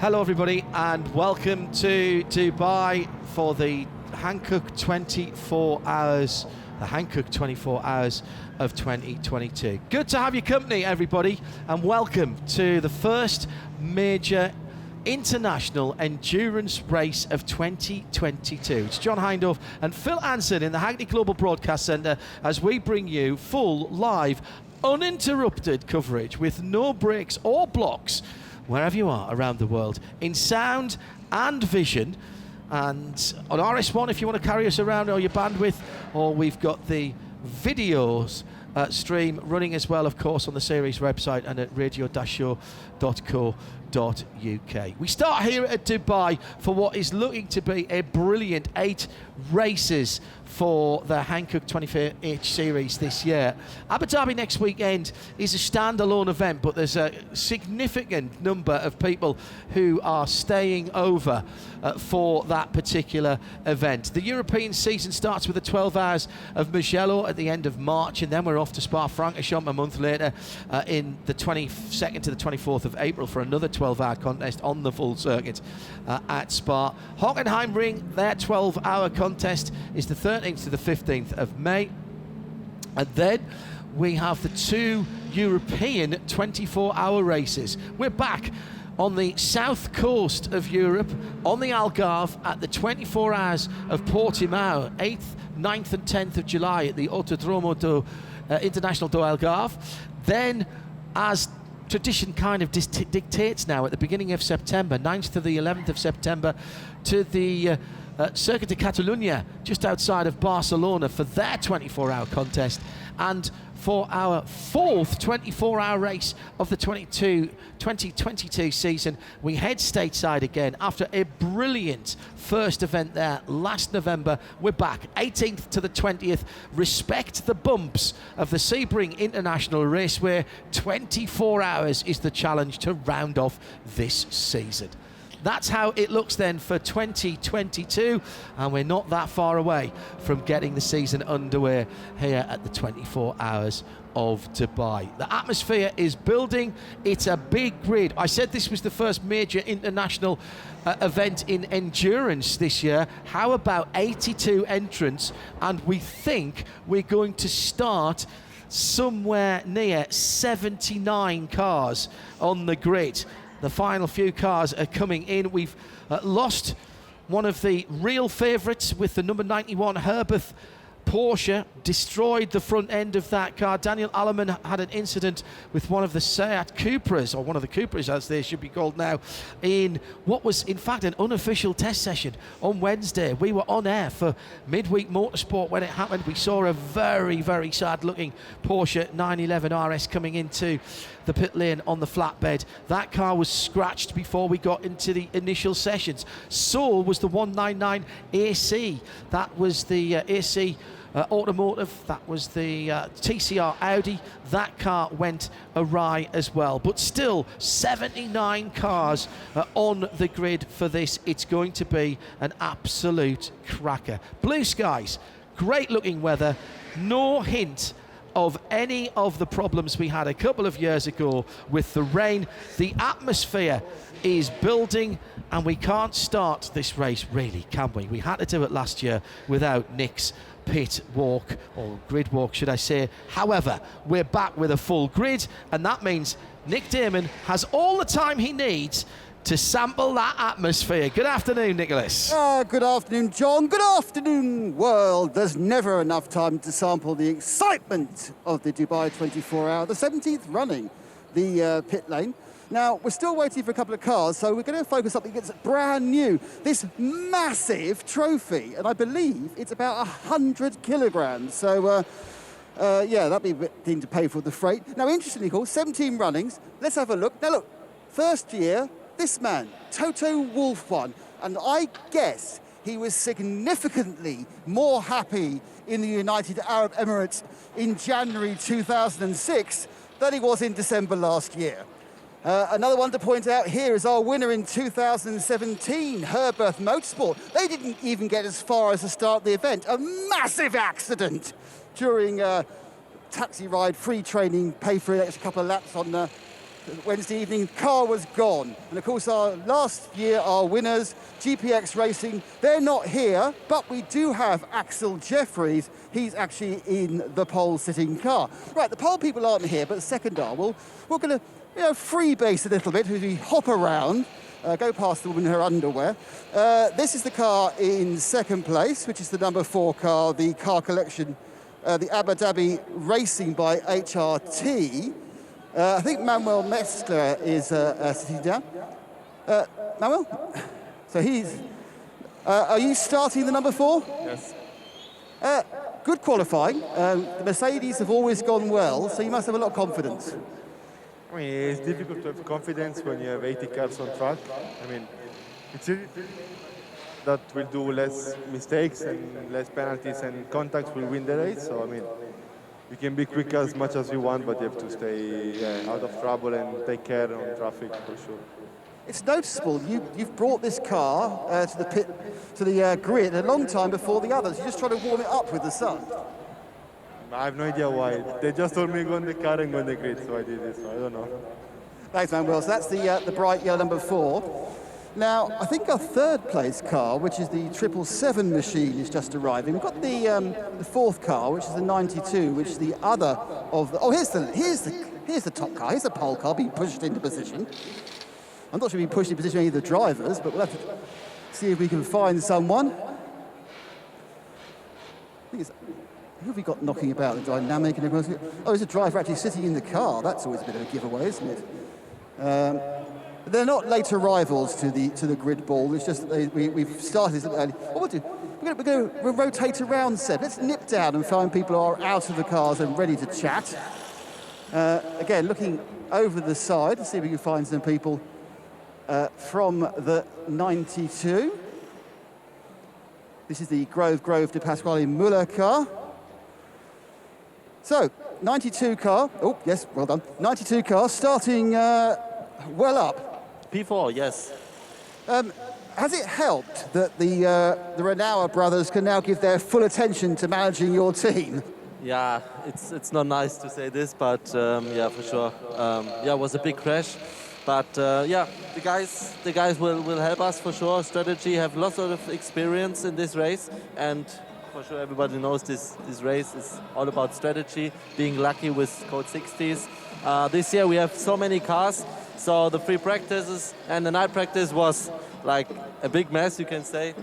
Hello everybody and welcome to Dubai for the Hankook 24 hours, the Hankook 24 hours of 2022. Good to have your company everybody, and welcome to the first major international endurance race of 2022. It's John Hindhaugh and Phil Anson in the Hackney Global Broadcast Centre as we bring you full, live, uninterrupted coverage with no breaks or blocks wherever you are around the world, in sound and vision, and on RS1 if you want to carry us around or your bandwidth, or we've got the videos stream running as well, of course, on the series website and at radio-show.co.uk. We start here at Dubai for what is looking to be a brilliant 8 races for the Hankook 24H series this year. Abu Dhabi next weekend is a standalone event, but there's a significant number of people who are staying over for that particular event. The European season starts with the 12 hours of Mugello at the end of March, and then we're off to Spa-Francorchamps a month later in the 22nd to the 24th of April for another 12-hour contest on the full circuit at Spa. Hockenheimring, their 12-hour contest is the 13th to the 15th of May. And then we have the 2 European 24-hour races. We're back on the south coast of Europe, on the Algarve, at the 24 hours of Portimao, 8th, 9th and 10th of July at the Autodromo do International do Algarve. Then, as tradition kind of dictates now, at the beginning of September, 9th to the 11th of September, to the Circuit de Catalunya, just outside of Barcelona, for their 24-hour contest. And for our 4th 24-hour race of the 2022 season, we head stateside again after a brilliant first event there last November. We're back 18th to the 20th. Respect the bumps of the Sebring International Raceway. 24 hours is the challenge to round off this season. That's how it looks then for 2022, and we're not that far away from getting the season underway here at the 24 hours of Dubai. The atmosphere is building. It's a big grid. I said this was the first major international event in endurance this year. How about 82 entrants? And we think we're going to start somewhere near 79 cars on the grid. The final few cars are coming in. We've lost one of the real favourites with the number 91 Herberth Porsche, destroyed the front end of that car. Daniel Alleman had an incident with one of the Seat Cupras, or one of the Cupras as they should be called now, in what was in fact an unofficial test session on Wednesday. We were on air for Midweek Motorsport when it happened. We saw a very, very sad looking Porsche 911 RS coming into the pit lane on the flatbed. That car was scratched before we got into the initial sessions. So was the 199 AC. That was the AC Automotive. That was the TCR Audi. That car went awry as well. But still, 79 cars on the grid for this. It's going to be an absolute cracker. Blue skies, great looking weather, no hint of any of the problems we had a couple of years ago with the rain. The atmosphere is building, and we can't start this race, really, can we? We had to do it last year without Nick's pit walk, or grid walk, should I say. However, we're back with a full grid, and that means Nick Damon has all the time he needs to sample that atmosphere. Good afternoon, Nicholas. Good afternoon, John. Good afternoon, world. There's never enough time to sample the excitement of the Dubai 24 hour, the 17th running, the pit lane. Now, we're still waiting for a couple of cars, so we're going to focus on something that's brand new. This massive trophy, and I believe it's about 100 kilograms. So, yeah, that'd be a bit thing to pay for the freight. Now, interestingly, of course, 17 runnings. Let's have a look. Now, look, first year, this man, Toto Wolff, won, and I guess he was significantly more happy in the United Arab Emirates in January 2006 than he was in December last year. Another one to point out here is our winner in 2017, Herberth Motorsport. They didn't even get as far as the start of the event. A massive accident during taxi ride, free training, pay for an extra couple of laps on Wednesday evening, car was gone. And of course, last year, our winners, GPX Racing, they're not here, but we do have Axel Jeffries. He's actually in the pole sitting car. Right, the pole people aren't here, but second are. We're going to freebase a little bit as we hop around, go past the woman in her underwear. This is the car in second place, which is the number 4 car, the car collection, the Abu Dhabi Racing by HRT. I think Manuel Mestre is sitting down. Manuel? So he's... are you starting the number 4? Yes. Good qualifying. The Mercedes have always gone well, so you must have a lot of confidence. I mean, it's difficult to have confidence when you have 80 cars on track. I mean, it's easy that will do less mistakes and less penalties and contacts will win the race. So, I mean, you can be quick as much as you want, but you have to stay out of trouble and take care on traffic for sure. It's noticeable. You've brought this car to the pit, to the grid a long time before the others. You're just trying to warm it up with the sun. I have no idea why. They just told me go on the car and go on the grid, so I did this. So I don't know. Thanks, Manuel. So that's the bright yellow number 4. Now, I think our third place car, which is the 777 machine, is just arriving. We've got the 4th car, which is the 92, which is the other of the... Oh, here's the top car. Here's the pole car being pushed into position. I'm not sure being pushed into position any of the drivers, but we'll have to see if we can find someone. I think who have we got knocking about the dynamic and everything? Oh, there's a driver actually sitting in the car. That's always a bit of a giveaway, isn't it? They're not late arrivals to the grid ball. It's just that we've started this early. What we'll do, we'll rotate around, Seb. Let's nip down and find people who are out of the cars and ready to chat. Again, looking over the side to see if we can find some people from the 92. This is the Grove de Pasquale Muller car. So, 92 car. Oh, yes, well done. 92 car starting well up. P4, yes. Has it helped that the Renauer brothers can now give their full attention to managing your team? Yeah, it's not nice to say this, but yeah, for sure. Yeah, it was a big crash. But yeah, the guys will help us for sure. Strategy have lots of experience in this race, and for sure everybody knows this race is all about strategy, being lucky with code 60s. This year we have so many cars, so the free practices and the night practice was like a big mess, you can say.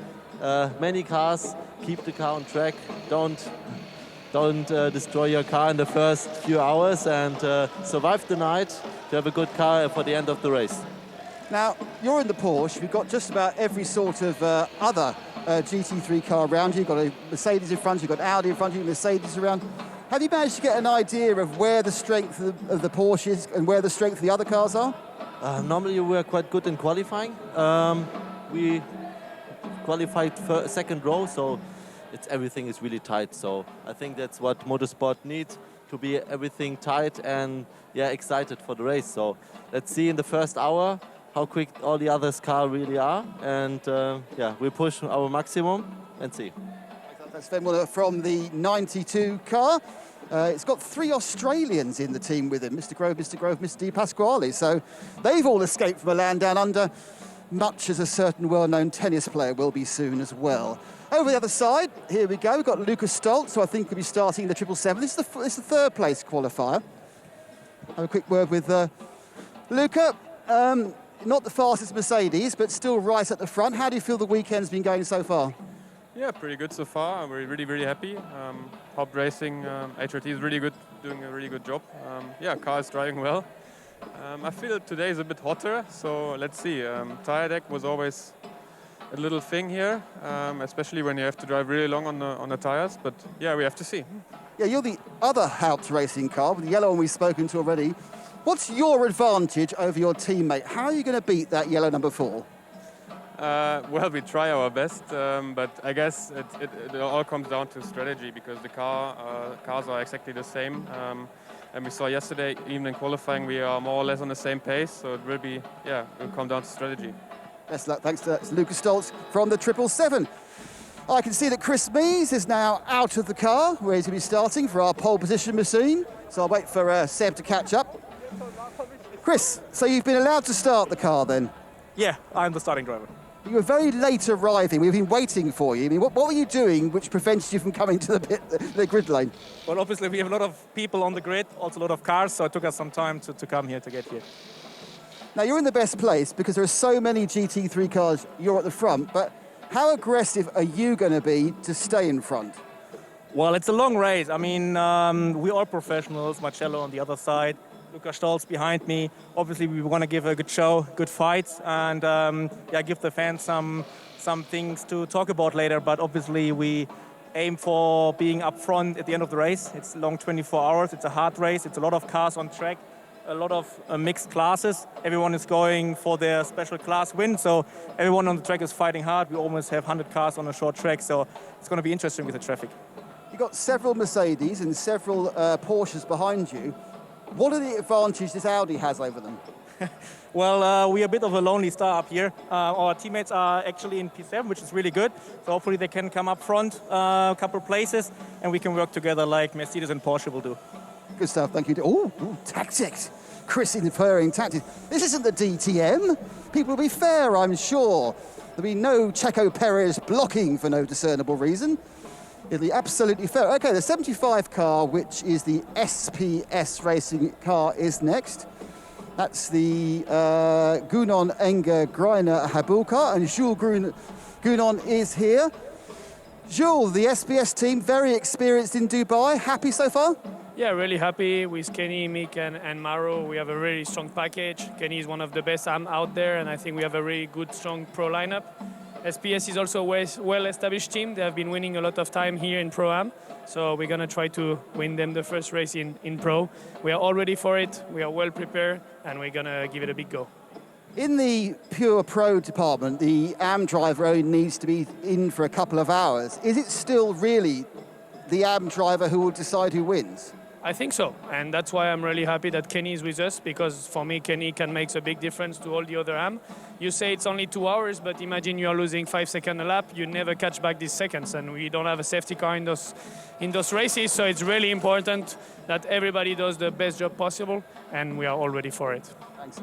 Many cars, keep the car on track, don't destroy your car in the first few hours, and survive the night to have a good car for the end of the race. Now, you're in the Porsche. We've got just about every sort of other GT3 car around you. You've got a Mercedes in front, you've got Audi in front of you, Mercedes around. Have you managed to get an idea of where the strength of the Porsche is and where the strength of the other cars are? Normally we're quite good in qualifying. We qualified second row, so everything is really tight. So I think that's what motorsport needs, to be everything tight and yeah, excited for the race. So let's see in the first hour how quick all the others cars really are, and yeah, we push our maximum and see. That's Sven Muller from the 92 car. It's got 3 Australians in the team with him, Mr. Grove, Mr. Di Pasquale. So they've all escaped from a land down under, much as a certain well-known tennis player will be soon as well. Over the other side, here we go. We've got Lucas Stoltz, who I think will be starting the 777. This is the third place qualifier. Have a quick word with Luca. Not the fastest Mercedes, but still right at the front. How do you feel the weekend's been going so far? Yeah, pretty good so far. We're really happy. Hop Racing, HRT is really good, doing a really good job. Yeah, car is driving well. I feel today is a bit hotter, so let's see. Tire deck was always a little thing here, especially when you have to drive really long on the tires. But yeah, we have to see. Yeah, you're the other Haupt Racing car, with the yellow one we've spoken to already. What's your advantage over your teammate? How are you going to beat that yellow number 4? Well, we try our best, but I guess it all comes down to strategy, because the cars are exactly the same. And we saw yesterday, even in qualifying, we are more or less on the same pace. So it will be, yeah, it will come down to strategy. Best luck. Thanks to Lucas Stoltz from the 777. I can see that Chris Mees is now out of the car, where he's going to be starting for our pole position machine. So I'll wait for Seb to catch up. Chris, so you've been allowed to start the car then? Yeah, I'm the starting driver. You were very late arriving. We've been waiting for you. I mean, what were you doing which prevented you from coming to the grid lane? Well, obviously we have a lot of people on the grid, also a lot of cars, so it took us some time to come here, to get here. Now, you're in the best place because there are so many GT3 cars, you're at the front, but how aggressive are you going to be to stay in front? Well, it's a long race. I mean, we are professionals, Marcello on the other side, Lukas Stolz behind me. Obviously, we want to give a good show, good fights, and give the fans some things to talk about later. But obviously, we aim for being up front at the end of the race. It's a long 24 hours. It's a hard race. It's a lot of cars on track, a lot of mixed classes. Everyone is going for their special class win, so everyone on the track is fighting hard. We almost have 100 cars on a short track, so it's going to be interesting with the traffic. You've got several Mercedes and several Porsches behind you. What are the advantages this Audi has over them? Well, we're a bit of a lonely star up here. Our teammates are actually in P7, which is really good. So hopefully they can come up front a couple places and we can work together like Mercedes and Porsche will do. Good stuff, thank you. Oh, tactics. Chris inferring tactics. This isn't the DTM. People will be fair, I'm sure. There'll be no Checo Perez blocking for no discernible reason. It'll be absolutely fair. Okay, the 75 car, which is the SPS racing car, is next. That's the Gunon Enger Greiner Habul car, and Jules Gunon is here. Jules, the SPS team, very experienced in Dubai. Happy so far? Yeah, really happy with Kenny, Mick, and Maro. We have a really strong package. Kenny is one of the best out there, and I think we have a really good, strong pro lineup. SPS is also a well-established team. They have been winning a lot of time here in Pro-Am, so we're going to try to win them the first race in Pro. We are all ready for it, we are well prepared, and we're going to give it a big go. In the pure Pro department, the AM driver only needs to be in for a couple of hours. Is it still really the AM driver who will decide who wins? I think so, and that's why I'm really happy that Kenny is with us, because for me, Kenny can make a big difference to all the other AM. You say it's only 2 hours, but imagine you are losing 5 seconds a lap, you never catch back these seconds, and we don't have a safety car in those races, so it's really important that everybody does the best job possible, and we are all ready for it. Thanks.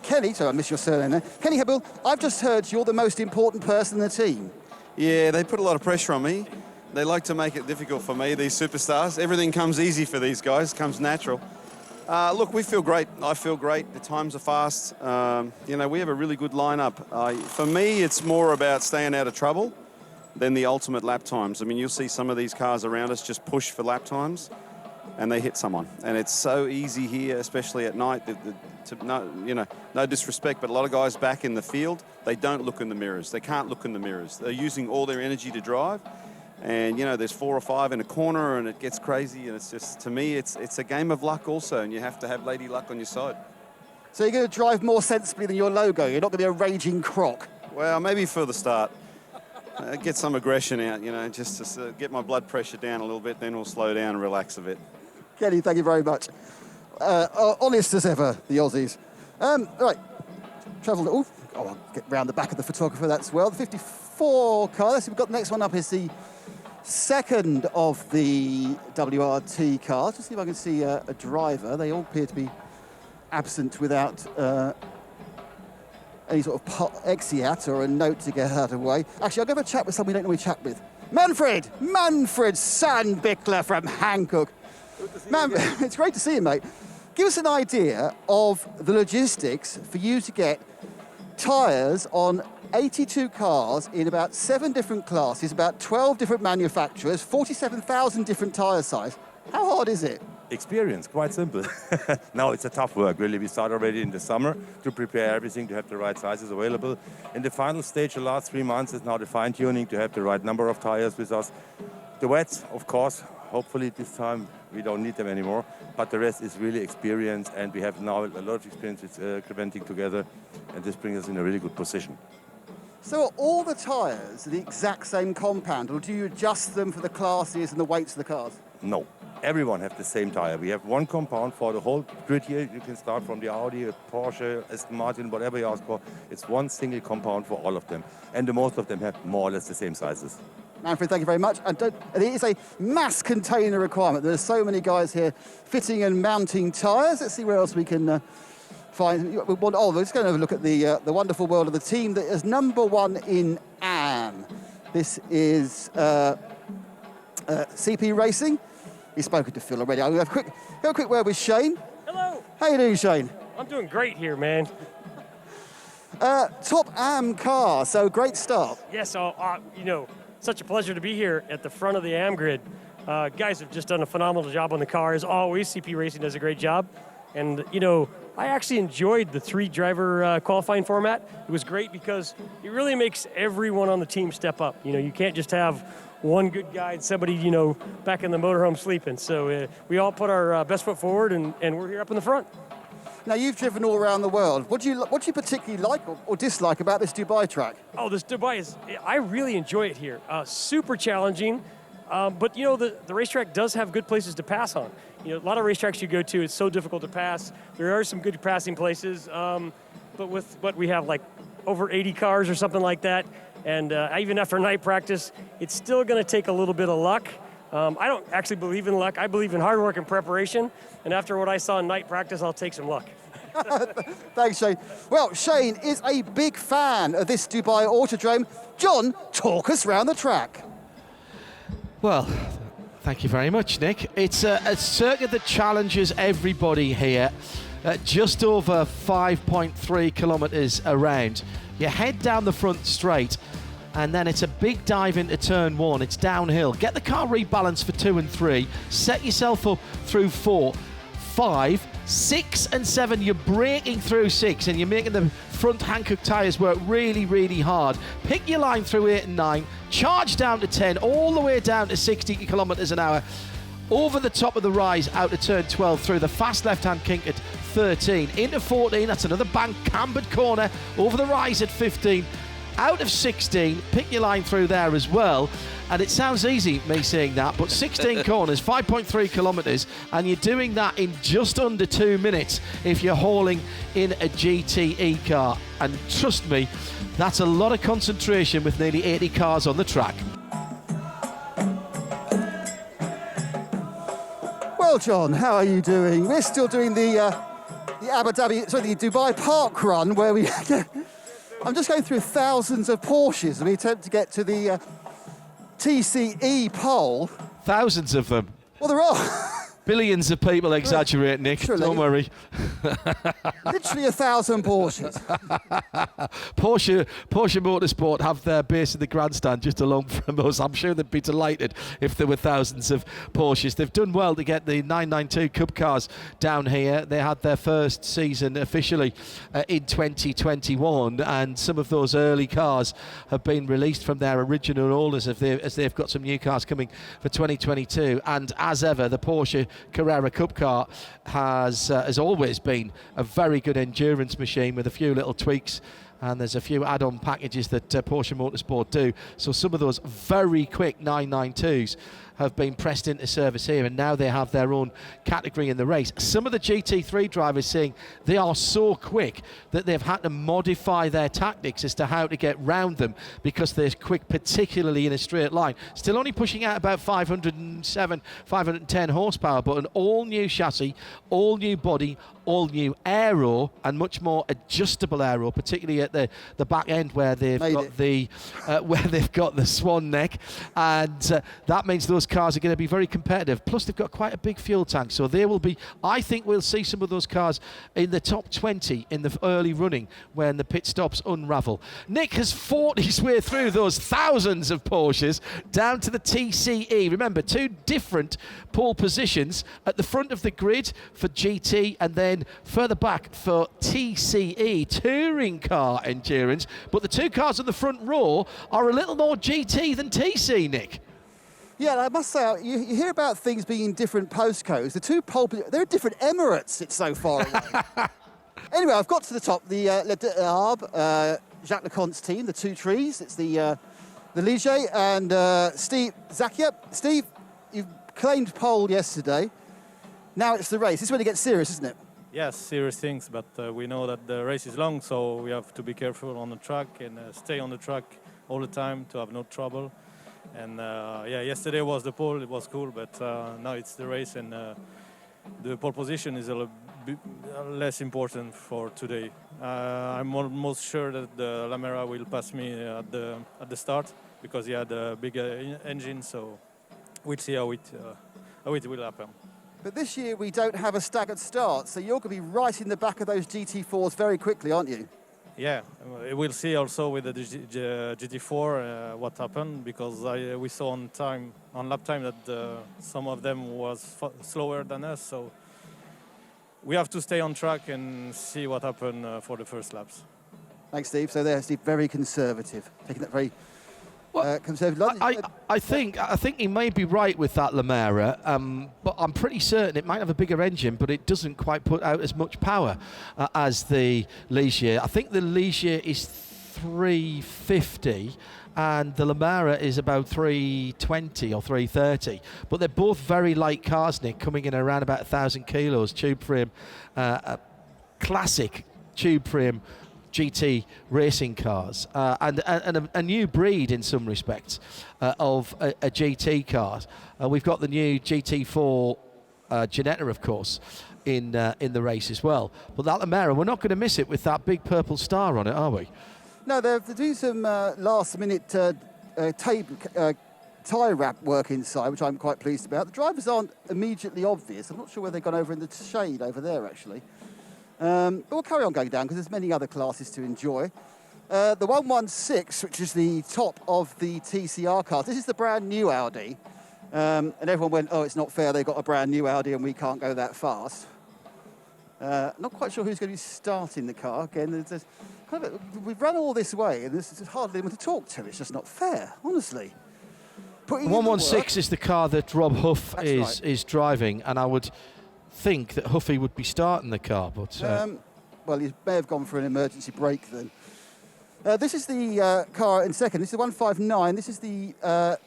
Kenny, sorry, I missed your surname there. Kenny Habul, I've just heard you're the most important person in the team. Yeah, they put a lot of pressure on me. They like to make it difficult for me, these superstars. Everything comes easy for these guys, comes natural. Look, we feel great. I feel great. The times are fast. We have a really good lineup. For me, it's more about staying out of trouble than the ultimate lap times. I mean, you'll see some of these cars around us just push for lap times and they hit someone. And it's so easy here, especially at night, no disrespect, but a lot of guys back in the field, they don't look in the mirrors. They can't look in the mirrors. They're using all their energy to drive. And, there's 4 or 5 in a corner and it gets crazy. And it's just, to me, it's a game of luck also. And you have to have Lady Luck on your side. So you're going to drive more sensibly than your logo. You're not going to be a raging croc. Well, maybe for the start. Get some aggression out, just to get my blood pressure down a little bit. Then we'll slow down and relax a bit. Kenny, thank you very much. Honest as ever, the Aussies. Right, travel. I'll get round the back of the photographer, that's well. The 54 car, we've got the next one up is the second of the WRT cars. Just see if I can see a driver. They all appear to be absent without any sort of exeat or a note to get out of the way. Actually, I'll go have a chat with someone we don't normally chat with. Manfred Sandbickler from Hankook. It's great to see you, mate. Give us an idea of the logistics for you to get tyres on 82 cars in about 7 different classes, about 12 different manufacturers, 47,000 different tyre size. How hard is it? Experience, quite simple. No, it's a tough work, really. We start already in the summer to prepare everything to have the right sizes available. In the final stage, the last 3 months is now the fine-tuning to have the right number of tires with us. The wets, of course, hopefully this time we don't need them anymore, but the rest is really experience, and we have now a lot of experience with Creventic together, and this brings us in a really good position. So are all the tyres the exact same compound, or do you adjust them for the classes and the weights of the cars? No, everyone has the same tire. We have one compound for the whole grid here. You can start from the Audi, Porsche, Aston Martin, whatever you ask for. It's one single compound for all of them, and the most of them have more or less the same sizes. Manfred, thank you very much. And it is a mass container requirement. There's so many guys here fitting and mounting tyres. Let's see where else we can fine. Let's go and have a look at the wonderful world of the team that is number 1 in AM. This is CP Racing. He's spoken to Phil already. I'll have a quick word with Shane. Hello. How you doing, Shane? I'm doing great here, man. Top AM car, so great start. Yes, such a pleasure to be here at the front of the AM grid. Guys have just done a phenomenal job on the car. As always, CP Racing does a great job. And, I actually enjoyed the 3-driver qualifying format. It was great because it really makes everyone on the team step up. You can't just have one good guy and somebody, back in the motorhome sleeping. So we all put our best foot forward, and we're here up in the front. Now, you've driven all around the world. What do you particularly like or dislike about this Dubai track? Oh, this Dubai I really enjoy it here. Super challenging, but the racetrack does have good places to pass on. A lot of racetracks you go to, it's so difficult to pass. There are some good passing places, but with what we have, like over 80 cars or something like that, and even after night practice, it's still going to take a little bit of luck. I don't actually believe in luck. I believe in hard work and preparation, and after what I saw in night practice, I'll take some luck. Thanks, Shane. Well, Shane is a big fan of this Dubai Autodrome. John, talk us round the track. Well, thank you very much, Nick. It's a circuit that challenges everybody here. Just over 5.3 kilometres around. You head down the front straight, and then it's a big dive into turn 1. It's downhill. Get the car rebalanced for 2 and 3. Set yourself up through 4, 5, 6 and 7. You're braking through 6, and you're making the front Hankook tyres work really, really hard. Pick your line through 8 and 9. Charge down to 10, all the way down to 60 kilometres an hour. Over the top of the rise, out to turn 12, through the fast left-hand kink at 13. Into 14, that's another bank cambered corner. Over the rise at 15. Out of 16, pick your line through there as well. And it sounds easy, me saying that, but 16 corners, 5.3 kilometres, and you're doing that in just under 2 minutes if you're hauling in a GTE car. And trust me, that's a lot of concentration with nearly 80 cars on the track. Well, John, how are you doing? We're still doing the Dubai Park Run, where we... I'm just going through thousands of Porsches, and we attempt to get to the TCE pole. Thousands of them. Well, there are. Billions of people exaggerate, Nick. Literally. Don't worry. Literally 1,000 Porsches. Porsche Motorsport have their base in the grandstand just along from us. I'm sure they'd be delighted if there were thousands of Porsches. They've done well to get the 992 Cup cars down here. They had their first season officially in 2021, and some of those early cars have been released from their original owners as they've got some new cars coming for 2022. And as ever, the Porsche Carrera Cup car has always been a very good endurance machine with a few little tweaks, and there's a few add-on packages that Porsche Motorsport do. So some of those very quick 992s have been pressed into service here, and now they have their own category in the race. Some of the GT3 drivers saying they are so quick that they've had to modify their tactics as to how to get round them because they're quick, particularly in a straight line. Still only pushing out about 507, 510 horsepower, but an all-new chassis, all-new body, all-new aero, and much more adjustable aero, particularly at the back end where they've got the swan neck, and that means those cars are going to be very competitive. Plus, they've got quite a big fuel tank, so they will be. I think we'll see some of those cars in the top 20 in the early running when the pit stops unravel. Nick has fought his way through those thousands of Porsches down to the TCE. Remember, 2 different pole positions at the front of the grid for GT, and then further back for TCE, touring car endurance. But the 2 cars on the front row are a little more GT than TC, Nick. Yeah, I must say, you hear about things being in different postcodes. The 2 they're different Emirates, it's so far away. Anyway, I've got to the top, the Le Arbre, Jacques Leconte's team, the 2 trees. It's the Ligier and Steve Zakia. Steve, you claimed pole yesterday. Now it's the race. This is when it gets serious, isn't it? Yes, serious things, but we know that the race is long, so we have to be careful on the track and stay on the track all the time to have no trouble. And yesterday was the pole, it was cool, but now it's the race, and the pole position is a less important for today. I'm almost sure that the Lamera will pass me at the start because he had a bigger engine. So we'll see how it will happen. But this year we don't have a staggered start, so you're going to be right in the back of those GT4s very quickly, aren't you? Yeah, we'll see also with the GT4 what happened, because we saw on lap time that some of them was slower than us. So we have to stay on track and see what happened for the first laps. Thanks, Steve. So there, Steve, very conservative, taking that very conservative. I think he may be right with that Lamera, but I'm pretty certain it might have a bigger engine, but it doesn't quite put out as much power as the Ligier. I think the Ligier is 350 and the Lamera is about 320 or 330, but they're both very light cars, Nick, coming in around about 1,000 kilos, tube frame, classic tube frame GT racing cars, and a new breed in some respects of a GT car. We've got the new GT4 Ginetta, of course, in the race as well. But that Lamera, we're not going to miss it with that big purple star on it, are we? No, they're doing some last-minute tyre wrap work inside, which I'm quite pleased about. The drivers aren't immediately obvious. I'm not sure where they've gone over in the shade over there, actually. But we'll carry on going down because there's many other classes to enjoy. The 116, which is the top of the TCR cars, this is the brand new Audi. And everyone went, oh, it's not fair, they've got a brand new Audi and we can't go that fast. Not quite sure who's going to be starting the car. Again, there's kind of we've run all this way and there's hardly anyone to talk to. It's just not fair, honestly. 116 is the car that Rob Huff is driving, and I would think that Huffy would be starting the car, but well, he may have gone for an emergency brake then. This is the car in second. This is the 159. This is the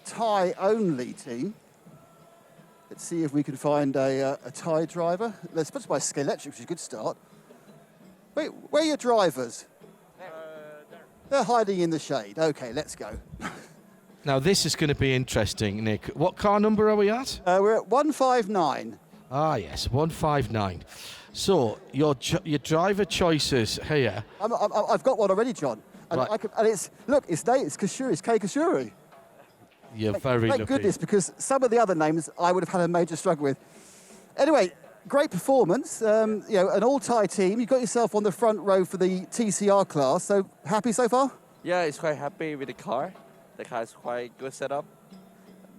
Thai only team. Let's see if we can find a Thai driver. They're sponsored by Scalextric, which is a good start. Wait, where are your drivers? They're hiding in the shade. Okay, let's go. Now this is going to be interesting, Nick. What car number are we at? We're at 159. Ah, yes, 159. So your driver choices here. I've got one already, John. And, right. It's Kashuri. It's Kei Kashuri. You're very lucky. Thank goodness, because some of the other names I would have had a major struggle with. Anyway, great performance. You know, an all-Thai team. You got yourself on the front row for the TCR class. So happy so far? Yeah, it's quite happy with the car. The car is quite good setup,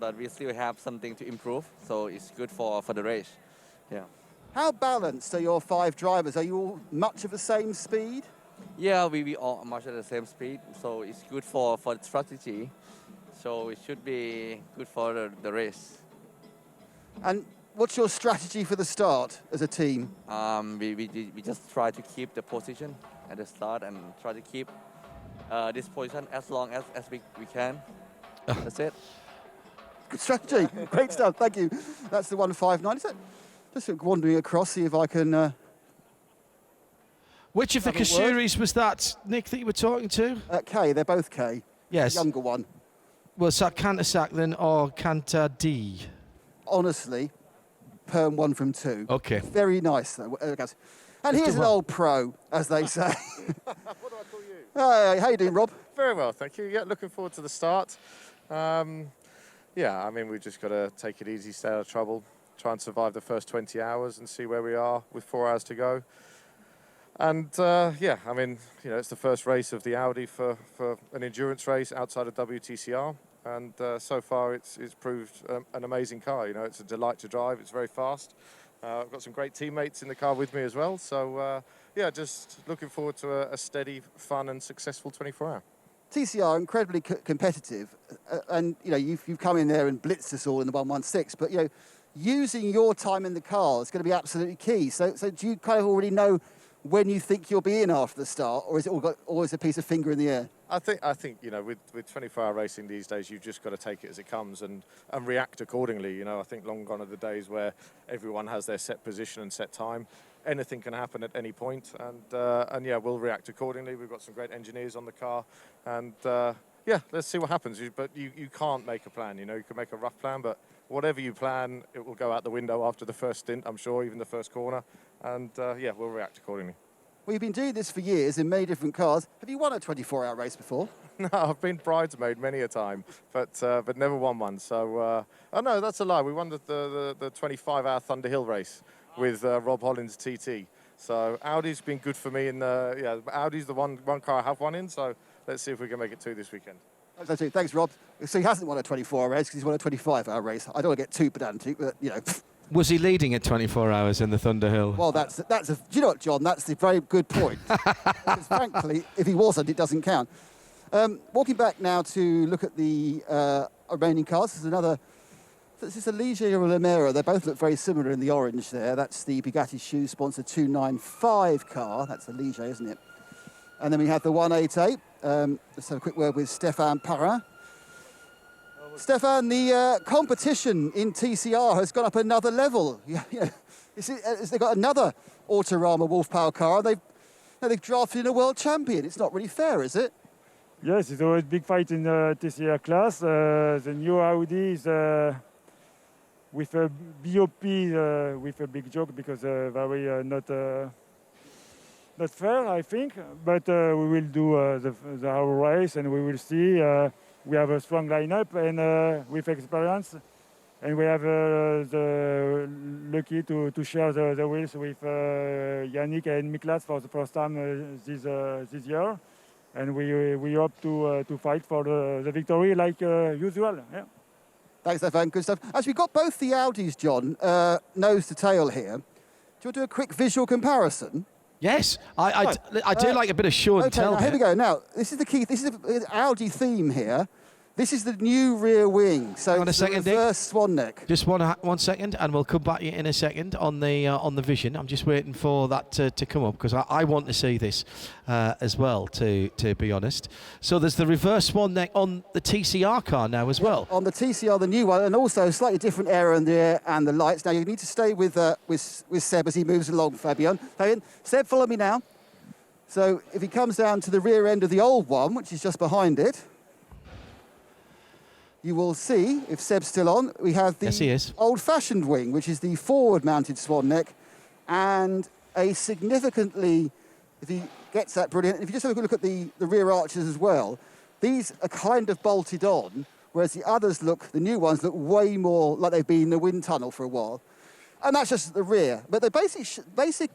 but we still have something to improve. So it's good for the race. Yeah. How balanced are your 5 drivers? Are you all much of the same speed? Yeah, we all much at the same speed. So it's good for the strategy. So it should be good for the race. And what's your strategy for the start as a team? We just try to keep the position at the start and try to keep this position as long as we can. That's it. Good strategy. Great stuff. Thank you. That's the 159. Is that just wandering across, see if I can... Which of the Kashuris was that, Nick, that you were talking to? K. They're both K. Yes. The younger one. Was that Cantasac then, or Canta D? Honestly, Perm 1 from 2. Okay. Very nice, though. And here's an old pro, as they say. What do I call you? How you doing, Rob? Very well, thank you. Yeah, looking forward to the start. Yeah, I mean, we've just got to take it easy, stay out of trouble, try and survive the first 20 hours and see where we are with 4 hours to go. And yeah, I mean, you know, it's the first race of the Audi for an endurance race outside of WTCR. And so far it's proved an amazing car. You know, it's a delight to drive. It's very fast. I've got some great teammates in the car with me as well. So yeah, just looking forward to a steady, fun and successful 24-hour. TCR are incredibly competitive, and you know you've come in there and blitzed us all in the 116. But you know, using your time in the car is going to be absolutely key. So do you kind of already know when you think you'll be in after the start, or is it always a piece of finger in the air? I think you know, with 24-hour racing these days, you've just got to take it as it comes and react accordingly. You know, I think long gone are the days where everyone has their set position and set time. Anything can happen at any point, and yeah, we'll react accordingly. We've got some great engineers on the car, and yeah, let's see what happens. But you can't make a plan. You know, you can make a rough plan, but whatever you plan, it will go out the window after the first stint, I'm sure, even the first corner. and yeah, we'll react accordingly. Well, you've been doing this for years in many different cars. Have you won a 24-hour race before? No, I've been bridesmaid many a time, but never won one. So, oh no, that's a lie. We won the 25-hour Thunder Hill race with Rob Hollins TT. So Audi's been good for me, and yeah, Audi's the one car I have won in. So let's see if we can make it 2 this weekend. Thanks, Rob. So he hasn't won a 24-hour race because he's won a 25-hour race. I don't want to get too pedantic, but you know. Was he leading at 24 hours in the Thunder Hill? Well, do you know what, John? That's the very good point. Because frankly, if he wasn't, it doesn't count. Walking back now to look at the remaining cars. This is a Ligier or Limera. They both look very similar in the orange there. That's the Bugatti Shoes Sponsor 295 car. That's the Ligier, isn't it? And then we have the 188. Let's have a quick word with Stéphane Parrin. Stéphane, the competition in TCR has gone up another level. They've got another Autorama Wolf Power car. They've drafted in a world champion. It's not really fair, is it? Yes, it's always a big fight in the TCR class. The new Audi is with a BOP with a big joke because very not fair, I think. But we will do our race and we will see. We have a strong lineup and with experience, and we have the lucky to share the wheels with Yannick and Miklas for the first time this year. And we hope to fight for the victory like usual. Yeah. Thanks, Stefan. Good stuff. Actually, we've got both the Audis, John, nose to tail here. Do you want to do a quick visual comparison? Yes, I do like a bit of show and tell. Now, here we go. Now, this is the key. This is the Audi theme here. This is the new rear wing. So on a second, reverse swan neck. Just one second, and we'll come back to you in a second on the vision. I'm just waiting for that to come up because I want to see this as well. To be honest, so there's the reverse swan neck on the TCR car now as well. On the TCR, the new one, and also a slightly different area in the air and the lights. Now you need to stay with Seb as he moves along, Fabian. Seb, follow me now. So if he comes down to the rear end of the old one, which is just behind it. You will see, if Seb's still on, we have the old-fashioned wing, which is the forward-mounted swan neck, and a significantly, if he gets that, brilliant. If you just have a look at the rear arches as well, these are kind of bolted on, whereas the others the new ones look way more like they've been in a wind tunnel for a while. And that's just at the rear. But the basic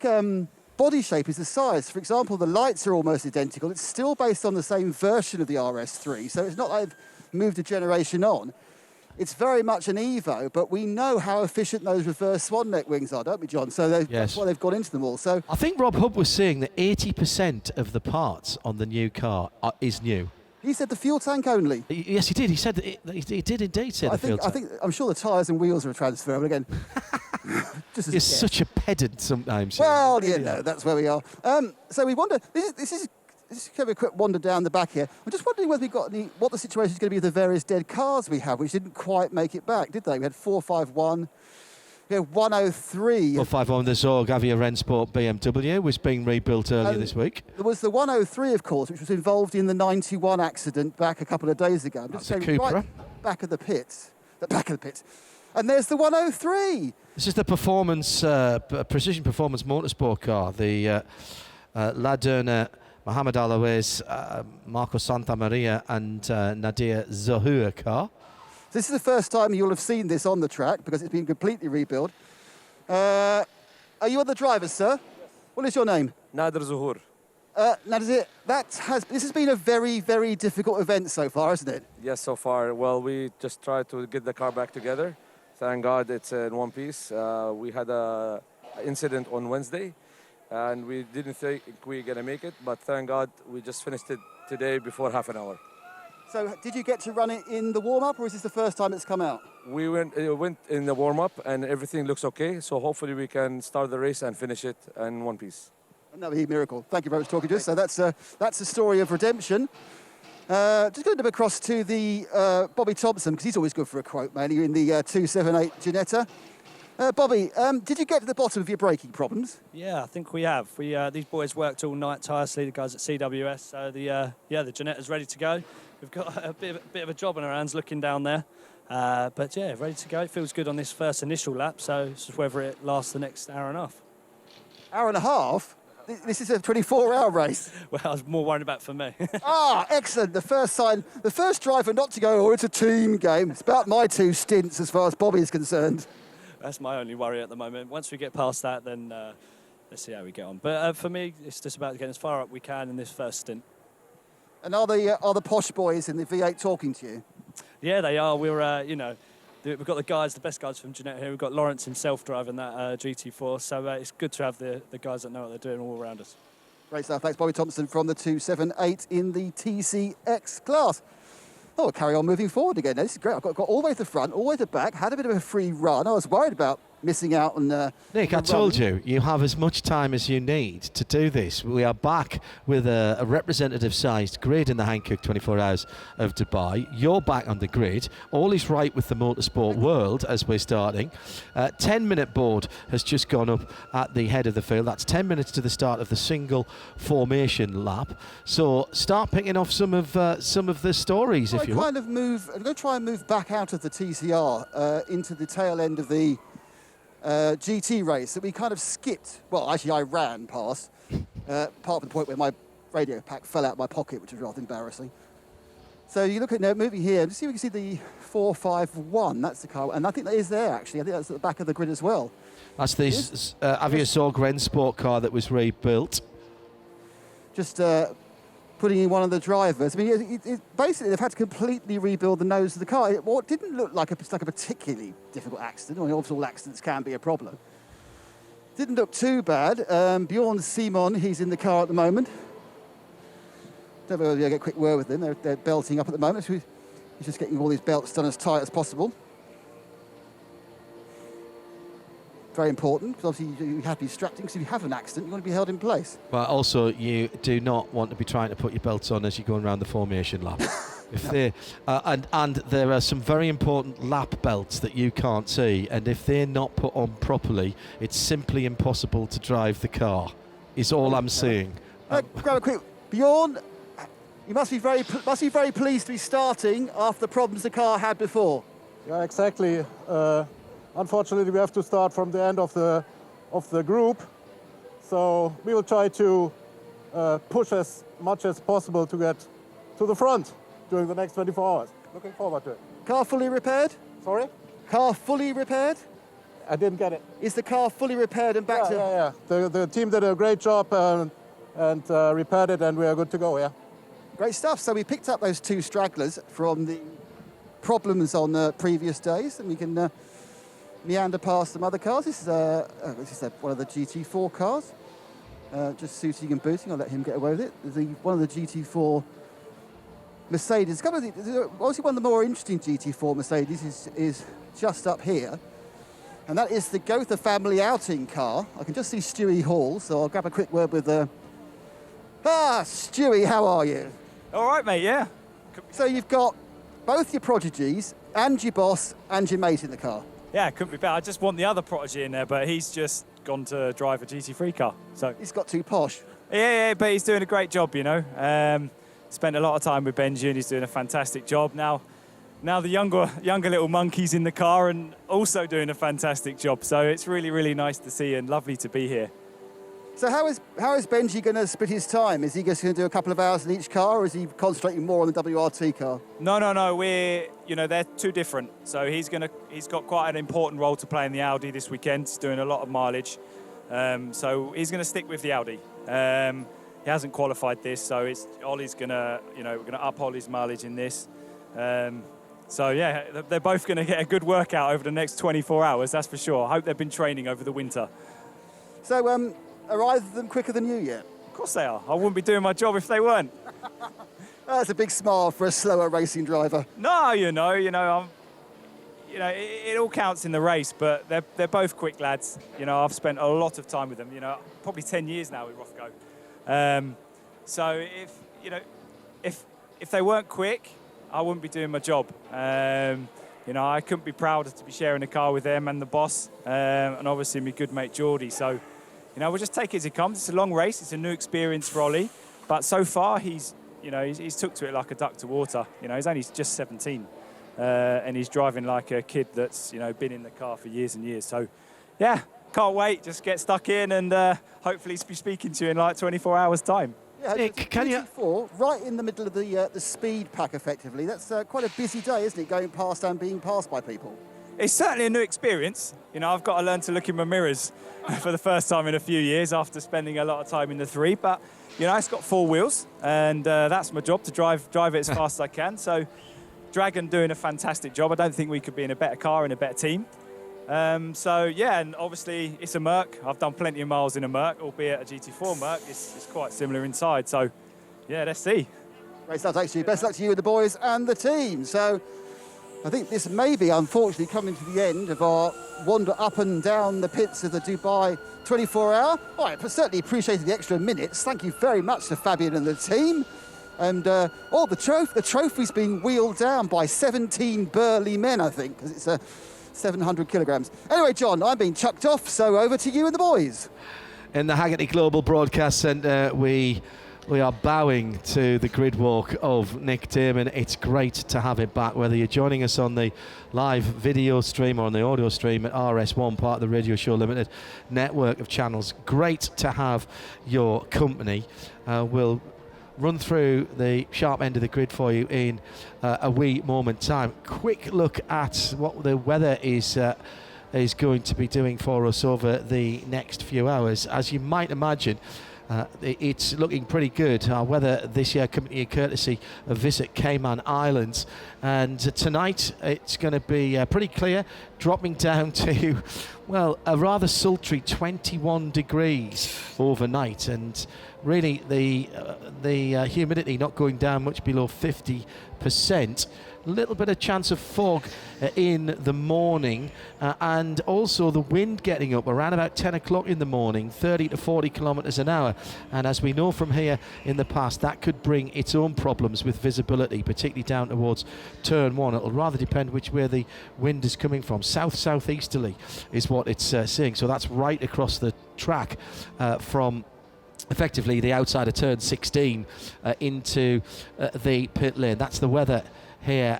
body shape is the size. For example, the lights are almost identical. It's still based on the same version of the RS3, so it's not like they've moved a generation on. It's very much an Evo, but we know how efficient those reverse swan neck wings are, don't we, John? So that's why they've gone into them all. So I think Rob Hubb was saying that 80% of the parts on the new car is new. He said the fuel tank only. Yes, he did. He said that he did indeed say the fuel tank. I'm sure the tyres and wheels are transferable again. You're such a pedant sometimes. Well, that's where we are. So we wonder. This is just have a quick wander down the back here. I'm just wondering whether we've got what the situation is going to be with the various dead cars we have, which didn't quite make it back, did they? We had 451, we had 103. 451, the Zorg Avia Rennsport BMW was being rebuilt earlier this week. There was the 103, of course, which was involved in the 91 accident back a couple of days ago. I'm just That's a saying, Cupra. Right back of the pits. The back of the pits. And there's the 103. This is the precision performance motorsport car, the Ladurna Mohamed Alouez, Marco Santamaria and Nadia Zohua car. This is the first time you'll have seen this on the track because it's been completely rebuilt. Are you on the driver, sir? What is your name? Nader Zuhur. Nader, this has been a very, very difficult event so far, hasn't it? Yes, so far. Well, we just tried to get the car back together. Thank God it's in one piece. We had an incident on Wednesday, and we didn't think we were going to make it, but thank God we just finished it today before half an hour. So did you get to run it in the warm-up, or is this the first time it's come out? We went in the warm-up, and everything looks okay, so hopefully we can start the race and finish it in one piece. Another heat miracle. Thank you very much for talking to us. So that's the story of redemption. Just going to move across to the Bobby Thompson, because he's always good for a quote, man. You're in the 278 Ginetta. Bobby, did you get to the bottom of your braking problems? Yeah, I think we have. These boys worked all night tirelessly, the guys at CWS. So the Ginetta's ready to go. We've got a bit of a job on our hands looking down there. But yeah, ready to go. It feels good on this first initial lap, so it's just whether it lasts the next hour and a half. Hour and a half? This is a 24-hour race. Well, I was more worried about for me. Excellent. The first sign, the first driver not to go, it's a team game. It's about my 2 stints as far as Bobby is concerned. That's my only worry at the moment. Once we get past that, then let's see how we get on. But for me, it's just about getting as far up we can in this first stint. And are the posh boys in the V8 talking to you? Yeah, they are. We're, we've got the best guys from Jeanette here. We've got Lawrence himself driving that GT4. So it's good to have the guys that know what they're doing all around us. Great stuff. Thanks, Bobby Thompson from the 278 in the TCX class. Oh, we'll carry on moving forward again. This is great. I've got all the way to the front, all the way to the back, had a bit of a free run. I was worried about missing out on Nick, I told you, you have as much time as you need to do this. We are back with a representative-sized grid in the Hankook 24 Hours of Dubai. You're back on the grid. All is right with the motorsport world as we're starting. 10-minute board has just gone up at the head of the field. That's 10 minutes to the start of the single formation lap. So start picking off some of the stories, if you want. I'm going to try and move back out of the TCR into the tail end of the GT race that we kind of skipped. Well, actually, I ran past part of the point where my radio pack fell out of my pocket, which was rather embarrassing. So you look at moving here, just see if we can see the 451. That's the car, and I think that is there actually. I think that's at the back of the grid as well. That's the Avia Sorgren sport car that was rebuilt. Just putting in one of the drivers. I mean, basically they've had to completely rebuild the nose of the car. It didn't look like a particularly difficult accident. I mean, obviously all accidents can be a problem. Didn't look too bad. Bjorn Simon, he's in the car at the moment. Don't know whether I get a quick word with them. They're belting up at the moment. So he's just getting all these belts done as tight as possible. Very important, because obviously you have to be distracting, because if you have an accident, you want to be held in place. But also, you do not want to be trying to put your belts on as you're going around the formation lap. And there are some very important lap belts that you can't see, and if they're not put on properly, it's simply impossible to drive the car, is all I'm saying. Grab a quick... Bjorn, you must be very pleased to be starting after the problems the car had before. Yeah, exactly. Unfortunately, we have to start from the end of the group, so we will try to push as much as possible to get to the front during the next 24 hours. Looking forward to it. Car fully repaired? Sorry? Car fully repaired? I didn't get it. Is the car fully repaired and back to... Yeah. The team did a great job and repaired it, and we are good to go, yeah. Great stuff. So we picked up those 2 stragglers from the problems on previous days, and we can... meander past some other cars. This is one of the GT4 cars. Just suiting and booting. I'll let him get away with it. One of the GT4 Mercedes. Obviously, one of the more interesting GT4 Mercedes is just up here. And that is the Gotha family outing car. I can just see Stewie Hall, so I'll grab a quick word with... Stewie, how are you? All right, mate, yeah. So you've got both your prodigies and your boss and your mate in the car. Yeah, couldn't be better. I just want the other prodigy in there, but he's just gone to drive a GT3 car. So he's got too posh. Yeah, but he's doing a great job, you know. Spent a lot of time with Benji, and he's doing a fantastic job. Now the younger little monkey's in the car and also doing a fantastic job. So it's really, really nice to see and lovely to be here. So how is Benji going to split his time? Is he just going to do a couple of hours in each car, or is he concentrating more on the WRT car? No. They're two different. So he's got quite an important role to play in the Audi this weekend. He's doing a lot of mileage. So he's going to stick with the Audi. He hasn't qualified this, so Ollie's going to, we're going to up Ollie's mileage in this. So yeah, they're both going to get a good workout over the next 24 hours, that's for sure. I hope they've been training over the winter. So are either of them quicker than you yet? Of course they are. I wouldn't be doing my job if they weren't. That's a big smile for a slower racing driver. No, it all counts in the race, but they're both quick lads. I've spent a lot of time with them. Probably 10 years now with Rothko. So if they weren't quick, I wouldn't be doing my job. I couldn't be prouder to be sharing a car with them and the boss, and obviously my good mate Geordie. So, we'll just take it as it comes. It's a long race. It's a new experience for Ollie, but so far he's took to it like a duck to water. He's only just 17, and he's driving like a kid that's been in the car for years and years. So, yeah, can't wait. Just get stuck in and hopefully be speaking to you in like 24 hours time. Yeah, Nick, can you... right in the middle of the speed pack, effectively. That's quite a busy day, isn't it, going past and being passed by people? It's certainly a new experience. You know, I've got to learn to look in my mirrors for the first time in a few years after spending a lot of time in the 3. But, you know, it's got 4 wheels, and that's my job, to drive it as fast as I can. So Dragon doing a fantastic job. I don't think we could be in a better car and a better team. So, yeah, and obviously it's a Merc. I've done plenty of miles in a Merc, albeit a GT4 Merc. It's quite similar inside. So, yeah, let's see. Great stuff, actually. Best luck to you and the boys and the team. So I think this may be, unfortunately, coming to the end of our wander up and down the pits of the Dubai 24-hour. All right, but certainly appreciated the extra minutes. Thank you very much to Fabian and the team. And the trophy's being wheeled down by 17 burly men, I think, because it's 700 kilograms. Anyway, John, I'm being chucked off, so over to you and the boys. In the Haggerty Global Broadcast Centre, we are bowing to the grid walk of Nick Damon. It's great to have it back, whether you're joining us on the live video stream or on the audio stream at RS1, part of the Radio Show Limited network of channels. Great to have your company. We'll run through the sharp end of the grid for you in a wee moment time. Quick look at what the weather is going to be doing for us over the next few hours. As you might imagine, it's looking pretty good. Our weather this year coming to you courtesy of Visit Cayman Islands. And tonight it's going to be pretty clear, dropping down to, well, a rather sultry 21 degrees overnight. And really the humidity not going down much below 50%. A little bit of chance of fog in the morning, and also the wind getting up around about 10 o'clock in the morning, 30 to 40 kilometres an hour. And as we know from here in the past, that could bring its own problems with visibility, particularly down towards turn 1. It'll rather depend which way the wind is coming from. South-southeasterly is what it's saying. So that's right across the track from effectively the outside of turn 16 into the pit lane. That's the weather here,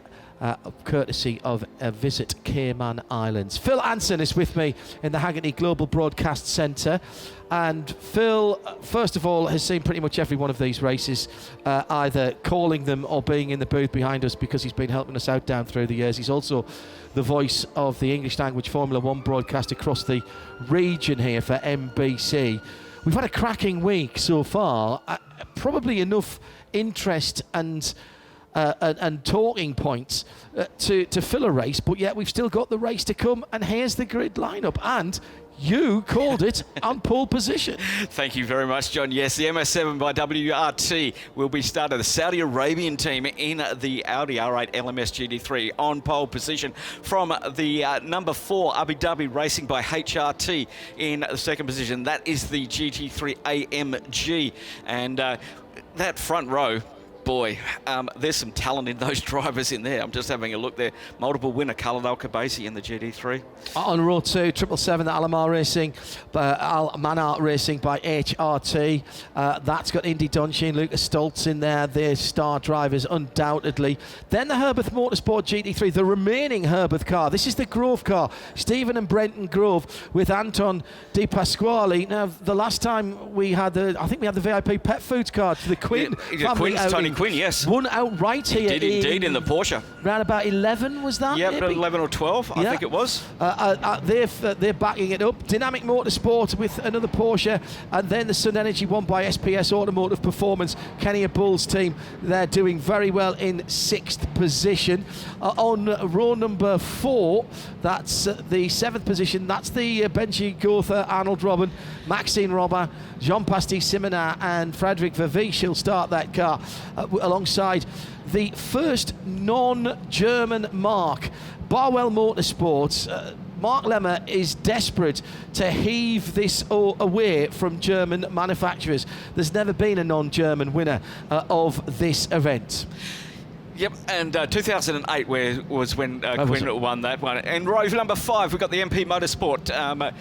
courtesy of Visit Cayman Islands. Phil Anson is with me in the Haggerty Global Broadcast Centre. And Phil, first of all, has seen pretty much every one of these races, either calling them or being in the booth behind us, because he's been helping us out down through the years. He's also the voice of the English language Formula 1 broadcast across the region here for NBC. We've had a cracking week so far. Probably enough interest and talking points to fill a race, but yet we've still got the race to come, and here's the grid lineup. And you called it on pole position. Thank you very much, John. Yes, the MS7 by WRT will be started. The Saudi Arabian team in the Audi R8 LMS GT3 on pole position. From the number 4 Abu Dhabi Racing by HRT in the second position. That is the GT3 AMG. And that front row, boy, there's some talent in those drivers in there. I'm just having a look there. Multiple winner, Khaled Al-Khabaisi in the GT3. On row 2, 777, the Almar Racing, Al-Manar Racing by HRT. That's got Indy Donchi and Lucas Stoltz in there. They're star drivers, undoubtedly. Then the Herbeth Motorsport GT3, the remaining Herbeth car. This is the Grove car. Stephen and Brenton Grove with Anton Di Pasquale. Now, the last time we had I think we had the VIP Pet Foods card for the Quinn family. Tony Quinn, yes. Won outright here. He did indeed in the Porsche. Round about 11, was that? Yeah, maybe? 11 or 12, I think it was. They're backing it up. Dynamic Motorsport with another Porsche, and then the Sun Energy won by SPS Automotive Performance. Kenny Bull's team, they're doing very well in 6th position. On row number 4, that's the 7th position. That's the Benji Gotha, Arnold Robin, Maxine Robber, Jean-Baptiste Simonin and Frederic Verviche will start that car alongside the first non-German mark, Barwell Motorsports. Mark Lemmer is desperate to heave this away from German manufacturers. There's never been a non-German winner of this event. Yep, and 2008 was when Quinn won that one. And row number 5, we've got the MP Motorsport.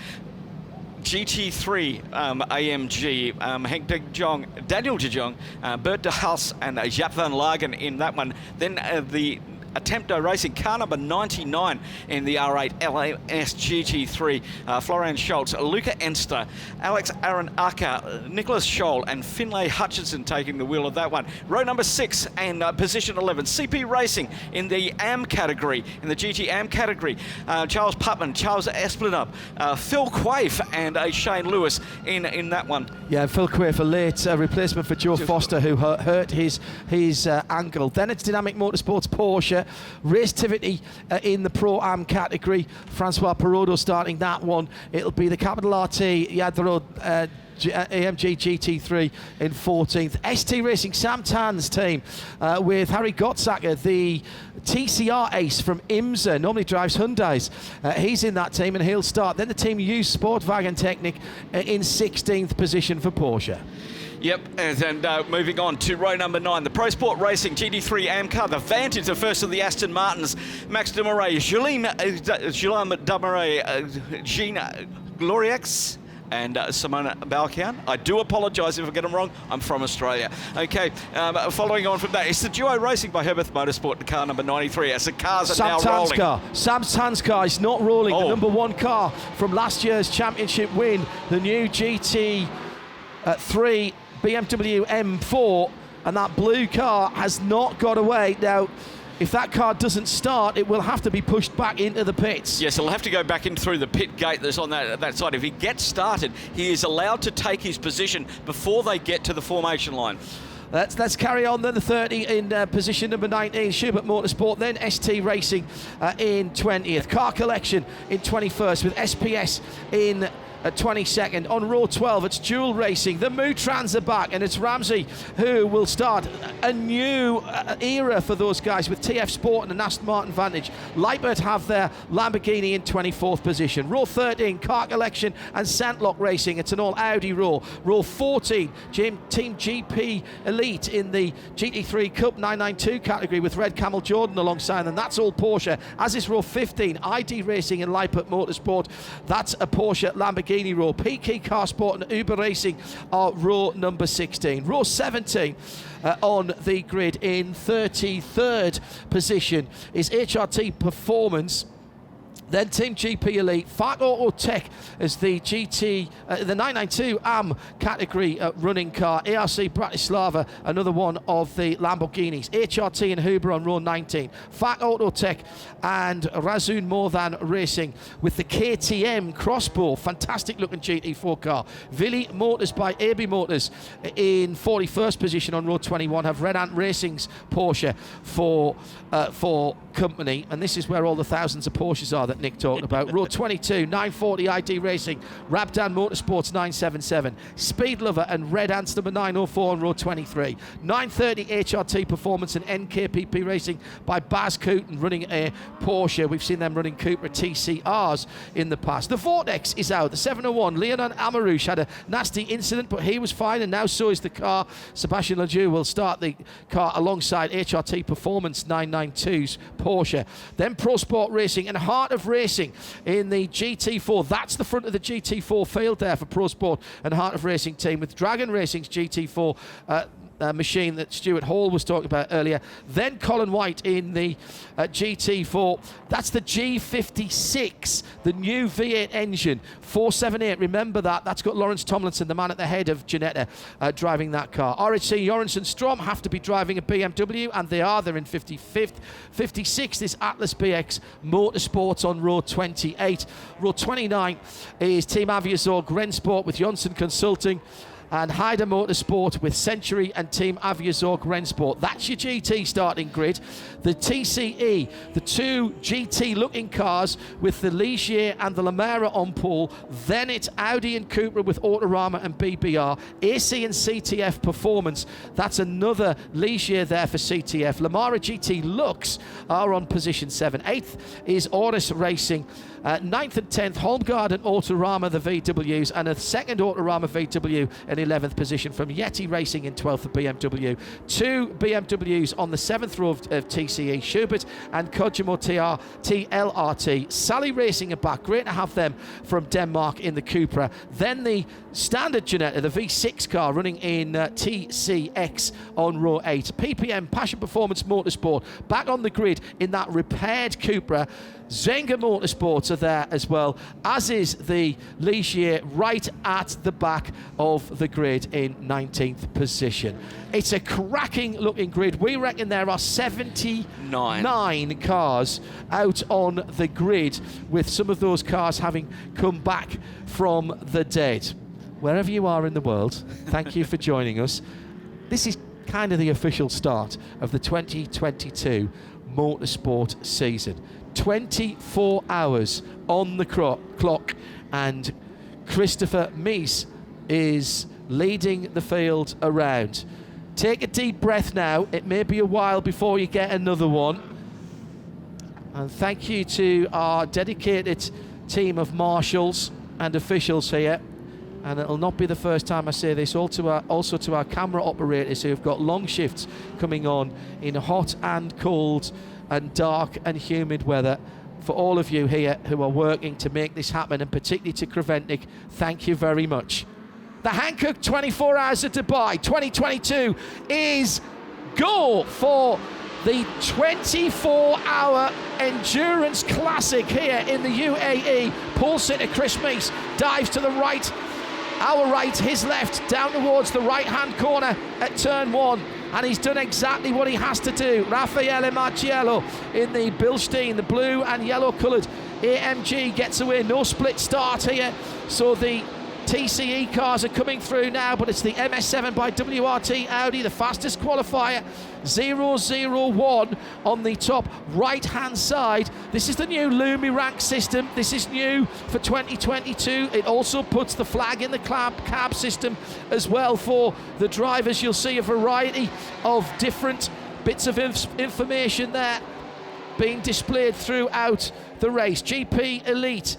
GT3 AMG, Henk de Jong, Daniel de Jong, Bert de Haas and Jaap van Lagen in that one. Then the Attempto Racing, car number 99 in the R8 LMS GT3. Florian Schultz, Luca Enster, Alex Aaron Acker, Nicholas Scholl and Finlay Hutchinson taking the wheel of that one. Row number 6 and position 11. CP Racing in the AM category, in the GT AM category. Charles Putman, Charles Esplinup, Phil Quaife and Shane Lewis in that one. Yeah, Phil Quaife, a late replacement for Joe Foster, who hurt his ankle. Then it's Dynamic Motorsports Porsche, Racetivity in the Pro-Am category. Francois Perrodo starting that one. It'll be the Capital RT Yadro AMG GT3 in 14th. ST Racing, Sam Tan's team with Harry Gottsacker, the TCR ace from IMSA, normally drives Hyundais. He's in that team and he'll start. Then the Team U Sportwagen Technik in 16th position for Porsche. Yep, and moving on to row number 9, the Pro Sport Racing GT3 AM car, the Vantage, the first of the Aston Martins. Max Demaray, Julien Demaray, Jean Gloriex, and Simona Balkan. I do apologise if I get them wrong. I'm from Australia. Okay, following on from that, it's the Duo Racing by Herbeth Motorsport, car number 93, as the cars are now rolling. Sam Tan's car is not rolling. The number 1 car from last year's championship win, the new GT3 BMW M4, and that blue car has not got away. Now, if that car doesn't start, it will have to be pushed back into the pits. Yes, he'll have to go back in through the pit gate that's on that side. If he gets started, he is allowed to take his position before they get to the formation line. Let's carry on then. The 30 in position number 19, Schubert Motorsport, then ST Racing in 20th. Car Collection in 21st with SPS in 22nd. On row 12, it's Dual Racing. The Mutrans are back, and it's Ramsey who will start a new era for those guys with TF Sport and an Aston Martin Vantage. Leipert have their Lamborghini in 24th position. Row 13, Car Collection and Sandlock Racing. It's an all Audi row. Row 14, Team GP Elite in the GT3 Cup 992 category with Red Camel Jordan alongside them. That's all Porsche, as is row 15, ID Racing and Leipert Motorsport. That's a Porsche Lamborghini row. PK Car Sport and Uber Racing are row number 16. Row 17 on the grid in 33rd position is HRT Performance. Then Team GP Elite, FAC Auto Tech as the the 992 AM category running car. ARC Bratislava, another one of the Lamborghinis. HRT and Huber on row 19. FAC Auto Tech and Razun Morthan Racing with the KTM Crossbow, fantastic looking GT4 car. Willy Motors by AB Motors in 41st position on row 21. Have Red Ant Racing's Porsche for company, and this is where all the thousands of Porsches are that Nick talked about. Row 22, 940 ID Racing, Rabdan Motorsports 977, Speed Lover and Red Ants number 904 on row 23. 930 HRT Performance and NKPP Racing by Baz Cooten running a Porsche. We've seen them running Cupra TCRs in the past. The Vortex is out. The 701, Leonon Amarouche had a nasty incident, but he was fine, and now so is the car. Sebastian Ledoux will start the car alongside HRT Performance 992's Porsche. Then Pro Sport Racing and Heart of Racing in the GT4. That's the front of the GT4 field there for Pro Sport and Heart of Racing team, with Dragon Racing's GT4 machine that Stuart Hall was talking about earlier. Then Colin White in the GT4. That's the G56, the new V8 engine, 478. Remember that. That's got Lawrence Tomlinson, the man at the head of Ginetta, driving that car. RHC Joransson Strom have to be driving a BMW, and they are. They're in 55th. 56th is Atlas BX Motorsports on row 28. Row 29 is Team Aviazorg Rennsport with Jonsson Consulting, and Haider Motorsport with Century and Team Aviazorg Rennsport. That's your GT starting grid. The TCE, the two GT-looking cars with the Ligier and the Lamara on pole. Then it's Audi and Cupra with Autorama and BBR. AC and CTF Performance. That's another Ligier there for CTF. Lamara GT Lux are on position 7. 8th is Oris Racing. 9th and 10th, Holmgard and Autorama, the VWs, and a second Autorama VW, an and 11th position from Yeti Racing in 12th for BMW. 2 BMWs on the 7th row of TCE, Schubert and Kojimo TLRT. Sally Racing are back. Great to have them from Denmark in the Cupra. Then the standard Ginetta, the V6 car running in TCX on row 8. PPM, Passion Performance Motorsport, back on the grid in that repaired Cupra. Zenga Motorsports are there as well, as is the Ligier right at the back of the grid in 19th position. It's a cracking looking grid. We reckon there are 79 cars out on the grid, with some of those cars having come back from the dead. Wherever you are in the world, thank you for joining us. This is kind of the official start of the 2022 motorsport season. 24 hours on the clock, and Christopher Mies is leading the field around. Take a deep breath now. It may be a while before you get another one. And thank you to our dedicated team of marshals and officials here. And it'll not be the first time I say this, also to our camera operators who have got long shifts coming on in hot and cold and dark and humid weather. For all of you here who are working to make this happen, and particularly to Creventic, thank you very much. The Hankook 24 Hours of Dubai 2022 is go for the 24-hour endurance classic here in the UAE. Pole sitter Chris Mies dives to the right, our right, his left, down towards the right-hand corner at turn 1. And he's done exactly what he has to do. Raffaele Marciello in the Bilstein, the blue and yellow coloured AMG gets away. No split start here. So the TCE cars are coming through now, but it's the MS7 by WRT Audi, the fastest qualifier. 001 on the top right-hand side. This is the new Lumi rank system. This is new for 2022. It also puts the flag in the cab system as well for the drivers. You'll see a variety of different bits of information there being displayed throughout the race. GP Elite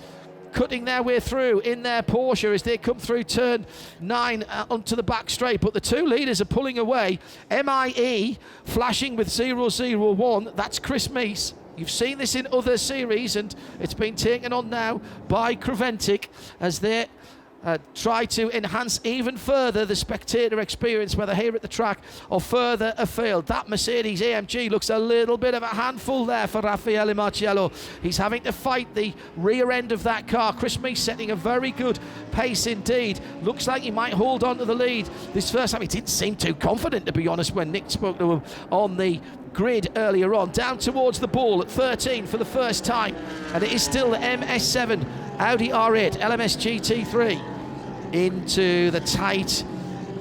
cutting their way through in their Porsche as they come through turn 9 onto the back straight, but the two leaders are pulling away. MIE flashing with 001, that's Chris Mies. You've seen this in other series, and it's been taken on now by Creventic as they try to enhance even further the spectator experience, whether here at the track or further afield. That Mercedes AMG looks a little bit of a handful there for Raffaele Marciello. He's having to fight the rear end of that car. Chris Mies setting a very good pace indeed. Looks like he might hold on to the lead this first time. He didn't seem too confident, to be honest, when Nick spoke to him on the grid earlier on. Down towards the ball at 13 for the first time, and it is still the MS7 Audi R8 LMS GT3 into the tight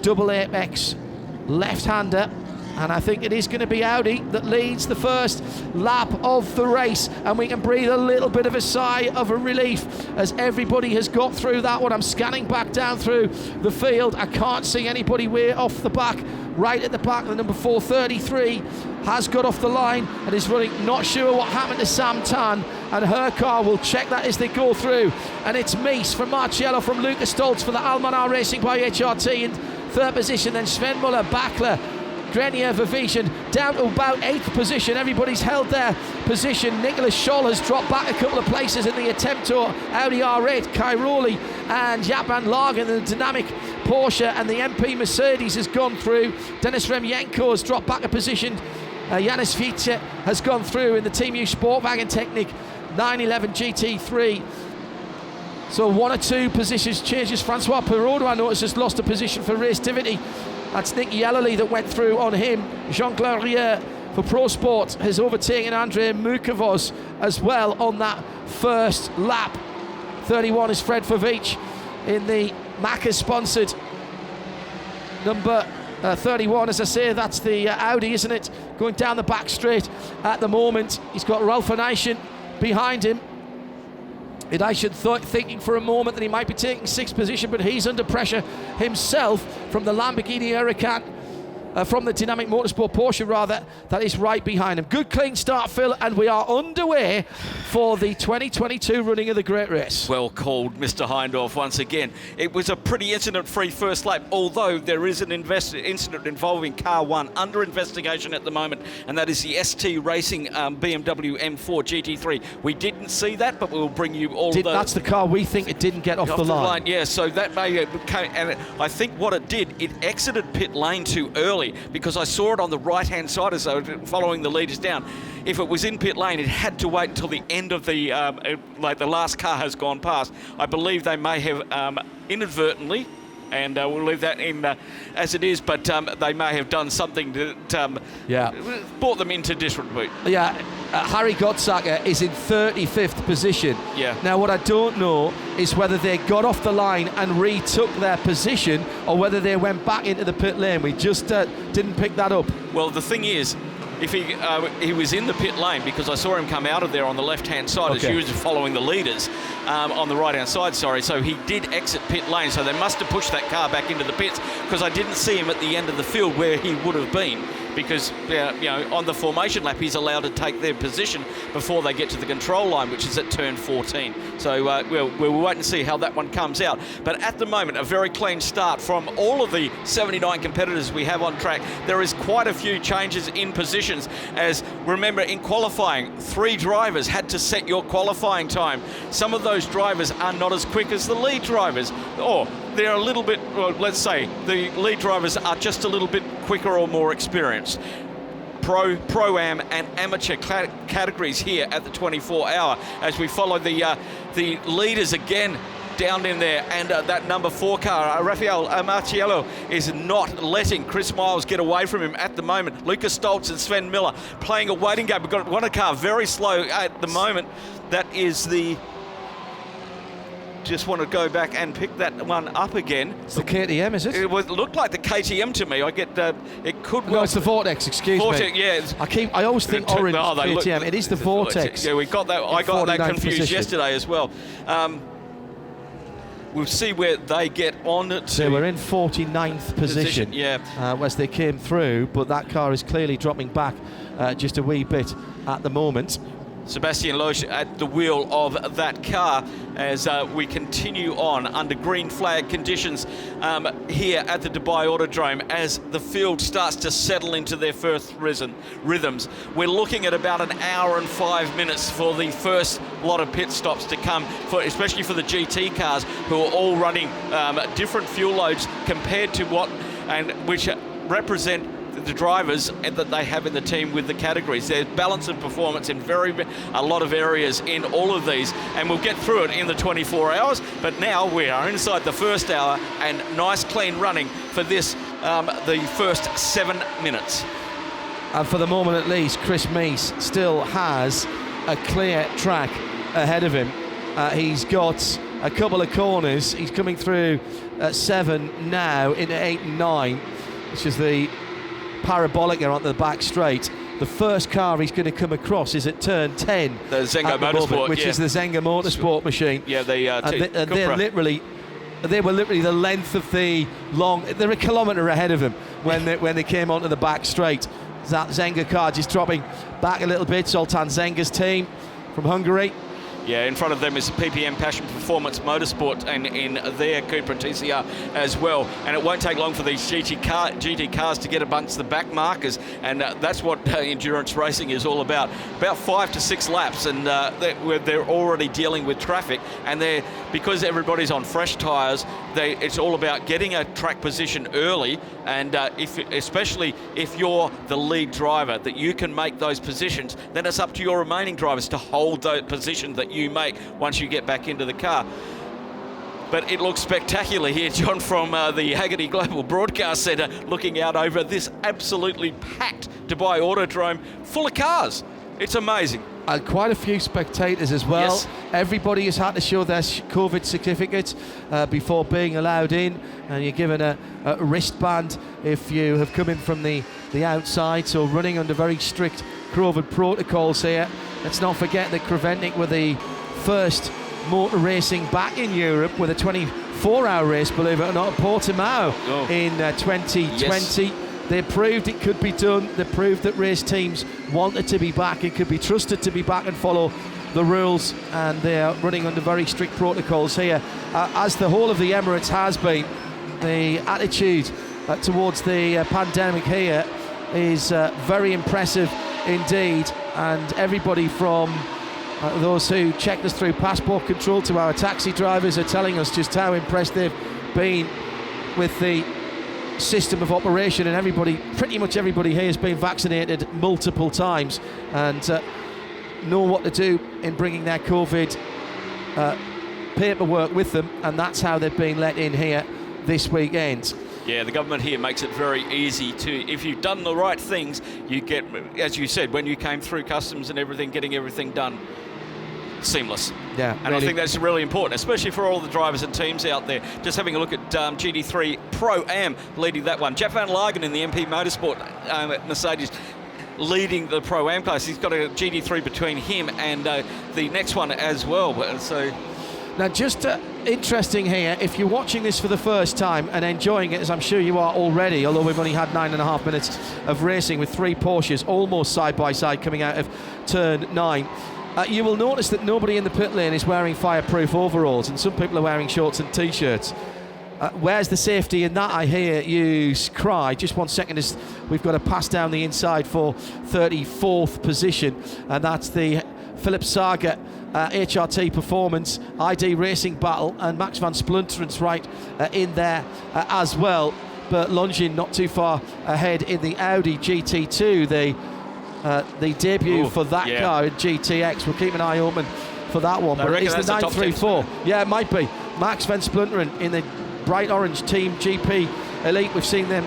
double apex left-hander, and I think it is going to be Audi that leads the first lap of the race, and we can breathe a little bit of a sigh of a relief as everybody has got through that one. I'm scanning back down through the field. I can't see anybody way off the back. Right at the back, the number 433 has got off the line and is running. Not sure what happened to Sam Tan, and her car will check that as they go through. And it's Mies from Marciello, from Lucas Stoltz for the Almanar Racing by HRT in third position. Then Sven Muller, Backler, Grenier, Vavician down to about 8th position. Everybody's held their position. Nicholas Scholl has dropped back a couple of places in the attempt to Audi R8. Cairoli and Jaap van Lagen, the dynamic Porsche, and the MP Mercedes has gone through. Dennis Remyenko has dropped back a position. Janis Fietze has gone through in the Team U Sportwagen Technic 911 GT3. So 1 or 2 positions changes. Francois Perrault, I notice, has lost a position for Race Divity. That's Nick Yellerly that went through on him. Jean-Claude Rieur for Pro Sport has overtaken Andrei Mukavos as well on that first lap. 31 is Fred Favich in the Macca-sponsored number 31. As I say, that's the Audi, isn't it? Going down the back straight at the moment. He's got Ralph Eneishen behind him. Eneishen thinking for a moment that he might be taking 6th position, but he's under pressure himself from the Lamborghini Huracan. from the Dynamic Motorsport Porsche, rather, that is right behind him. Good clean start, Phil, and we are underway for the 2022 running of the Great Race. Well called, Mr. Heindorf, once again. It was a pretty incident-free first lap, although there is an incident involving car 1 under investigation at the moment, and that is the ST Racing BMW M4 GT3. We didn't see that, but we'll bring you all the... That's the car we think it didn't get off the line. Yeah, so that may... And I think what it did, it exited pit lane too early, because I saw it on the right-hand side as they were following the leaders down. If it was in pit lane, it had to wait until the end of the, like the last car has gone past. I believe they may have inadvertently, and we'll leave that in as it is, but they may have done something that brought them into disrepute. Yeah, Harry Gottsacker is in 35th position. Yeah. Now, what I don't know is whether they got off the line and retook their position, or whether they went back into the pit lane. We just didn't pick that up. Well, the thing is, if he was in the pit lane, because I saw him come out of there on the left-hand side as he was following the leaders on the right-hand side, sorry. So he did exit pit lane, so they must have pushed that car back into the pits, because I didn't see him at the end of the field where he would have been, because you know, on the formation lap he's allowed to take their position before they get to the control line, which is at turn 14. So we'll wait and see how that one comes out. But at the moment, a very clean start from all of the 79 competitors we have on track. There is quite a few changes in positions, as remember in qualifying, 3 drivers had to set your qualifying time. Some of those drivers are not as quick as the lead drivers, or they're a little bit, well, let's say the lead drivers are just a little bit quicker or more experienced. Pro-Am and amateur categories here at the 24-hour, as we follow the leaders again down in there, and that number 4 car, Rafael Marciello, is not letting Chris Miles get away from him at the moment. Lucas Stoltz and Sven Miller playing a waiting game. We've got one car very slow at the moment. That is the... Just want to go back and pick that one up again. It's the KTM, is it? It looked like the KTM to me. I get it could. No, it's the Vortex. Excuse Vortex, me. Yeah. I always think orange KTM. It is the Vortex. Yeah, we got that. I got that confused yesterday as well. We'll see where they get on to. So we're in 49th position. As they came through, but that car is clearly dropping back just a wee bit at the moment. Sebastian Loesch at the wheel of that car as we continue on under green flag conditions here at the Dubai Autodrome as the field starts to settle into their first rhythms. We're looking at about an hour and 5 minutes for the first lot of pit stops to come, especially for the GT cars, who are all running different fuel loads compared to which represent the drivers that they have in the team with the categories. There's balance of performance in a lot of areas in all of these, and we'll get through it in the 24 hours. But now we are inside the first hour, and nice clean running for this, the first 7 minutes. And for the moment at least, Chris Meese still has a clear track ahead of him. He's got a couple of corners. He's coming through at 7 now into 8 and 9, which is the parabolic onto the back straight. The first car he's going to come across is at turn 10. The Zengo Motorsport, which is the Zengo Motorsport machine. Yeah, they were literally the length of the long. They're a kilometre ahead of him when they came onto the back straight. That Zenga car just dropping back a little bit. Zoltan Zenga's team from Hungary. Yeah, in front of them is PPM Passion Performance Motorsport and in their Cooper and TCR as well. And it won't take long for these GT cars to get amongst the back markers, and that's what endurance racing is all about. About 5 to 6 laps, and they're already dealing with traffic, and because everybody's on fresh tyres, it's all about getting a track position early, and especially if you're the lead driver, that you can make those positions, then it's up to your remaining drivers to hold the position that you make once you get back into the car. But it looks spectacular here, John, from the Haggerty Global Broadcast Centre, looking out over this absolutely packed Dubai Autodrome full of cars. It's amazing. And quite a few spectators as well. Yes. Everybody has had to show their COVID certificate before being allowed in, and you're given a wristband if you have come in from the outside, so running under very strict COVID protocols here. Let's not forget that Creventic were the first motor racing back in Europe with a 24-hour race, believe it or not, at Portimao in 2020. Yes. They proved it could be done. They proved that race teams wanted to be back and could be trusted to be back and follow the rules, and they're running under very strict protocols here, as the whole of the Emirates has been. The attitude towards the pandemic here is very impressive indeed, and everybody from those who checked us through passport control to our taxi drivers are telling us just how impressed they've been with the system of operation, and everybody, pretty much everybody here has been vaccinated multiple times and know what to do in bringing their COVID paperwork with them, and that's how they've been let in here this weekend. Yeah, the government here makes it very easy to, if you've done the right things, you get, as you said, when you came through customs and everything, getting everything done seamless. Yeah, and really, I think that's really important, especially for all the drivers and teams out there. Just having a look at GT3 Pro-Am leading that one. Jeff Van Lagen in the MP Motorsport at Mercedes leading the Pro-Am class. He's got a GT3 between him and the next one as well. So now, just interesting here, if you're watching this for the first time and enjoying it, as I'm sure you are already, although we've only had 9.5 minutes of racing with 3 Porsches almost side by side coming out of turn 9, you will notice that nobody in the pit lane is wearing fireproof overalls, and some people are wearing shorts and t-shirts. Where's the safety in that, I hear you cry? Just 1 second, as we've got a pass down the inside for 34th position, and that's the Philip Saga HRT Performance ID Racing Battle, and Max van Spluntern's right in there as well, but Longin not too far ahead in the Audi GT2, the debut for that car in GTX. We'll keep an eye open for that one, but it's the 934. Yeah, it might be. Max van Splunteren in the bright orange Team GP Elite. We've seen them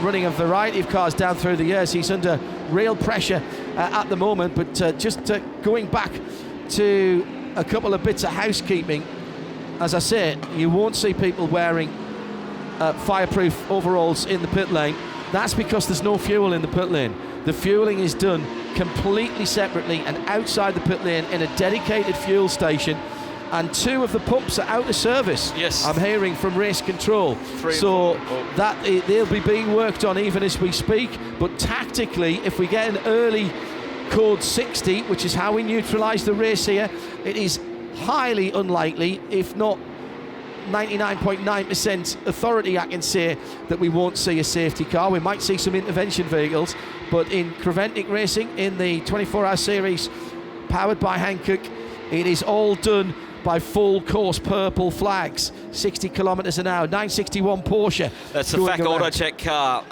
running a variety of cars down through the years. He's under real pressure at the moment, but just going back to a couple of bits of housekeeping, as I said, you won't see people wearing fireproof overalls in the pit lane. That's because there's no fuel in the pit lane. The fueling is done completely separately and outside the pit lane in a dedicated fuel station, and 2 of the pumps are out of service. Yes, I'm hearing from race control. So that they'll be being worked on even as we speak. But tactically, if we get an early code 60, which is how we neutralise the race here, it is highly unlikely, if not 99.9% authority, I can say, that we won't see a safety car. We might see some intervention vehicles, but in Creventic racing, in the 24-hour series powered by Hankook, it is all done by full course purple flags, 60 kilometres an hour, 961 Porsche. That's the FAC Autotech car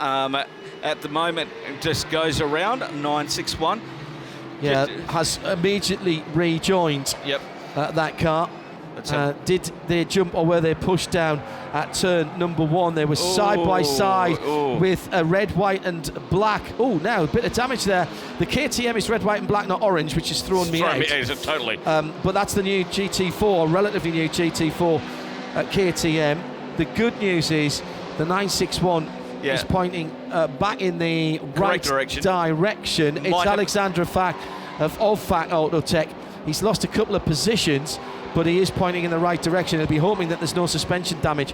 at the moment. It just goes around 961. Yeah, has immediately rejoined that car. Did they jump, or were they pushed down at turn number 1? They were side by side with a red, white and black. Oh, now a bit of damage there. The KTM is red, white and black, not orange, which has thrown me out. Totally. But that's the new GT4, relatively new GT4 at KTM. The good news is the 961 is pointing back in the right direction. It's Alexandra Fack of FAC Autotech. He's lost a couple of positions, but he is pointing in the right direction. He'll be hoping that there's no suspension damage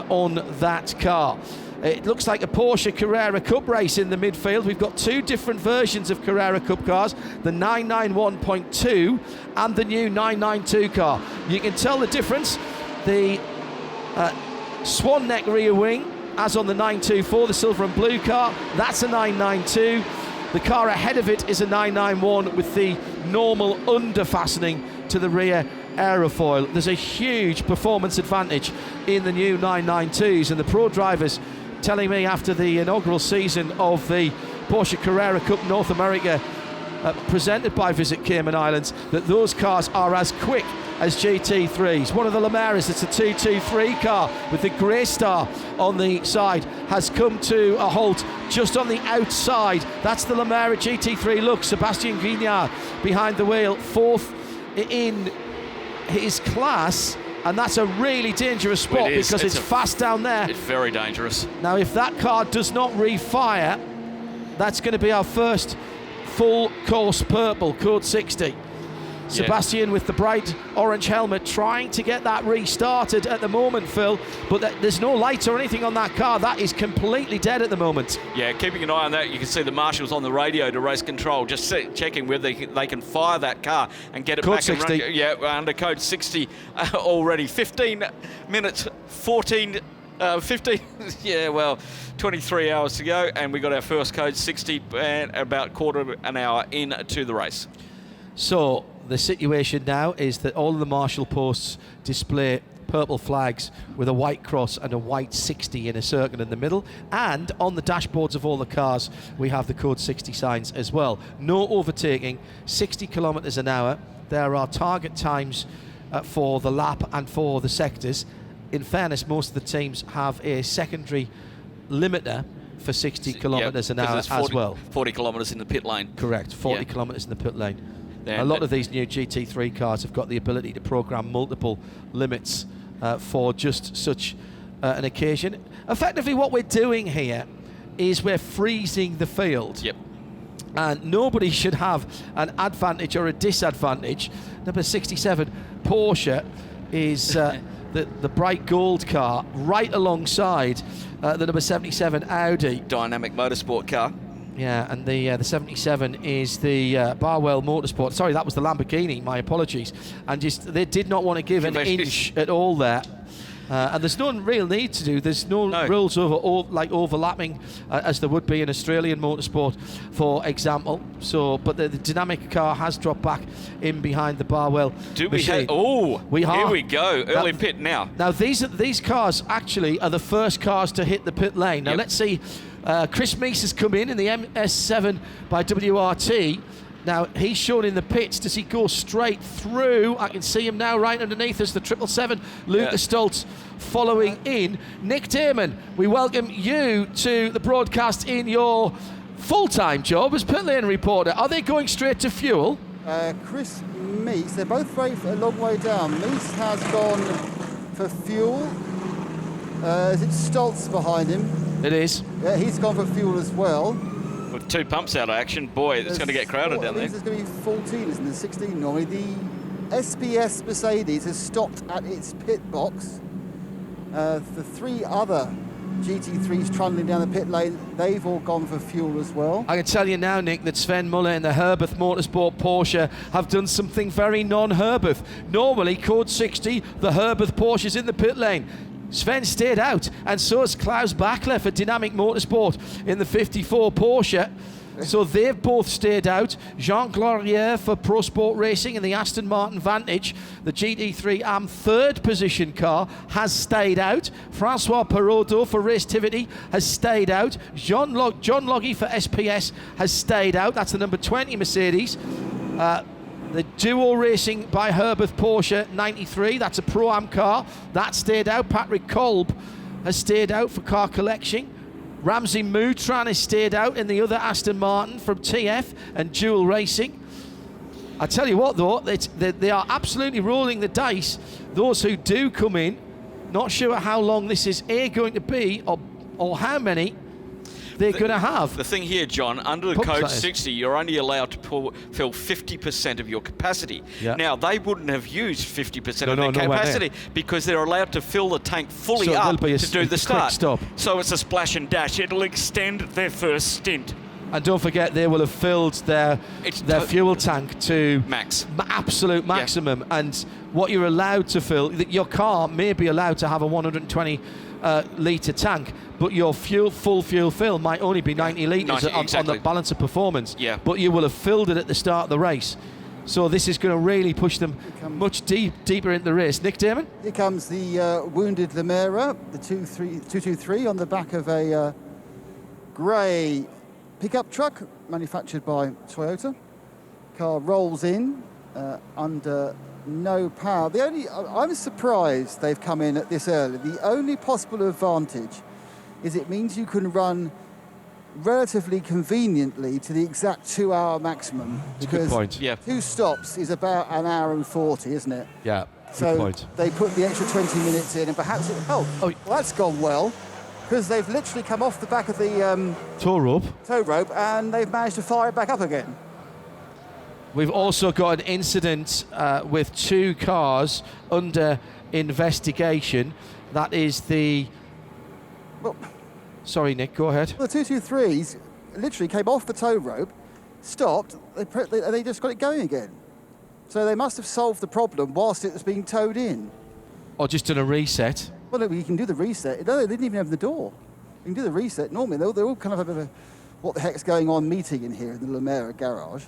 on that car. It looks like a Porsche Carrera Cup race in the midfield. We've got 2 different versions of Carrera Cup cars, the 991.2 and the new 992 car. You can tell the difference. The swan neck rear wing, as on the 924, the silver and blue car, that's a 992. The car ahead of it is a 991 with the normal under fastening to the rear aerofoil. There's a huge performance advantage in the new 992s, and the pro drivers telling me after the inaugural season of the Porsche Carrera Cup North America presented by Visit Cayman Islands that those cars are as quick as GT3s. One of the Lamaras, it's a 223 car with the grey star on the side, has come to a halt just on the outside. That's the Lamara GT3 look. Sebastian Guignard behind the wheel, 4th in his class, and that's a really dangerous spot because it's fast down there. It's very dangerous. Now, if that car does not refire, that's going to be our first full course purple, code 60. Sebastian with the bright orange helmet trying to get that restarted at the moment, Phil, but there's no lights or anything on that car. That is completely dead at the moment. Yeah, keeping an eye on that. You can see the marshals on the radio to race control, just checking whether they can fire that car and get it Code back 60. and run. Yeah, we're under code 60 already. 15 minutes, 15, yeah, well, 23 hours to go, and we got our first code 60 and about quarter of an hour into the race. So the situation now is that all of the marshal posts display purple flags with a white cross and a white 60 in a circle in the middle, and on the dashboards of all the cars we have the code 60 signs as well. No overtaking, 60 kilometers an hour. There are target times for the lap and for the sectors. In fairness, most of the teams have a secondary limiter for 60 kilometers an hour as well. 40 kilometers in the pit lane. Correct, 40 kilometers in the pit lane. Yeah, a lot of these new GT3 cars have got the ability to program multiple limits for just such an occasion. Effectively, what we're doing here is we're freezing the field. Yep. And nobody should have an advantage or a disadvantage. Number 67 Porsche is the bright gold car right alongside the number 77 Audi. Dynamic motorsport car. Yeah, and the 77 is the Barwell Motorsport. Sorry, that was the Lamborghini. My apologies. And just they did not want to give an inch at all there. And there's no real need to do. There's no rules like overlapping as there would be in Australian motorsport, for example. So, but the dynamic car has dropped back in behind the Barwell machine. Here we go. Early pit now. Now these cars actually are the first cars to hit the pit lane. Now let's see. Chris Meese has come in the MS7 by WRT. Now, he's shown in the pits. Does he go straight through? I can see him now right underneath us, the 777. Lucas Stoltz following in. Nick Damon, we welcome you to the broadcast in your full-time job as pit lane reporter. Are they going straight to fuel? Chris Meese, they're both a long way down. Meese has gone for fuel. Is it Stoltz behind him? It is. Yeah, he's gone for fuel as well. With two pumps out of action, boy, it's going to get crowded down there. There's going to be 14, isn't there? 16 normally. The SPS Mercedes has stopped at its pit box. The three other GT3s trundling down the pit lane, they've all gone for fuel as well. I can tell you now, Nick, that Sven Muller and the Herberth Motorsport Porsche have done something very non-Herberth. Normally, code 60, the Herberth Porsche's in the pit lane. Sven stayed out, and so has Klaus Bachler for Dynamic Motorsport in the 54 Porsche. So they've both stayed out. Jean Glorier for Pro Sport Racing in the Aston Martin Vantage. The GT3 AM third position car has stayed out. Francois Perraudot for Racetivity has stayed out. John Loggy for SPS has stayed out. That's the number 20 Mercedes. The Duo Racing by Herberth Porsche 93, that's a Pro-Am car. That stayed out. Patrick Kolb has stayed out for Car Collection. Ramsey Moutran has stayed out in the other Aston Martin from TF and Dual Racing. I tell you what, though, they are absolutely rolling the dice. Those who do come in, not sure how long this is going to be or how many they're going to have. The thing here, John, under the code 60, you're only allowed to fill 50% of your capacity. Yeah. Now, they wouldn't have used 50% of their capacity because they're allowed to fill the tank fully up to do the start. Stop. So it's a splash and dash. It'll extend their first stint. And don't forget, they will have filled their fuel tank to absolute maximum. Yeah. And what you're allowed to fill, your car may be allowed to have a 120 litre tank, but your full fuel fill might only be 90 litres on the balance of performance. Yeah. But you will have filled it at the start of the race. So this is going to really push them much deeper into the race. Nick Damon? Here comes the wounded Lamera, the 223 on the back of a grey pickup truck manufactured by Toyota. Car rolls in under no power. I'm surprised they've come in at this early. The only possible advantage is it means you can run relatively conveniently to the exact 2 hour maximum. That's a good point. Yeah. 2 stops is about an hour and 40, isn't it? Yeah. So good point. They put the extra 20 minutes in, and perhaps well, that's gone well, because they've literally come off the back of the tow rope, and they've managed to fire it back up again. We've also got an incident with 2 cars under investigation. That is the... Well, sorry, Nick, go ahead. The 223s literally came off the tow rope, stopped, they just got it going again. So they must have solved the problem whilst it was being towed in. Or just done a reset. Well, no, you can do the reset. No, they didn't even have the door. You can do the reset normally. They're all kind of a what the heck's going on meeting in here in the Lamera garage.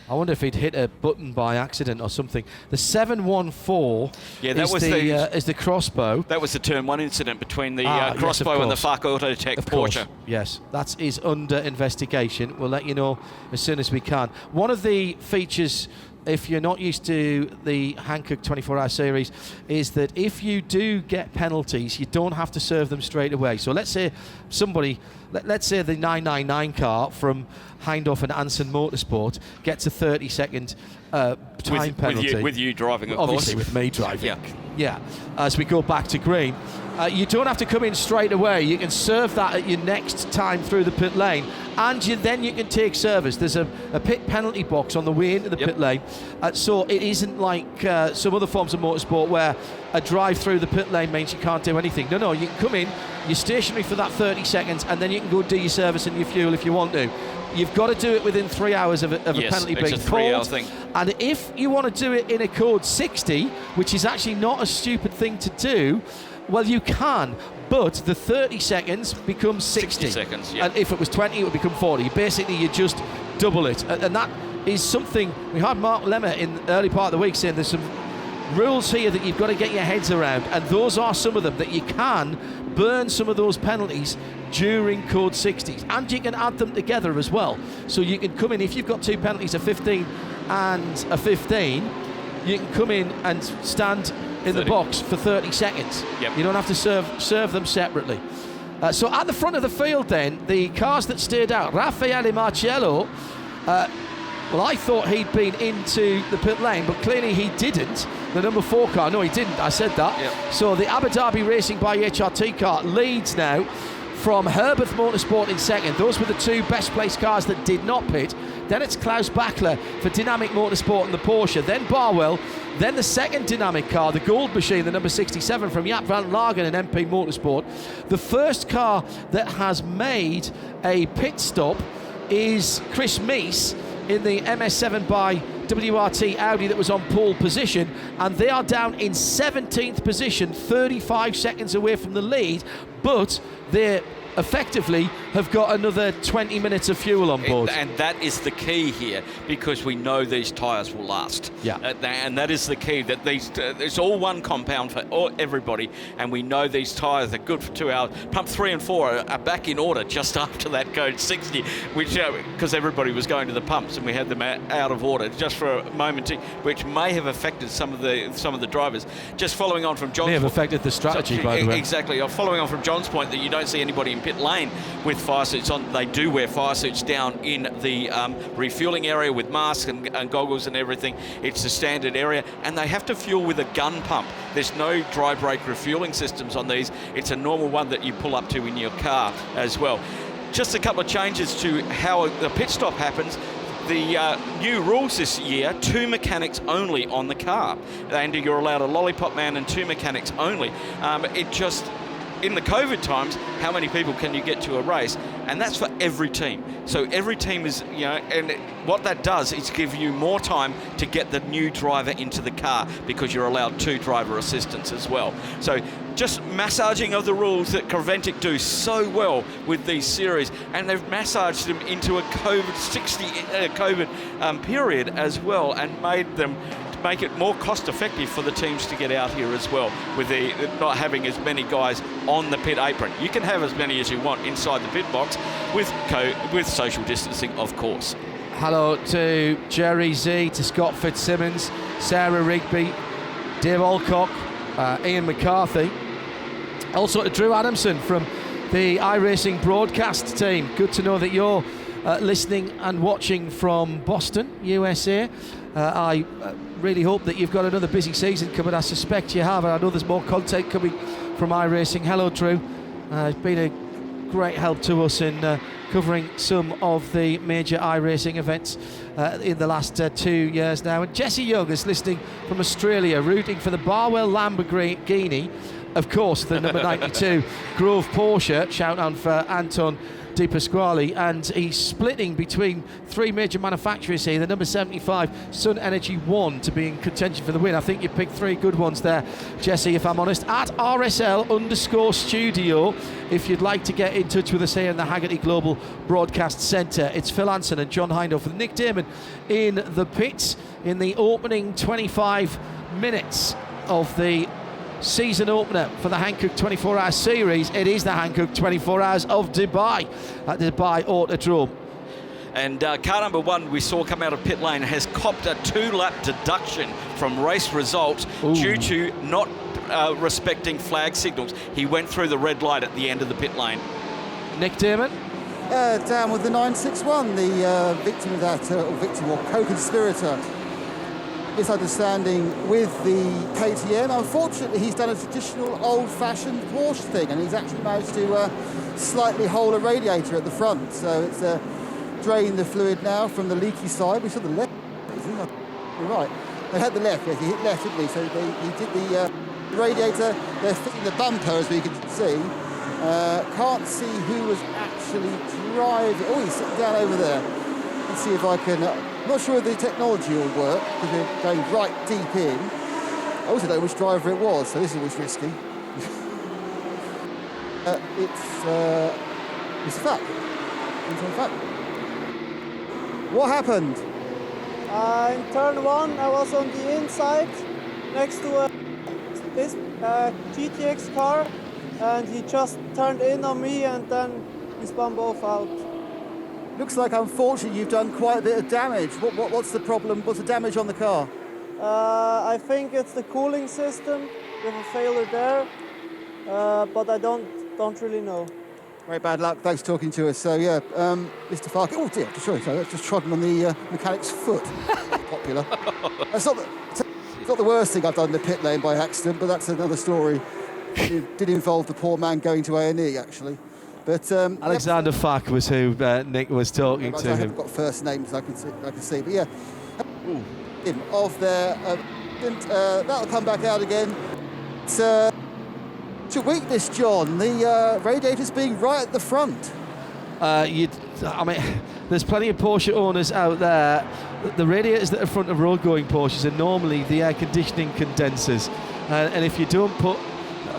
I wonder if he'd hit a button by accident or something. The 714 is the crossbow. That was the turn 1 incident between the Yes, crossbow and the FARC Autotech Porsche. Yes, that is under investigation. We'll let you know as soon as we can. One of the features, if you're not used to the Hankook 24-hour series, is that if you do get penalties, you don't have to serve them straight away. So let's say let's say the 999 car from Hindhoff and Anson Motorsport gets a 30-second time penalty. With you driving, of Obviously course. with me driving. Yeah. As we go back to green. You don't have to come in straight away. You can serve that at your next time through the pit lane, and then you can take service. There's a pit penalty box on the way into the pit lane, so it isn't like some other forms of motorsport where a drive through the pit lane means you can't do anything. No, you can come in, you're stationary for that 30 seconds, and then you can go do your service and your fuel if you want to. You've got to do it within 3 hours of a penalty being it's a 3-hour called. thing. And if you want to do it in a code 60, which is actually not a stupid thing to do, well, you can, but the 30 seconds becomes 60 seconds, and if it was 20, it would become 40. Basically, you just double it, and that is something we had Mark Lemmer in the early part of the week saying there's some rules here that you've got to get your heads around, and those are some of them, that you can burn some of those penalties during code 60s, and you can add them together as well. So you can come in, if you've got 2 penalties, a 15 and a 15, you can come in and stand in the box for 30 seconds. You don't have to serve them separately. So at the front of the field then, the cars that stayed out, Raffaele Marciello, well, I thought he'd been into the pit lane, but clearly he didn't. The number 4 car, no, he didn't, I said that. So the Abu Dhabi Racing by HRT car leads now from Herberth Motorsport in second. Those were the 2 best placed cars that did not pit. Then it's Klaus Bachler for Dynamic Motorsport and the Porsche. Then Barwell. Then the second Dynamic car, the Gold Machine, the number 67 from Jaap van Lagen and MP Motorsport. The first car that has made a pit stop is Chris Meese in the MS7 by WRT Audi that was on pole position, and they are down in 17th position, 35 seconds away from the lead, but they effectively have got another 20 minutes of fuel on board. And that is the key here, because we know these tyres will last. And that is the key, that these it's all one compound for everybody, and we know these tyres are good for 2 hours. Pump 3 and 4 are back in order just after that code 60, which because everybody was going to the pumps and we had them out of order just for a moment, which may have affected some of the drivers. Just following on from John's may have affected the strategy, by the way. Exactly. Following on from John's point that you don't see anybody in pit lane with fire suits on. They do wear fire suits down in the refueling area with masks and goggles and everything. It's a standard area, and they have to fuel with a gun pump. There's no dry brake refueling systems on these. It's a normal one that you pull up to in your car as well. Just a couple of changes to how the pit stop happens. The new rules this year, 2 mechanics only on the car, and you're allowed a lollipop man and 2 mechanics only. In the COVID times, how many people can you get to a race? And that's for every team. So every team is, and what that does is give you more time to get the new driver into the car, because you're allowed 2 driver assistants as well. So just massaging of the rules that Creventic do so well with these series, and they've massaged them into a COVID period as well, and made them make it more cost effective for the teams to get out here as well, with the not having as many guys on the pit apron. You can have as many as you want inside the pit box with social distancing, of course. Hello to Jerry Z, to Scott Fitzsimmons, Sarah Rigby, Dave Alcock, Ian McCarthy. Also to Drew Adamson from the iRacing broadcast team. Good to know that you're listening and watching from Boston, USA. I really hope that you've got another busy season coming. I suspect you have, and I know there's more content coming from iRacing. Hello, Drew. It's been a great help to us in covering some of the major iRacing events in the last 2 years now. And Jesse Young is listening from Australia, rooting for the Barwell Lamborghini, of course, the number 92 Grove Porsche. Shout out for Anton Di Pasquale, and he's splitting between 3 major manufacturers here. The number 75 Sun Energy 1 to be in contention for the win. I think you picked 3 good ones there, Jesse, if I'm honest. At RSL_studio, if you'd like to get in touch with us here in the Haggerty Global Broadcast Centre. It's Phil Anson and John Hindhaugh with Nick Damon in the pits in the opening 25 minutes of the season opener for the Hankook 24-hour series. It is the Hankook 24 Hours of Dubai at the Dubai Autodrome. And car number 1 we saw come out of pit lane has copped a 2-lap deduction from race results due to not respecting flag signals. He went through the red light at the end of the pit lane. Nick Damon? Down with the 961, the victim of that, or co-conspirator, misunderstanding with the KTM. Unfortunately, he's done a traditional old-fashioned Porsche thing, and he's actually managed to slightly hole a radiator at the front. So it's drained the fluid now from the leaky side. We saw the left. You're right. They had the left. Yes, he hit left, didn't he? So he did the radiator. They're fitting the bumper, as we can see. Can't see who was actually driving. Oh, he's sitting down over there. Let's see if I can. I'm not sure if the technology will work because we're going right deep in. I also don't know which driver it was, so this is always risky. It's a fact. It's a fact. What happened? In turn 1, I was on the inside next to this GTX car, and he just turned in on me, and then we spun both out. Looks like, unfortunately, you've done quite a bit of damage. What's the problem? What's the damage on the car? I think it's the cooling system. We have a failure there, but I don't really know. Very bad luck. Thanks for talking to us. So yeah, Mr. Farke. Oh dear, sorry, that's just trodden on the mechanic's foot. Popular. It's not the worst thing I've done in the pit lane by accident, but that's another story. It did involve the poor man going to A&E actually. But Alexander Farke was who Nick was talking to. I haven't got first names I can see, but yeah, of their that'll come back out again. It's a weakness, John. The radiator's being right at the front. I mean, there's plenty of Porsche owners out there. The radiators that are front of road-going Porsches are normally the air conditioning condensers, and if you don't put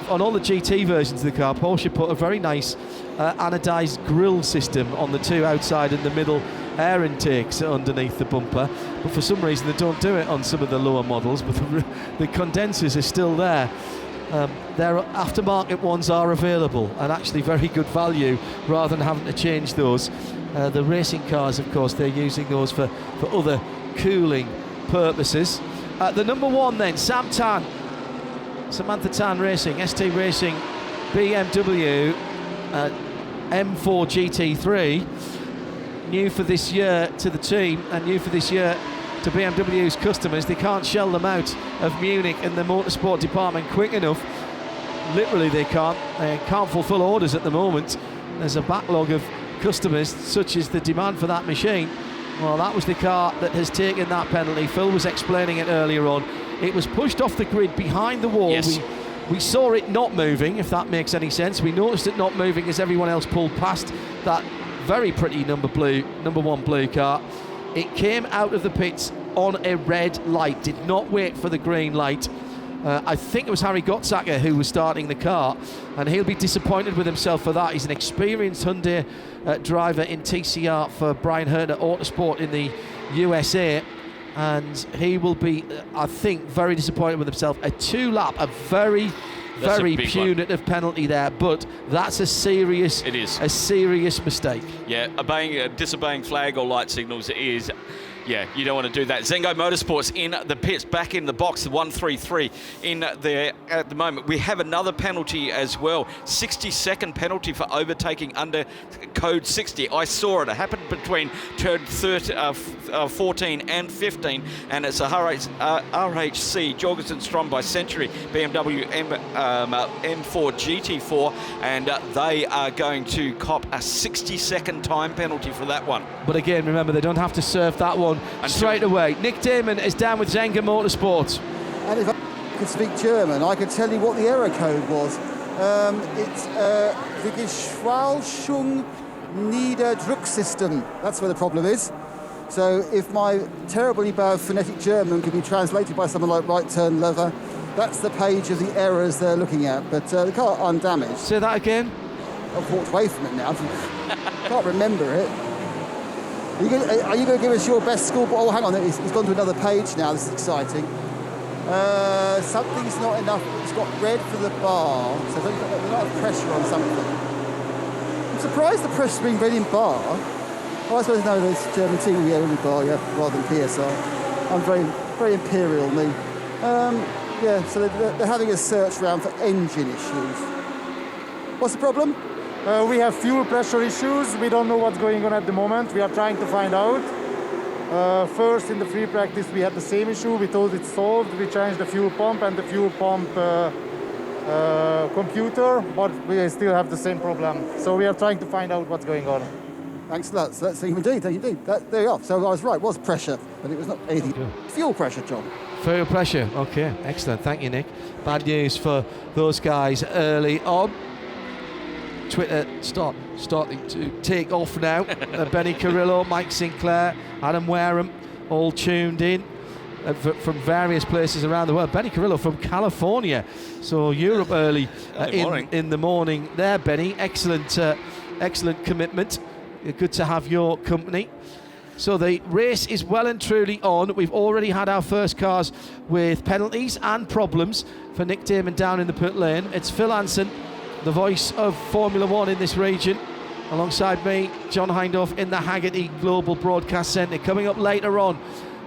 on all the GT versions of the car, Porsche put a very nice anodized grille system on the 2 outside and the middle air intakes underneath the bumper, but for some reason they don't do it on some of the lower models, but the condensers are still there. Their aftermarket ones are available and actually very good value rather than having to change those. The racing cars, of course, they're using those for other cooling purposes. The number 1 then, Samantha Tan Racing, ST Racing, BMW M4 GT3, new for this year to the team and new for this year to BMW's customers. They can't shell them out of Munich and the motorsport department quick enough. Literally they can't. They can't fulfill orders at the moment. There's a backlog of customers, such as the demand for that machine. Well, that was the car that has taken that penalty. Phil was explaining it earlier on. It was pushed off the grid behind the wall. Yes. We saw it not moving, if that makes any sense. We noticed it not moving as everyone else pulled past that very pretty number 1 blue car. It came out of the pits on a red light, did not wait for the green light. I think it was Harry Gottsacker who was starting the car, and he'll be disappointed with himself for that. He's an experienced Hyundai driver in TCR for Brian Herter Autosport in the USA, and he will be, I think, very disappointed with himself. A 2-lap, a very punitive penalty there, but that's a serious mistake. Yeah, disobeying flag or light signals is Yeah, you don't want to do that. Zengo Motorsports in the pits, back in the box, the 133 in there at the moment. We have another penalty as well, 60-second penalty for overtaking under code 60. I saw it. It happened between turn 14 and 15, and it's a RHC Jorgensen Strom by Century BMW M4 GT4, and they are going to cop a 60-second time penalty for that one. But again, remember, they don't have to serve that one straight away. Nick Damon is down with Zengo Motorsports. And if I could speak German, I could tell you what the error code was. It's the Geschwalschung Niederdrucksystem. That's where the problem is. So if my terribly bad phonetic German can be translated by someone like right turn lever, that's the page of the errors they're looking at. But the car undamaged. Say that again. I've walked away from it now. Can't remember it. Are you going to give us your best score? Oh, hang on, he's gone to another page now. This is exciting. Something's not enough. It's got red for the bar, so there's a lot of pressure on something. I'm surprised the pressure's been red in bar. Oh, I suppose no, there's German team will be red in bar, yeah, rather than PSR. I'm very, very imperial, me. Yeah, so they're having a search round for engine issues. What's the problem? We have fuel pressure issues. We don't know what's going on at the moment. We are trying to find out. First, in the free practice, we had the same issue. We thought it's solved. We changed the fuel pump and the fuel pump computer, but we still have the same problem. So we are trying to find out what's going on. Thanks a lot. So that's indeed. There you are. So I was right. It was pressure, but it was not anything. Fuel pressure, John. Fuel pressure. Okay, excellent. Thank you, Nick. Bad news for those guys early on. Twitter starting to take off now. Benny Carrillo, Mike Sinclair, Adam Wareham, all tuned in from various places around the world. Benny Carrillo from California, so Europe early in the morning there, Benny. Excellent commitment. Good to have your company. So the race is well and truly on. We've already had our first cars with penalties and problems for Nick Damon down in the pit lane. It's Phil Hansen, the voice of Formula One in this region, alongside me, John Hindhaugh, in the Haggerty Global Broadcast Centre. Coming up later on,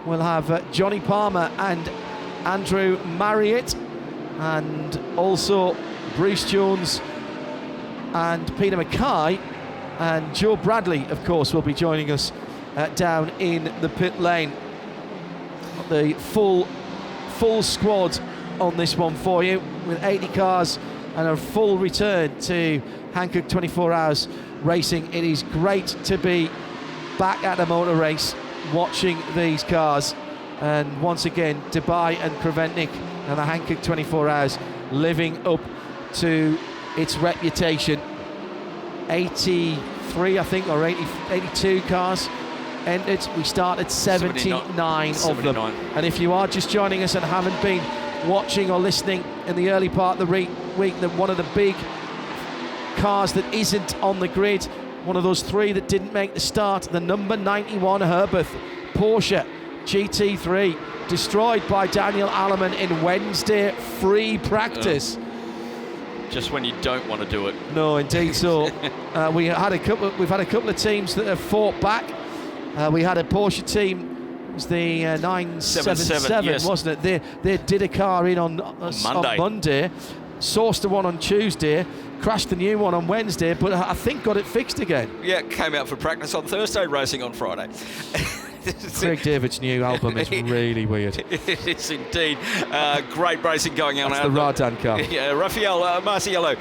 we'll have Johnny Palmer and Andrew Marriott, and also Bruce Jones and Peter Mackay, and Joe Bradley, of course, will be joining us down in the pit lane. The full squad on this one for you, with 80 cars and a full return to Hankook 24 Hours Racing. It is great to be back at a motor race, watching these cars, and once again Dubai and Creventic and the Hankook 24 Hours living up to its reputation. 83, I think, or 82 cars entered. We started 79 of them. And if you are just joining us and haven't been watching or listening in the early part of the week, that one of the big cars that isn't on the grid, one of those three that didn't make the start, the number 91 Herberth Porsche GT3, destroyed by Daniel Alleman in Wednesday free practice. Just when you don't want to do it. No, indeed. So we've had a couple of teams that have fought back. We had a Porsche team. It was the 977, yes. Wasn't it? They did a car in on Monday, sourced the one on Tuesday, crashed the new one on Wednesday, but I think got it fixed again. Yeah, came out for practice on Thursday, racing on Friday. Craig David's new album is really weird. It is indeed. Great racing going on. That's the Radan car. Yeah, Rafael Marciello,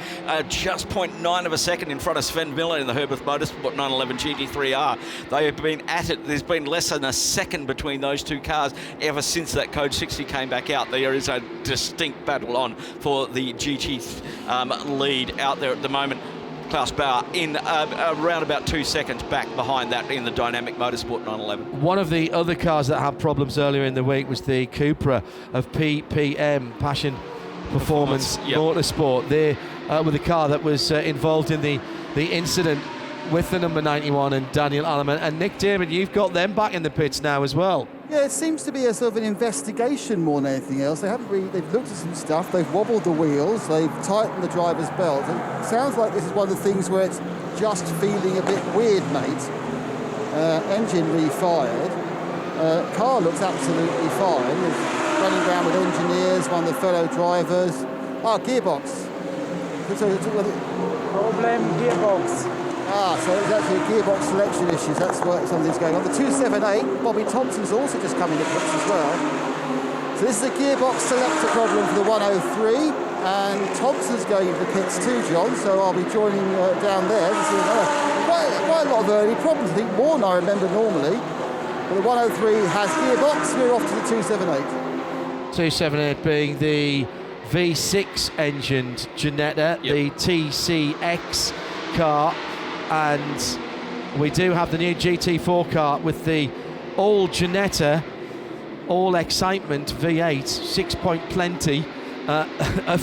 just 0.9 of a second in front of Sven Miller in the Herberth Motorsport 911 GT3R. They have been at it. There's been less than a second between those two cars ever since that Code 60 came back out. There is a distinct battle on for the GT lead out there at the moment. Klaus Bauer in around about 2 seconds back behind that in the Dynamic Motorsport 911. One of the other cars that had problems earlier in the week was the Cupra of PPM, Passion Performance Motorsport. They were the car that was involved in the incident with the number 91 and Daniel Alleman. And Nick Damon, you've got them back in the pits now as well. Yeah, it seems to be a sort of an investigation more than anything else. They've looked at some stuff, they've wobbled the wheels, they've tightened the driver's belt. And it sounds like this is one of the things where it's just feeling a bit weird, mate. Engine refired. Car looks absolutely fine. He's running around with engineers, one of the fellow drivers. Gearbox. Problem gearbox. So it's actually a gearbox selection issue. That's where something's going on. The 278, Bobby Thompson's also just come into pits as well. So this is a gearbox selector problem for the 103, and Thompson's going into pits too, John. So I'll be joining down there. This is quite a lot of early problems. I think more than I remember normally. But the 103 has gearbox. We're off to the 278. 278 being the V6 engined Ginetta, the TCX car, and we do have the new GT4 car with the all Ginetta, all excitement V8, 6-point plenty of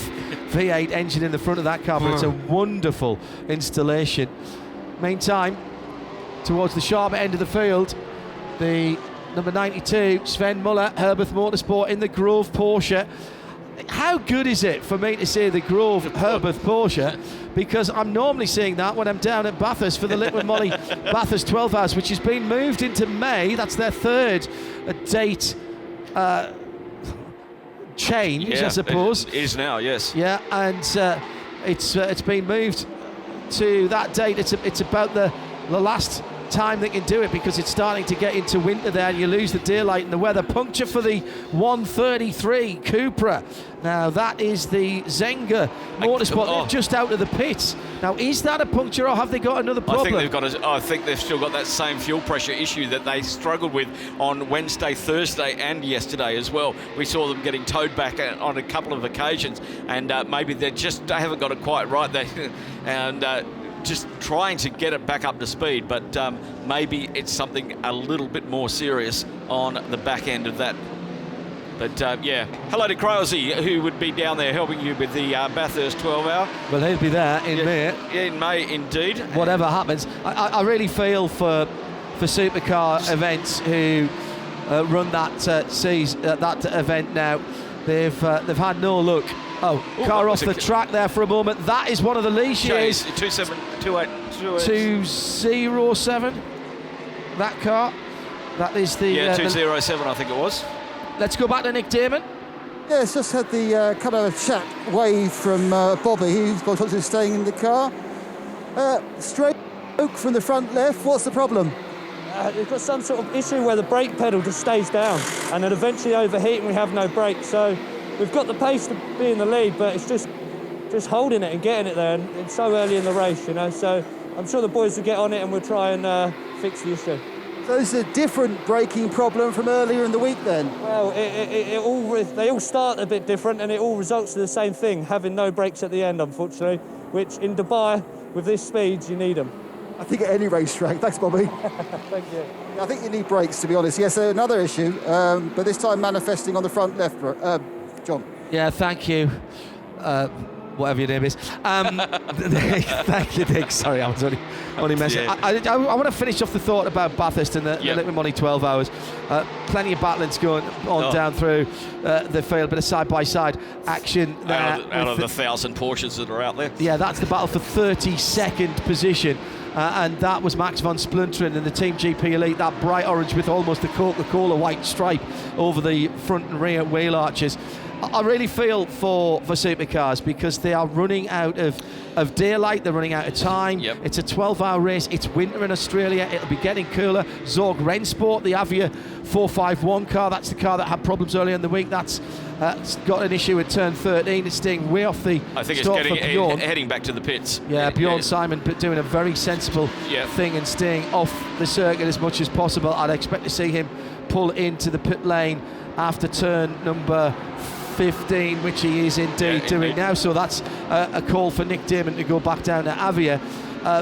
V8 engine in the front of that car, but it's a wonderful installation. Meantime, towards the sharp end of the field, the number 92, Sven Muller, Herbert Motorsport in the Grove Porsche. How good is it for me to see the Grove Herbert Porsche? Because I'm normally seeing that when I'm down at Bathurst for the Litwin Molly Bathurst 12 Hours, which has been moved into May. That's their third date change, I suppose. It is now, yes. Yeah, and it's been moved to that date. It's about the last time they can do it, because it's starting to get into winter there and you lose the daylight and the weather. Puncture for the 133 Cupra. Now that is the Zenga Motorsport. They're just out of the pits. Now is that a puncture or have they got another problem? I think they've still got that same fuel pressure issue that they struggled with on Wednesday, Thursday and yesterday as well. We saw them getting towed back on a couple of occasions, and maybe they haven't got it quite right there. And just trying to get it back up to speed, but maybe it's something a little bit more serious on the back end of that. But yeah, hello to Crowsey, who would be down there helping you with the Bathurst 12 Hour. Well, he'll be there in May. Yeah, in May, indeed. Whatever happens. I really feel for supercar events who run that event now. They've had no luck. Car off the track there for a moment. That is one of the Ligiers. 207. That car. That is the 207, I think it was. Let's go back to Nick Damon. Yes, just had the kind of a chat wave from Bobby, who's got to staying in the car. Straight stroke from the front left. What's the problem? They've got some sort of issue where the brake pedal just stays down, and then eventually overheat, and we have no brakes. So we've got the pace to be in the lead, but it's just holding it and getting it there, and it's so early in the race, you know. So I'm sure the boys will get on it, and we'll try and fix the issue. So this is a different braking problem from earlier in the week then? Well, they all start a bit different, and it all results in the same thing, having no brakes at the end, unfortunately, which in Dubai, with this speed, you need them. I think at any racetrack. Thanks, Bobby. Thank you. I think you need brakes, to be honest. Yes, another issue, but this time manifesting on the front left, John. Yeah, thank you. Whatever your name is. Thank you, Nick. Sorry, I was only messing. Yeah. I want to finish off the thought about Bathurst and the Litwin Molly 12 Hours. Plenty of battlings going on down through the field, bit of side-by-side action there. Out of the 1,000 Porsches that are out there. Yeah, that's the battle for 32nd position. And that was Max von Splunteren and the Team GP Elite, that bright orange with almost a Coca-Cola white stripe over the front and rear wheel arches. I really feel for supercars because they are running out of daylight, they're running out of time. Yep. It's a 12-hour race, it's winter in Australia, it'll be getting cooler. Zorg Rennsport, the Avia 451 car, that's the car that had problems earlier in the week. That's got an issue at turn 13. It's staying way off the I think start it's for Bjorn. heading back to the pits. Yeah, Bjorn Simon doing a very sensible thing and staying off the circuit as much as possible. I'd expect to see him pull into the pit lane after turn number 15, which he is indeed doing now. So that's a call for Nick Damon to go back down to Avia.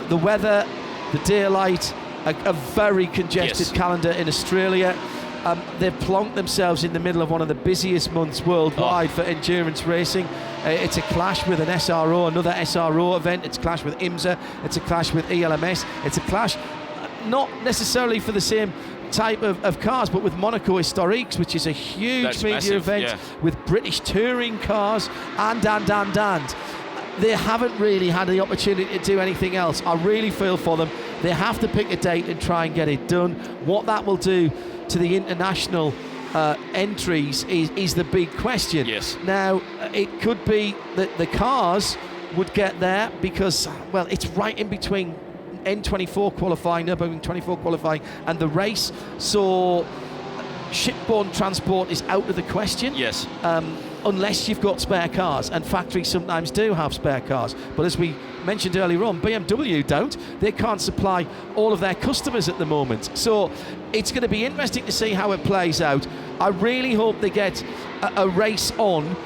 The weather, the daylight, a very congested calendar in Australia. They've plonked themselves in the middle of one of the busiest months worldwide for endurance racing. It's a clash with an SRO, another SRO event. It's a clash with IMSA. It's a clash with ELMS. It's a clash not necessarily for the same type of cars, but with Monaco Historiques, which is a huge media event with British touring cars, and they haven't really had the opportunity to do anything else. I really feel for them. They have to pick a date and try and get it done. What that will do to the international entries is the big question. Yes. Now, it could be that the cars would get there because, well, it's right in between N24 qualifying, Nürburgring 24 qualifying, and the race. So shipborne transport is out of the question. Yes. Unless you've got spare cars, and factories sometimes do have spare cars. But as we mentioned earlier on, BMW don't. They can't supply all of their customers at the moment. So it's going to be interesting to see how it plays out. I really hope they get a race on.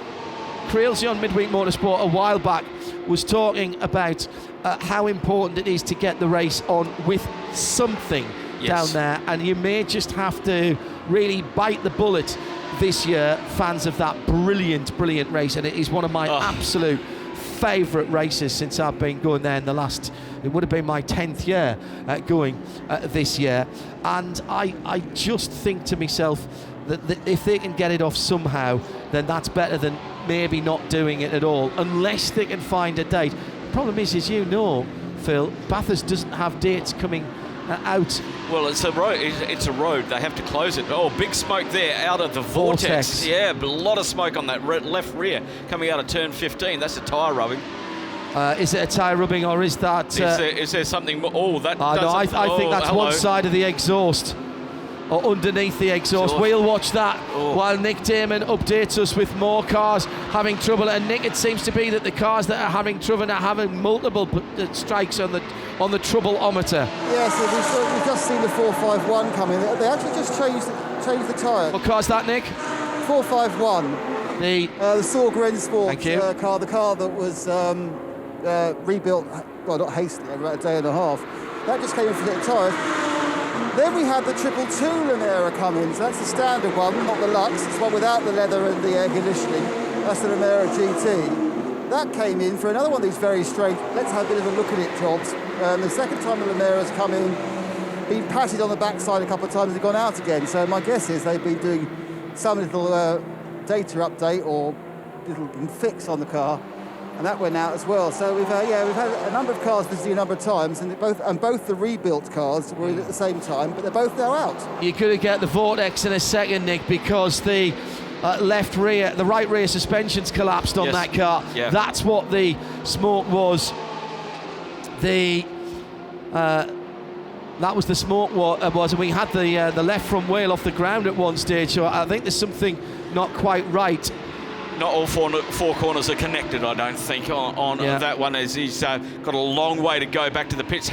Creelsey on Midweek Motorsport a while back was talking about how important it is to get the race on with something down there, and you may just have to really bite the bullet this year, fans of that brilliant race, and it is one of my absolute favourite races since I've been going there in the last, it would have been my 10th year going this year, and I just think to myself that if they can get it off somehow, then that's better than maybe not doing it at all, unless they can find a date. The problem is, as you know, Phil, Bathurst doesn't have dates coming out. Well, it's a road. It's a road. They have to close it. Oh, big smoke there out of the vortex. Yeah, but a lot of smoke on that left rear coming out of turn 15. That's a tyre rubbing. Is it a tyre rubbing, or is that? Is there something more? Oh, that. No, I think that's one side of the exhaust, or underneath the exhaust. We'll watch that while Nick Damon updates us with more cars having trouble. And Nick, it seems to be that the cars that are having trouble are having multiple strikes on the troubleometer. Yes, we've just seen the 451 come in. They actually just changed the tyre. What car's that, Nick? 451. The Sorg Rennsport car, the car that was rebuilt, well, not hastily, about a day and a half. That just came in for the tyres. Then we had the 222 Lamera come in, so that's the standard one, not the Lux. It's one without the leather and the air conditioning. That's the Lamera GT. That came in for another one of these very strange, let's have a bit of a look at it jobs. The second time the Lamera's come in, been patted on the backside a couple of times and gone out again. So my guess is they've been doing some little data update or little fix on the car, and that went out as well. So we've had a number of cars visiting a number of times, and both the rebuilt cars were in at the same time, but they're both now out. You're going to get the vortex in a second, Nick, because the the right rear suspension's collapsed on that car. Yeah. That's what the smoke was. That was the smoke was, and we had the left front wheel off the ground at one stage. So I think there's something not quite right. Not all four corners are connected, I don't think, on that one. As he's got a long way to go back to the pits.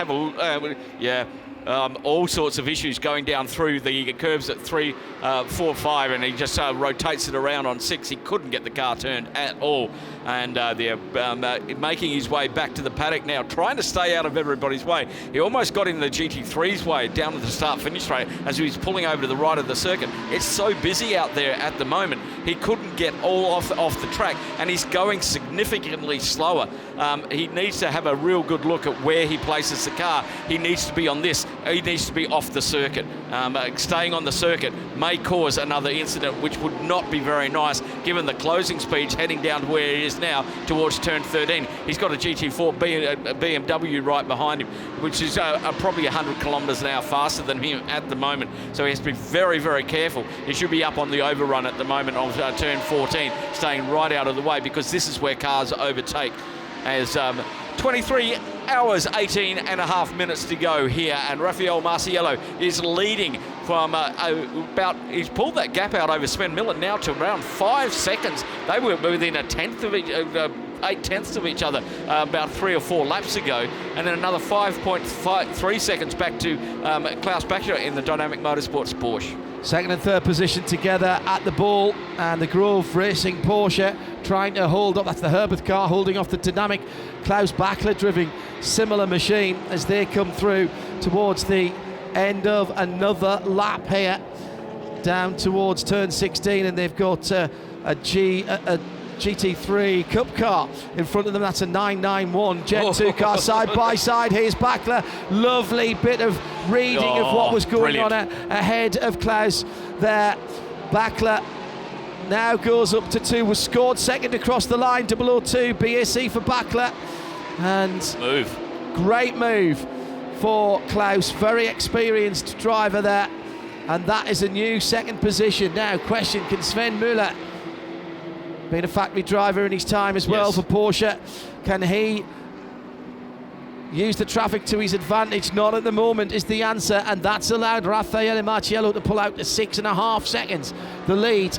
All sorts of issues going down through the curves at 3, 4, 5, and he just rotates it around on 6. He couldn't get the car turned at all, and they're making his way back to the paddock now, trying to stay out of everybody's way. He almost got in the GT3's way down to the start-finish straight as he was pulling over to the right of the circuit. It's so busy out there at the moment, he couldn't get all off the track, and he's going significantly slower. He needs to have a real good look at where he places the car. He needs to be on this. He needs to be off the circuit. Staying on the circuit may cause another incident, which would not be very nice given the closing speeds heading down to where he is now towards turn 13. He's got a GT4 BMW right behind him, which is probably 100 kilometres an hour faster than him at the moment. So he has to be very, very careful. He should be up on the overrun at the moment of turn 14, staying right out of the way, because this is where cars overtake. As 23 hours, 18 and a half minutes to go here, and Rafael Marciello is leading from he's pulled that gap out over Sven Miller now to around 5 seconds. They were within 8/10 of each other about 3 or 4 laps ago, and then another 5.3 seconds back to Klaus Bacher in the Dynamic Motorsports Porsche. Second and third position together at the ball, and the Grove Racing Porsche trying to hold up. That's the Herbert car holding off the Dynamic Klaus Bachler driving similar machine as they come through towards the end of another lap here down towards turn 16, and they've got a GT3 Cup car in front of them. That's a 991 Gen 2 car side by side. Here's Bachler. Lovely bit of reading of what was going on ahead of Klaus there. Bachler now goes up to 2, was scored second across the line, 002 BAC for Bachler, and great move for Klaus. Very experienced driver there. And that is a new second position. Now, question, can Sven Müller, being a factory driver in his time as well for Porsche, can he use the traffic to his advantage? Not at the moment is the answer, and that's allowed Raffaele Marciello to pull out to 6.5 seconds the lead.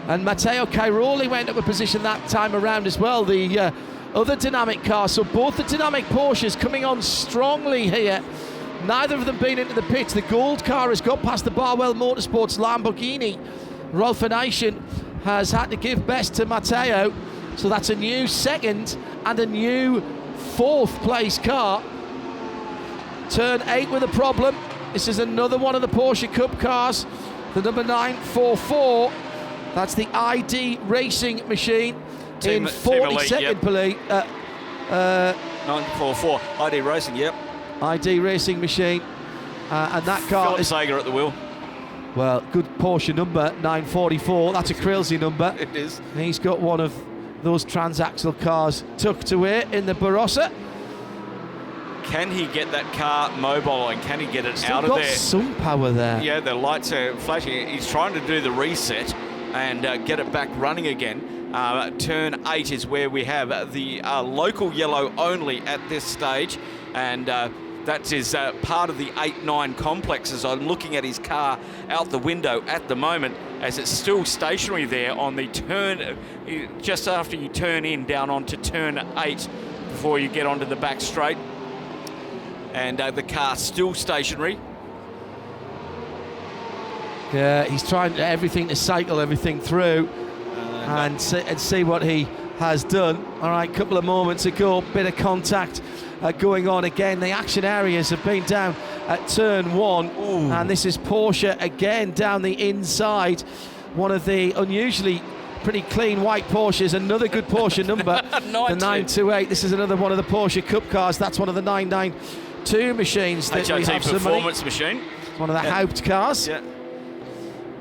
And Matteo Cairoli went up a position that time around as well, the other dynamic car. So both the dynamic Porsches coming on strongly here. Neither of them been into the pits. The gold car has got past the Barwell Motorsports Lamborghini. Rolf Nation has had to give best to Matteo. So that's a new second and a new 4th place car. Turn 8 with a problem. This is another one of the Porsche Cup cars. The number 944. That's the ID Racing machine in 42nd place. 944 ID Racing, yep. ID Racing machine, and that car Philip is Sager at the wheel. Well, good Porsche number 944. That's a Krilsey number. It is. He's got one of those transaxle cars tucked away in the Barossa. Can he get that car mobile and can he get it Still out of got there? some power there. Yeah, the lights are flashing. He's trying to do the reset and get it back running again. Turn 8 is where we have the local yellow only at this stage, and that is part of the 8-9 complexes. I'm looking at his car out the window at the moment as it's still stationary there on the turn, just after you turn in down onto turn 8 before you get onto the back straight. And the car still stationary. Yeah, he's trying everything to cycle everything through and see what he has done. All right, couple of moments ago, bit of contact going on again. The action areas have been down at turn 1. Ooh. And this is Porsche again down the inside. One of the unusually pretty clean white Porsches, another good Porsche number, the 928. This is another one of the Porsche Cup cars. That's one of the 992 machines that we have. HRT performance machine. It's one of the Haupt cars. Yeah.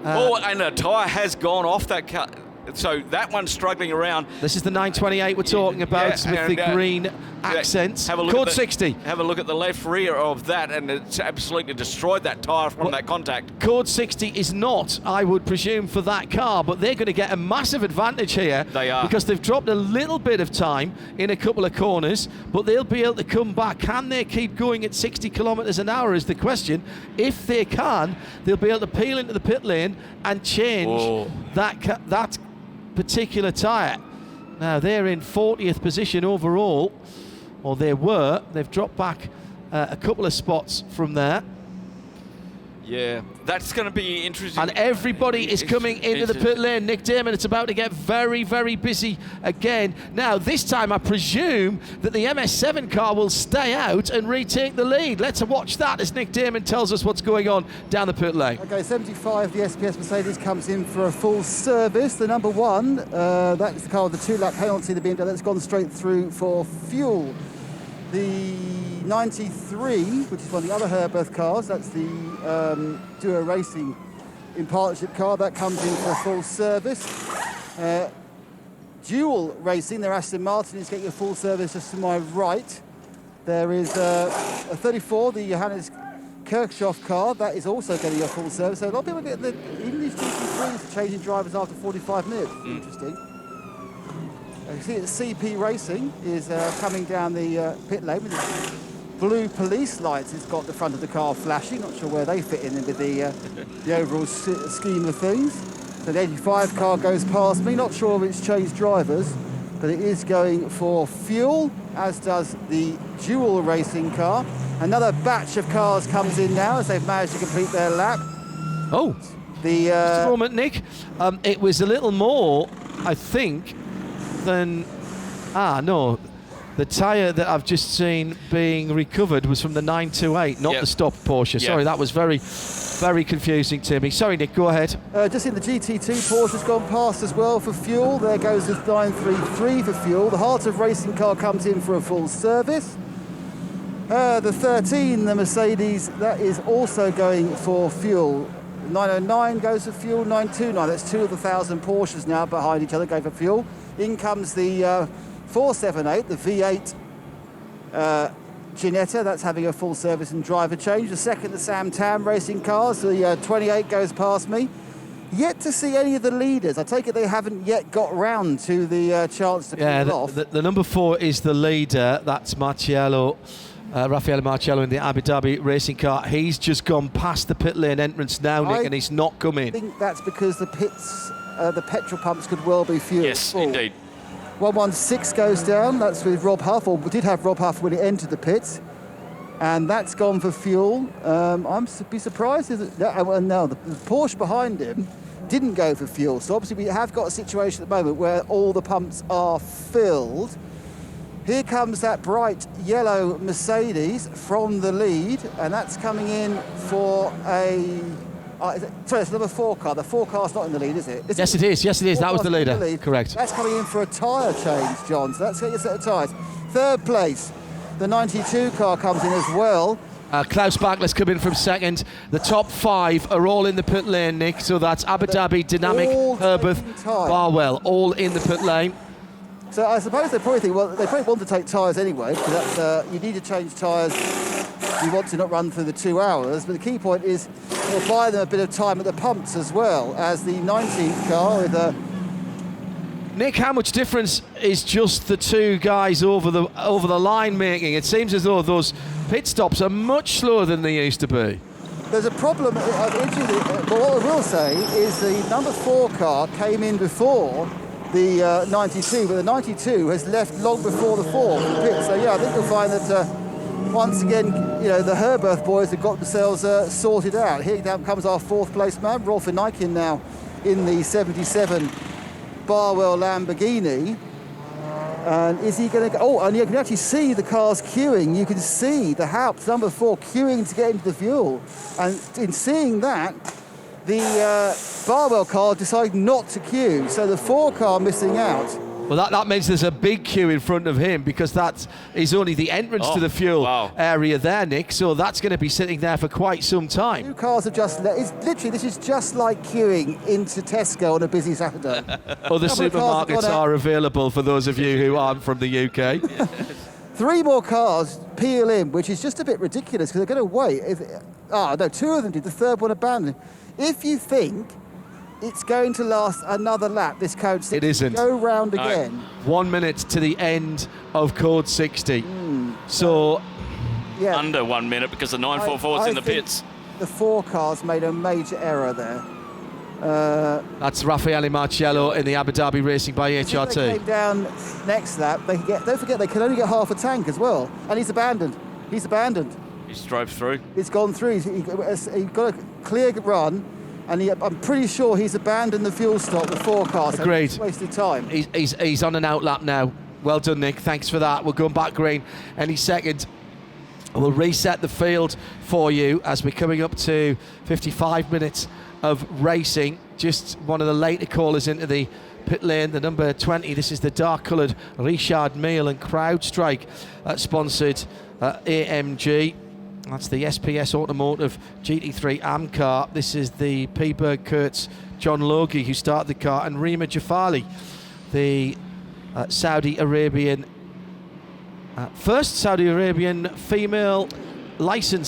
And a tyre has gone off that car. So that one's struggling around. This is the 928 we're talking about with the green accents. Have a look Cord at 60. Have a look at the left rear of that, and it's absolutely destroyed that tyre from that contact. Cord 60 is not, I would presume, for that car, but they're going to get a massive advantage here. They are. Because they've dropped a little bit of time in a couple of corners, but they'll be able to come back. Can they keep going at 60 kilometres an hour is the question. If they can, they'll be able to peel into the pit lane and change that particular tyre. Now they're in 40th position overall, or they were. They've dropped back a couple of spots from there. Yeah, that's going to be interesting. And everybody is coming into the pit lane. Nick Damon, it's about to get very, very busy again. Now, this time I presume that the MS7 car will stay out and retake the lead. Let's watch that as Nick Damon tells us what's going on down the pit lane. Okay, 75, the SPS Mercedes comes in for a full service. The number 1, that's the car with the 2-lap penalty, the BMW, that's gone straight through for fuel. The 93, which is one of the other Herberth cars, that's the Duo Racing in partnership car, that comes in for a full service. Dual Racing, their Aston Martin is getting a full service just to my right. There is a 34, the Johannes Kirchhoff car, that is also getting a full service. So a lot of people get even these GT3s changing drivers after 45 minutes. Interesting. You see that CP Racing is coming down the pit lane with the blue police lights. It's got the front of the car flashing. Not sure where they fit in with the overall scheme of things. So the 85 car goes past me. Not sure if it's changed drivers, but it is going for fuel, as does the Dual Racing car. Another batch of cars comes in now as they've managed to complete their lap. Oh, just a moment, Nick. It was a little more, I think, than no, the tyre that I've just seen being recovered was from the 928, not the stop Porsche. Sorry, that was very, very confusing to me. Sorry, Nick, go ahead. Just in the GT2, Porsche's gone past as well for fuel. There goes the 933 for fuel. The Heart of Racing car comes in for a full service. The 13, the Mercedes, that is also going for fuel. 909 goes for fuel, 929, that's 2 of the 1,000 Porsches now behind each other go for fuel. In comes the 478, the V8 Ginetta, that's having a full service and driver change. The second, the Sam Tam Racing cars. The 28 goes past me. Yet to see any of the leaders. I take it they haven't yet got round to the chance to pull off. The number 4 is the leader. That's Marciello. Raffaele Marciello in the Abu Dhabi racing car. He's just gone past the pit lane entrance now, Nick, and he's not come in. I think that's because the pits, the petrol pumps could well be fuel. Yes, indeed. 116 goes down. That's with Rob Huff, or we did have Rob Huff when he entered the pits. And that's gone for fuel. I'm be surprised if no, the Porsche behind him didn't go for fuel. So obviously we have got a situation at the moment where all the pumps are filled. Here comes that bright yellow Mercedes from the lead, and that's coming in for a... sorry, it's number 4 car. The 4 car's not in the lead, is it? Yes, it is. Yes, it is. That was the leader. Correct. That's coming in for a tyre change, John. So that's getting a set of tyres. Third place, the 92 car comes in as well. Klaus Bachler's come in from second. The top 5 are all in the pit lane, Nick. So that's Abu Dhabi, Dynamic, Herberth, Barwell, all in the pit lane. So I suppose they probably think, well, they probably want to take tyres anyway, because that's, you need to change tyres. You want to not run through the 2 hours, but the key point is it'll buy them a bit of time at the pumps as well as the 19th car with a... Nick, how much difference is just the 2 guys over the line making? It seems as though those pit stops are much slower than they used to be. There's a problem, but what I will say is the number 4 car came in before the 92, but the 92 has left long before the 4 from the pit. So yeah, I think you'll find that once again, you know, the Herberth boys have got themselves sorted out. Here comes our 4th place man, Rolf Nijkin now in the 77 Barwell Lamborghini. And is he going to go? Oh, and you can actually see the cars queuing. You can see the Haupt number 4 queuing to get into the fuel. And in seeing that, the Barwell car decided not to queue, so the 4 car missing out. Well, that means there's a big queue in front of him, because that is only the entrance to the fuel area there, Nick. So that's going to be sitting there for quite some time. 2 cars have just it's literally, this is just like queuing into Tesco on a busy Saturday. Other supermarkets are available for those of you who aren't from the UK. 3 more cars peel in, which is just a bit ridiculous because they're going to wait. No, 2 of them did. The 3rd one abandoned. If you think it's going to last another lap, this code 60, it isn't. Go round again. 1 minute to the end of code 60. So yeah, under 1 minute because the 944's in the pits. The 4 cars made a major error there. That's Raffaele Marciello in the Abu Dhabi Racing by HRT. They came down next lap. Don't forget, they can only get half a tank as well. And he's abandoned. He's drove through. He's gone through. He got a clear run, and I'm pretty sure he's abandoned the fuel stop, the 4 car. So Agreed. Wasted time. He's on an outlap now. Well done, Nick. Thanks for that. We're going back green any second. We'll reset the field for you as we're coming up to 55 minutes of racing. Just one of the later callers into the pit lane, the number 20. This is the dark-coloured Richard Mille and CrowdStrike sponsored AMG. That's the SPS Automotive GT3 AM car. This is the P-Berg Kurtz John Logie who started the car, and Rima Jafali, the Saudi Arabian first Saudi Arabian female racing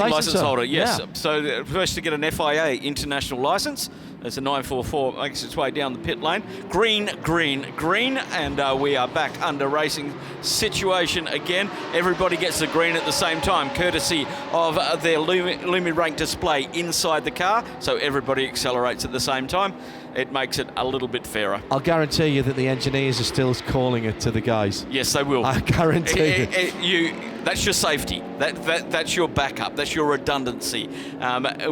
license holder. Yes. Yeah. So first to get an FIA international license. As the 944 makes its way down the pit lane. Green, and we are back under racing situation again. Everybody gets the green at the same time, courtesy of their Lumi rank display inside the car, so everybody accelerates at the same time. It makes it a little bit fairer. I'll guarantee you that the engineers are still calling it to the guys. Yes, they will. I guarantee you. That's your safety. That's your backup. That's your redundancy.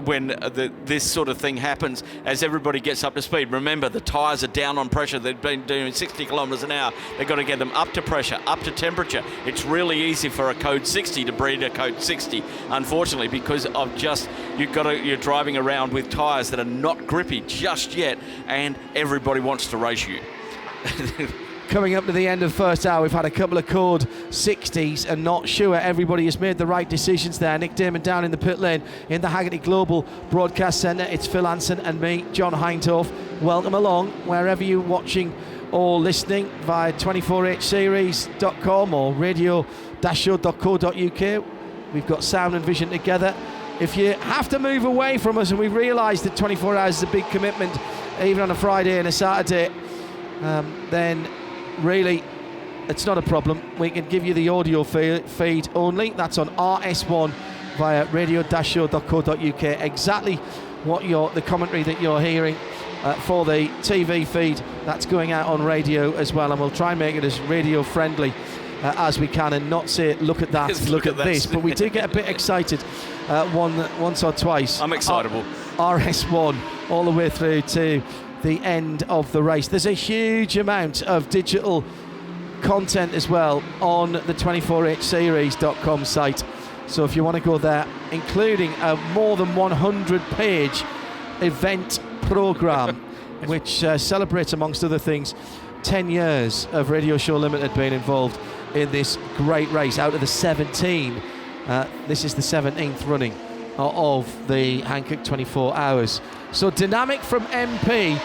When this sort of thing happens, as everybody gets up to speed. Remember, the tyres are down on pressure. They've been doing 60 kilometres an hour. They've got to get them up to pressure, up to temperature. It's really easy for a code 60 to breed a code 60, unfortunately, because of you're driving around with tyres that are not grippy just yet, and everybody wants to race you. Coming up to the end of the first hour, we've had a couple of code 60s and not sure everybody has made the right decisions there. Nick Damon down in the pit lane in the Haggerty Global Broadcast Centre. It's Phil Anson and me, John Hindhoff. Welcome along wherever you're watching or listening via 24hseries.com or radio-show.co.uk. We've got sound and vision together. If you have to move away from us, and we realise that 24 hours is a big commitment, even on a Friday and a Saturday, then really it's not a problem. We can give you the audio feed only. That's on RS1 via radio-show.co.uk. Exactly what the commentary that you're hearing for the TV feed, that's going out on radio as well, and we'll try and make it as radio friendly as we can, and not say look at that, look at this, but we do get a bit excited once or twice. I'm excitable. RS1 all the way through to the end of the race. There's a huge amount of digital content as well on the 24hseries.com site, so if you want to go there, including a more than 100-page event program which celebrates, amongst other things, 10 years of Radio Show Limited being involved in this great race. Out of the 17, this is the 17th running of the Hankook 24 Hours. So dynamic from MP.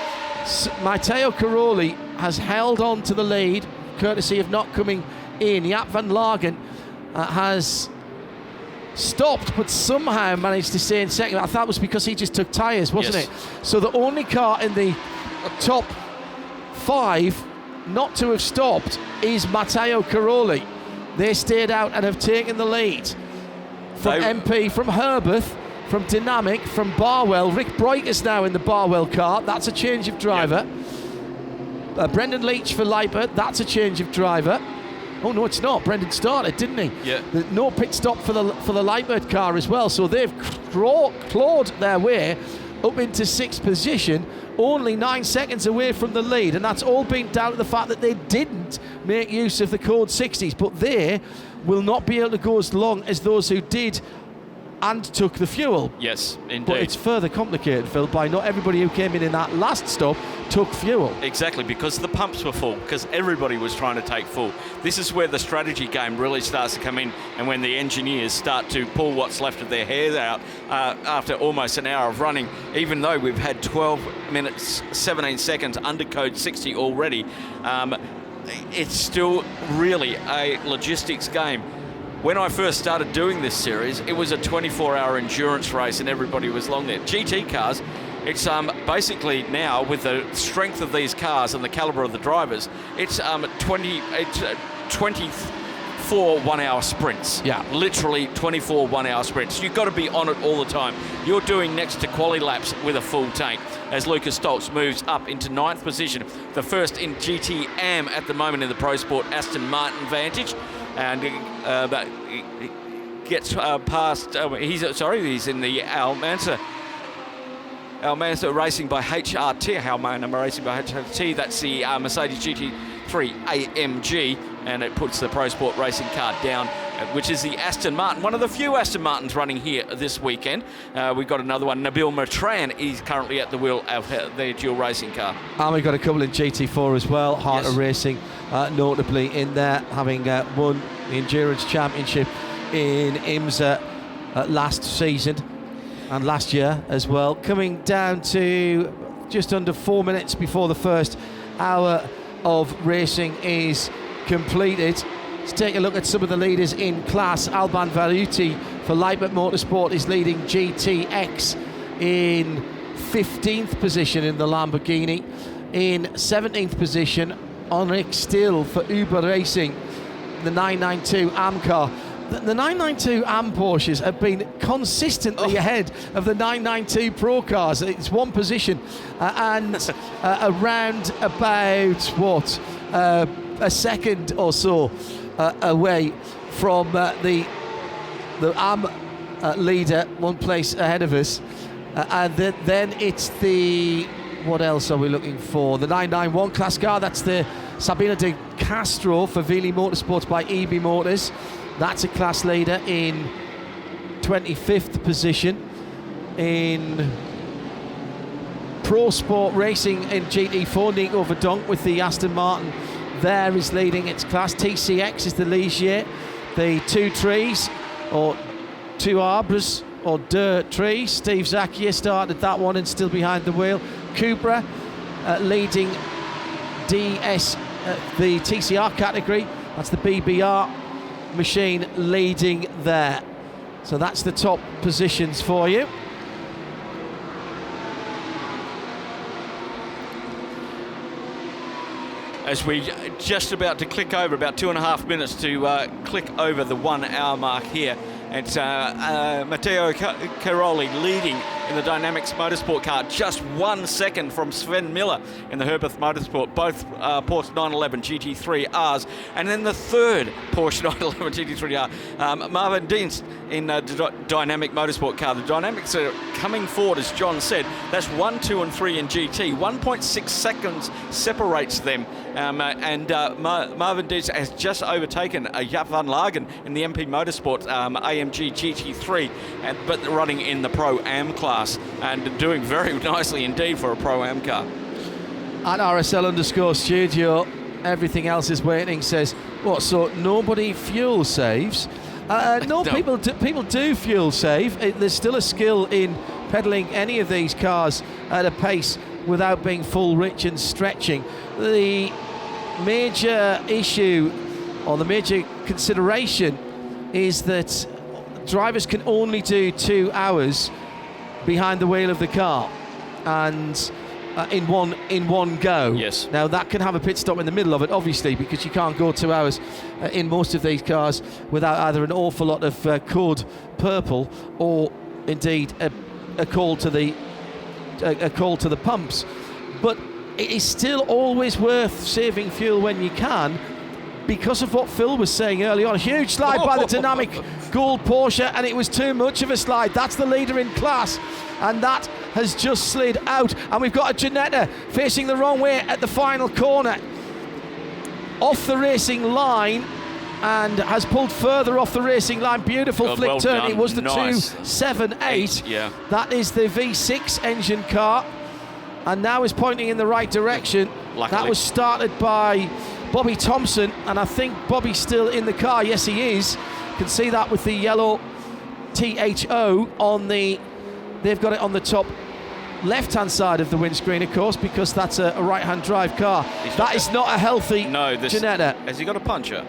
Matteo Caroli has held on to the lead, courtesy of not coming in. Jaap van Lagen has stopped, but somehow managed to stay in second. I thought it was because he just took tyres, wasn't it? So the only car in the top 5 not to have stopped is Matteo Caroli. They stayed out and have taken the lead from MP, from Herberth, from Dynamic, from Barwell. Rick Bright is now in the Barwell car. That's a change of driver. Brendan Leach for Leipert. That's a change of driver. Oh no, it's not. Brendan started, didn't he? Yeah. No pit stop for the Leipert car as well. So they've clawed their way up into 6th position, only 9 seconds away from the lead, and that's all been down to the fact that they didn't make use of the code 60s, but they will not be able to go as long as those who did and took the fuel. Yes, indeed. But it's further complicated, Phil, by not everybody who came in that last stop took fuel. Exactly, because the pumps were full, because everybody was trying to take full. This is where the strategy game really starts to come in, and when the engineers start to pull what's left of their hair out after almost an hour of running, even though we've had 12 minutes, 17 seconds under code 60 already, it's still really a logistics game. When I first started doing this series, it was a 24-hour endurance race and everybody was along there. GT cars, it's basically now, with the strength of these cars and the caliber of the drivers, it's 24 one-hour sprints. Yeah. Literally 24 one-hour sprints. You've got to be on it all the time. You're doing next to quali laps with a full tank as Lucas Stoltz moves up into 9th position. The first in GT AM at the moment in the Pro Sport Aston Martin Vantage. And he gets past, he's in the Almanza racing by HRT, that's the Mercedes GT3 AMG, and it puts the Pro Sport racing car down, which is the Aston Martin, one of the few Aston Martins running here this weekend. We've got another one, Nabil Matran is currently at the wheel of the dual racing car. And we've got a couple in GT4 as well, Harter Racing notably in there, having won the Endurance Championship in IMSA last season and last year as well. Coming down to just under 4 minutes before the first hour of racing is completed. Let's take a look at some of the leaders in class. Alban Valuti for Leipert Motorsport is leading GTX in 15th position in the Lamborghini. In 17th position, Henrik Still for Uber Racing, the 992 AM car. The 992 AM Porsches have been consistently ahead of the 992 Pro cars. It's one position and around about, a second or so away from the AM leader, one place ahead of us. And then it's the, what else are we looking for? The 991 class car, that's the Sabina de Castro for Vili Motorsports by EB Motors. That's a class leader in 25th position. In Pro Sport Racing in GT4, Nico Verdonk with the Aston Martin there is leading its class. TCX is the Ligier. The two trees, or two arbres, or dirt trees. Steve Zackier started that one and still behind the wheel. Cupra leading DS, the TCR category. That's the BBR machine leading there. So that's the top positions for you. As we just about to click over, about 2.5 minutes to click over the 1 hour mark here. It's Matteo Caroli leading in the Dynamics Motorsport car, just 1 second from Sven Miller in the Herbeth Motorsport, both Porsche 911 GT3Rs. And then the third Porsche 911 GT3R, Marvin Dienst in the Dynamic Motorsport car. The Dynamics are coming forward, as John said. That's 1, 2 and 3 in GT. 1.6 seconds separates them. Marvin Dienst has just overtaken Jaap van Lagen in the MP Motorsport AMG GT3, but running in the Pro-Am class and doing very nicely indeed for a Pro-Am car. At RSL_studio, everything else is waiting, says, what, so nobody fuel saves? No, people do fuel save. There's still a skill in pedaling any of these cars at a pace without being full rich and stretching. The major issue, or the major consideration, is that drivers can only do 2 hours behind the wheel of the car, and in one go. Yes. Now that can have a pit stop in the middle of it, obviously, because you can't go 2 hours in most of these cars without either an awful lot of code purple or indeed a call to the pumps. But it is still always worth saving fuel when you can, because of what Phil was saying early on. A huge slide by the Dynamic Gold Porsche, and it was too much of a slide. That's the leader in class, and that has just slid out. And we've got a Ginetta facing the wrong way at the final corner, off the racing line, and has pulled further off the racing line. Beautiful flick turn. Done. It was the Nice. 278. Yeah. That is the V6 engine car, and now is pointing in the right direction. Luckily. That was started by Bobby Thompson, and I think Bobby's still in the car. Yes, he is. You can see that with the yellow THO on the... They've got it on the top left-hand side of the windscreen, of course, because that's a right-hand drive car. That is not a healthy Ginetta. Has he got a puncher?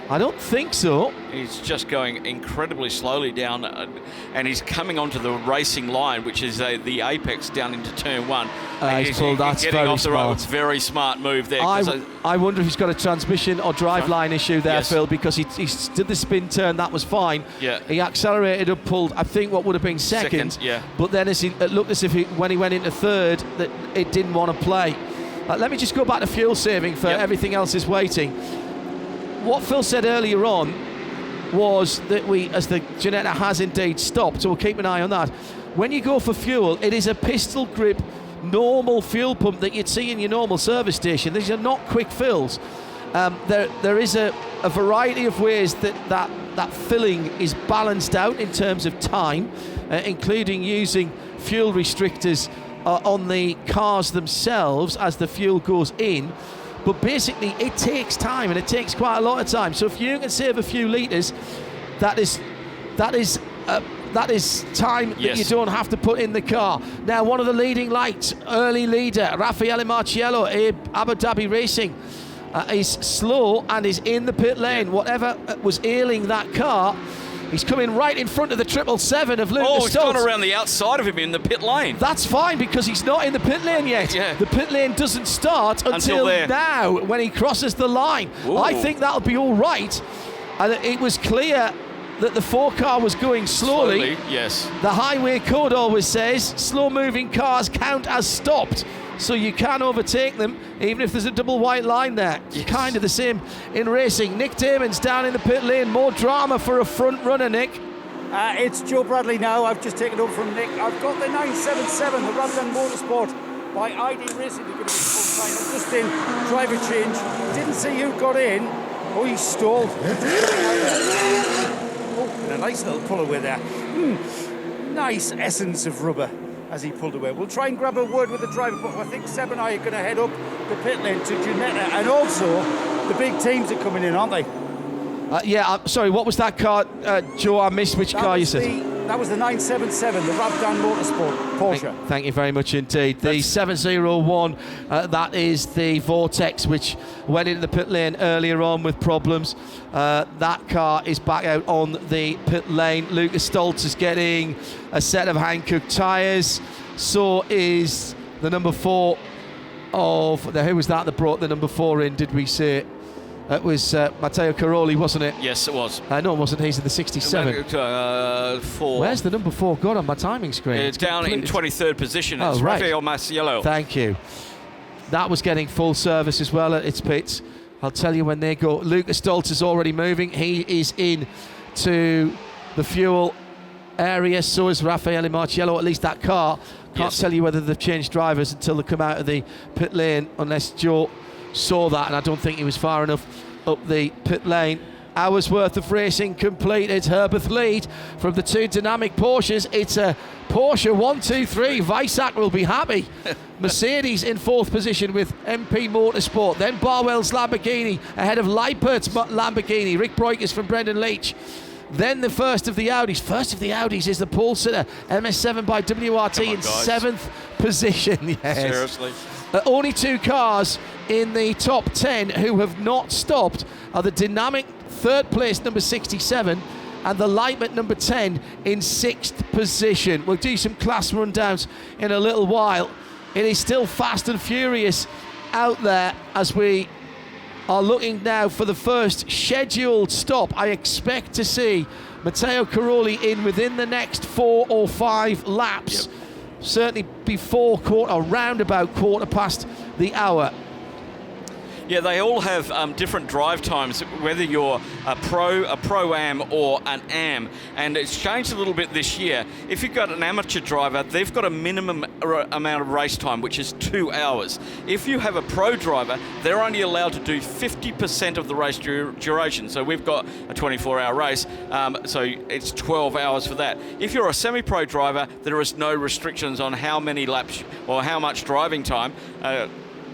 I don't think so. He's just going incredibly slowly down, and he's coming onto the racing line, which is the apex down into turn 1. He's pulled. That's getting very off the road. smart. It's very smart move there. I wonder if he's got a transmission or driveline issue there, Yes. Phil, because he did the spin turn. That was fine. Yeah. He accelerated up, pulled, I think, what would have been second. Yeah. But then it looked as if when he went into third, that it didn't want to play. Let me just go back to fuel saving for everything else is waiting. What Phil said earlier on was that as the Ginetta has indeed stopped, so we'll keep an eye on that. When you go for fuel, it is a pistol grip normal fuel pump that you'd see in your normal service station. These are not quick fills. There is a variety of ways that filling is balanced out in terms of time, including using fuel restrictors on the cars themselves as the fuel goes in. But basically, it takes time, and it takes quite a lot of time. So if you can save a few litres, that is time that you don't have to put in the car. Now, one of the leading lights, early leader, Raffaele Marciello, Abu Dhabi Racing, is slow and is in the pit lane. Whatever was ailing that car, he's coming right in front of the 777 of Lucas he's Stoltz. gone around the outside of him in the pit lane. That's fine, because he's not in the pit lane yet. Yeah. The pit lane doesn't start until there. now, when he crosses the line. Ooh. I think that'll be all right. And it was clear that the 4 car was going slowly. Yes. The highway code always says slow-moving cars count as stopped, so you can overtake them even if there's a double white line there. It's kind of the same in racing. Nick Damon's down in the pit lane. More drama for a front runner, Nick. It's Joe Bradley now. I've just taken over from Nick. I've got the 977, the Ramadan Motorsport by ID Racing. They're going to be full time. I'm just in driver change. Didn't see who got in. Oh, he stalled. Oh, and a nice little pull away there. Nice essence of rubber as he pulled away. We'll try and grab a word with the driver, but I think Seb and I are going to head up the pit lane to Ginetta, and also the big teams are coming in, aren't they? Sorry, what was that car, Joe? I missed which car you said. That was the 977, the Rabdan Motorsport Porsche. Thank you very much indeed. The 701, that is the Vortex, which went into the pit lane earlier on with problems. That car is back out on the pit lane. Lucas Stoltz is getting a set of Hankook tyres. So is the number 4 of... Who was that brought the number 4 in, did we say? It was Matteo Caroli, wasn't it? Yes, it was. No, it wasn't. He's in the 67. 4. Where's the number 4 gone on my timing screen? It's down in 23rd position. It's right. Rafael Masiello. Thank you. That was getting full service as well at its pits. I'll tell you when they go. Lucas Stoltz is already moving. He is in to the fuel area. So is Raffaele Marciello. At least that car. Can't tell you whether they've changed drivers until they come out of the pit lane, unless Joe saw that, and I don't think he was far enough up the pit lane. Hours worth of racing completed. Herbert lead from the 2 dynamic Porsches. It's a Porsche 1, 2, 3. Weissach will be happy. Mercedes in 4th position with MP Motorsport. Then Barwell's Lamborghini ahead of Leipert's Lamborghini. Rick Breukers from Brendan Leach. Then the first of the Audis. First of the Audis is the Paul Sitter MS7 by WRT in 7th position. Yes. Seriously. Only 2 cars in the top 10 who have not stopped are the dynamic 3rd place number 67 and the Leitman number 10 in 6th position. We'll do some class rundowns in a little while. It is still fast and furious out there as we are looking now for the first scheduled stop. I expect to see Matteo Caroli in within the next 4 or 5 laps. Yep. Certainly before around about 1/4 the hour. Yeah, they all have different drive times, whether you're a Pro-Am or an Am. And it's changed a little bit this year. If you've got an amateur driver, they've got a minimum amount of race time, which is 2 hours. If you have a pro driver, they're only allowed to do 50% of the race duration. So we've got a 24-hour race, so it's 12 hours for that. If you're a semi-pro driver, there is no restrictions on how many laps or how much driving time,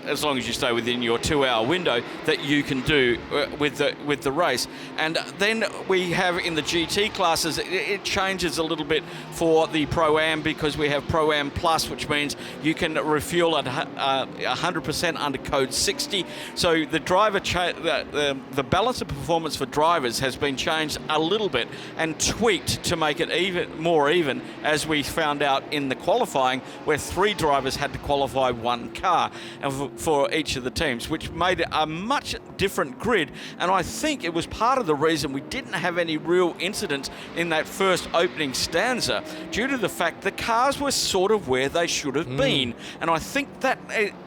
as long as you stay within your 2-hour window, that you can do with the race. And then we have in the GT classes, it changes a little bit for the Pro-Am, because we have Pro-Am Plus, which means you can refuel at 100% under code 60. So the driver the balance of performance for drivers has been changed a little bit and tweaked to make it more even, as we found out in the qualifying, where 3 drivers had to qualify 1 car. And for each of the teams, which made it a much different grid. And I think it was part of the reason we didn't have any real incidents in that first opening stanza, due to the fact the cars were sort of where they should have been. And I think that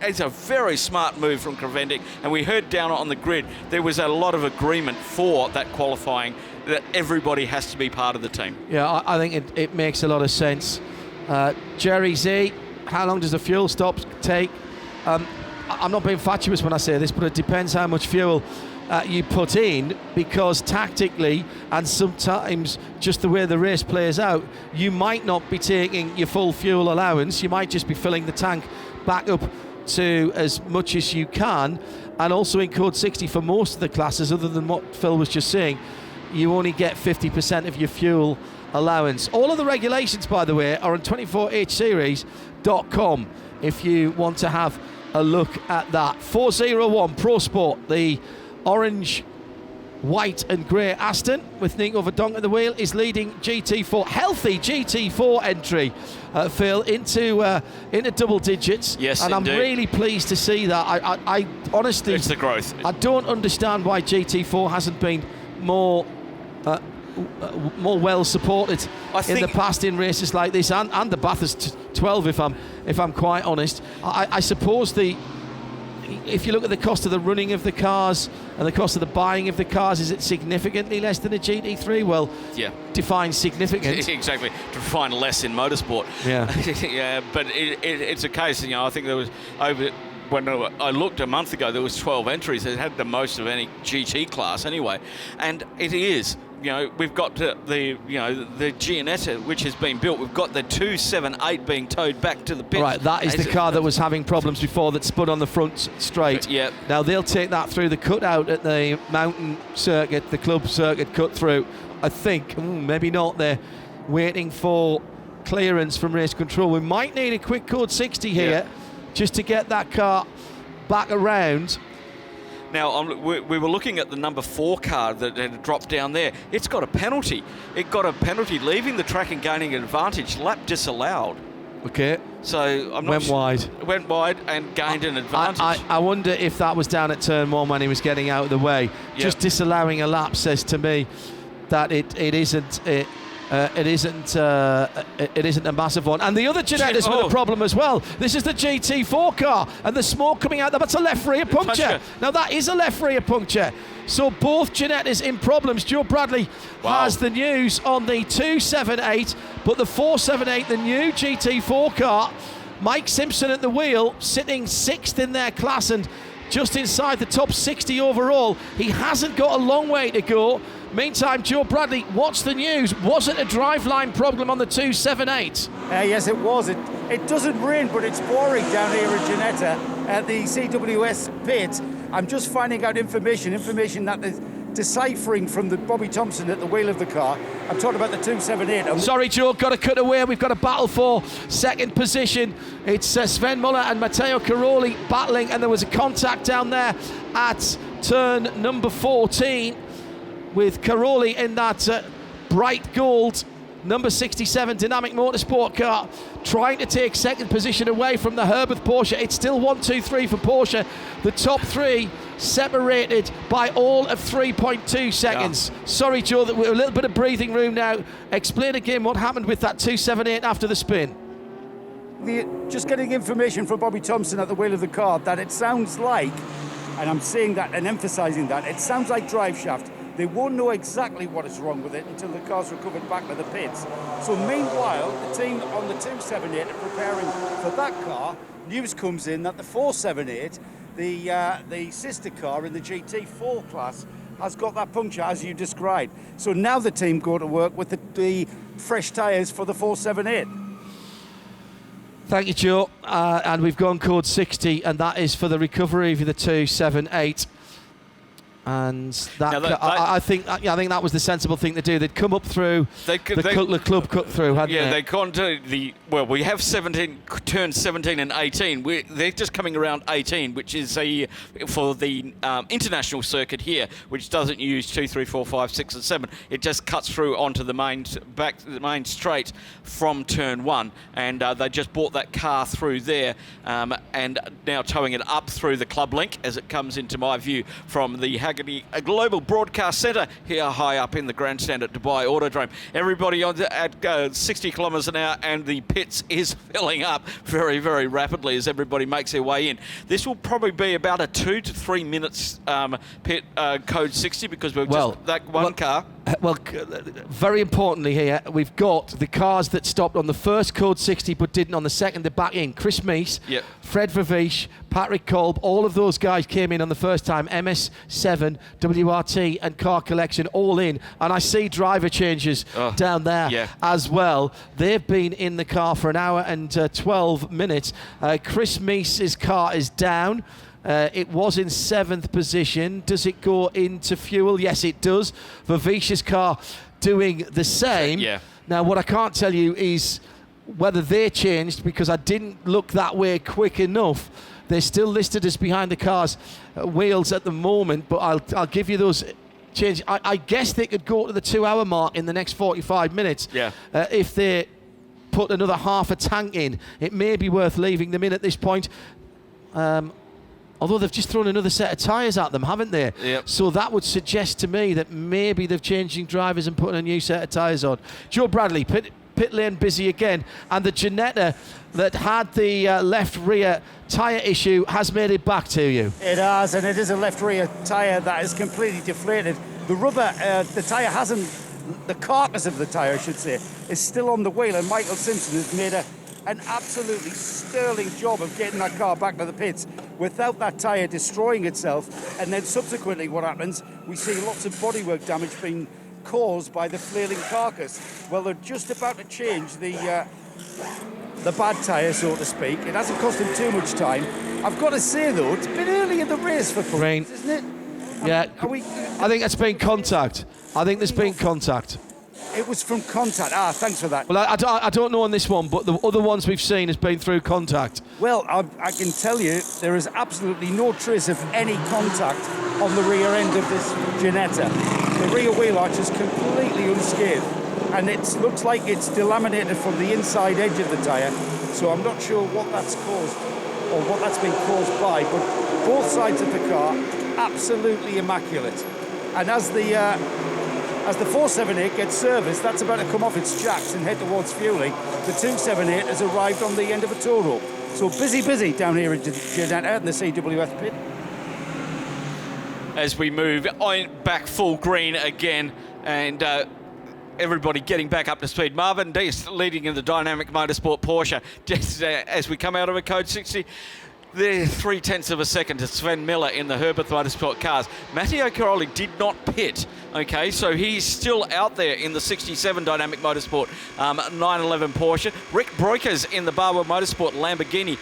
is a very smart move from Creventic. And we heard down on the grid, there was a lot of agreement for that qualifying, that everybody has to be part of the team. Yeah, I think it makes a lot of sense. Jerry Z, how long does the fuel stop take? I'm not being fatuous when I say this, but it depends how much fuel you put in, because tactically and sometimes just the way the race plays out, you might not be taking your full fuel allowance. You might just be filling the tank back up to as much as you can. And also in code 60 for most of the classes, other than what Phil was just saying, you only get 50% of your fuel allowance. All of the regulations, by the way, are on 24hseries.com if you want to have a look at that. 401 Pro Sport, the orange, white and grey Aston with Nico Verdonk at the wheel, is leading GT4, healthy GT4 entry, Phil, into double digits. Yes, and indeed. I'm really pleased to see that. I honestly, it's the growth. I don't understand why GT4 hasn't been more well supported in the past in races like this, and the Bathurst 12, if I'm quite honest. I suppose if you look at the cost of the running of the cars and the cost of the buying of the cars, is it significantly less than a GT3? Well, yeah. Define significant. Exactly. To define less in motorsport. Yeah. Yeah, but it's a case, I think there was when I looked a month ago, there was 12 entries. It had the most of any GT class anyway. And it is, we've got the Gianetta, which has been built. We've got the 278 being towed back to the pit. Right, that is the car that was having problems before, that spun on the front straight. Yeah. Now they'll take that through the cutout at the mountain circuit, the club circuit cut through. I think, maybe not. They're waiting for clearance from race control. We might need a quick code 60 here just to get that car back around. Now, we were looking at the number 4 car that had dropped down there. It's got a penalty. It got a penalty leaving the track and gaining an advantage. Lap disallowed. Okay. So I'm not went wide and gained an advantage. I wonder if that was down at turn 1 when he was getting out of the way. Yep. Just disallowing a lap says to me that it isn't a massive one. And the other Ginettas with a problem as well. This is the GT4 car, and the smoke coming out. That's a left rear puncture. Now that is a left rear puncture. So both Ginettas in problems. Joe Bradley has the news on the 278, but the 478, the new GT4 car, Mike Simpson at the wheel, sitting 6th in their class and just inside the top 60 overall. He hasn't got a long way to go. Meantime, Joe Bradley, what's the news? Was it a driveline problem on the 278? Yes, it was. It doesn't rain, but it's pouring down here in Ginetta at the CWS pit. I'm just finding out information that is deciphering from the Bobby Thompson at the wheel of the car. I'm talking about the 278. Sorry, Joe, got to cut away. We've got a battle for second position. It's Sven Muller and Matteo Caroli battling, and there was a contact down there at turn number 14 with Caroli in that bright gold number 67 Dynamic Motorsport car, trying to take second position away from the Herbert Porsche. It's still 1, 2, 3 for Porsche. The top 3 separated by all of 3.2 seconds. Yeah. Sorry, Joe, that we're a little bit of breathing room now. Explain again what happened with that 278 after the spin. Just getting information from Bobby Thompson at the wheel of the car that it sounds like, and I'm saying that and emphasising that, it sounds like drive shaft. They won't know exactly what is wrong with it until the car's recovered back to the pits. So meanwhile, the team on the 278 are preparing for that car. News comes in that the 478, the sister car in the GT4 class, has got that puncture as you described. So now the team go to work with the fresh tyres for the 478. Thank you, Joe. And we've gone code 60, and that is for the recovery of the 278. And that, I think that was the sensible thing to do. They'd come up through the club cut through, hadn't they? Yeah, they'd gone to we have 17, turns 17 and 18. They're just coming around 18, which is for the international circuit here, which doesn't use 2, 3, 4, 5, 6, and 7. It just cuts through onto the main straight from turn 1, and they just brought that car through there, and now towing it up through the club link as it comes into my view from the a Global Broadcast Centre here high up in the grandstand at Dubai Autodrome. Everybody at 60 kilometres an hour, and the pits is filling up very, very rapidly as everybody makes their way in. This will probably be about a 2 to 3 minutes pit code 60 because we've just that one car. Well, very importantly here, we've got the cars that stopped on the first code 60 but didn't on the second. They're back in. Chris Meese, Fred Vervish, Patrick Kolb, all of those guys came in on the first time. MS7, WRT and Car Collection all in. And I see driver changes down there as well. They've been in the car for an hour and 12 minutes. Chris Meese's car is down. It was in 7th position. Does it go into fuel? Yes, it does. Vervish's car doing the same. Yeah. Now, what I can't tell you is whether they changed, because I didn't look that way quick enough. They're still listed as behind the car's wheels at the moment, but I'll give you those changes. I guess they could go to the 2-hour mark in the next 45 minutes. Yeah. If they put another half a tank in, it may be worth leaving them in at this point. Although they've just thrown another set of tyres at them, haven't they? Yep. So that would suggest to me that maybe they're changing drivers and putting a new set of tyres on. Joe Bradley, pit lane busy again. And the Ginetta that had the left rear tyre issue has made it back to you. It has, and it is a left rear tyre that is completely deflated. The rubber, the tyre hasn't, the carcass of the tyre, I should say, is still on the wheel, and Michael Simpson has made an absolutely sterling job of getting that car back to the pits without that tyre destroying itself. And then subsequently what happens, we see lots of bodywork damage being caused by the flailing carcass. Well, they're just about to change the bad tyre, so to speak. It hasn't cost them too much time. I've got to say, though, it's been early in the race for Porsche, isn't it? Yeah, I think that's been contact. I think there's been contact. It was from contact. Thanks for that. Well, I don't know on this one, but the other ones we've seen has been through contact. Well, I can tell you there is absolutely no trace of any contact on the rear end of this Ginetta. The rear wheel arch is completely unscathed, and it looks like it's delaminated from the inside edge of the tyre, so I'm not sure what that's caused or what that's been caused by, but both sides of the car absolutely immaculate. And as the 478 gets serviced, that's about to come off its jacks and head towards fueling. The 278 has arrived on the end of a tow rope. So busy down here in Ginetta in the CWS pit. As we move on back full green again, and everybody getting back up to speed. Marvin Dees leading in the Dynamic Motorsport Porsche. Just as we come out of a code 60, they're 0.3 of a second to Sven Miller in the Herbert Motorsport cars. Matteo Caroli did not pit, okay, so he's still out there in the 67 Dynamic Motorsport 911 Porsche. Rick Breukers in the Barber Motorsport Lamborghini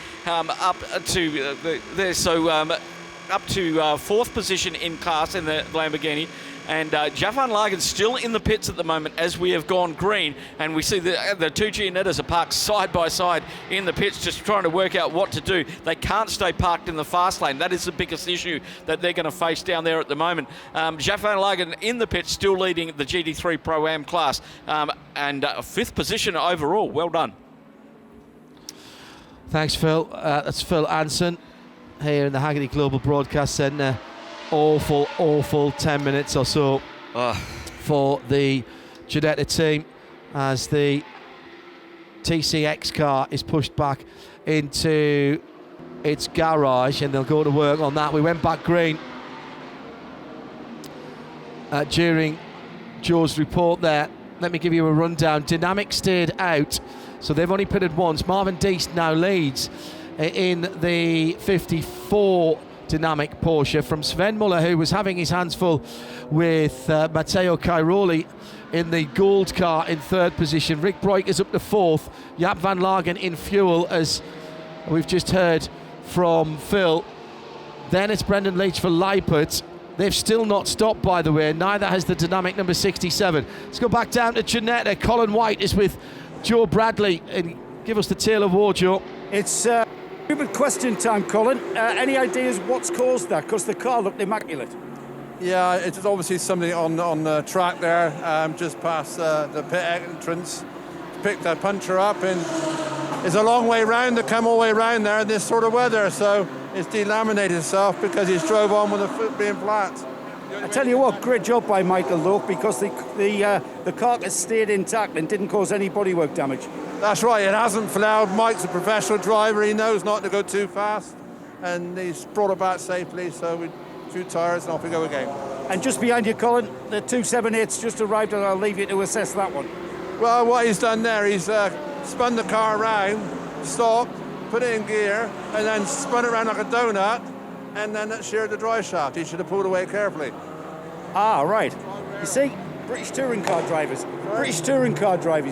up to fourth position in class in the Lamborghini. And Jeff Van Lagen's still in the pits at the moment as we have gone green, and we see the two Gianettas are parked side by side in the pits, just trying to work out what to do. They can't stay parked in the fast lane. That is the biggest issue that they're going to face down there at the moment. Jeff Van Lagen in the pits, still leading the GT3 Pro-Am class, and fifth position overall. Well done. Thanks, Phil. That's Phil Anson here in the Hagerty Global Broadcast Centre. Awful 10 minutes or so for the Ginetta team as the TCX car is pushed back into its garage, and they'll go to work on that. We went back green during Joe's report there. Let me give you a rundown. Dynamic stayed out, so they've only pitted once. Marvin Dees now leads in the 54 Dynamic Porsche from Sven Muller, who was having his hands full with Matteo Cairoli in the gold car in third position. Rick Breukers up to fourth. Jaap Van Lagen in fuel, as we've just heard from Phil. Then it's Brendan Leach for Leipert. They've still not stopped, by the way. Neither has the Dynamic number 67. Let's go back down to Ginetta. Colin White is with Joe Bradley. And give us the tale of war, Joe. It's stupid question time, Colin. Any ideas what's caused that? Because the car looked immaculate. Yeah, it's obviously something on the track there, just past the pit entrance. Picked a puncher up, and it's a long way round to come all the way round there in this sort of weather, so it's delaminated itself because he's drove on with the foot being flat. I tell you what, great job by Michael Lowe, because the carcass stayed intact and didn't cause any bodywork damage. That's right, it hasn't flailed. Mike's a professional driver, he knows not to go too fast, and he's brought it back safely, so we few tyres and off we go again. And just behind you, Colin, the 278's just arrived, and I'll leave you to assess that one. Well, what he's done there, he's spun the car around, stopped, put it in gear, and then spun it around like a donut, and then it sheared the drive shaft. He should have pulled away carefully. Ah, right. You see, British touring car drivers,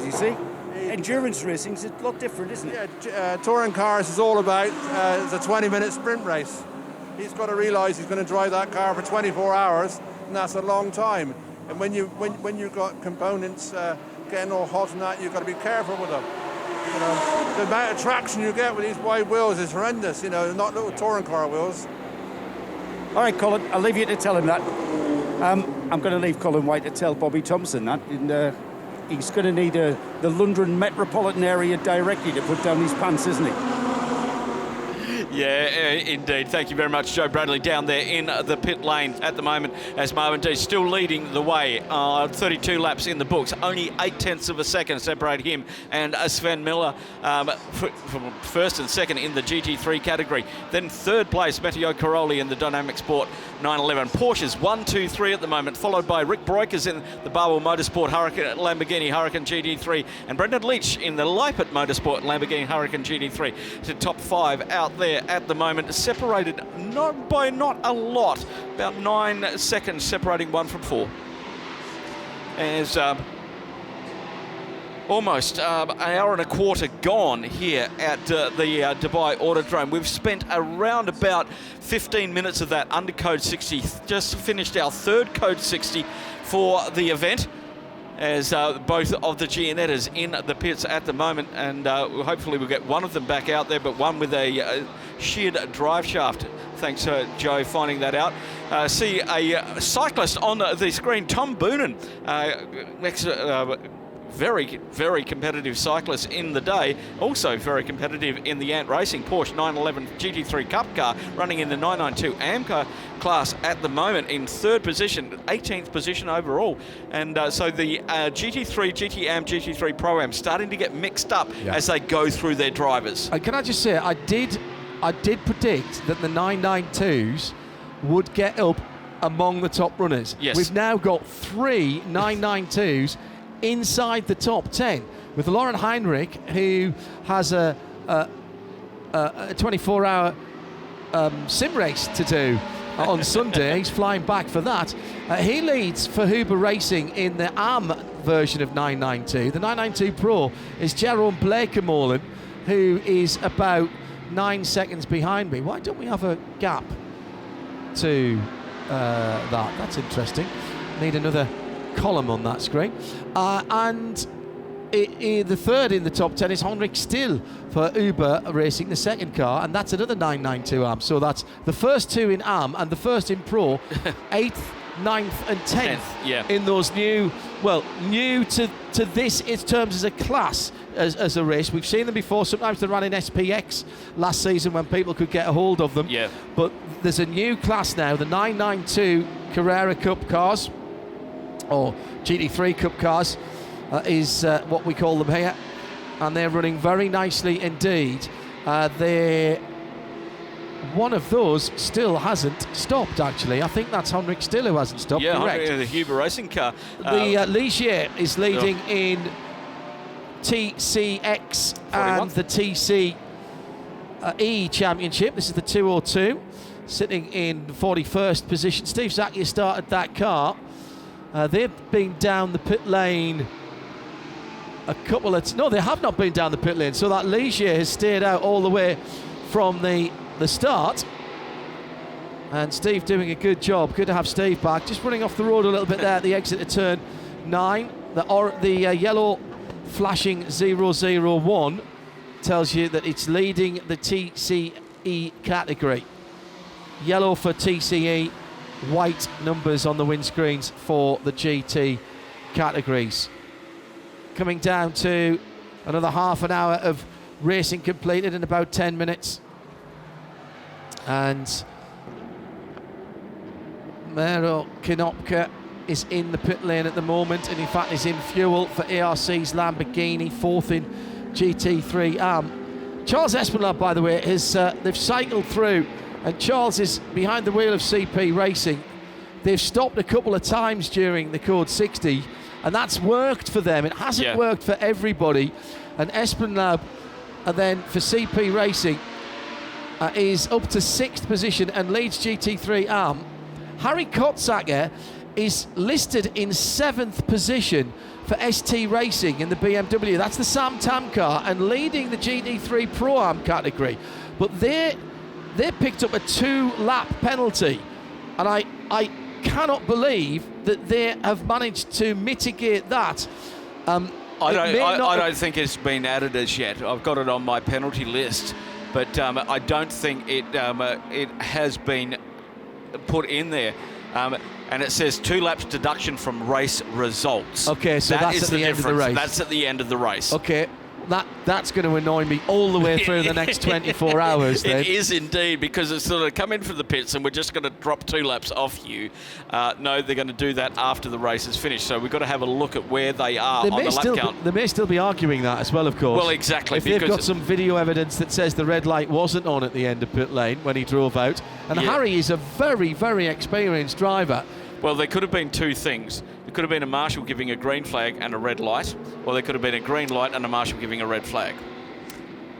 you see. Endurance racing's a lot different, isn't it? Yeah, touring cars is all about it's a 20-minute sprint race. He's got to realise he's going to drive that car for 24 hours, and that's a long time. And when you've got components getting all hot and that, you've got to be careful with them. You know, the amount of traction you get with these wide wheels is horrendous. You know, not little touring car wheels. All right, Colin, I'll leave you to tell him that. I'm going to leave Colin White to tell Bobby Thompson that. He's going to need the London metropolitan area directly to put down his pants, isn't he? Yeah, indeed. Thank you very much, Joe Bradley, down there in the pit lane at the moment, as Marvin Dees still leading the way. 32 laps in the books, only 0.8 of a second separate him and Sven Miller from first and second in the GT3 category. Then third place, Matteo Caroli in the Dynamic Sport 911. Porsches 1, 2, 3 at the moment, followed by Rick Breukers in the Barwell Motorsport Lamborghini Huracan GT3, and Brendan Leach in the Leipert Motorsport Lamborghini Huracan GT3. To top 5 out there at the moment, separated not a lot, about 9 seconds separating 1 from 4. As almost an hour and a quarter gone here at the Dubai Autodrome. We've spent around about 15 minutes of that under code 60. Just finished our third code 60 for the event. as both of the Gianettas in the pits at the moment, and hopefully we'll get one of them back out there, but one with a sheared drive shaft. Thanks, Joe, finding that out. See a cyclist on the screen, Tom Boonen, very, very competitive cyclist in the day, also very competitive in the Ant Racing Porsche 911 GT3 Cup car, running in the 992 AMCA class at the moment in 3rd position, 18th position overall. And so the GT3, GT-AM, GT3 Pro-Am starting to get mixed up as they go through their drivers. Can I just say, I did predict that the 992s would get up among the top runners. Yes. We've now got 3 992s inside the top 10, with Lauren Heinrich, who has a 24-hour sim race to do on Sunday. He's flying back for that. He leads for Huber Racing in the AM version of 992. The 992 Pro is Jerome Blakemolen, who is about 9 seconds behind me. Why don't we have a gap to that? That's interesting. Need another column on that screen. And the 3rd in the top 10 is Henrik Still for Uber Racing, the 2nd car, and that's another 992 AM. So that's the first 2 in AM and the first in Pro, 8th, 9th and 10th in those new to this in terms as a class, as a race. We've seen them before. Sometimes they ran in SPX last season when people could get a hold of them. But there's a new class now, the 992 Carrera Cup cars, or GT3 Cup cars, is what we call them here, and they're running very nicely indeed. One of those still hasn't stopped, actually. I think that's Henrik Still who hasn't stopped. Correct. The Huber Racing car. The Ligier is leading in TCX 41. And the TCE Championship. This is the 202, sitting in 41st position. Steve Zakia started that car. They've been down the pit lane a couple of... No, they have not been down the pit lane. So that Ligier has stayed out all the way from the start. And Steve doing a good job. Good to have Steve back. Just running off the road a little bit there at the exit of turn 9. The yellow flashing 001 tells you that it's leading the TCE category. Yellow for TCE, white numbers on the windscreens for the GT categories. Coming down to another half an hour of racing completed in about 10 minutes. And Mero Kinopka is in the pit lane at the moment, and in fact is in fuel for ARC's Lamborghini, 4th in GT3 Charles Espinal, by the way, has they've cycled through, and Charles is behind the wheel of CP Racing. They've stopped a couple of times during the Code 60, and that's worked for them. It hasn't worked for everybody. And Espinal, and then for CP Racing, is up to 6th position and leads GT3 Harry Kotzacker is listed in 7th position for ST Racing in the BMW. That's the Sam Tam car, and leading the GT3 Pro-Am category. But they picked up a 2-lap penalty, and I cannot believe that they have managed to mitigate that. I don't think it's been added as yet. I've got it on my penalty list, but I don't think it has been put in there. And it says 2 laps deduction from race results. Okay, so that's at the end of the race. That's at the end of the race. Okay, that's going to annoy me all the way through the next 24 hours then. It is indeed, because it's sort of come in from the pits and we're just going to drop 2 laps off you. No, they're going to do that after the race is finished. So we've got to have a look at where they are on the lap count. They may still be arguing that as well, of course. Well, exactly. If they've got some video evidence that says the red light wasn't on at the end of pit lane when he drove out. And Harry is a very, very experienced driver. Well, there could have been 2 things. There could have been a marshal giving a green flag and a red light, or there could have been a green light and a marshal giving a red flag.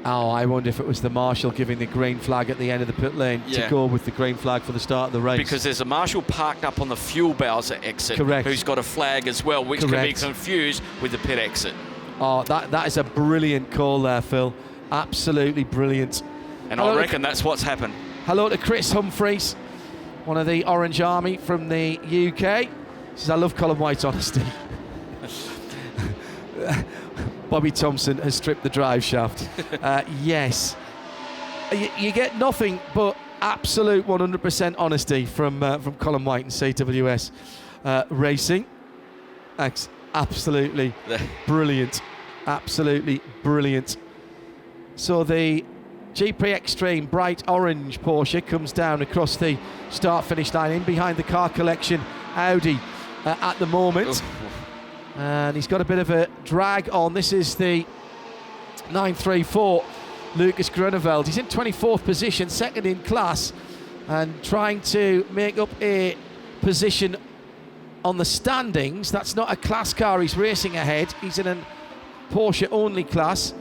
Oh, I wonder if it was the marshal giving the green flag at the end of the pit lane to go with the green flag for the start of the race. Because there's a marshal parked up on the fuel Bowser exit who's got a flag as well, which can be confused with the pit exit. Oh, that is a brilliant call there, Phil. Absolutely brilliant. And I reckon that's what's happened. Hello to Chris Humphreys, one of the Orange Army from the UK. He says, I love Colin White's honesty. Bobby Thompson has stripped the drive shaft. Yes. You get nothing but absolute 100% honesty from Colin White and CWS Racing. Absolutely brilliant. Absolutely brilliant. So the GP Extreme bright orange Porsche comes down across the start-finish line, in behind the car collection Audi at the moment. And he's got a bit of a drag on. This is the 934 Lucas Grunewald. He's in 24th position, second in class, and trying to make up a position on the standings. That's not a class car he's racing ahead. He's in a Porsche only class.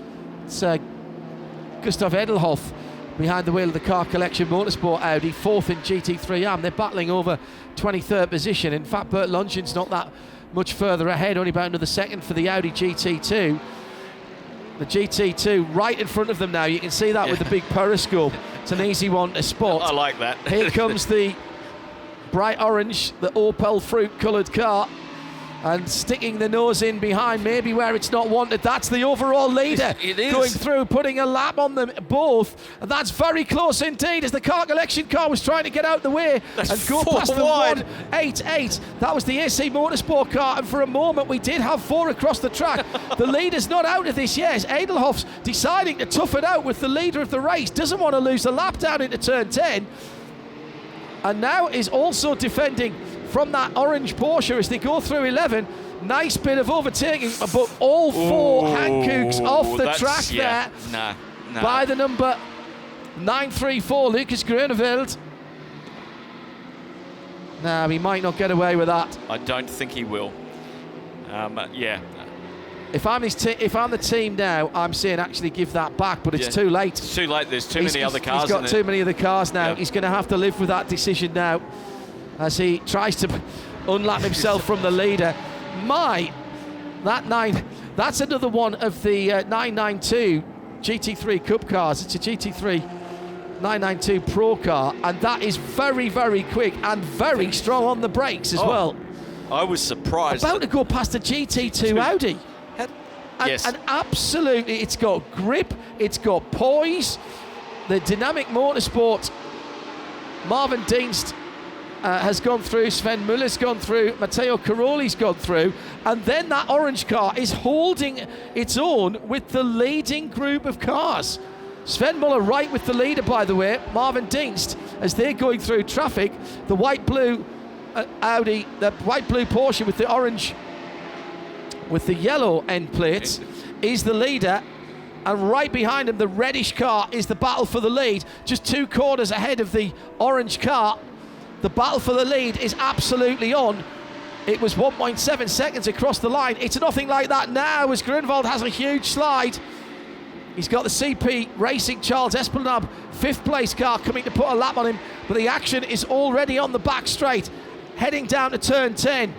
It's Gustav Edelhoff behind the wheel of the car collection Motorsport Audi, fourth in GT3 AM. They're battling over 23rd position. In fact, Bert Longcham's not that much further ahead, only about another second for the Audi GT2. The GT2 right in front of them now. You can see that with the big periscope. It's an easy one to spot. I like that. Here comes the bright orange, the Opel fruit coloured car, and sticking the nose in behind, maybe where it's not wanted. That's the overall leader. It is. Going through, putting a lap on them both, and that's very close indeed as the car collection car was trying to get out the way and go past the 188. That was the AC Motorsport car, and for a moment we did have four across the track. The leader's not out of this yet. Edelhoff's deciding to tough it out with the leader of the race, doesn't want to lose the lap down into turn 10, and now is also defending from that orange Porsche as they go through 11. Nice bit of overtaking, but all four Hankooks off the track there by the number 934 Lucas Grunewald. Now he might not get away with that. I don't think he will. If I'm the team now, I'm saying actually give that back, but it's too late. It's too late. There's too many other cars. He's got too many other cars now. He's going to have to live with that decision now as he tries to unlap himself from the leader. That's another one of the 992 GT3 Cup cars. It's a GT3 992 Pro car, and that is very, very quick and very strong on the brakes as well. I was surprised. About to go past the GT2 Audi. And absolutely, it's got grip, it's got poise. The Dynamic Motorsport, Marvin Dienst has gone through, Sven Muller's gone through, Matteo Caroli's gone through, and then that orange car is holding its own with the leading group of cars. Sven Muller right with the leader, by the way. Marvin Dienst, as they're going through traffic, the white-blue Audi, the white-blue Porsche with the orange, with the yellow end plates, is the leader. And right behind him, the reddish car is the battle for the lead. Just 2 corners ahead of the orange car. The battle for the lead is absolutely on. It was 1.7 seconds across the line. It's nothing like that now as Grunewald has a huge slide. He's got the CP Racing Charles Esplanade 5th place car coming to put a lap on him, but the action is already on the back straight, heading down to turn 10.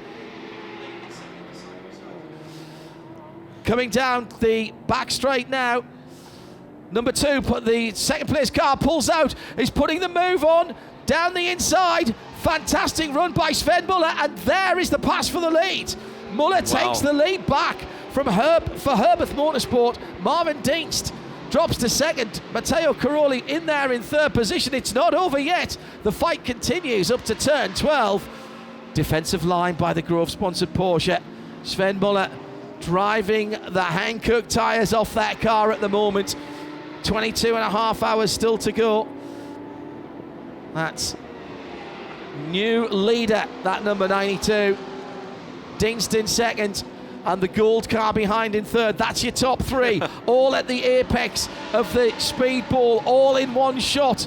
Coming down the back straight now. Number 2, but the 2nd place car pulls out, is putting the move on down the inside. Fantastic run by Sven Muller, and there is the pass for the lead. Muller takes the lead back from Herbeth Motorsport. Marvin Dienst drops to 2nd. Matteo Caroli in there in 3rd position. It's not over yet. The fight continues up to turn 12. Defensive line by the Grove-sponsored Porsche. Sven Muller driving the Hankook tyres off that car at the moment. 22.5 hours still to go. That's new leader, that number 92. Dienst in 2nd, and the gold car behind in 3rd. That's your top 3, all at the apex of the speed ball, all in one shot,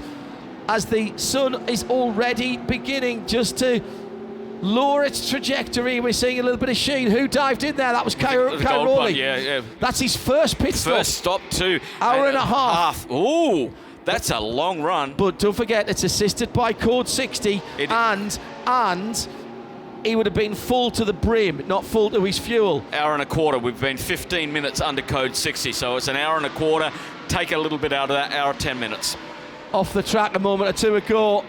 as the sun is already beginning just to lower its trajectory. We're seeing a little bit of sheen. Who dived in there? That was Cairoli. Yeah. That's his first pit stop. First stop too. Hour and a half. Ooh, that's a long run. But don't forget, it's assisted by Code 60, and he would have been full to the brim, not full to his fuel. Hour and a quarter. We've been 15 minutes under Code 60, so it's an hour and a quarter. Take a little bit out of that, hour 10 minutes. Off the track a moment or two ago,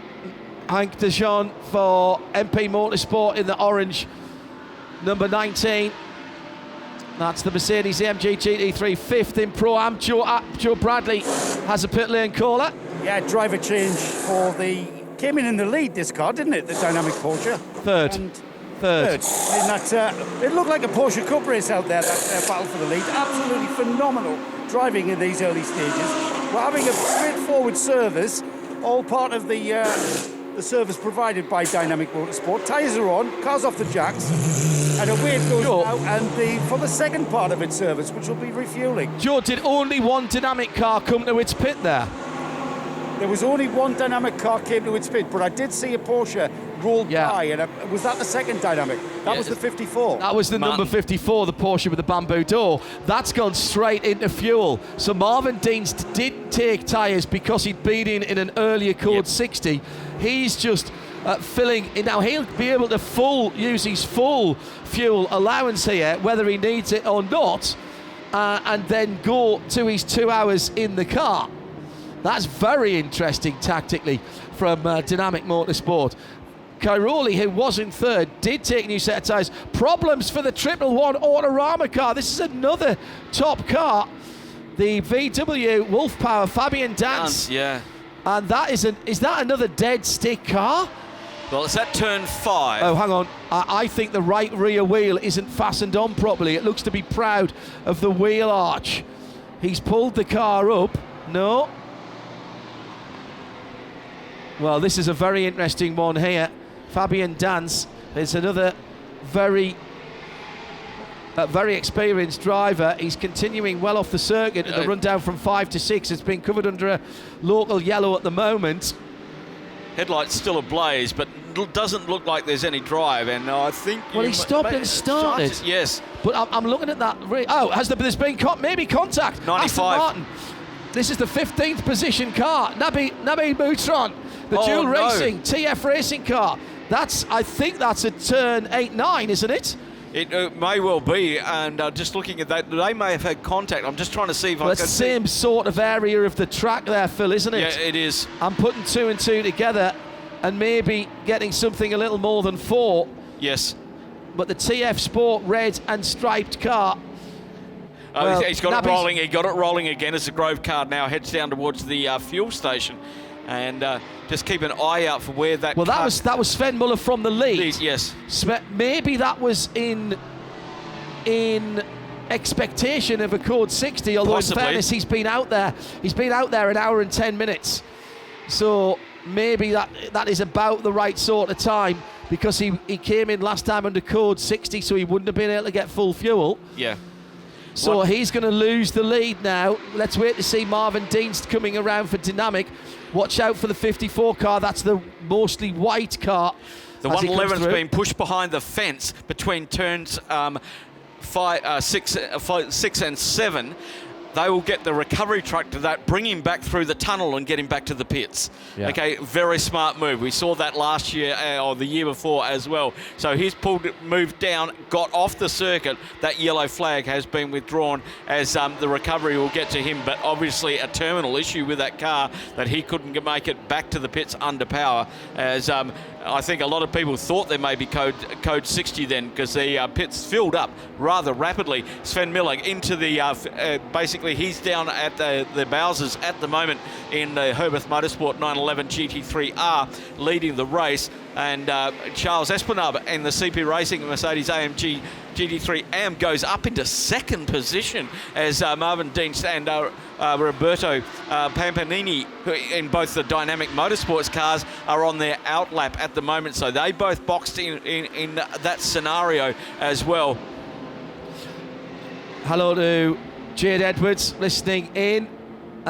Hank de Jong for MP Motorsport in the orange, number 19. That's the Mercedes-AMG GT3, 5th in Pro-Am. Joe Bradley has a pit lane caller. Yeah, driver change for the... Came in the lead, this car, didn't it? The dynamic Porsche. Third. I mean, it looked like a Porsche Cup race out there, that battle for the lead. Absolutely phenomenal driving in these early stages. We're having a straightforward service, all part of the service provided by Dynamic Motorsport. Tyres are on, car's off the jacks, and away it goes now, and for the second part of its service, which will be refuelling. Joe, did only one dynamic car come to its pit there? There was only one dynamic car came to its pit, but I did see a Porsche roll by, and was that the second dynamic? That was the 54. That was the number 54, the Porsche with the bamboo door. That's gone straight into fuel. So Marvin Deans did take tyres because he'd been in an earlier Code 60. He's just filling. Now he'll be able to use his full fuel allowance here, whether he needs it or not, and then go to his 2 hours in the car. That's very interesting tactically from Dynamic Motorsport. Cairoli, who was in third, did take a new set of tyres. Problems for the 111 Autorama car. This is another top car. The VW Wolf Power Fabian Dance. Yeah. And that is that another dead stick car? Well, it's at turn 5. Oh, hang on. I think the right rear wheel isn't fastened on properly. It looks to be proud of the wheel arch. He's pulled the car up. No. Well, this is a very interesting one here. Fabian Dance is another very experienced driver. He's continuing well off the circuit, and the run down from 5 to 6 has been covered under a local yellow at the moment. Headlights still ablaze, but doesn't look like there's any drive, and I think... Well, he stopped and started. Yes. But I'm looking at that... there's been maybe contact? 95. Aston Martin. This is the 15th position car. Nabi Moutron, the dual racing TF racing car. I think that's a turn 8-9, isn't it? It may well be, and just looking at that, they may have had contact. I'm just trying to see if I can It's the same sort of area of the track there, Phil, isn't it? Yeah, it is. I'm putting 2 and 2 together and maybe getting something a little more than 4. Yes. But the TF Sport red and striped car... he's got it rolling. He got it rolling again as the Grove car now heads down towards the fuel station, and just keep an eye out for where that. Well, that was Sven Muller from the lead. Yes. Maybe that was in expectation of a Code 60. Although Possibly. in fairness, he's been out there an hour and 10 minutes. So maybe that is about the right sort of time, because he came in last time under Code 60, so he wouldn't have been able to get full fuel. Yeah. So he's going to lose the lead now. Let's wait to see Marvin Deans coming around for Dynamic. Watch out for the 54 car. That's the mostly white car. The 111's been pushed behind the fence between turns 6 and 7. They will get the recovery truck to that, bring him back through the tunnel and get him back to the pits. Yeah. Okay, very smart move. We saw that last year or the year before as well. So he's moved down, got off the circuit. That yellow flag has been withdrawn as the recovery will get to him. But obviously a terminal issue with that car that he couldn't make it back to the pits under power, as I think a lot of people thought there may be code 60 then, because the pits filled up rather rapidly. Sven Miller into the basically he's down at the Bowsers at the moment in the Herbert Motorsport 911 GT3R, leading the race, and Charles Espinard in the CP Racing Mercedes AMG GT3 AM goes up into second position as Marvin Deans and Roberto Pampanini, who in both the Dynamic Motorsports cars, are on their outlap at the moment. So they both boxed in that scenario as well. Hello to Jade Edwards listening in.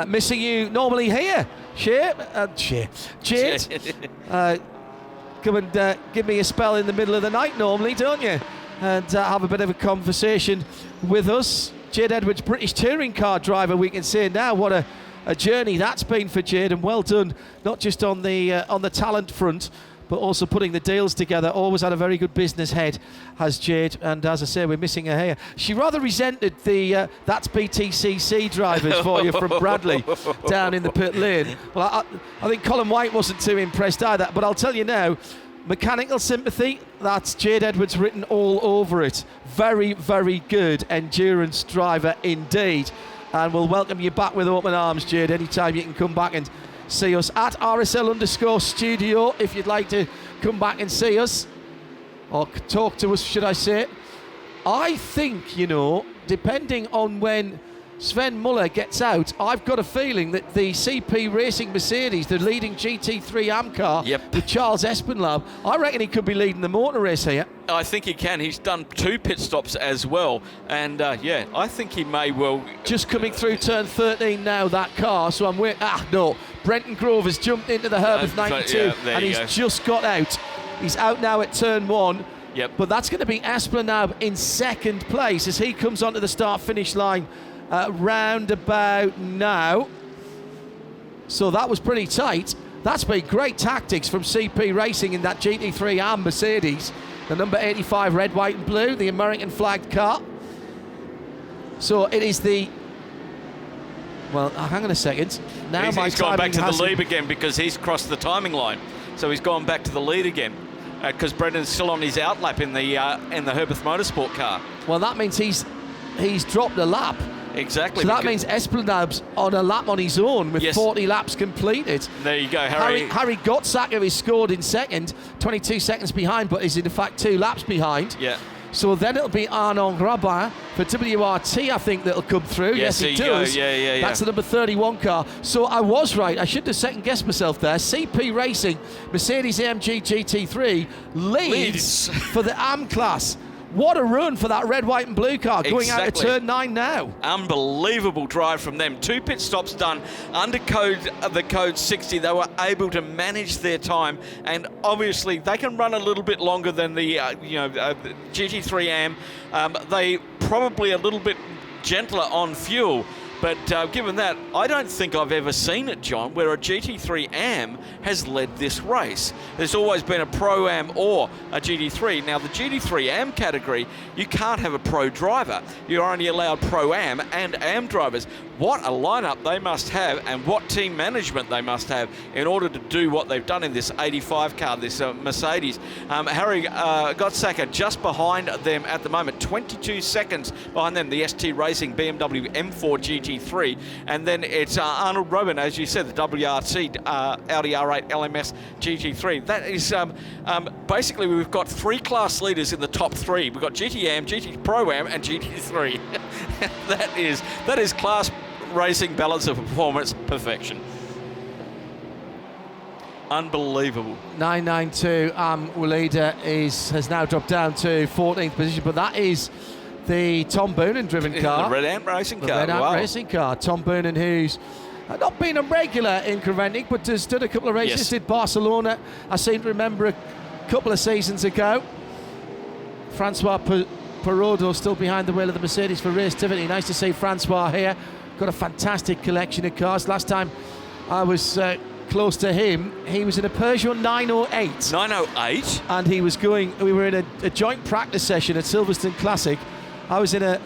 Missing you normally here. Jade. Come and give me a spell in the middle of the night normally, don't you? And have a bit of a conversation with us. Jade Edwards, British touring car driver, we can say now. What a journey that's been for Jade, and well done, not just on the talent front, but also putting the deals together. Always had a very good business head, has Jade, and as I say, we're missing her here. She rather resented the That's BTCC drivers for you from Bradley down in the pit lane. Well, I think Colin White wasn't too impressed either, but I'll tell you now, Mechanical sympathy, that's Jade Edwards written all over it. Very, very good endurance driver indeed. And we'll welcome you back with open arms, Jade, anytime you can come back and see us at RSL_studio if you'd like to come back and see us. Or talk to us, should I say. I think, you know, depending on when Sven Muller gets out, I've got a feeling that the CP Racing Mercedes, the leading GT3 AM car with Charles Espenlaub, I reckon he could be leading the motor race here. I think he can. He's done 2 pit stops as well. And, yeah, I think he may well... Just coming through turn 13 now, that car. So I'm waiting... no. Brenton Grove has jumped into the Herbert 92 and he's just got out. He's out now at turn 1. Yep. But that's going to be Espenlaub in second place as he comes onto the start-finish line round about now. So that was pretty tight. That's been great tactics from CP Racing in that GT3 AM Mercedes. The number 85 red, white and blue, the American flagged car. So it is the... Well, hang on a second. Now he's gone back to the lead again because he's crossed the timing line. So he's gone back to the lead again because Brendan's still on his outlap in the Herbert Motorsport car. Well, that means he's dropped a lap. Exactly. So that means Espenlaub's on a lap on his own with 40 laps completed. There you go, Harry. Harry Gottsacker is scored in second, 22 seconds behind, but is in fact 2 laps behind. Yeah. So then it'll be Arnaud Grabin for WRT, I think, that'll come through. Yes, he does. Yeah. That's the number 31 car. So I was right. I shouldn't have second-guessed myself there. CP Racing, Mercedes AMG GT3 leads for the AM class. What a run for that red, white and blue car going out of turn 9 now. Unbelievable drive from them. 2 pit stops done under the code 60. They were able to manage their time, and obviously they can run a little bit longer than the GT3 AM. They probably a little bit gentler on fuel. But given that, I don't think I've ever seen it, John, where a GT3 AM has led this race. There's always been a Pro Am or a GT3. Now, the GT3 AM category, you can't have a pro driver. You're only allowed Pro Am and AM drivers. What a lineup they must have and what team management they must have in order to do what they've done in this 85 car, this Mercedes. Harry Gottsacker just behind them at the moment, 22 seconds behind them, the ST Racing BMW M4 GT3. And then it's Arnold Robin, as you said, the WRC Audi R8 LMS GT3. That is basically we've got 3 class leaders in the top 3. We've got GT AM, GT Pro Am and GT3. that is class racing balance of performance perfection. Unbelievable. 992 Walida has now dropped down to 14th position, but that is the Tom Boonen driven car. The Red Ant racing car. The Red Ant racing car. Tom Boonen, who's not been a regular in Creventic, but has done a couple of races. Did Barcelona, I seem to remember, a couple of seasons ago. Francois Perodo still behind the wheel of the Mercedes for Racetivity. Nice to see Francois here. Got a fantastic collection of cars. Last time I was close to him, he was in a Peugeot 908. 908? And he was we were in a joint practice session at Silverstone Classic. I was in a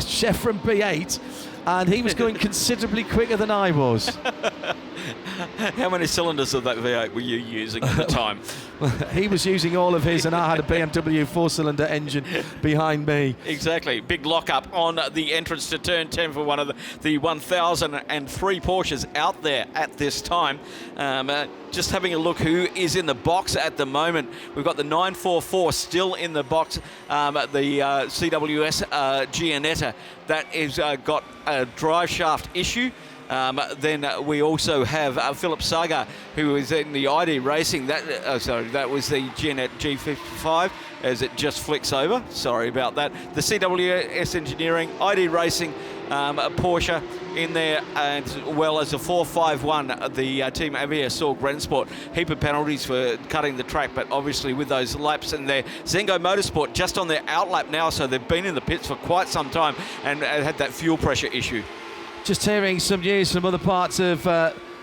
Chevron B8, and he was going considerably quicker than I was. How many cylinders of that V8 were you using at the time? He was using all of his, and I had a BMW 4-cylinder engine behind me. Exactly. Big lock-up on the entrance to turn 10 for one of the 1003 Porsches out there at this time. Just having a look who is in the box at the moment. We've got the 944 still in the box. The CWS Gianetta, that is got a drive shaft issue. Then we also have Philip Saga, who is in the ID Racing. That was the Gianette G55 as it just flicks over. Sorry about that. The CWS Engineering, ID Racing, Porsche in there, as well as a 451, the Team Avia Sorg Rennsport. Heap of penalties for cutting the track, but obviously with those laps in there. Zengo Motorsport just on their outlap now, so they've been in the pits for quite some time and had that fuel pressure issue. Just hearing some news from other parts of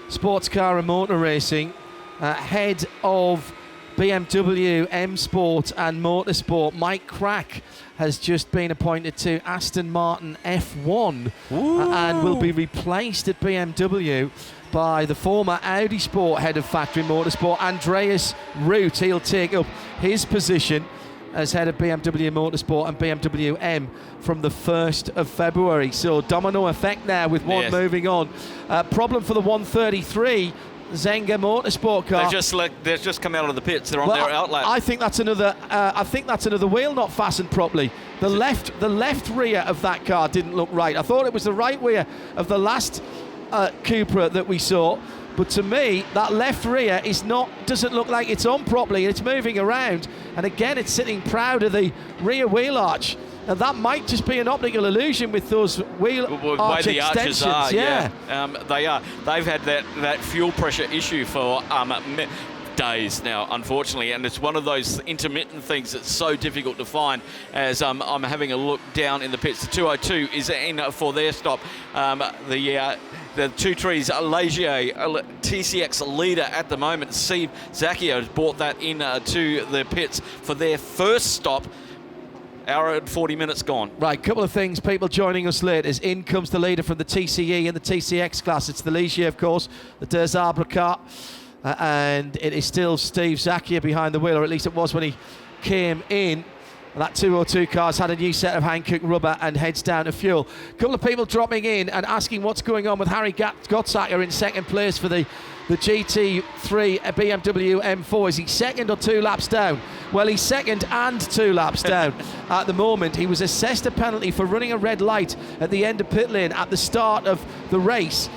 sports car and motor racing. Head of BMW M Sport and Motorsport, Mike Crack, has just been appointed to Aston Martin F1 and will be replaced at BMW by the former Audi Sport head of factory motorsport, Andreas Root. He'll take up his position as head of BMW Motorsport and BMW M from the 1st of February. So domino effect there with one moving on. Problem for the 133 Zenga Motorsport car. They've just come out of the pits. They're on their outlap. I think that's another. I think that's another wheel not fastened properly. The left rear of that car didn't look right. I thought it was the right rear of the last Cupra that we saw, but to me that left rear doesn't look like it's on properly. It's moving around, and again it's sitting proud of the rear wheel arch. And that might just be an optical illusion with those wheel arch the extensions. arches are, they are. They've had that fuel pressure issue for days now, unfortunately, and it's one of those intermittent things that's so difficult to find. As I'm having a look down in the pits, the 202 is in for their stop. The 2-3's Lagier TCX leader at the moment. Steve Zacchia has brought that in to the pits for their first stop. Hour and 40 minutes gone. Right, couple of things. People joining us late as in comes the leader from the TCE and the TCX class. It's the Ligier, of course, the Deux Arbres car. And it is still Steve Zacchia behind the wheel, or at least it was when he came in. That 202 car's had a new set of Hankook rubber and heads down to fuel. A couple of people dropping in and asking what's going on with Harry Gottsacker in second place for the GT3 BMW M4. Is he second or 2 laps down? Well, he's second and 2 laps down at the moment. He was assessed a penalty for running a red light at the end of pit lane at the start of the race.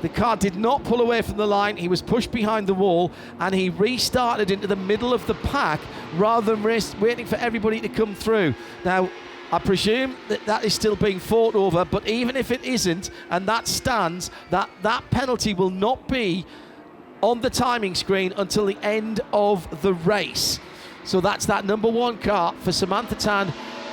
The car did not pull away from the line. He was pushed behind the wall and he restarted into the middle of the pack rather than waiting for everybody to come through. Now, I presume that is still being fought over, but even if it isn't and that stands, that penalty will not be on the timing screen until the end of the race. So that's that number 1 car for Samantha Tan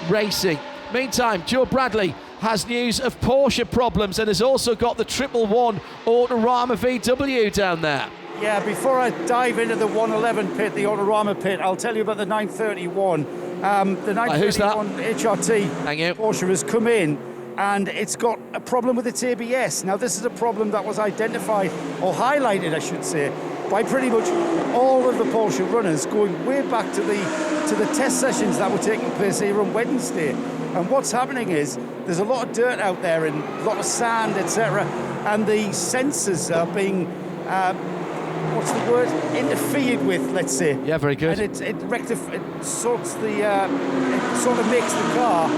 Racing. Meantime, Joe Bradley has news of Porsche problems and has also got the 111 Autorama VW down there. Yeah, before I dive into the 111 pit, the Autorama pit, I'll tell you about the 931. The 931 HRT Porsche has come in and it's got a problem with its ABS. Now, this is a problem that was identified, or highlighted, I should say, by pretty much all of the Porsche runners going way back to the test sessions that were taking place here on Wednesday. And what's happening is there's a lot of dirt out there and a lot of sand, etc. And the sensors are being, what's the word? Interfered with, let's say. Yeah, very good. And it sort of makes the car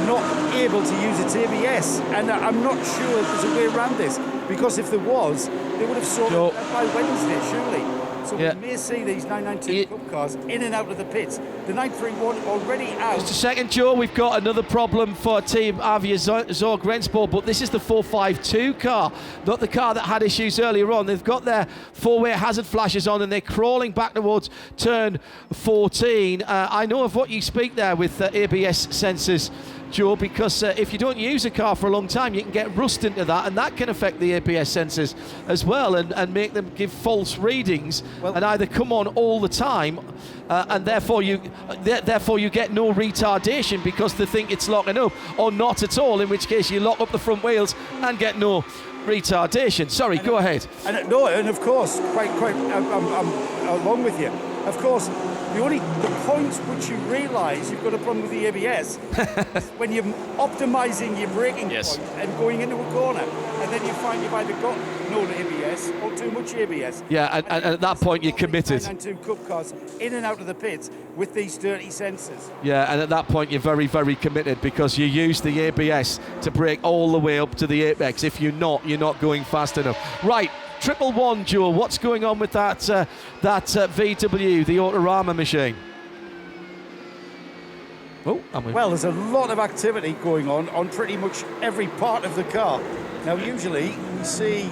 not able to use its ABS. And I'm not sure there's a way around this, because if there was, they would have sorted it out by Wednesday, surely. So we may see these 992 Cup cars in and out of the pits. The 931 already out. Just a second, Joe. We've got another problem for Team Avia Zorg Rennsport, but this is the 452 car, not the car that had issues earlier on. They've got their 4-way hazard flashes on and they're crawling back towards turn 14. I know of what you speak there with ABS sensors, Joe, because if you don't use a car for a long time, you can get rust into that, and that can affect the ABS sensors as well and make them give false readings and either come on all the time and therefore you get no retardation because they think it's locking up, or not at all, in which case you lock up the front wheels and get no retardation. Sorry, go ahead. And of course, I'm along with you. Of course, the point which you realise you've got a problem with the ABS is when you're optimising your braking point and going into a corner, and then you find you've either got no ABS or too much ABS. Yeah, and at that point you're committed. 992 Cup cars in and out of the pits with these dirty sensors. Yeah, and at that point you're very, very committed, because you use the ABS to brake all the way up to the apex. If you're not going fast enough. Right. 111, Joel, what's going on with that VW, the Autorama machine? Well, there's a lot of activity going on pretty much every part of the car. Now, usually we see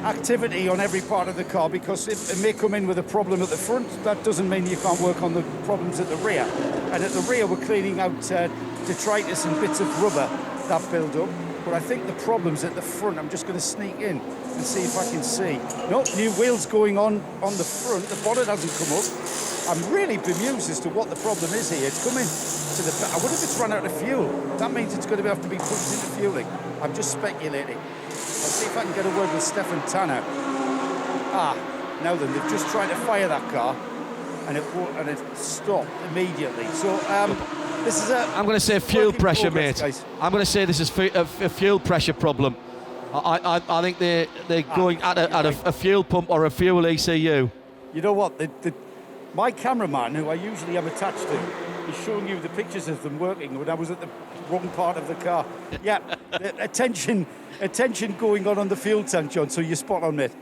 activity on every part of the car because it may come in with a problem at the front. That doesn't mean you can't work on the problems at the rear. And at the rear, we're cleaning out detritus and bits of rubber that build up. But I think the problem's at the front. I'm just going to sneak in and see if I can see. Nope, new wheels going on the front. The bonnet hasn't come up. I'm really bemused as to what the problem is here. It's coming to the... I wonder if it's run out of fuel. That means it's going to have to be pushed into fueling. I'm just speculating. I'll see if I can get a word with Stefan Tanner. Now then, they've just tried to fire that car, and it stopped immediately. So this is I'm going to say fuel pressure, progress, mate. guys. I'm going to say this is a fuel pressure problem. I think they're going at a fuel pump or a fuel ECU. You know what? My cameraman, who I usually am attached to, is showing you the pictures of them working when I was at the wrong part of the car. Yeah, attention going on the fuel tank, John, so you're spot on, mate.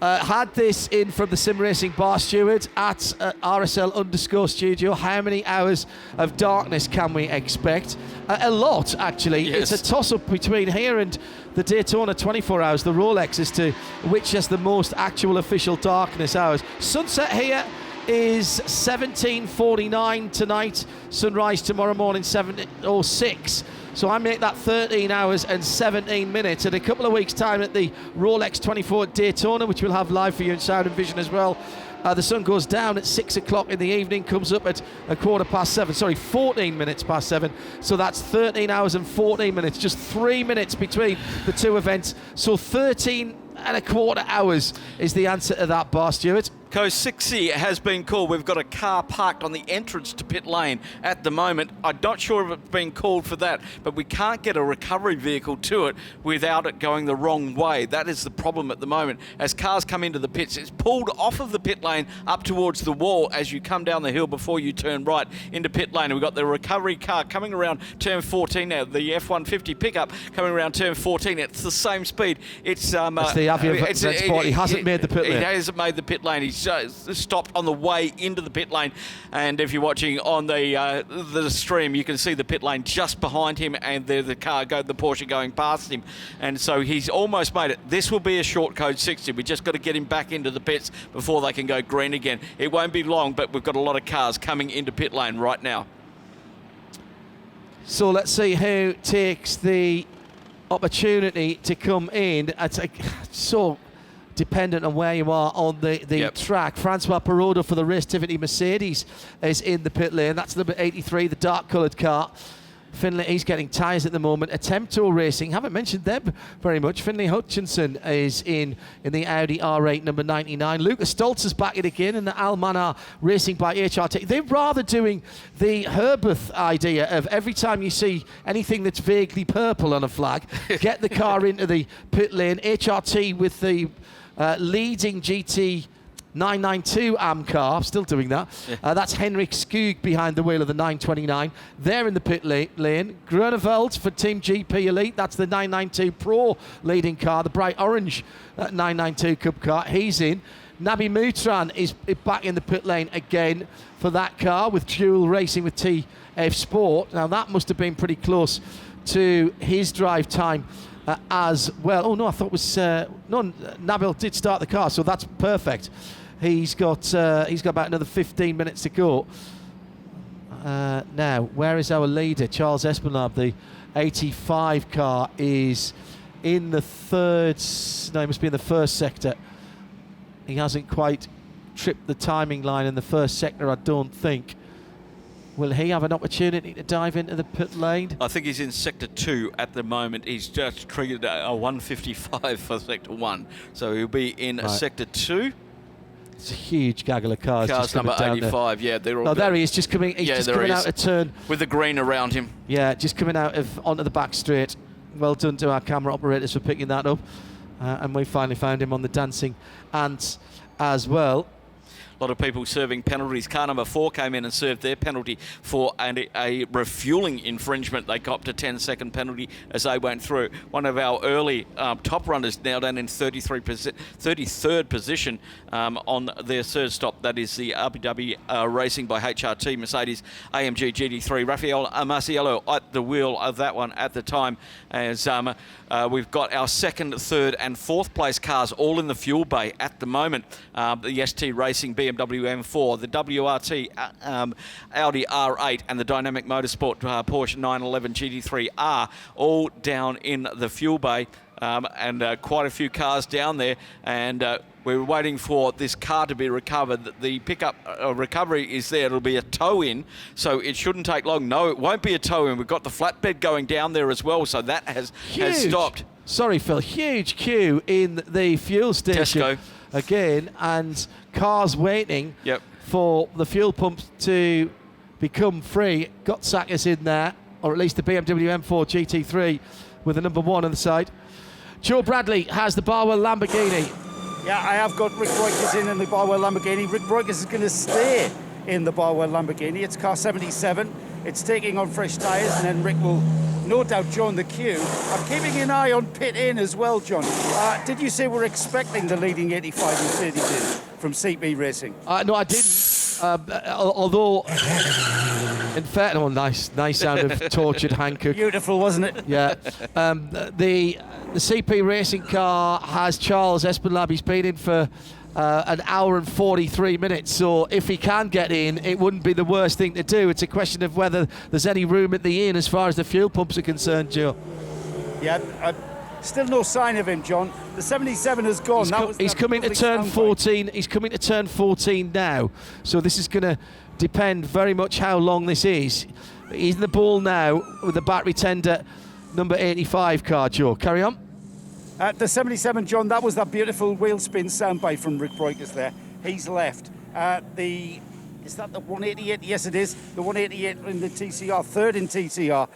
Had this in from the Sim Racing bar steward at RSL_studio. How many hours of darkness can we expect? A lot, actually. Yes. It's a toss-up between here and the Daytona 24 hours, the Rolex, as to which has the most actual official darkness hours. Sunset here is 17:49 tonight. Sunrise tomorrow morning 7:06. So I make that 13 hours and 17 minutes. In a couple of weeks' time at the Rolex 24 at Daytona, which we'll have live for you in sound and vision as well. The sun goes down at 6 o'clock in the evening, comes up at 14 minutes past 7. So that's 13 hours and 14 minutes, just 3 minutes between the two events. So 13 and a quarter hours is the answer to that, bar steward. Code 60 has been called. We've got a car parked on the entrance to pit lane at the moment. I'm not sure if it's been called for that, but we can't get a recovery vehicle to it without it going the wrong way. That is the problem at the moment. As cars come into the pits, it's pulled off of the pit lane up towards the wall as you come down the hill before you turn right into pit lane. And we've got the recovery car coming around turn 14 now, the F-150 pickup coming around turn 14. It's the same speed. It's the Avia Sport. He hasn't made the pit lane. He hasn't made the pit lane. He's stopped on the way into the pit lane, and if you're watching on the stream, you can see the pit lane just behind him, and the Porsche going past him, and so he's almost made it. This will be a short code 60. We just got to get him back into the pits before they can go green again. It won't be long, but we've got a lot of cars coming into pit lane right now. So let's see who takes the opportunity to come in. It's so dependent on where you are on the track. Francois Perrodo for the Race Tivity Mercedes is in the pit lane. That's number 83, the dark coloured car. Finlay, he's getting tyres at the moment. Attempto Racing, haven't mentioned them very much. Finlay Hutchinson is in the Audi R8 number 99. Lucas Stoltz is back in again in the Almanar Racing by HRT. They're rather doing the Herberth idea of every time you see anything that's vaguely purple on a flag, get the car into the pit lane. HRT with the leading GT 992 AM car, still doing that. Yeah. That's Henrik Skog behind the wheel of the 929. They're in the pit lane. Grunewald for Team GP Elite. That's the 992 Pro leading car, the bright orange 992 Cup car. He's in. Nabi Mutran is back in the pit lane again for that car with Dual Racing with TF Sport. Now that must have been pretty close to his drive time as well. Oh no, I thought it was Nabil did start the car, so that's perfect. He's got about another 15 minutes to go. Now, where is our leader? Charles Espinard, the 85 car, is in the third. No, he must be in the first sector. He hasn't quite tripped the timing line in the first sector, I don't think. Will he have an opportunity to dive into the pit lane? I think he's in Sector 2 at the moment. He's just triggered a 155 for Sector 1. So he'll be in Sector 2. It's a huge gaggle of cars. Cars number 85, yeah. They're all there he is, just coming, he's just coming out a turn. With the green around him. Yeah, just coming out onto the back straight. Well done to our camera operators for picking that up. And we finally found him on the dancing ants as well. A lot of people serving penalties. Car number 4 came in and served their penalty for a refueling infringement. They copped a 10-second penalty as they went through. One of our early top runners now down in 33rd position on their third stop. That is the RBW Racing by HRT Mercedes AMG GT3. Rafael Marciello at the wheel of that one at the time, as we've got our second, third and fourth place cars all in the fuel bay at the moment. The ST Racing BMW M4, the WRT Audi R8 and the Dynamic Motorsport Porsche 911 GT3 are all down in the fuel bay, and quite a few cars down there, and we're waiting for this car to be recovered. The pickup recovery is there. It'll be a tow-in, so it shouldn't take long. No, it won't be a tow-in. We've got the flatbed going down there as well, so that has stopped. Sorry, Phil. Huge queue in the fuel station. Tesco. Again, and cars waiting Yep. for the fuel pumps to become free. Gotsak is in there, or at least the BMW M4 GT3 with the number 1 on the side. Joe Bradley has the Barwell Lamborghini. Yeah, I have got Rick Breukers in the Barwell Lamborghini. Rick Breukers is going to stay in the Barwell Lamborghini. It's car 77. It's taking on fresh tyres, and then Rick will no doubt join the queue. I'm keeping an eye on pit in as well, John. Did you say we're expecting the leading 85 Mercedes from CP Racing? No, I didn't. Although, in fact, oh, nice sound of tortured Hankook. Beautiful, wasn't it? Yeah. The CP Racing car has Charles Espinlab. He's been in for an hour and 43 minutes, so if he can get in, it wouldn't be the worst thing to do. It's a question of whether there's any room at the inn as far as the fuel pumps are concerned, Joe. Yeah, still no sign of him, John. The 77 has gone. He's coming to turn 14. He's coming to turn 14 now, so this is going to depend very much how long this is. He's in the ball now with the battery tender number 85 car, Joe. Carry on. The 77, John, that was that beautiful wheel spin soundbite from Rick Breukers there. He's left. Is that the 188? Yes, it is. The 188 in the TCR, third in TCR,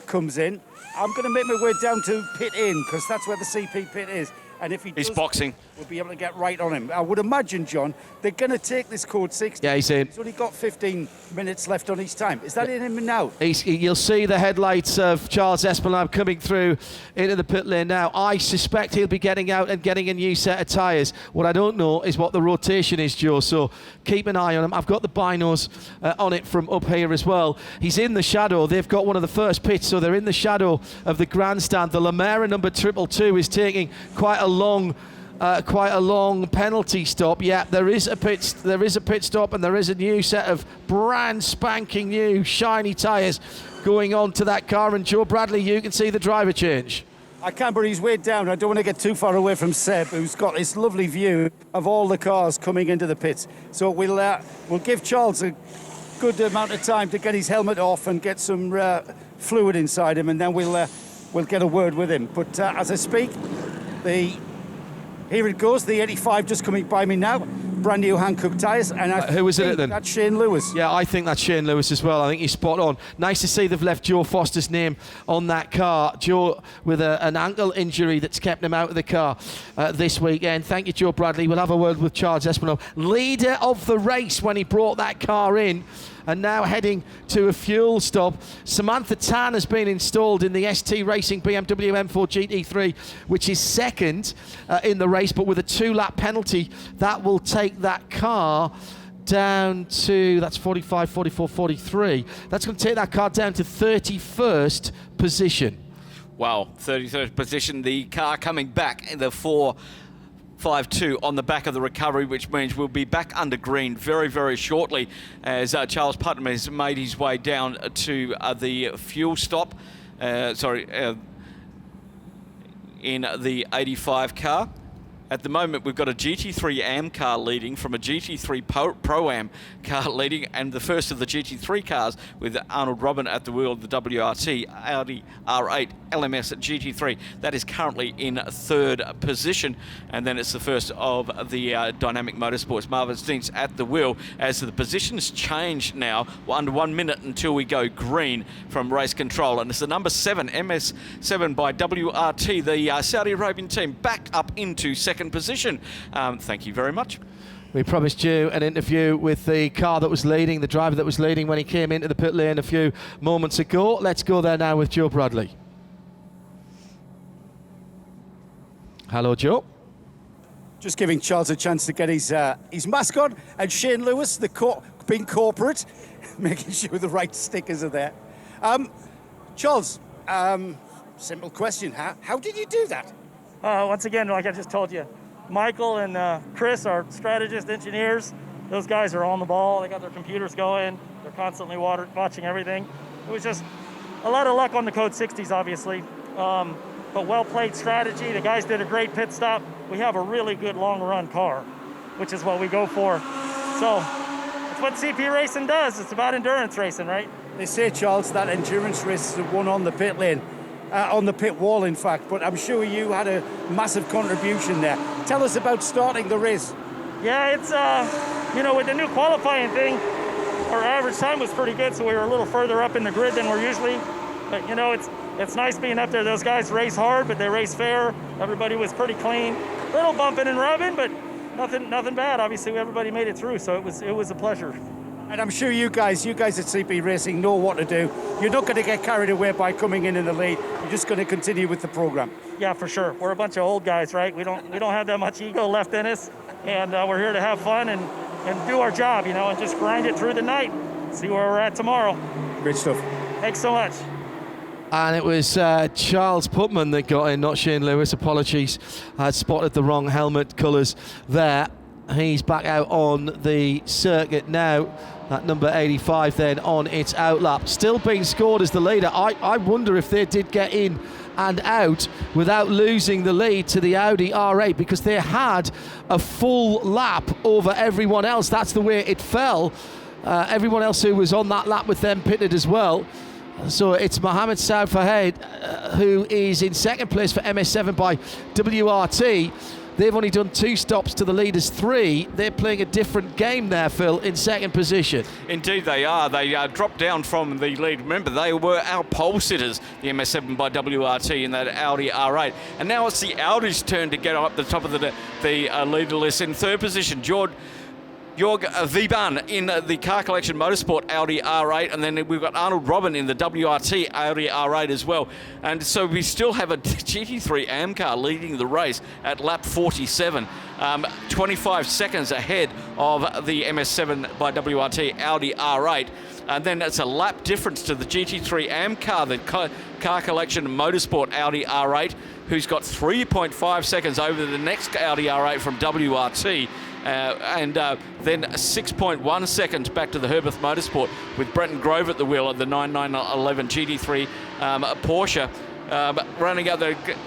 comes in. I'm going to make my way down to pit in, because that's where the CP pit is. And if he's boxing, we'll be able to get right on him. I would imagine, John, they're going to take this code 60. Yeah, he's in. He's only got 15 minutes left on his time. Is that in him now? You'll see the headlights of Charles Espinlab coming through into the pit lane now. I suspect he'll be getting out and getting a new set of tyres. What I don't know is what the rotation is, Joe, so keep an eye on him. I've got the binos on it from up here as well. He's in the shadow. They've got one of the first pits, so they're in the shadow of the grandstand. The Lamera number 222 is taking quite a long penalty stop. Yeah, there is a pit stop, and there is a new set of brand spanking new shiny tyres going on to that car. And Joe Bradley, you can see the driver change. I can, but he's way down. I don't want to get too far away from Seb, who's got this lovely view of all the cars coming into the pits. So we'll give Charles a good amount of time to get his helmet off and get some fluid inside him, and then we'll get a word with him. But as I speak, here it goes, the 85 just coming by me now. Brand new Hankook tyres. And who was in it then? That's Shane Lewis. Yeah, I think that's Shane Lewis as well. I think he's spot on. Nice to see they've left Joe Foster's name on that car. Joe with an ankle injury that's kept him out of the car this weekend. Thank you, Joe Bradley. We'll have a word with Charles Espinal, leader of the race when he brought that car in. And now heading to a fuel stop. Samantha Tan has been installed in the ST Racing BMW M4 GT3, which is second in the race, but with a 2-lap penalty, that will take that car down to, that's 45, 44, 43. That's going to take that car down to 31st position. Wow, 33rd position. The car coming back in the 4.52 on the back of the recovery, which means we'll be back under green very, very shortly as Charles Putnam has made his way down to the fuel stop. In the 85 car. At the moment, we've got a GT3 AM car leading from a GT3 Pro-Am car leading, and the first of the GT3 cars with Arnold Robin at the wheel of the WRT Audi R8 LMS GT3. That is currently in third position, and then it's the first of the Dynamic Motorsports Marvin Stint at the wheel. As the positions change now, under 1 minute until we go green from race control, and it's the number 7 MS7 by WRT, the Saudi Arabian team, back up into second position. Thank you very much. We promised you an interview with the car that was leading, the driver that was leading when he came into the pit lane a few moments ago. Let's go there now with Joe Bradley. Hello, Joe. Just giving Charles a chance to get his mask on, and Shane Lewis, being corporate, making sure the right stickers are there. Charles, simple question. How did you do that? Once again, like I just told you, Michael and Chris are strategist engineers. Those guys are on the ball. They got their computers going. They're constantly watching everything. It was just a lot of luck on the Code 60s, obviously, but well-played strategy. The guys did a great pit stop. We have a really good long-run car, which is what we go for. So it's what CP racing does. It's about endurance racing, right? They say, Charles, that endurance race is won on the pit lane. on the pit wall, in fact. But I'm sure you had a massive contribution there. Tell us about starting the race. Yeah, it's, with the new qualifying thing, our average time was pretty good, so we were a little further up in the grid than we're usually. But, it's nice being up there. Those guys race hard, but they race fair. Everybody was pretty clean. Little bumping and rubbing, but nothing bad. Obviously, everybody made it through, so it was a pleasure. And I'm sure you guys at CP Racing know what to do. You're not going to get carried away by coming in the lead. You're just going to continue with the program. Yeah, for sure. We're a bunch of old guys, right? We don't have that much ego left in us, and we're here to have fun and do our job, and just grind it through the night. See where we're at tomorrow. Great stuff. Thanks so much. And it was Charles Putman that got in, not Shane Lewis. Apologies, I had spotted the wrong helmet colours there. He's back out on the circuit now. That number 85 then on its outlap. Still being scored as the leader. I wonder if they did get in and out without losing the lead to the Audi R8, because they had a full lap over everyone else. That's the way it fell. Everyone else who was on that lap with them pitted as well. So it's Mohammed Saud Fahed who is in second place for MS7 by WRT. They've only done 2 stops to the leaders 3. They're playing a different game there, Phil, in second position. Indeed they are. They dropped down from the lead. Remember, they were our pole sitters, the MS7 by WRT in that Audi R8. And now it's the Audi's turn to get up the top of the leader list. In third position, Jorg Viban in the Car Collection Motorsport Audi R8, and then we've got Arnold Robin in the WRT Audi R8 as well. And so we still have a GT3 AM car leading the race at lap 47, 25 seconds ahead of the MS7 by WRT Audi R8. And then it's a lap difference to the GT3 AM car, the Car Collection Motorsport Audi R8, who's got 3.5 seconds over the next Audi R8 from WRT. And then 6.1 seconds back to the Herbeth Motorsport with Brenton Grove at the wheel of the 9911 GT3 Porsche.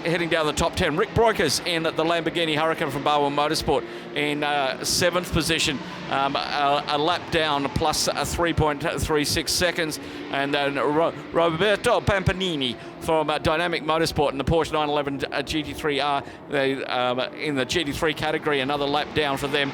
Heading down the top 10. Rick Broikers in the Lamborghini Huracan from Barwell Motorsport in 7th position, a lap down plus 3.36 seconds. And then Roberto Pampanini from Dynamic Motorsport in the Porsche 911 GT3R in the GT3 category, another lap down for them.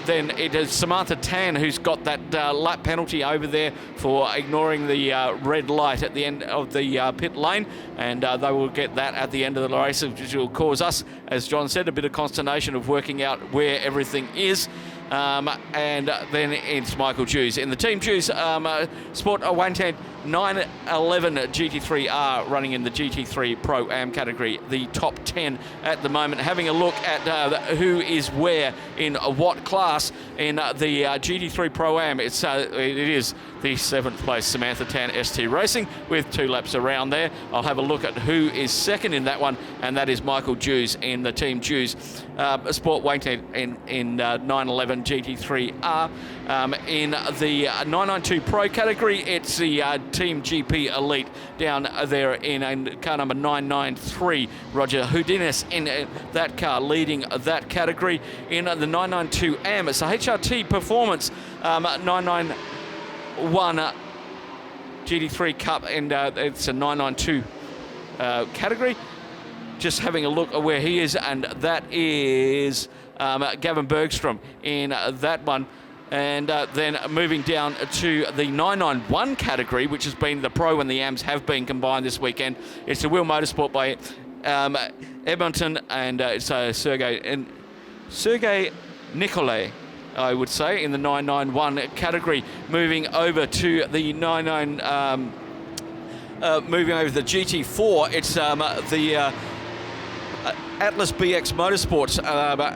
Then it is Samantha Tan who's got that lap penalty over there for ignoring the red light at the end of the pit lane, and they will get that at the end of the race, which will cause us, as John said, a bit of consternation of working out where everything is. And then it's Michael Jews in the Team Jews Sport 110 911 GT3R running in the GT3 Pro Am category, the top 10 at the moment. Having a look at who is where in what class in the GT3 Pro Am. It is the 7th place Samantha Tan ST Racing with 2 laps around there. I'll have a look at who is second in that one, and that is Michael Jews in the Team Jews Sport 110 in 911 GT3R. In the 992 Pro category, it's the Team GP Elite down there in car number 993. Roger Houdinus in that car leading that category. In the 992 AM, it's a HRT Performance 991 GT3 Cup, and it's a 992 category. Just having a look at where he is, and that is Gavin Bergstrom in that one. And then moving down to the 991 category, which has been the Pro and the AMs have been combined this weekend. It's the Wheel Motorsport by Edmonton, and it's Sergei Nicolay, I would say, in the 991 category. Moving over to the moving over to the GT4, it's the Atlas BX Motorsports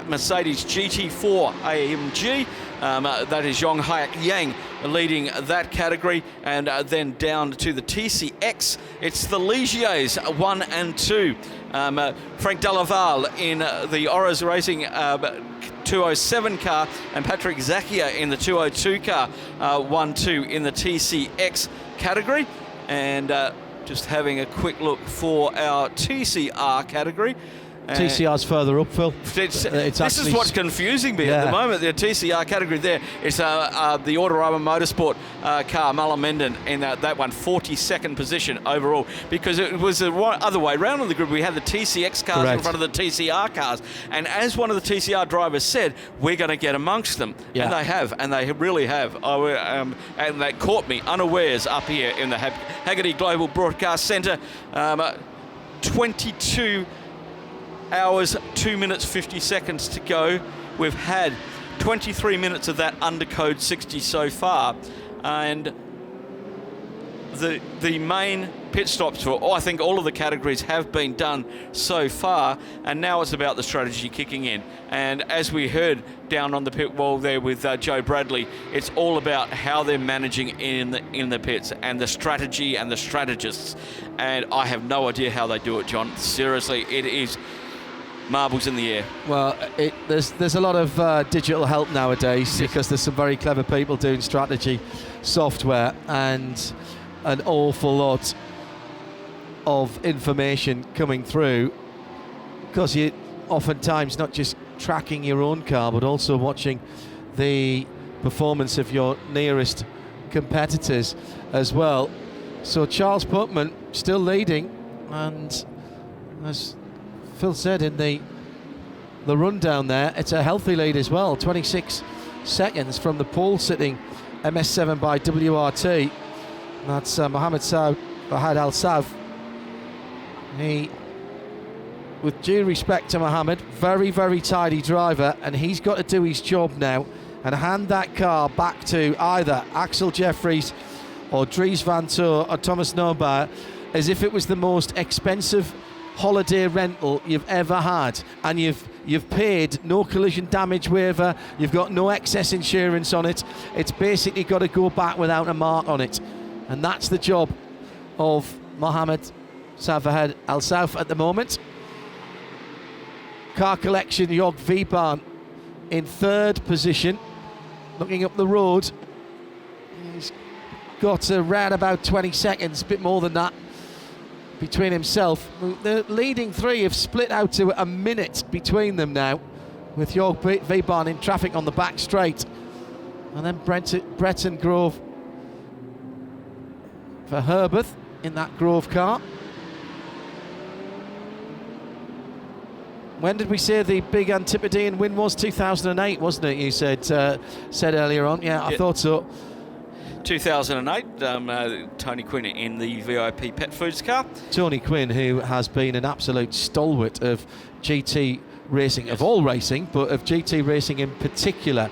Mercedes GT4 AMG. That is Yong Hayek Yang leading that category. And then down to the TCX, it's the Ligiers 1 and 2. Frank Delaval in the Oros Racing 207 car, and Patrick Zacchia in the 202 car, 1-2 in the TCX category. And just having a quick look for our TCR category. TCR's further up, Phil. This is what's confusing me at the moment. The TCR category there is the Autorama Motorsport car, Mullamenden, in that one, 42nd position overall, because it was the other way round on the grid. We had the TCX cars in front of the TCR cars, and as one of the TCR drivers said, we're going to get amongst them. Yeah. And they have, and they really have. And that caught me unawares up here in the Haggerty Global Broadcast Centre. 22 hours, 2 minutes, 50 seconds to go. We've had 23 minutes of that under code 60 so far. And the main pit stops for, I think, all of the categories have been done so far, and now it's about the strategy kicking in. And as we heard down on the pit wall there with Joe Bradley, it's all about how they're managing in the pits and the strategy and the strategists. And I have no idea how they do it, John. Seriously, it is marbles in the air. Well, there's a lot of digital help nowadays, because there's some very clever people doing strategy software, and an awful lot of information coming through, because you oftentimes not just tracking your own car but also watching the performance of your nearest competitors as well. So Charles Putman still leading, and as Phil said in the rundown there, it's a healthy lead as well, 26 seconds from the pole sitting MS7 by WRT. That's Mohammed Fahad Al Sav. He, with due respect to Mohammed, very, very tidy driver, and he's got to do his job now and hand that car back to either Axel Jeffries or Dries Van Toor or Thomas Norbauer as if it was the most expensive holiday rental you've ever had, and you've paid no collision damage waiver, you've got no excess insurance on it. It's basically got to go back without a mark on it. And that's the job of Mohammed Fahad Al Sav at the moment. Car Collection Jörg Wiebahn in third position, looking up the road. He's got around about 20 seconds, a bit more than that, between himself. The leading three have split out to a minute between them now, with Jörg Wiebahn in traffic on the back straight, and then Breton Grove for Herberth in that Grove car. When did we say the big Antipodean win was? 2008, wasn't it? You said earlier on. Yeah, I thought so. 2008, Tony Quinn in the VIP Pet Foods car. Tony Quinn, who has been an absolute stalwart of GT racing, of all racing, but of GT racing in particular,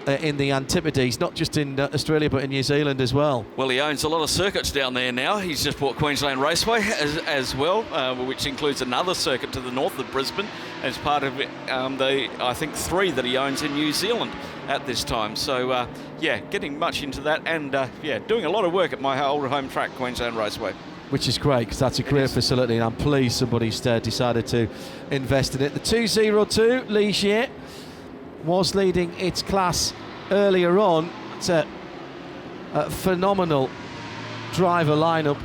in the Antipodes, not just in Australia but in New Zealand as well. Well, he owns a lot of circuits down there now. He's just bought Queensland Raceway as well, which includes another circuit to the north of Brisbane as part of I think 3 that he owns in New Zealand at this time. So yeah, getting much into that, and yeah, doing a lot of work at my old home track, Queensland Raceway. Which is great, because that's a great facility, and I'm pleased somebody's decided to invest in it. The 202 Ligier was leading its class earlier on. It's a phenomenal driver lineup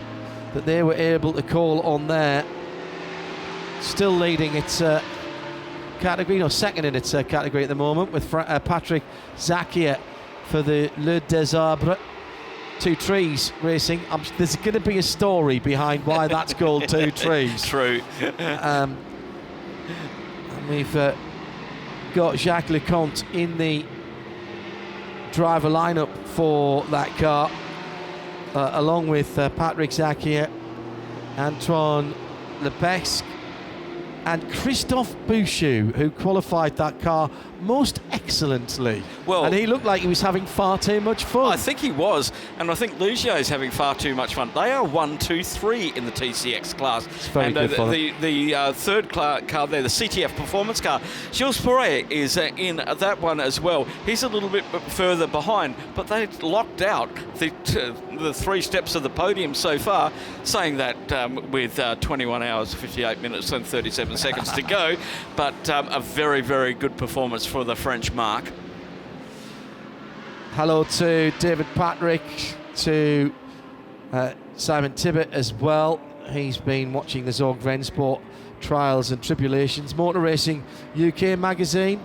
that they were able to call on there. Still leading its category, second in its category at the moment, with Patrick Zakia for the Le Desarbres. 2 Trees Racing. There's going to be a story behind why that's called 2 Trees. True. And we've got Jacques Leconte in the driver lineup for that car, along with Patrick Zakia, Antoine Lepesque, and Christophe Bouchou, who qualified that car most excellently. Well, and he looked like he was having far too much fun. I think he was, and I think Ligier is having far too much fun. They are 1, 2, 3 in the TCX class. It's very and good for the third car there, the CTF performance car, Gilles Perret is in that one as well. He's a little bit further behind, but they locked out the 3 steps of the podium so far, saying that with 21 hours, 58 minutes and 37 seconds to go, but a very, very good performance for the French mark. Hello to David Patrick, to Simon Tibbett as well. He's been watching the Zorg Rennsport trials and tribulations. Motor Racing UK magazine.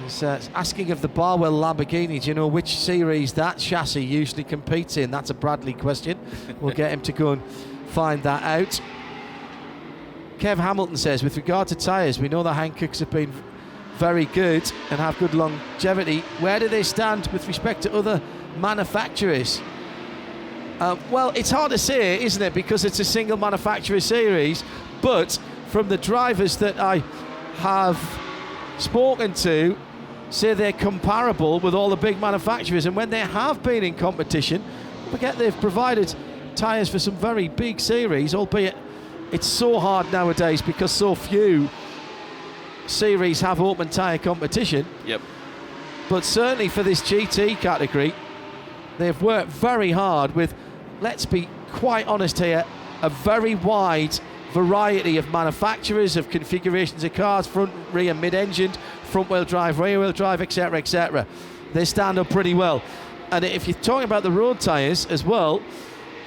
He's asking of the Barwell Lamborghini, do you know which series that chassis usually competes in? That's a Bradley question. We'll get him to go and find that out. Kev Hamilton says, with regard to tyres, we know the Hankooks have been very good and have good longevity. Where do they stand with respect to other manufacturers? Well, it's hard to say, isn't it, because it's a single manufacturer series, but from the drivers that I have spoken to, say they're comparable with all the big manufacturers, and when they have been in competition, forget they've provided tyres for some very big series, albeit it's so hard nowadays because so few series have open tyre competition. Yep. But certainly for this GT category, they've worked very hard with, let's be quite honest here, a very wide variety of manufacturers, of configurations of cars, front, rear, mid-engined, front-wheel drive, rear-wheel drive, etc., etc. They stand up pretty well. And if you're talking about the road tyres as well,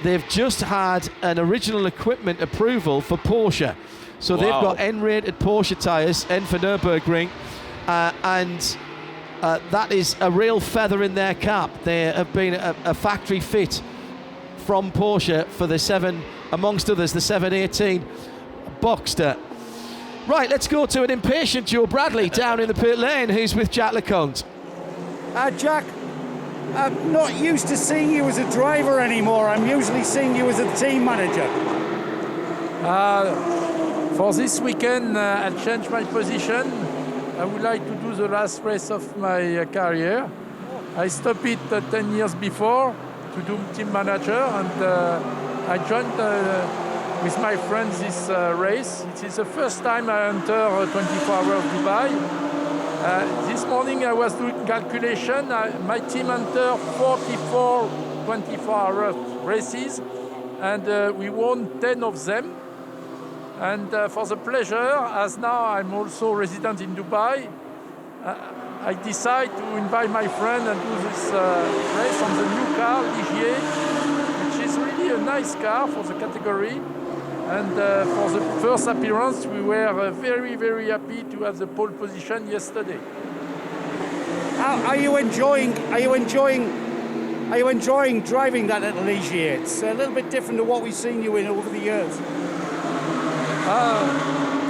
they've just had an original equipment approval for Porsche. So they've got N-rated Porsche tyres, N for Nürburgring, and that is a real feather in their cap. They have been a factory fit from Porsche for the 7, amongst others, the 718 Boxster. Right, let's go to an impatient Joe Bradley down in the pit lane, who's with Jack LeConte. Jack, I'm not used to seeing you as a driver anymore. I'm usually seeing you as a team manager. For this weekend, I'll change my position. I would like to do the last race of my career. I stopped it 10 years before to do team manager, and I joined with my friends this race. It is the first time I enter 24 Hours of Dubai. This morning I was doing calculation. My team entered 44 24-hour races, and we won 10 of them. And for the pleasure, as now I'm also resident in Dubai, I decide to invite my friend and do this race on the new car, Ligier, which is really a nice car for the category. And for the first appearance, we were very, very happy to have the pole position yesterday. Are you enjoying driving that at Ligier? It's a little bit different to what we've seen you in over the years.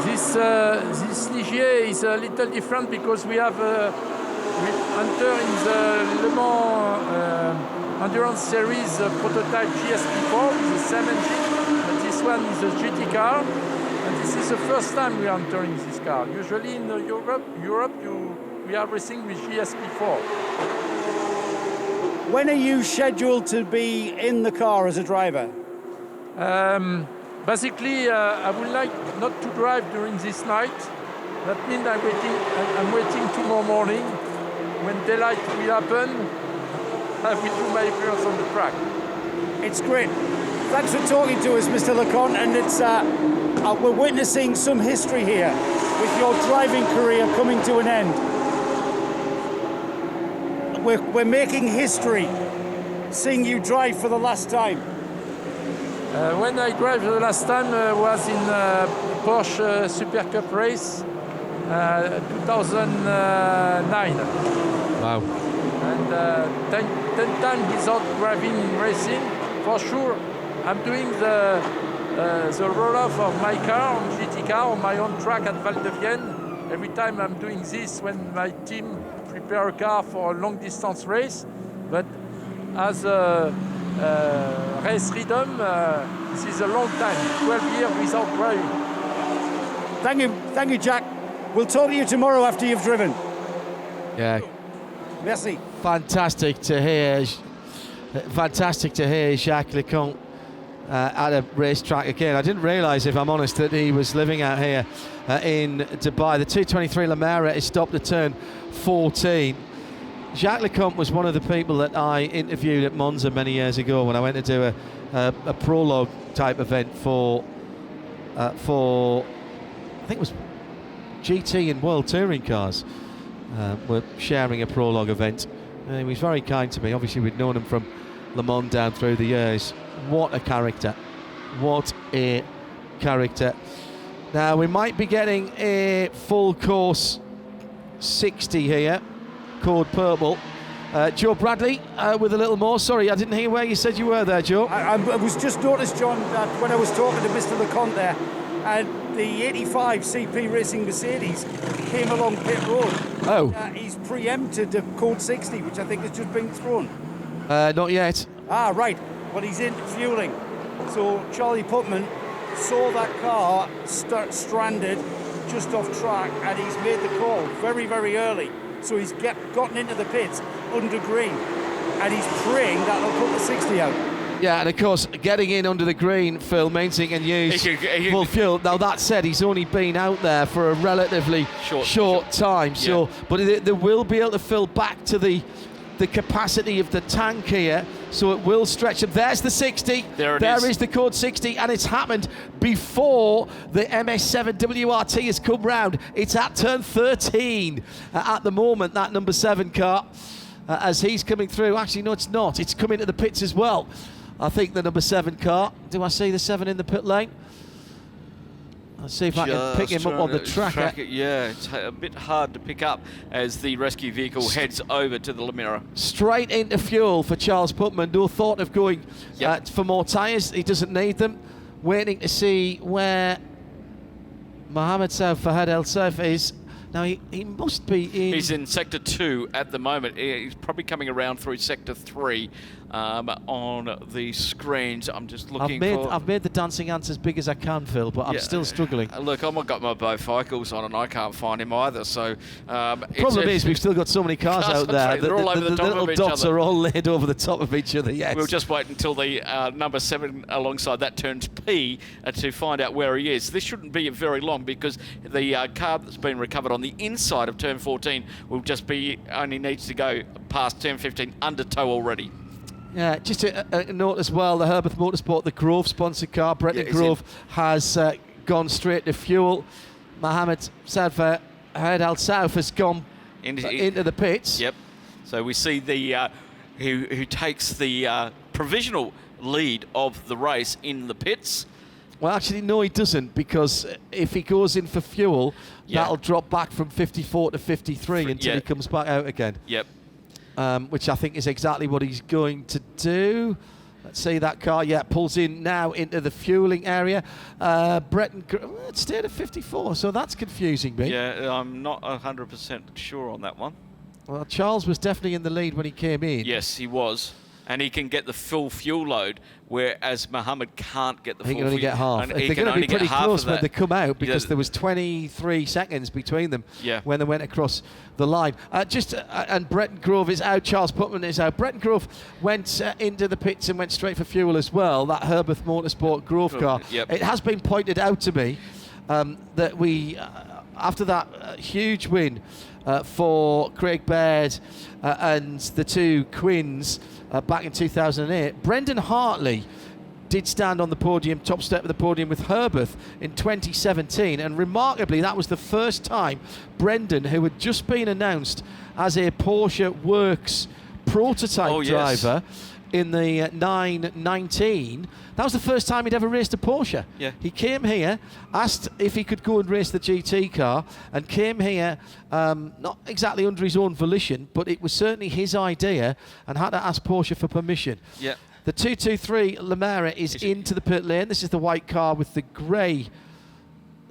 This Ligier is a little different because we have we enter in the Le Mans Endurance Series prototype GSP4 with the same engine, but this one is a GT car, and this is the first time we are entering this car. Usually in Europe we are racing with GSP4. When are you scheduled to be in the car as a driver? Basically, I would like not to drive during this night. That means I'm waiting tomorrow morning. When daylight will happen, I will do my appearance on the track. It's great. Thanks for talking to us, Mr. LeConte, and it's we're witnessing some history here with your driving career coming to an end. We're making history, seeing you drive for the last time. When I drove the last time was in Porsche Super Cup race 2009. Wow. And 10 times without driving in racing. For sure, I'm doing the roll-off of my car, on GT car, on my own track at Val de Vienne. Every time I'm doing this when my team prepare a car for a long distance race. But as a race rhythm, this is a long time, 12 years without driving. Thank you, Jack. We'll talk to you tomorrow after you've driven. Yeah. Merci. Fantastic to hear Jacques LeConte at a racetrack again. I didn't realise, if I'm honest, that he was living out here in Dubai. The 223 La Mera is stopped at turn 14. Jacques LeConte was one of the people that I interviewed at Monza many years ago when I went to do a prologue type event for I think it was GT and World Touring Cars. Were sharing a prologue event. He was very kind to me. Obviously, we'd known him from Le Mans down through the years. What a character. What a character. Now, we might be getting a full course 60 here, called purple. Joe Bradley with a little more. Sorry, I didn't hear where you said you were there, Joe. I was just noticed, John, that when I was talking to Mr. LeConte there, and the 85 CP Racing Mercedes came along pit road. Oh. He's preempted the code 60, which I think has just been thrown. Not yet. Ah, right. But he's in fueling. So Charlie Putman saw that car stranded just off track, and he's made the call very, very early. So he's gotten into the pits under green, and he's praying that they'll put the 60 out. Yeah, and of course, getting in under the green, Phil, means he can use full fuel. Now, that said, he's only been out there for a relatively short time. So, but they will be able to fill back to the capacity of the tank here, so it will stretch them. There's the 60. There is the code 60, and it's happened before the MS7 WRT has come round. It's at turn 13 at the moment, that number 7 car, as he's coming through. Actually, no, it's not. It's coming to the pits as well. I think the number 7 car. Do I see the 7 in the pit lane? Let's see if I can pick him up on the tracker. Yeah, it's a bit hard to pick up as the rescue vehicle heads over to the Lamira. Straight into fuel for Charles Putman. No thought of going for more tyres. He doesn't need them. Waiting to see where Mohammed Saud Fahad El Saif is. Now, he must be in... He's in Sector 2 at the moment. He's probably coming around through Sector 3 on the screens. I'm just looking I've made the dancing ants as big as I can, Phil, but I'm still struggling. Look, I've got my bifocals on and I can't find him either. So problem is we've still got so many cars out there. They're all over the top little of each dots other. are all laid over the top of each other, yes. We'll just wait until the number 7 alongside that turns P to find out where he is. This shouldn't be very long because the car that's been recovered on the inside of turn 14 will just be, only needs to go past turn 15 under tow already. Yeah, just a note as well, the Herbert Motorsport, the Grove sponsored car, Bretton Grove has gone straight to fuel. Mohammed Saud Fahad El Saif has gone into the pits. Yep. So we see the who takes the provisional lead of the race in the pits. Well, actually, no, he doesn't, because if he goes in for fuel, that'll drop back from 54 to 53 until he comes back out again. Yep. Which I think is exactly what he's going to do. Let's see that car, pulls in now into the fueling area. Bretton, it stayed at 54, so that's confusing me. Yeah, I'm not 100% sure on that one. Well, Charles was definitely in the lead when he came in. Yes, he was. And he can get the full fuel load, whereas Mohammed can't get the full fuel. He can only get half. They're going to be pretty close when they come out, because there was 23 seconds between them when they went across the line. And Bretton Grove is out, Charles Putman is out. Bretton Grove went into the pits and went straight for fuel as well, that Herbert Motorsport Grove car. It has been pointed out to me that we, after that huge win for Craig Baird and the two Quins, back in 2008, Brendan Hartley did stand on the podium, top step of the podium with Herbert in 2017, and remarkably that was the first time Brendan, who had just been announced as a Porsche Works prototype driver in the 919, that was the first time he'd ever raced a Porsche. He came here, asked if he could go and race the GT car, and came here not exactly under his own volition, but it was certainly his idea, and had to ask Porsche for permission. The 223 Lamera is into the pit lane. This is the white car with the grey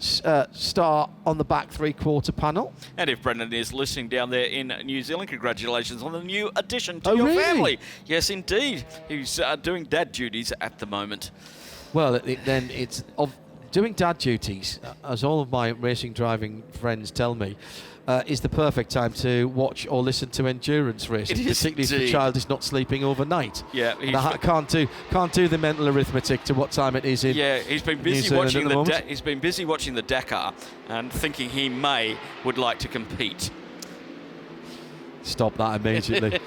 star on the back three-quarter panel. And if Brendan is listening down there in New Zealand, congratulations on the new addition to your family. Yes, indeed. He's doing dad duties at the moment. Well, then it's doing dad duties, as all of my racing driving friends tell me, is the perfect time to watch or listen to endurance racing, particularly if the child is not sleeping overnight. Yeah, I can't do the mental arithmetic to what time it is in. Yeah, he's been busy watching he's been busy watching the Dakar and thinking he would like to compete. Stop that immediately.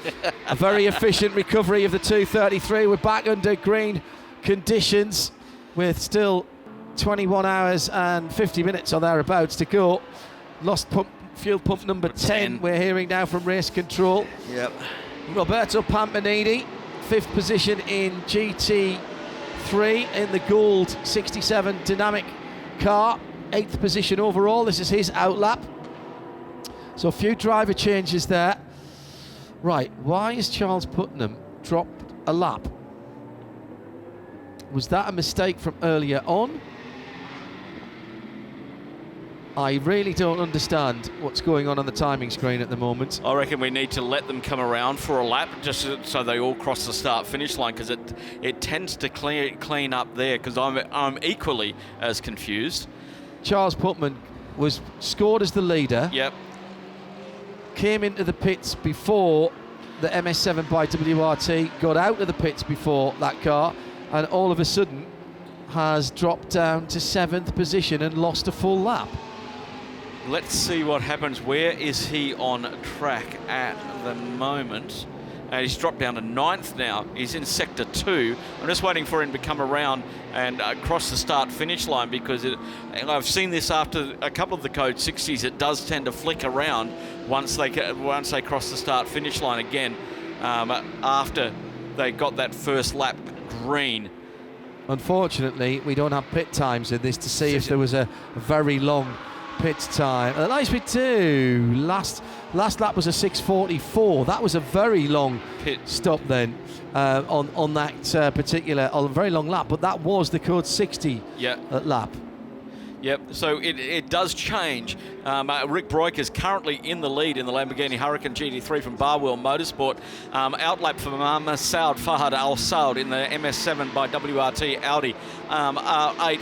A very efficient recovery of the 233. We're back under green conditions with still 21 hours and 50 minutes or thereabouts to go. Lost fuel pump number 10, we're hearing now from race control. Yep. Roberto Pampanini, 5th position in GT 3 in the Gould 67 Dynamic car, 8th position overall. This is his outlap. So a few driver changes there. Right, why has Charles Putnam dropped a lap? Was that a mistake from earlier on? I really don't understand what's going on the timing screen at the moment. I reckon we need to let them come around for a lap just so they all cross the start-finish line, because it tends to clean up there, because I'm equally as confused. Charles Putnam was scored as the leader. Yep. Came into the pits before the MS7 by WRT, got out of the pits before that car, and all of a sudden has dropped down to 7th position and lost a full lap. Let's see what happens. Where is he on track at the moment? He's dropped down to 9th now. He's in sector 2. I'm just waiting for him to come around and cross the start-finish line, because I've seen this after a couple of the Code 60s. It does tend to flick around once they cross the start-finish line again, after they got that first lap green. Unfortunately, we don't have pit times in this to see if there was a very long pit time. At least we do. Last lap was a 6:44. That was a very long pit stop then on that particular, a very long lap. But that was the Code 60 lap. Yep, so it does change. Rick Broik is currently in the lead in the Lamborghini Huracan GT3 from Barwell Motorsport. Outlap for Masoud Fahad Al Saud in the MS7 by WRT Audi R8,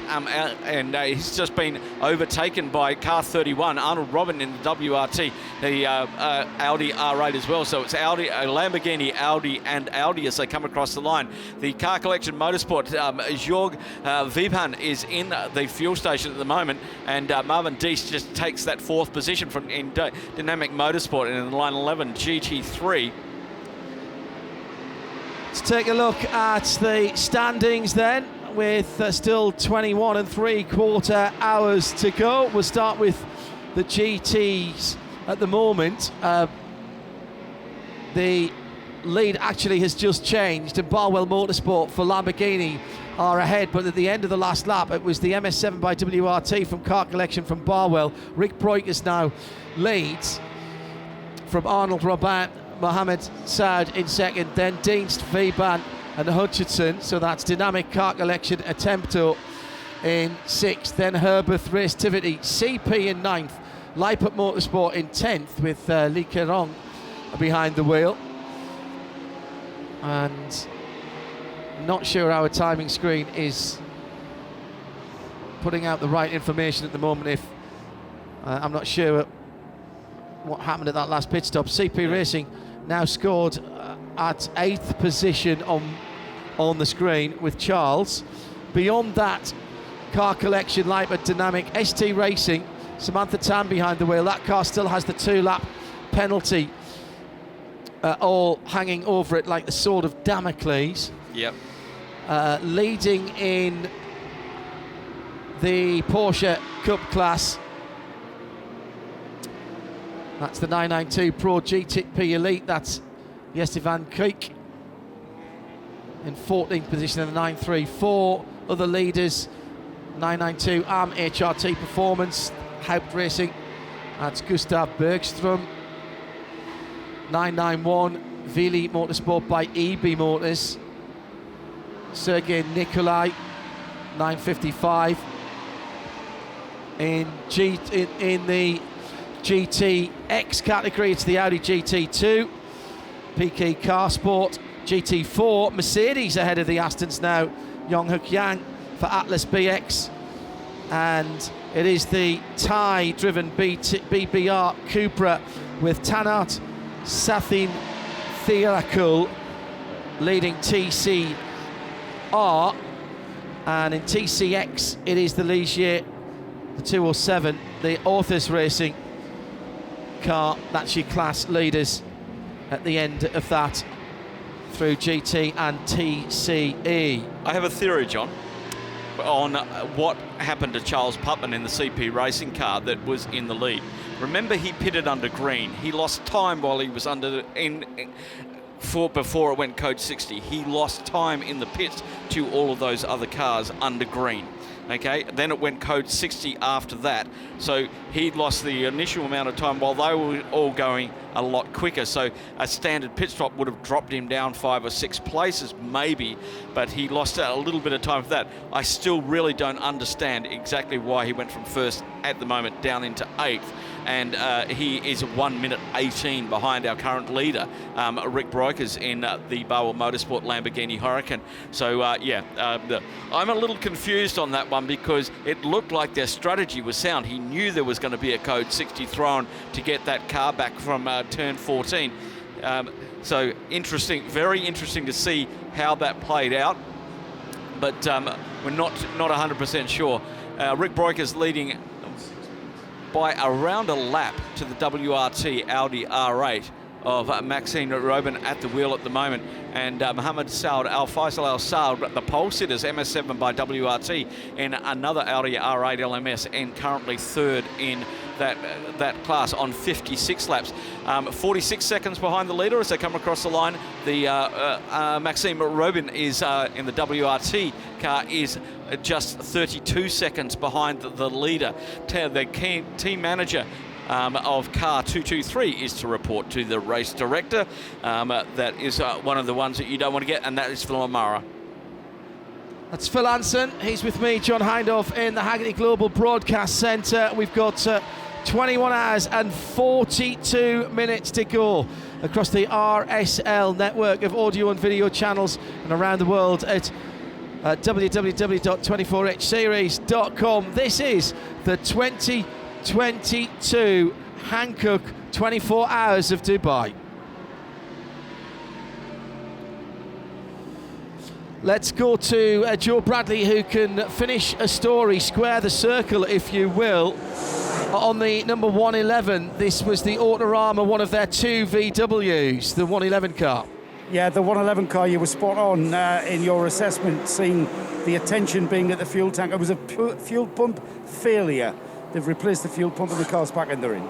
and he's just been overtaken by car 31, Arnold Robin in the WRT, the Audi R8 as well. So it's Audi, Lamborghini, Audi, and Audi as they come across the line. The Car Collection Motorsport, Jorg Vibhan is in the fuel station at the moment, and Marvin Dees just takes that 4th position from in Dynamic Motorsport in line 11 GT3. Let's take a look at the standings then, with still 21 3/4 hours to go. We'll start with the GTs at the moment. The lead actually has just changed, and Barwell Motorsport for Lamborghini are ahead, but at the end of the last lap it was the MS7 by WRT from Car Collection from Barwell. Rick Broikers now leads from Arnold Robin, Mohammed Saud in second, then Dienst, Vebant and Hutchinson. So that's Dynamic, Car Collection, Attempto in 6th, then Herberth, Race Tivity, CP in 9th, Leipert Motorsport in 10th with Lee Kerong behind the wheel. And not sure our timing screen is putting out the right information at the moment. If I'm not sure what happened at that last pit stop. CP Racing now scored at 8th position on the screen with Charles. Beyond that, Car Collection, Leipert, Dynamic, ST Racing, Samantha Tan behind the wheel. That car still has the 2-lap penalty all hanging over it like the sword of Damocles. Yep. Leading in the Porsche Cup class. That's the 992 Pro GTP Elite. That's Jesse van Kuik in 14th position in the 934. Other leaders, 992 AM HRT Performance, Haupt Racing. That's Gustav Bergström. 991 Vili Motorsport by EB Motors. Sergei Nikolai, 955. In the GTX category, it's the Audi GT2. PK Car Sport, GT4. Mercedes ahead of the Astons now. Yonghuk Yang for Atlas BX. And it is the Thai-driven BBR Cupra with Tanat Sathin Therakul leading TCR, and in TCX it is the Ligier, the 207, the Authors Racing car. That's your class leaders at the end of that through GT and TCE. I have a theory, John, on what happened to Charles Putnam in the CP Racing car that was in the lead. Remember, he pitted under green. He lost time while he was before it went code 60. He lost time in the pits to all of those other cars under green. Okay, then it went code 60 after that. So he'd lost the initial amount of time while they were all going a lot quicker. So a standard pit stop would have dropped him down 5 or 6 places maybe, but he lost a little bit of time for that. I still really don't understand exactly why he went from first at the moment down into 8th. And he is 1 minute 18 behind our current leader, Rick Breukers, in the Barwell Motorsport Lamborghini Huracan. So, I'm a little confused on that one because it looked like their strategy was sound. He knew there was going to be a code 60 thrown to get that car back from turn 14. So interesting, very interesting to see how that played out. But we're not 100% sure. Rick Breukers leading by around a lap to the WRT Audi R8 of Maxime Robin at the wheel at the moment, and Mohammed Saud Al Faisal Al Saud, the pole sitters, MS7 by WRT in another Audi R8 LMS, and currently third in that class on 56 laps. 46 seconds behind the leader as they come across the line. The Maxime Robin is in the WRT car is just 32 seconds behind the leader. The team manager of car 223 is to report to the race director. That is one of the ones that you don't want to get, and that is Phil O'Mara. That's Phil Hansen. He's with me, John Hindhaugh, in the Hagerty Global Broadcast Centre. We've got 21 hours and 42 minutes to go across the RSL network of audio and video channels and around the world at www.24hseries.com. This is the 2022 Hankook 24 Hours of Dubai. Let's go to Joe Bradley, who can finish a story, square the circle, if you will, on the number 111. This was the Autorama, one of their 2 VWs, the 111 car. Yeah, the 111 car, you were spot on in your assessment, seeing the attention being at the fuel tank. It was a fuel pump failure. They've replaced the fuel pump and the car's back in the ring.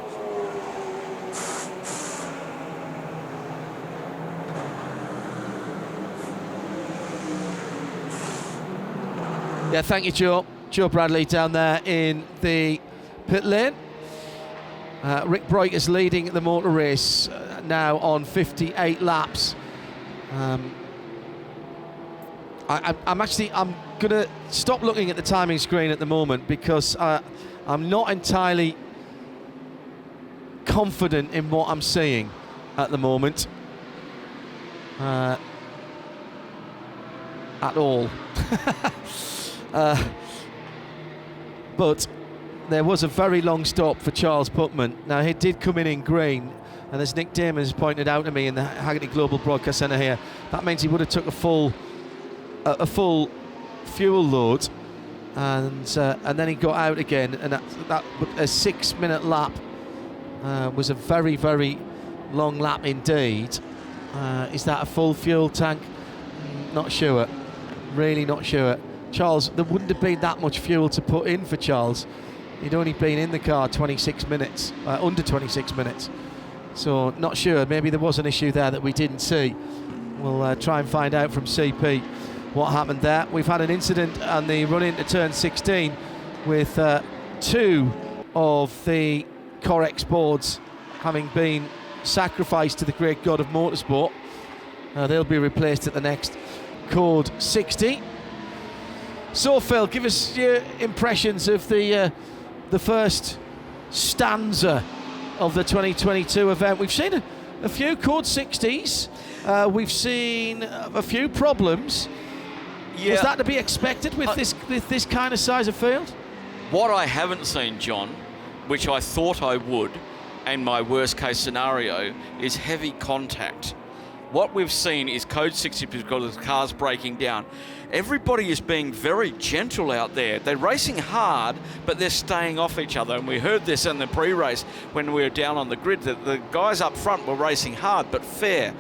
Yeah, thank you, Joe. Joe Bradley down there in the pit lane. Rick Breukers leading the motor race now on 58 laps. I'm going to stop looking at the timing screen at the moment because I'm not entirely confident in what I'm seeing at the moment. At all. But there was a very long stop for Charles Putman. Now, he did come in green, and as Nick Damon has pointed out to me in the Hagerty Global Broadcast Centre here, that means he would have took a full fuel load, and then he got out again, and that a 6-minute lap was a very, very long lap indeed. Is that a full fuel tank? Not sure. Really not sure. Charles, there wouldn't have been that much fuel to put in for Charles. He'd only been in the car 26 minutes, under 26 minutes. So not sure. Maybe there was an issue there that we didn't see. We'll try and find out from CP what happened there. We've had an incident on the run into turn 16 with 2 of the Corex boards having been sacrificed to the great god of motorsport. They'll be replaced at the next code 60. So, Phil, give us your impressions of the first stanza of the 2022 event. We've seen a few code 60s. We've seen a few problems. Yeah. Was that to be expected with this kind of size of field? What I haven't seen, John, which I thought I would, and my worst case scenario, is heavy contact. What we've seen is code 60 because the car's breaking down. Everybody is being very gentle out there. They're racing hard, but they're staying off each other. And we heard this in the pre-race when we were down on the grid, that the guys up front were racing hard, but fair.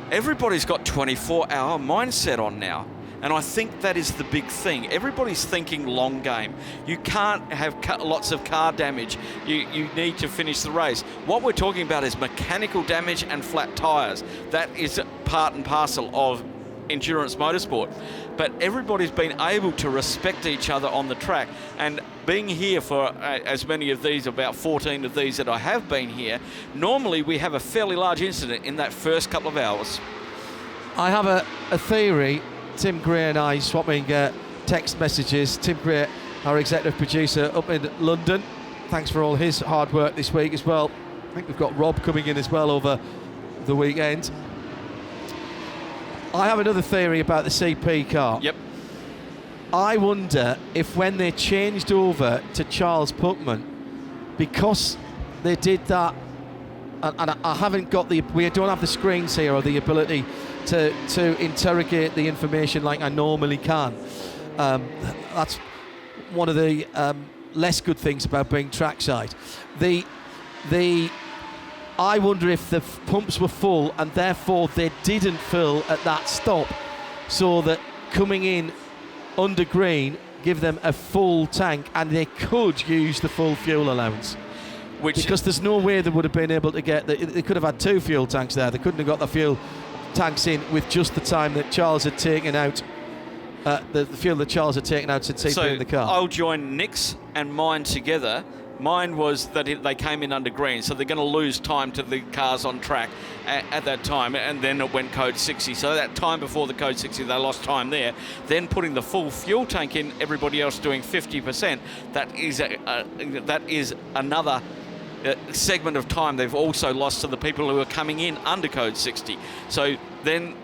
Everybody's got 24-hour mindset on now. And I think that is the big thing. Everybody's thinking long game. You can't have lots of car damage. You need to finish the race. What we're talking about is mechanical damage and flat tyres. That is part and parcel of endurance motorsport. But everybody's been able to respect each other on the track. And being here for as many of these, about 14 of these that I have been here, normally we have a fairly large incident in that first couple of hours. I have a theory. Tim Gray and I swapping text messages. Tim Gray, our executive producer up in London. Thanks for all his hard work this week as well. I think we've got Rob coming in as well over the weekend. I have another theory about the CP car. Yep. I wonder if when they changed over to Charles Putman, because they did that, and I haven't got we don't have the screens here or the ability to interrogate the information like I normally can. That's one of the less good things about being trackside. I wonder if the pumps were full and therefore they didn't fill at that stop, so that coming in under green give them a full tank and they could use the full fuel allowance. Because there's no way they would have been able to get they could have had 2 fuel tanks there. They couldn't have got the fuel tanks in with just the time that Charles had taken out the fuel that Charles had taken out since he'd been in the car. I'll join Nick's and mine together. Mine was that they came in under green, so they're going to lose time to the cars on track at that time, and then it went code 60. So that time before the code 60, they lost time there. Then putting the full fuel tank in, everybody else doing 50%. That is another segment of time they've also lost to the people who are coming in under code 60. So then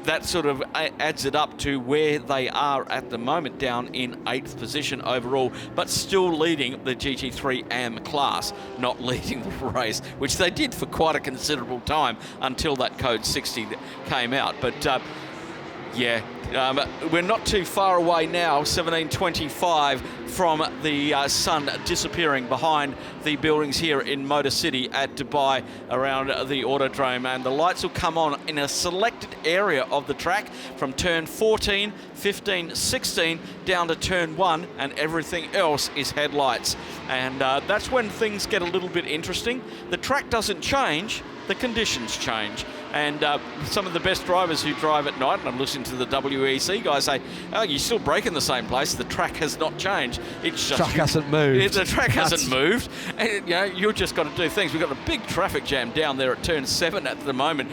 that sort of adds it up to where they are at the moment, down in 8th position overall, but still leading the GT3 AM class, not leading the race, which they did for quite a considerable time until that code 60 came out. But yeah, we're not too far away now, 17:25 from the sun disappearing behind the buildings here in Motor City at Dubai around the Autodrome, and the lights will come on in a selected area of the track from turn 14, 15, 16 down to turn 1, and everything else is headlights. And that's when things get a little bit interesting. The track doesn't change, the conditions change. And some of the best drivers who drive at night, and I'm listening to the WEC guys say, oh, you're still braking the same place, the track has not changed. It's just track hasn't moved. The track hasn't moved. And, you know, you've just got to do things. We've got a big traffic jam down there at turn 7 at the moment.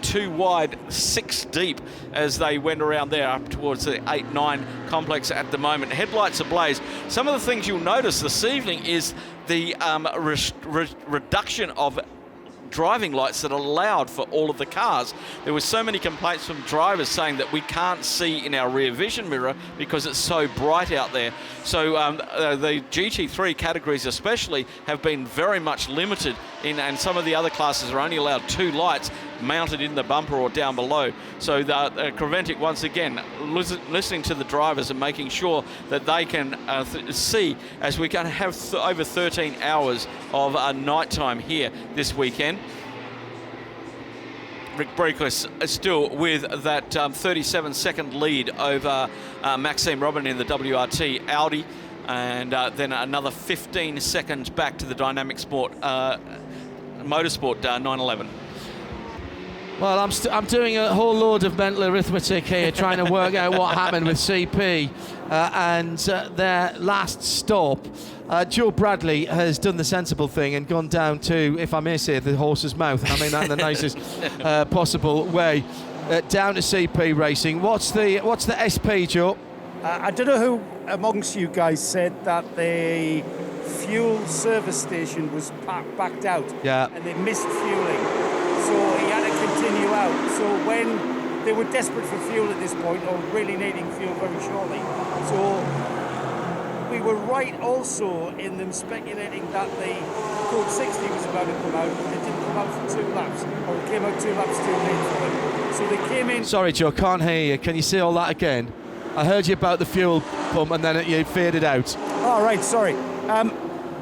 2 wide, 6 deep as they went around there up towards the 8-9 complex at the moment. Headlights ablaze. Some of the things you'll notice this evening is the reduction of driving lights that are allowed for all of the cars. There were so many complaints from drivers saying that we can't see in our rear vision mirror because it's so bright out there. So the GT3 categories especially have been very much limited in, and some of the other classes are only allowed 2 lights mounted in the bumper or down below. So the Creventic, once again, listening to the drivers and making sure that they can see, as we're going to have over 13 hours of night time here this weekend. Rick Breakless still with that 37-second lead over Maxime Robin in the WRT Audi, and then another 15 seconds back to the Dynamic Sport Motorsport 911. Well, I'm doing a whole load of mental arithmetic here, trying to work out what happened with CP and their last stop. Joe Bradley has done the sensible thing and gone down to, if I may say, the horse's mouth, and I mean that in the nicest possible way, down to CP Racing. What's the SP, Joe? I don't know who amongst you guys said that the fuel service station was backed out, yeah, and they missed fueling. So he had to continue out. So when they were desperate for fuel at this point, or really needing fuel very shortly, so we were right also in them speculating that the code 60 was about to come out, but it didn't come out for 2 laps, or it came out 2 laps too late for them. So they came in. Sorry, Joe, can't hear you. Can you say all that again? I heard you about the fuel pump and then you faded out. Oh, right, sorry.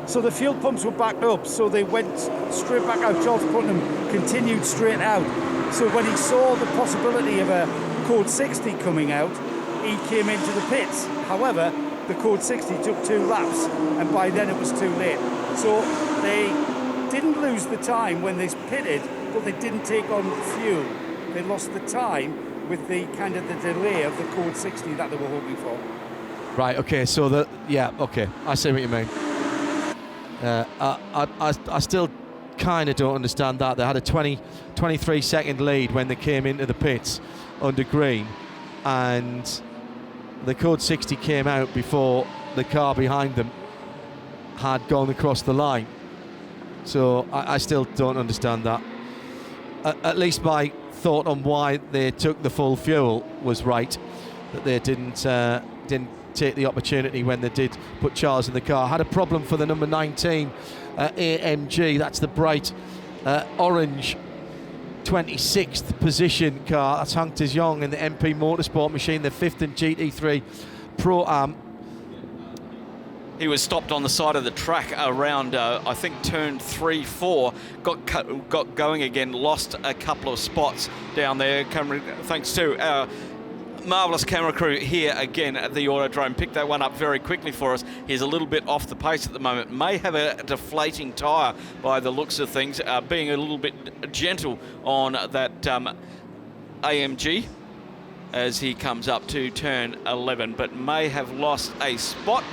So the fuel pumps were backed up, so they went straight back out. Charles Putnam continued straight out. So when he saw the possibility of a code 60 coming out, he came into the pits. However, the Code 60 took 2 laps, and by then it was too late. So they didn't lose the time when they pitted, but they didn't take on fuel. They lost the time with the kind of the delay of the Code 60 that they were hoping for. Right, okay, so okay, I see what you mean. I still kind of don't understand that. They had a 23 second lead when they came into the pits under green, and the Code 60 came out before the car behind them had gone across the line. So I still don't understand that. At least my thought on why they took the full fuel was right, that they didn't take the opportunity when they did put Charles in the car. Had a problem for the number 19 AMG. That's the bright orange 26th position car. That's Hank de Jong in the MP Motorsport machine, the 5th in GT3 Pro-Am. He was stopped on the side of the track around, I think, turn 3-4. Got going again, lost a couple of spots down there. Thanks to our marvellous camera crew here again at the Autodrome. Picked that one up very quickly for us. He's a little bit off the pace at the moment. May have a deflating tyre by the looks of things, being a little bit gentle on that AMG as he comes up to turn 11, but may have lost a spot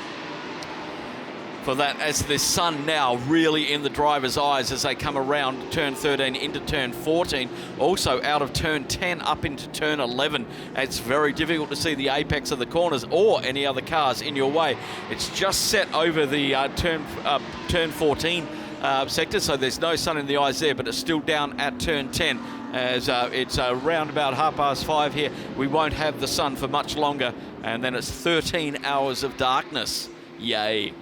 for that, as the sun now really in the driver's eyes as they come around turn 13 into turn 14, also out of turn 10 up into turn 11. It's very difficult to see the apex of the corners or any other cars in your way. It's just set over the turn 14 sector, so there's no sun in the eyes there, but it's still down at turn 10 as it's around about 5:30 here. We won't have the sun for much longer, and then it's 13 hours of darkness. Yay.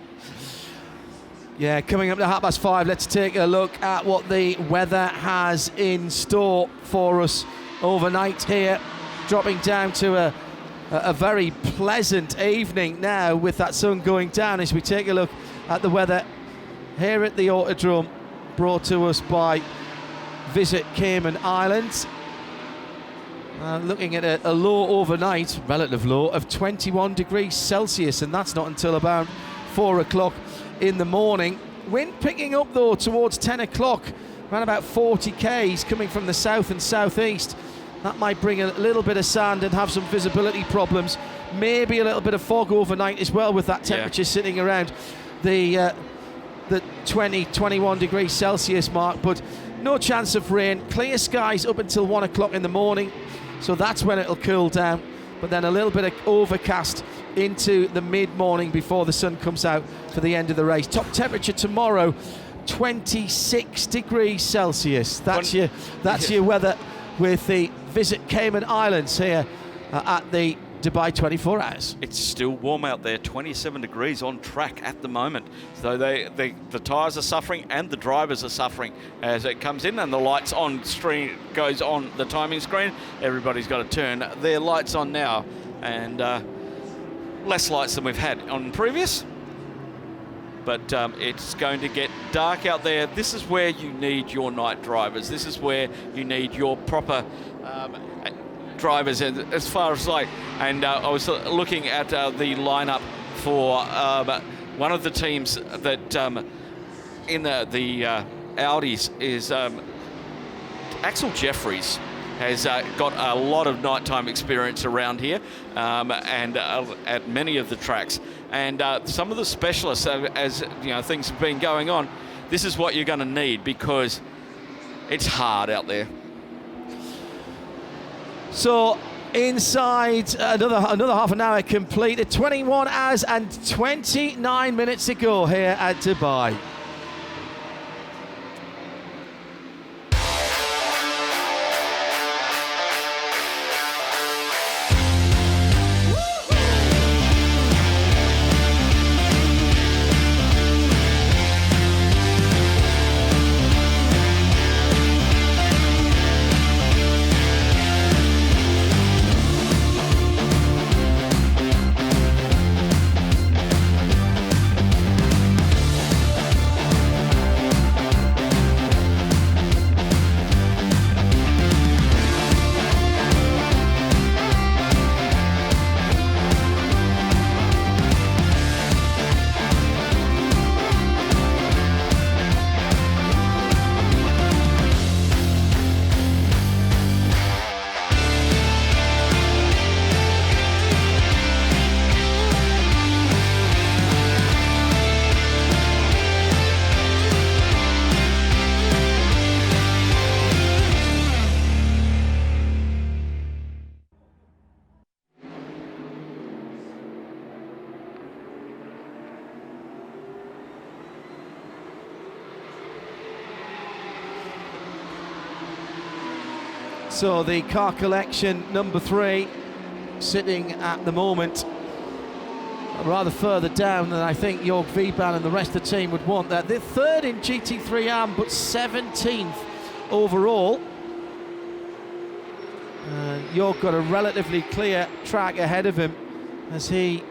Yeah, coming up to 5:30, let's take a look at what the weather has in store for us overnight here. Dropping down to a very pleasant evening now with that sun going down as we take a look at the weather here at the Autodrome, brought to us by Visit Cayman Islands. Looking at a low overnight, relative low, of 21 degrees Celsius, and that's not until about 4 o'clock in the morning. Wind picking up though towards 10 o'clock, around about 40 k's coming from the south and southeast. That might bring a little bit of sand and have some visibility problems. Maybe a little bit of fog overnight as well, with that temperature sitting around the 21 degrees Celsius mark, but no chance of rain. Clear skies up until 1 o'clock in the morning, so that's when it'll cool down, but then a little bit of overcast into the mid-morning before the sun comes out for the end of the race. Top temperature tomorrow, 26 degrees Celsius. That's your weather with the Visit Cayman Islands here at the Dubai 24 Hours. It's still warm out there, 27 degrees on track at the moment. So the tyres are suffering and the drivers are suffering as it comes in, and the lights on screen goes on the timing screen. Everybody's got to turn their lights on now, and less lights than we've had on previous, but it's going to get dark out there. This is where you need your night drivers. This is where you need your proper drivers, as far as I was looking at the lineup for one of the teams that in the Audis is Axel Jeffries. Has got a lot of nighttime experience around here and at many of the tracks. And some of the specialists, as you know, things have been going on, this is what you're going to need, because it's hard out there. So inside another half an hour completed, 21 hours and 29 minutes to go here at Dubai. So the car collection number 3 sitting at the moment rather further down than I think Jörg Wieband and the rest of the team would want. That they're 3rd in GT3 AM, but 17th overall. And Jörg got a relatively clear track ahead of him as he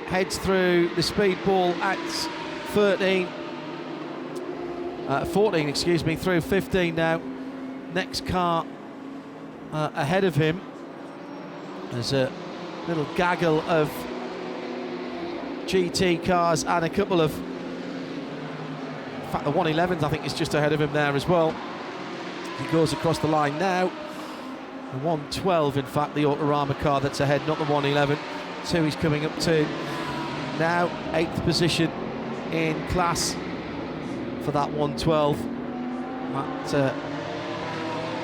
heads through the speed ball at 14, excuse me, through 15 now. Next car ahead of him. There's a little gaggle of GT cars and a couple of, in fact the 111th I think is just ahead of him there as well. He goes across the line now. The 112 in fact, the Autorama car that's ahead, not the 111. So he's coming up to now 8th position in class for that 112. But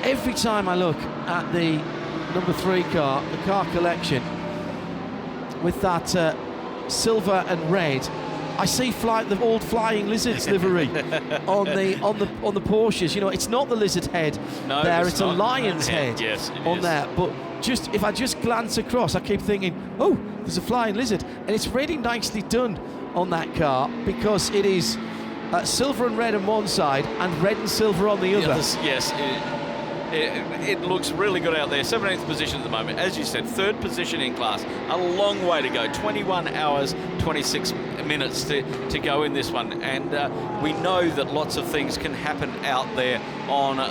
every time I look at the number 3 car, the car collection, with that silver and red, I see the old Flying Lizards livery on the Porsches. You know, it's not the lizard head there; it's a lion's head on there. But just if I just glance across, I keep thinking, oh, there's a Flying Lizard, and it's really nicely done on that car because it is silver and red on one side and red and silver on the other. Yes. It looks really good out there. 17th position at the moment. As you said, 3rd position in class. A long way to go. 21 hours, 26 minutes to go in this one. And we know that lots of things can happen out there on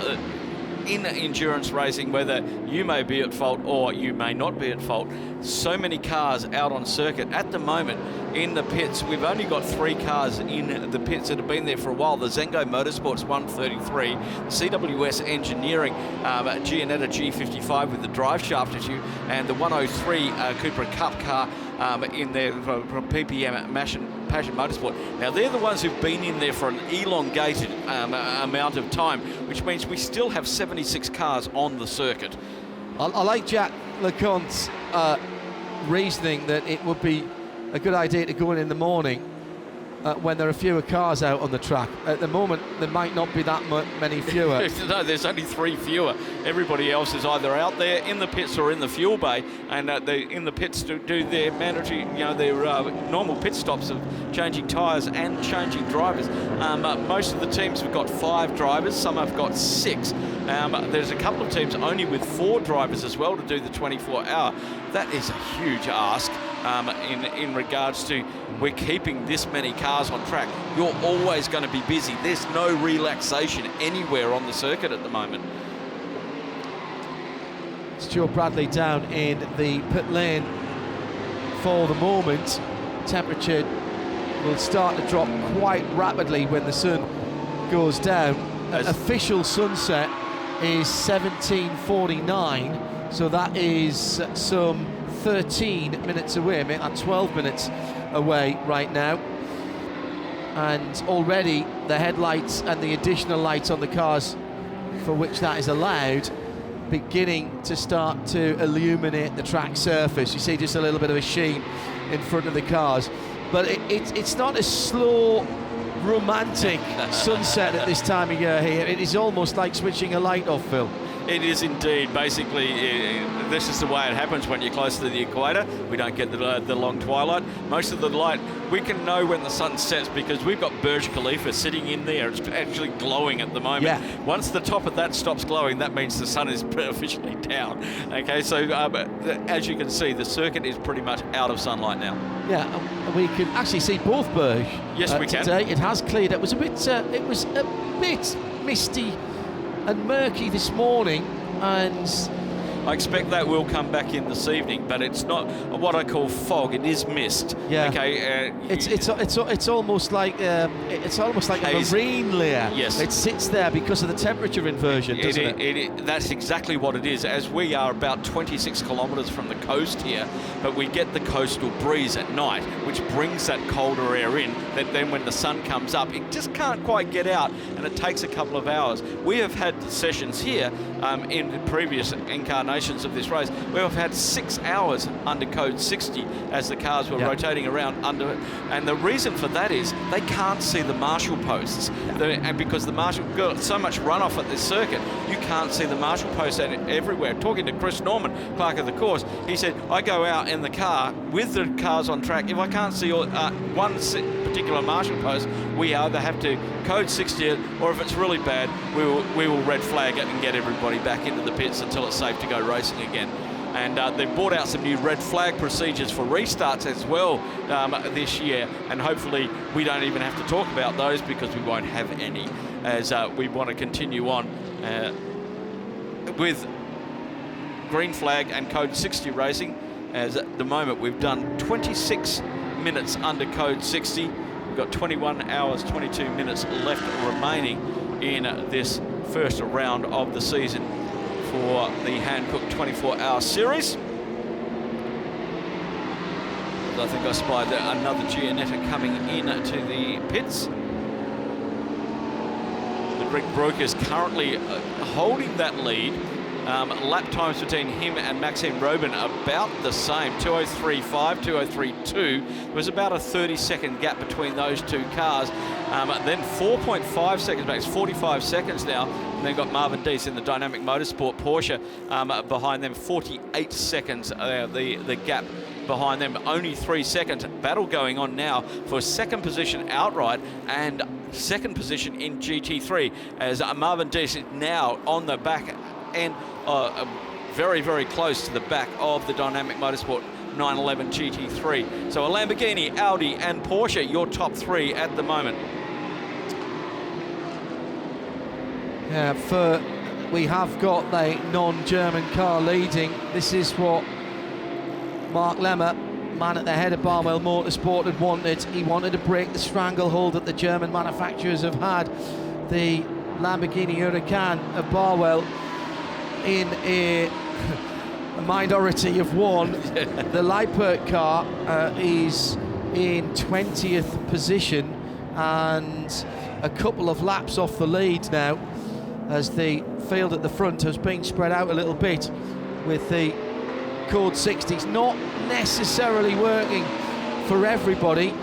in endurance racing, whether you may be at fault or you may not be at fault. So many cars out on circuit. At the moment, in the pits, we've only got 3 cars in the pits that have been there for a while. The Zengo Motorsports 133, CWS Engineering Giannetta G55 with the drive shaft issue, and the 103 Cooper Cup car in there from PPM Passion Motorsport. Now, they're the ones who've been in there for an elongated amount of time, which means we still have 76 cars on the circuit. I like Jack LeConte's reasoning that it would be a good idea to go in the morning when there are fewer cars out on the track. At the moment, there might not be that many fewer. No, there's only 3 fewer. Everybody else is either out there in the pits or in the fuel bay, and they're in the pits to do their mandatory, their normal pit stops of changing tyres and changing drivers. Most of the teams have got 5 drivers, some have got 6. There's a couple of teams only with 4 drivers as well to do the 24-hour. That is a huge ask in regards to we're keeping this many cars on track. You're always going to be busy. There's no relaxation anywhere on the circuit at the moment. Stuart Bradley down in the pit lane for the moment. Temperature will start to drop quite rapidly when the sun goes down. Official sunset is 17:49, so that is some 13 minutes away, 12 minutes away right now. And already the headlights and the additional lights on the cars for which that is allowed beginning to start to illuminate the track surface. You see just a little bit of a sheen in front of the cars, but it's not a slow romantic sunset at this time of year here. It is almost like switching a light off, Phil. It is indeed. Basically, this is the way it happens when you're close to the equator. We don't get the long twilight. Most of the light, we can know when the sun sets because we've got Burj Khalifa sitting in there. It's actually glowing at the moment. Yeah. Once the top of that stops glowing, that means the sun is officially down. Okay, so as you can see, the circuit is pretty much out of sunlight now. Yeah, we can actually see both Burj. Yes, we can. Today. It has cleared. It was a bit misty and murky this morning, and I expect that will come back in this evening, but it's not what I call fog. It is mist. Yeah. Okay. It's almost like a marine layer. Yes. It sits there because of the temperature inversion, doesn't it? That's exactly what it is. As we are about 26 kilometres from the coast here, but we get the coastal breeze at night, which brings that colder air in. That then, when the sun comes up, it just can't quite get out, and it takes a couple of hours. We have had sessions here in the previous incarnation culminations of this race. We've had 6 hours under code 60 as the cars were rotating around under it. And the reason for that is they can't see the marshal posts. And because the marshal got so much runoff at this circuit, you can't see the marshal posts everywhere. Talking to Chris Norman, park of the course, he said, I go out in the car with the cars on track. If I can't see one particular marshal post, we either have to code 60 it, or if it's really bad, we will red flag it and get everybody back into the pits until it's safe to go racing again. And they've brought out some new red flag procedures for restarts as well this year, and hopefully we don't even have to talk about those because we won't have any, as we want to continue on with green flag and code 60 racing, as at the moment we've done 26 minutes under code 60. We've got 21 hours, 22 minutes left remaining in this first round of the season for the Hankook 24-hour series. I think I spied another Gianetta coming into the pits. The Rick Broker's currently holding that lead. Lap times between him and Maxime Robin about the same, 2:03.5, 2:03.2. There was about a 30-second gap between those two cars. Then 4.5 seconds back, it's 45 seconds now. And then got Marvin Dees in the Dynamic Motorsport Porsche behind them, 48 seconds, the gap behind them, only 3 seconds. Battle going on now for second position outright and second position in GT3, as Marvin Dees is now on the back and very, very close to the back of the Dynamic Motorsport 911 GT3. So a Lamborghini, Audi and Porsche, your top three at the moment. Yeah, we have got the non-German car leading. This is what Mark Lemmer, man at the head of Barwell Motorsport, had wanted. He wanted to break the stranglehold that the German manufacturers have had. The Lamborghini Huracan of Barwell in a minority of one. The Leipert car is in 20th position and a couple of laps off the lead now, as the field at the front has been spread out a little bit with the code 60s not necessarily working for everybody.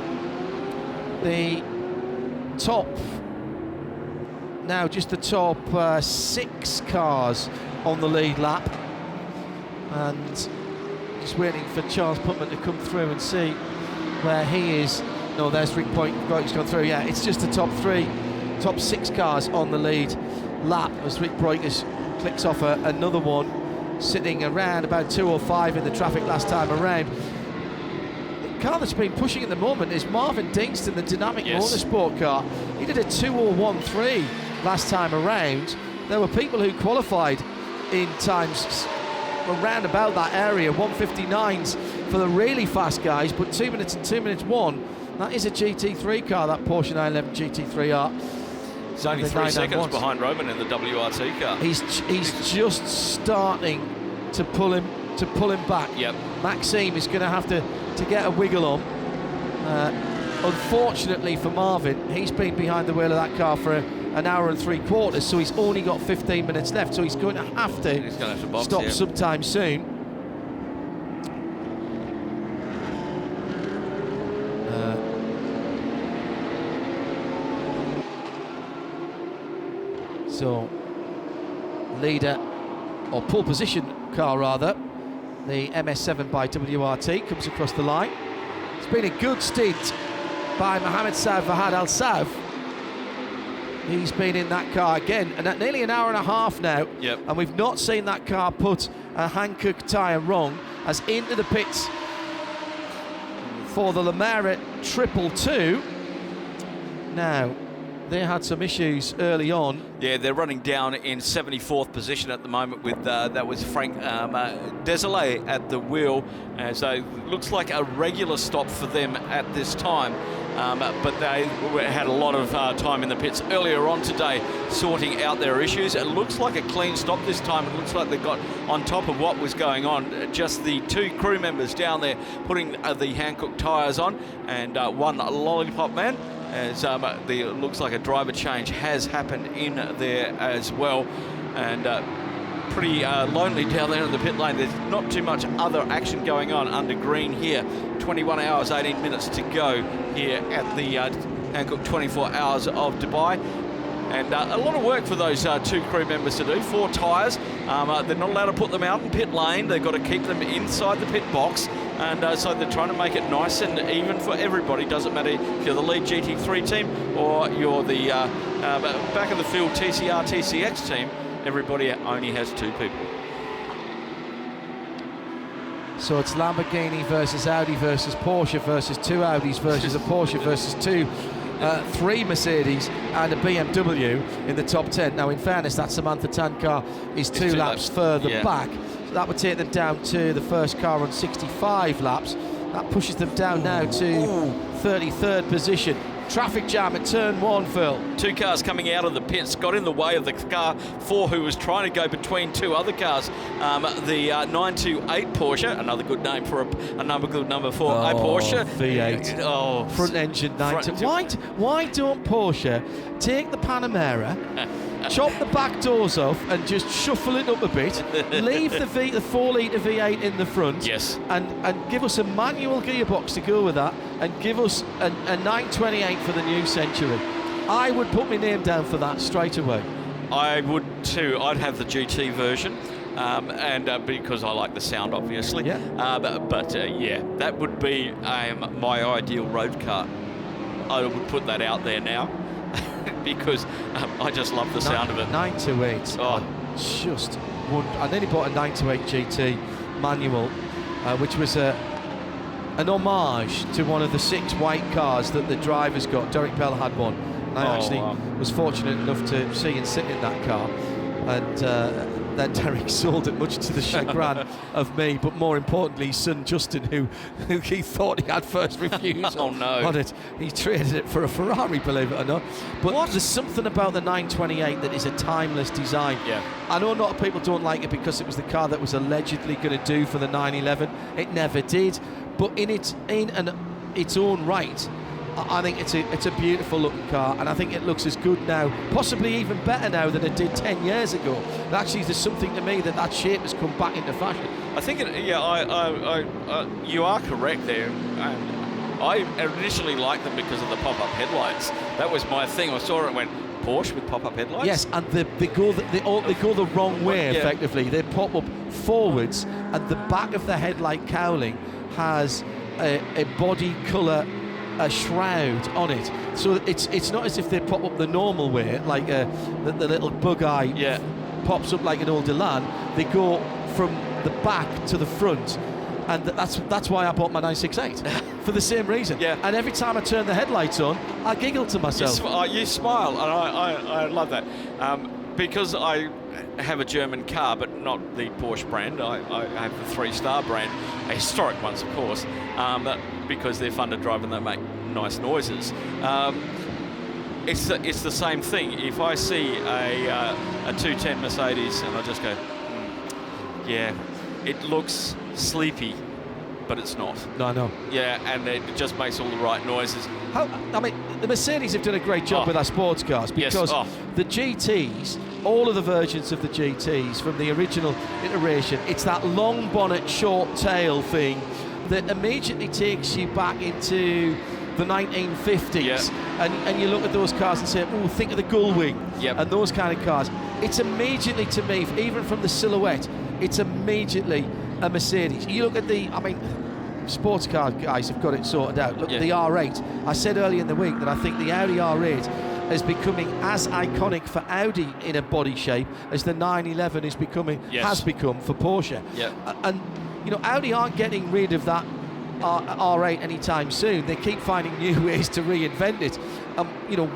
The top, now just the top 6 cars on the lead lap, and just waiting for Charles Putman to come through and see where he is. No, there's Rick Broiker's gone through. Yeah, it's just the top 6 cars on the lead lap as Rick Broikers clicks off another one, sitting around about 2:05 in the traffic last time around. The car that's been pushing at the moment is Marvin Dingston, the Dynamic Motorsport car. He did a 2:01.3 last time around. There were people who qualified in times around about that area, 1:59s for the really fast guys, but 2 minutes and 2 minutes 1. That is a GT3 car, that Porsche 911 GT3R. It's only 3 seconds behind Robin in the WRT car. He's just starting to pull him back. Yep. Maxime is going to have to get a wiggle on. Unfortunately for Marvin, he's been behind the wheel of that car for an hour and 3/4, so he's only got 15 minutes left, so he's going to have to box, stop sometime soon. So, leader, or pole position car rather, the MS7 by WRT comes across the line. It's been a good stint by Mohamed Saad Fahad Al Sav. He's been in that car again, and at nearly an hour and a half now, and we've not seen that car put a Hankook tyre wrong, as into the pits for the Lamera 222. Now, they had some issues early on. Yeah, they're running down in 74th position at the moment with, that was Frank Desolé at the wheel. So it looks like a regular stop for them at this time. But they had a lot of time in the pits earlier on today sorting out their issues. It looks like a clean stop this time. It looks like they got on top of what was going on. Just the 2 crew members down there putting the Hankook tyres on, and one lollipop man. As looks like a driver change has happened in there as well. And pretty lonely down there in the pit lane. There's not too much other action going on under green here. 21 hours, 18 minutes to go here at the Hankook 24 Hours of Dubai. And a lot of work for those two crew members to do. 4 tyres. They're not allowed to put them out in pit lane. They've got to keep them inside the pit box. And so they're trying to make it nice and even for everybody. Doesn't matter if you're the lead GT3 team or you're the back of the field TCR, TCX team. Everybody only has 2 people. So it's Lamborghini versus Audi versus Porsche versus 2 Audis versus a Porsche versus 3 Mercedes and a BMW in the top 10. Now, in fairness, that Samantha Tan car is 2 laps further back. So that would take them down to the first car on 65 laps. That pushes them down now to 33rd position. Traffic jam at turn 1, Phil. 2 cars coming out of the pits got in the way of the car 4 who was trying to go between 2 other cars. The 928 Porsche, another good name for another good number for a Porsche. V8. Front engine 928. Why don't Porsche take the Panamera, chop the back doors off and just shuffle it up a bit, leave the 4-litre V8 in the front, and give us a manual gearbox to go with that, and give us a 928 for the new century. I would put my name down for that straight away. I would too. I'd have the GT version. Because I like the sound, obviously. Yeah. Yeah, that would be my ideal road car. I would put that out there now because I just love the sound of it. 928. Just would. I nearly bought a 928 GT manual, which was an homage to one of the 6 white cars that the drivers got. Derek Bell had one. And I actually was fortunate enough to see and sit in that car. And then Derek sold it, much to the chagrin of me, but more importantly, his son Justin, who he thought he had first refusal on it. He traded it for a Ferrari, believe it or not. But there's something about the 928 that is a timeless design. Yeah. I know a lot of people don't like it because it was the car that was allegedly going to do for the 911. It never did. But in its own right, I think it's a beautiful looking car, and I think it looks as good now, possibly even better now than it did 10 years ago. And actually, there's something to me that shape has come back into fashion. I think you are correct there. I initially liked them because of the pop-up headlights. That was my thing. I saw it and went, Porsche with pop-up headlights? Yes, and they go the wrong way, effectively. They pop up forwards, and the back of the headlight cowling has a body colour shroud on it, so it's not as if they pop up the normal way, like the little bug eye pops up like an old Elan. They go from the back to the front, and that's why I bought my 968 for the same reason. Yeah. And every time I turn the headlights on, I giggle to myself. You smile, and I love that because I have a German car, but not the Porsche brand. I have the 3-star brand, a historic ones, of course, because they're fun to drive and they make nice noises. It's the same thing. If I see a 210 Mercedes and I just go, yeah, it looks sleepy, but it's not. No, I know. Yeah, and it just makes all the right noises. The Mercedes have done a great job with our sports cars, because the GTs, all of the versions of the GTs from the original iteration, it's that long bonnet, short tail thing that immediately takes you back into the 1950s, and you look at those cars and say, oh, think of the Gullwing and those kind of cars. It's immediately, to me, even from the silhouette, it's immediately a Mercedes. You look at sports car guys have got it sorted out. Look at the R8. I said earlier in the week that I think the Audi R8 is becoming as iconic for Audi in a body shape as the 911 has become for Porsche. And Audi aren't getting rid of that R8 anytime soon. They keep finding new ways to reinvent it.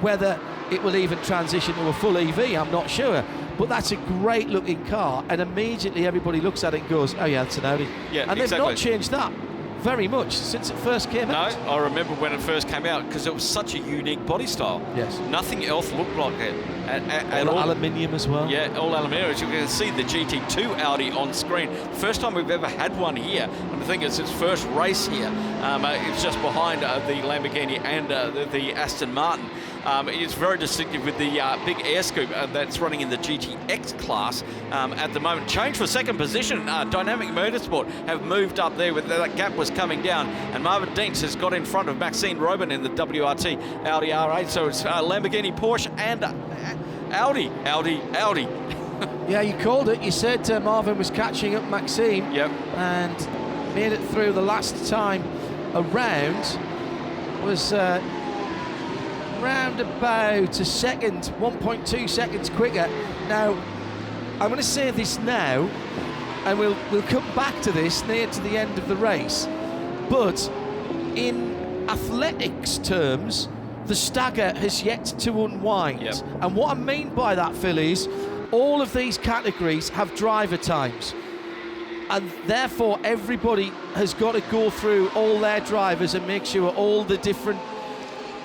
Whether it will even transition to a full EV, I'm not sure. But that's a great looking car, and immediately everybody looks at it and goes, oh yeah, it's an Audi. And they've not changed that very much since it first came out. No, I remember when it first came out, because it was such a unique body style. Yes. Nothing else looked like it at all. Aluminium as well. Yeah, all aluminium. As you can see the GT2 Audi on screen. First time we've ever had one here, and I think it's its first race here. It's just behind the Lamborghini and the Aston Martin. It's very distinctive with the big air scoop that's running in the GTX class at the moment. Change for second position. Dynamic Motorsport have moved up there. With that gap was coming down, and Marvin Dienst has got in front of Maxine Robin in the WRT Audi R8. So it's Lamborghini, Porsche, and Audi. Yeah, you called it. You said Marvin was catching up Maxime. Yep. And made it through the last time around. Was round about a second, 1.2 seconds quicker. Now, I'm going to say this now, and we'll come back to this near to the end of the race. But in athletics terms, the stagger has yet to unwind. Yep. And what I mean by that, Phil, is all of these categories have driver times. And therefore, everybody has got to go through all their drivers and make sure all the different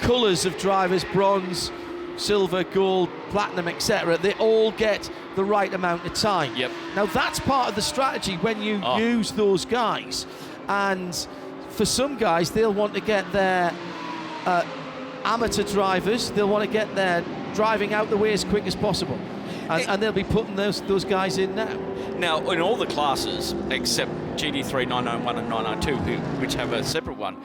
colours of drivers, bronze, silver, gold, platinum, etc., they all get the right amount of time. Yep. Now, that's part of the strategy when you use those guys. And for some guys, they'll want to get their amateur drivers, they'll want to get their driving out the way as quick as possible. And they'll be putting those guys in now. Now, in all the classes, except GT3, 991 and 992, which have a separate one,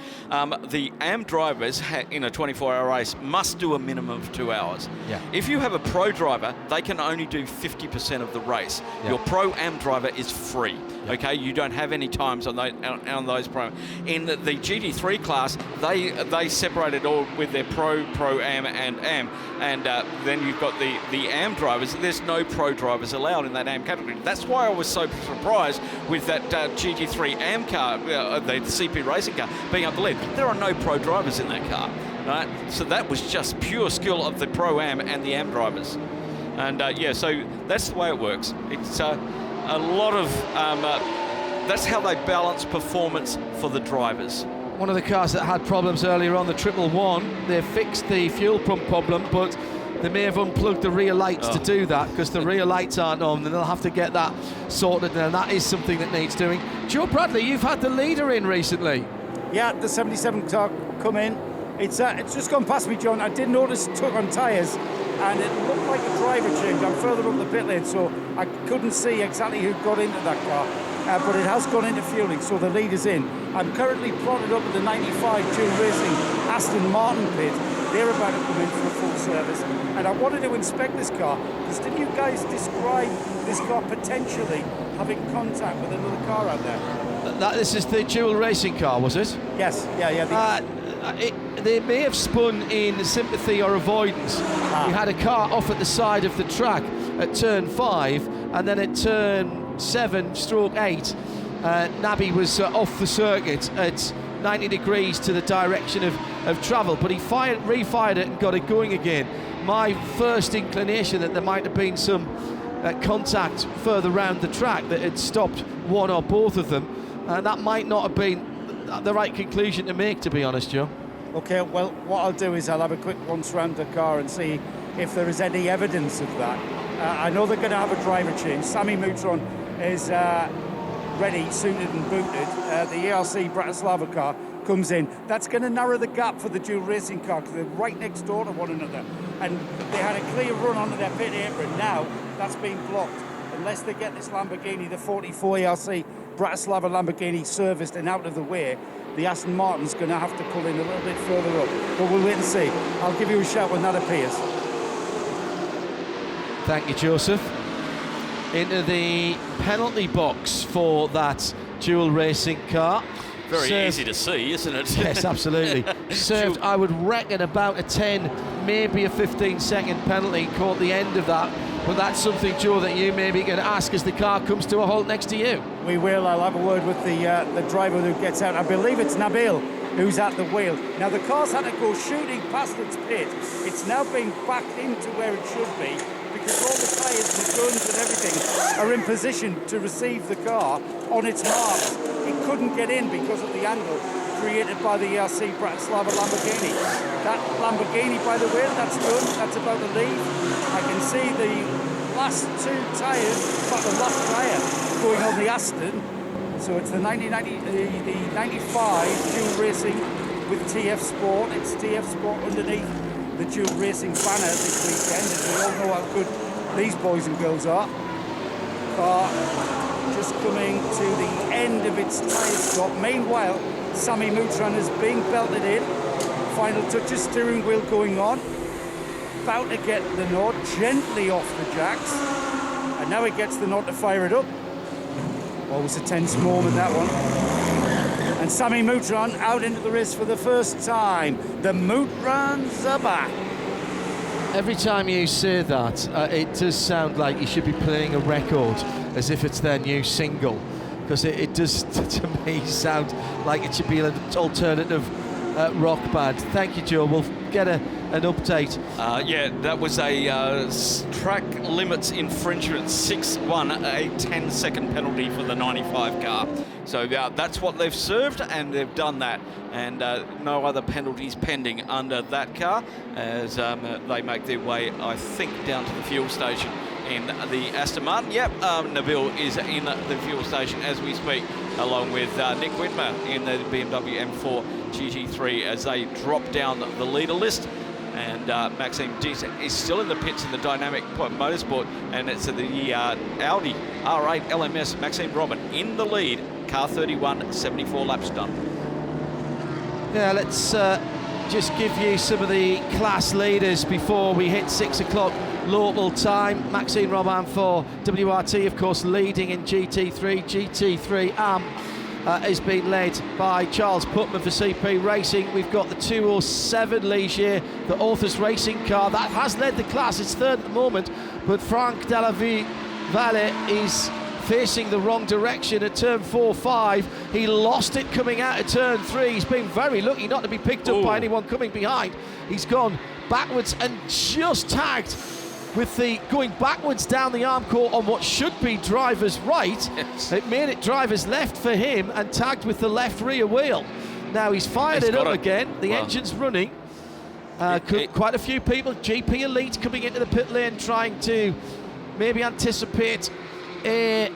the AM drivers in a 24-hour race must do a minimum of 2 hours. Yeah. If you have a pro driver, they can only do 50% of the race. Yeah. Your pro AM driver is free. Yeah. Okay, you don't have any times on those pro. In the GT3 class, they separate it all with their pro AM, and AM, and then you've got the AM drivers. There's no pro drivers allowed in that AM category. That's why I was so surprised with that GT3 AM car, the CP racing car, being up the lead. There are no pro drivers in that car, right? So that was just pure skill of the pro AM and the AM drivers. And yeah, so that's the way it works. It's a lot of, that's how they balance performance for the drivers. One of the cars that had problems earlier on, the 111, they fixed the fuel pump problem, but they may have unplugged the rear lights to do that, because the rear lights aren't on, and they'll have to get that sorted, and that is something that needs doing. Joe Bradley, you've had the leader in recently. Yeah, the 77 car come in. It's just gone past me, John. I did notice it took on tyres, and it looked like a driver change. I'm further up the pit lane, so I couldn't see exactly who got into that car, but it has gone into fueling, so the lead is in. I'm currently plotted up at the 95 Dual Racing Aston Martin pit. They're about to come in for a full service, and I wanted to inspect this car, because didn't you guys describe this car potentially having contact with another car out there? This is the dual racing car, was it? Yes, yeah. They may have spun in sympathy or avoidance. You had a car off at the side of the track at turn 5, and then at turn 7/8, Nabby was off the circuit at 90 degrees to the direction of travel, but he refired it and got it going again. My first inclination that there might have been some contact further round the track that had stopped one or both of them, and that might not have been the right conclusion to make, to be honest, Joe. Okay, well, what I'll do is I'll have a quick once round the car and see if there is any evidence of that. I know they're going to have a driver change. Sammy Moutron is ready, suited and booted. The ERC Bratislava car comes in. That's going to narrow the gap for the dual racing car, because they're right next door to one another. And they had a clear run onto their pit apron. Now that's been blocked. Unless they get this Lamborghini, the 44 ERC Bratislava Lamborghini, serviced and out of the way, the Aston Martin's going to have to pull in a little bit further up. But we'll wait and see. I'll give you a shout when that appears. Thank you, Joseph. Into the penalty box for that dual racing car. Very easy to see, isn't it? Yes, absolutely. Served, I would reckon, about a 10, maybe a 15-second penalty. Caught the end of that. But that's something, Joe, that you maybe can ask as the car comes to a halt next to you. We will. I'll have a word with the driver who gets out. I believe it's Nabil who's at the wheel. Now, the car's had to go shooting past its pit. It's now being backed into where it should be, because all the tyres and the guns and everything are in position to receive the car on its marks. It couldn't get in because of the angle created by the ERC Bratislava Lamborghini. That Lamborghini, by the way, that's done. That's about to leave. I can see the last two tyres, but the last tyre going on the Aston. So it's the 95 dual racing with TF Sport. It's TF Sport underneath the dual racing banner this weekend, and we all know how good these boys and girls are. Car just coming to the end of its tyre stop. Meanwhile, Sami Moutran is being belted in. Final touches, steering wheel going on. About to get the nod, gently off the jacks. And now he gets the nod to fire it up. Always a tense moment, that one. And Sami Moutran out into the race for the first time. The Moutrans are back. Every time you say that, it does sound like you should be playing a record as if it's their new single, because it does, to me, sound like it should be an alternative rock band. Thank you, Joe. We'll get an update. Yeah, that was a track limits infringement, 6-1, a 10-second penalty for the 95 car. So that's what they've served, and they've done that. And no other penalties pending under that car as they make their way, I think, down to the fuel station in the Aston Martin. Yep, Nabil is in the fuel station as we speak, along with Nick Whitmer in the BMW M4 GT3 as they drop down the leader list. And Maxime Dietz is still in the pits in the Dynamic Motorsport, and it's the Audi R8 LMS. Maxime Robin in the lead, car 31, 74 laps done. Yeah, let's just give you some of the class leaders before we hit 6 o'clock local time. Maxime Robin for WRT, of course, leading in GT3. GT3 has been led by Charles Putman for CP Racing. We've got the 207 Ligier, the Authors Racing car. That has led the class. It's third at the moment, but Franck Valle is facing the wrong direction at turn 4-5. He lost it coming out of turn 3. He's been very lucky not to be picked up by anyone coming behind. He's gone backwards and just tagged with the going backwards down the arm court on what should be driver's right. Yes. It made it driver's left for him and tagged with the left rear wheel. Now he's fired it up again. The engine's running. Quite a few people, GP Elite coming into the pit lane trying to maybe anticipate a